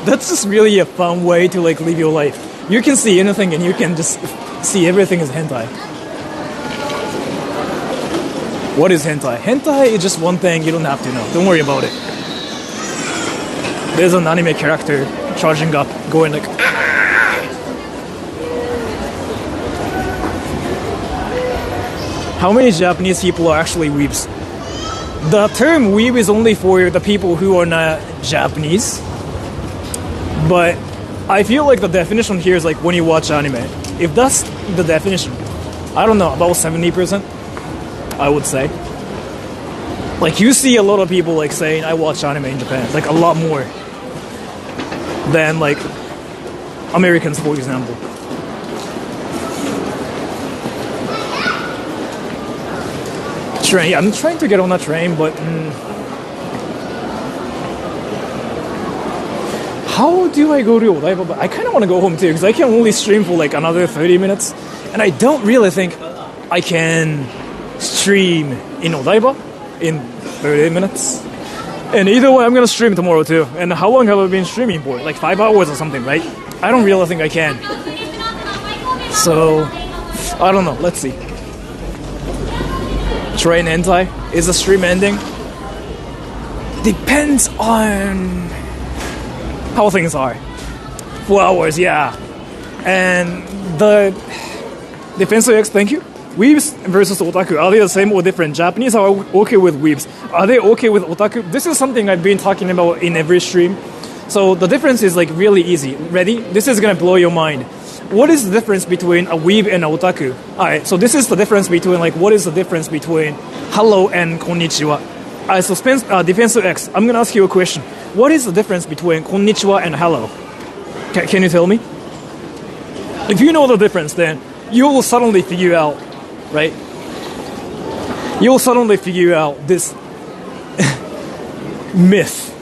That's just really a fun way to live your life. You can see anything and you can just see everything as hentai. What is hentai? Hentai is just one thing you don't have to know. Don't worry about it. There's an anime character charging up, going How many Japanese people are actually weebs? The term weeb is only for the people who are not Japanese. But I feel the definition here is when you watch anime. If that's the definition, I don't know, about 70%, I would say. Like, you see a lot of people, like, saying, I watch anime in Japan. Like, a lot more than, like, Americans, for example. Train. Yeah, I'm trying to get on that train, but how do I go to Odaiba? But I kind of want to go home too, because I can only stream for like another 30 minutes, and I don't really think I can stream in Odaiba in 30 minutes. And either way, I'm gonna stream tomorrow too. And how long have I been streaming for? Like 5 hours or something, right? I don't really think I can. So I don't know. Let's see. Train hentai? Is the stream ending? Depends on how things are. 4 hours, yeah. And the Defensive X, thank you. Weebs versus otaku, are they the same or different? Japanese are okay with weebs. Are they okay with otaku? This is something I've been talking about in every stream. So the difference is like really easy. Ready? This is gonna blow your mind. What is the difference between a weeb and a otaku? Alright, so this is the difference between like what is the difference between hello and konnichiwa. Alright, so Defensive X, I'm gonna ask you a question. What is the difference between konnichiwa and hello? Can you tell me? If you know the difference, then you will suddenly figure out, right? You'll suddenly figure out this myth,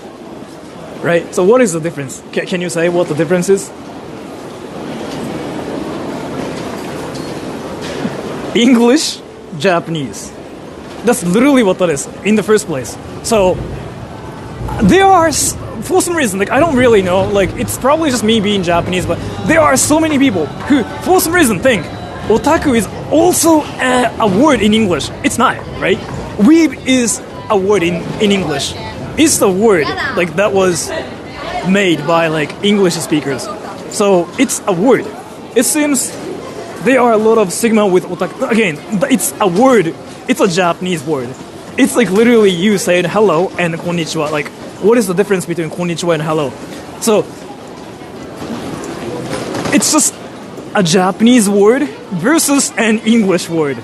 right? So what is the difference? Can you say what the difference is? English, Japanese. That's literally what that is in the first place. So there are, for some reason, like I don't really know, like it's probably just me being Japanese, but there are so many people who, for some reason, think otaku is also a word in English. It's not, right? Weeb is a word in English. It's the word like that was made by like English speakers. So it's a word. It seems there are a lot of stigma with otaku. Again, it's a word. It's a Japanese word. It's like literally you saying hello and konnichiwa. Like, what is the difference between konnichiwa and hello? So it's just a Japanese word versus an English word.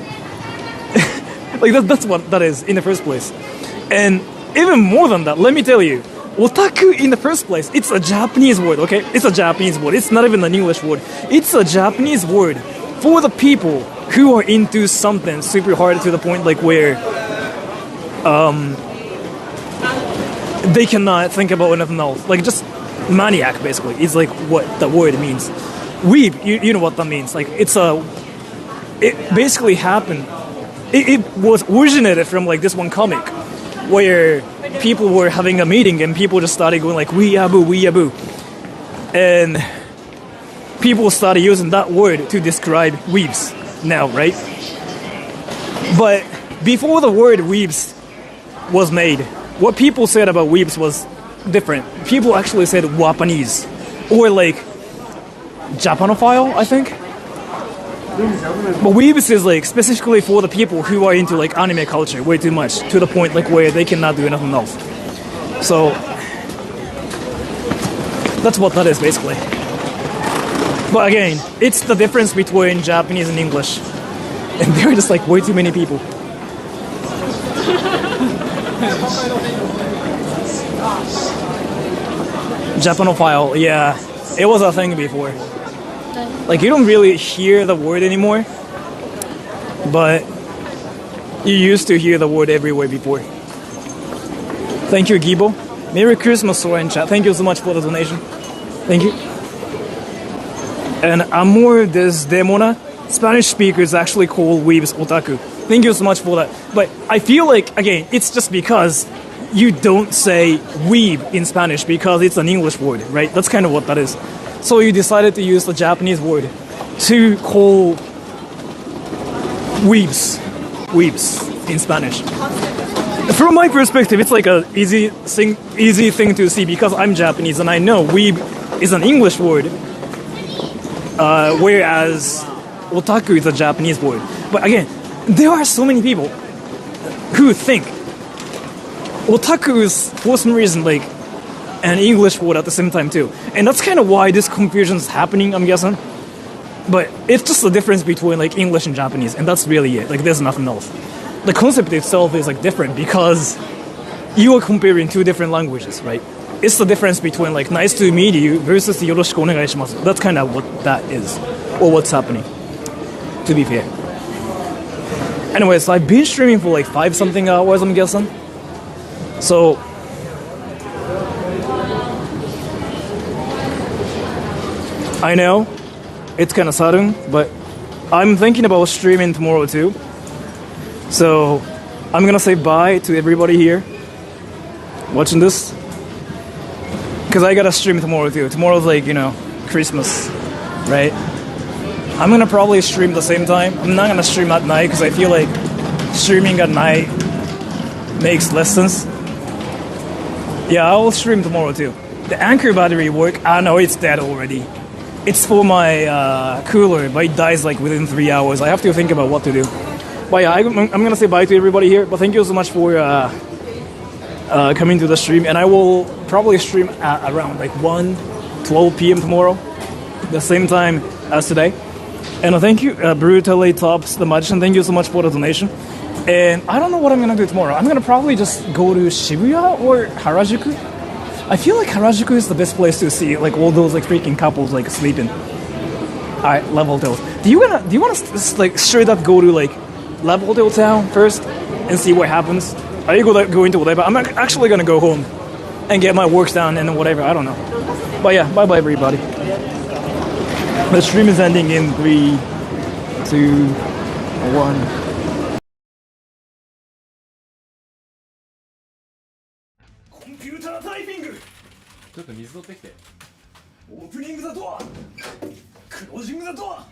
Like that's what that is in the first place. And even more than that, let me tell you, otaku in the first place, it's a Japanese word, okay? It's a Japanese word. It's not even an English word. It's a Japanese word for the people who are into something super hard to the point like where they cannot think about anything else. Like just maniac basically is like what the word means. Weeb, you know what that means. Like it basically happened. It was originated from like this one comic where people were having a meeting and people just started going like weeaboo. And people started using that word to describe weebs now, right? But before the word weebs was made, what people said about weebs was different. People actually said Wapanese or like Japanophile, I think. But weebs is like specifically for the people who are into like anime culture way too much to the point like where they cannot do anything else. So that's what that is basically. But again, it's the difference between Japanese and English. And there are just like way too many people. Japanophile, yeah. It was a thing before. Like, you don't really hear the word anymore, but you used to hear the word everywhere before. Thank you, Gibo. Merry Christmas, Sora in chat. Thank you so much for the donation. Thank you. And Amor Desdemona, Spanish speakers actually call weebs otaku. Thank you so much for that. But I feel like, again, it's just because you don't say weeb in Spanish because it's an English word, right? That's kind of what that is. So you decided to use the Japanese word to call weebs in Spanish. From my perspective, it's like a easy thing to see because I'm Japanese and I know weeb is an English word, whereas otaku is a Japanese word. But again, there are so many people who think otaku is, for some reason, like an English word at the same time too. And that's kind of why this confusion is happening, I'm guessing. But it's just the difference between like English and Japanese, and that's really it. Like there's nothing else. The concept itself is like different because you are comparing two different languages, right? It's the difference between like nice to meet you versus よろしくお願いします. That's kind of what that is, or what's happening, to be fair. Anyways, I've been streaming for like 5 something hours, I'm guessing. So I know it's kind of sudden, but I'm thinking about streaming tomorrow too. So I'm gonna say bye to everybody here watching this, because I gotta stream tomorrow too. Tomorrow's like, you know, Christmas, right? I'm gonna probably stream the same time. I'm not gonna stream at night because I feel like streaming at night makes less sense. Yeah, I'll stream tomorrow too. The Anchor battery work, I know it's dead already. It's for my cooler, but it dies like within 3 hours. I have to think about what to do. But yeah, I'm gonna say bye to everybody here. But thank you so much for coming to the stream. And I will probably stream at around like 12 p.m. tomorrow, the same time as today. And thank you, Brutally Tops, the Magician. Thank you so much for the donation. And I don't know what I'm gonna do tomorrow. I'm gonna probably just go to Shibuya or Harajuku. I feel like Harajuku is the best place to see like all those like freaking couples like sleeping. All right, Love Hotel. Do you wanna like straight up go to like Love Hotel town first and see what happens? Are you going to whatever? I'm actually gonna go home and get my work done and whatever. I don't know. But yeah, bye bye everybody. The stream is ending in 3, 2, 1. ちょっと水取ってきて。オープニングだとはクロージングだとは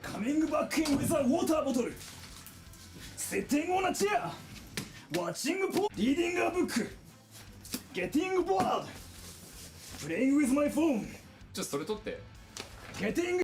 カミングバックインウィザーウォーターボトルセッティングオンアチェアワッチングポリーディングアブックゲッティングボードプレイングウィズマイフォンちょっとそれ取ってゲッティング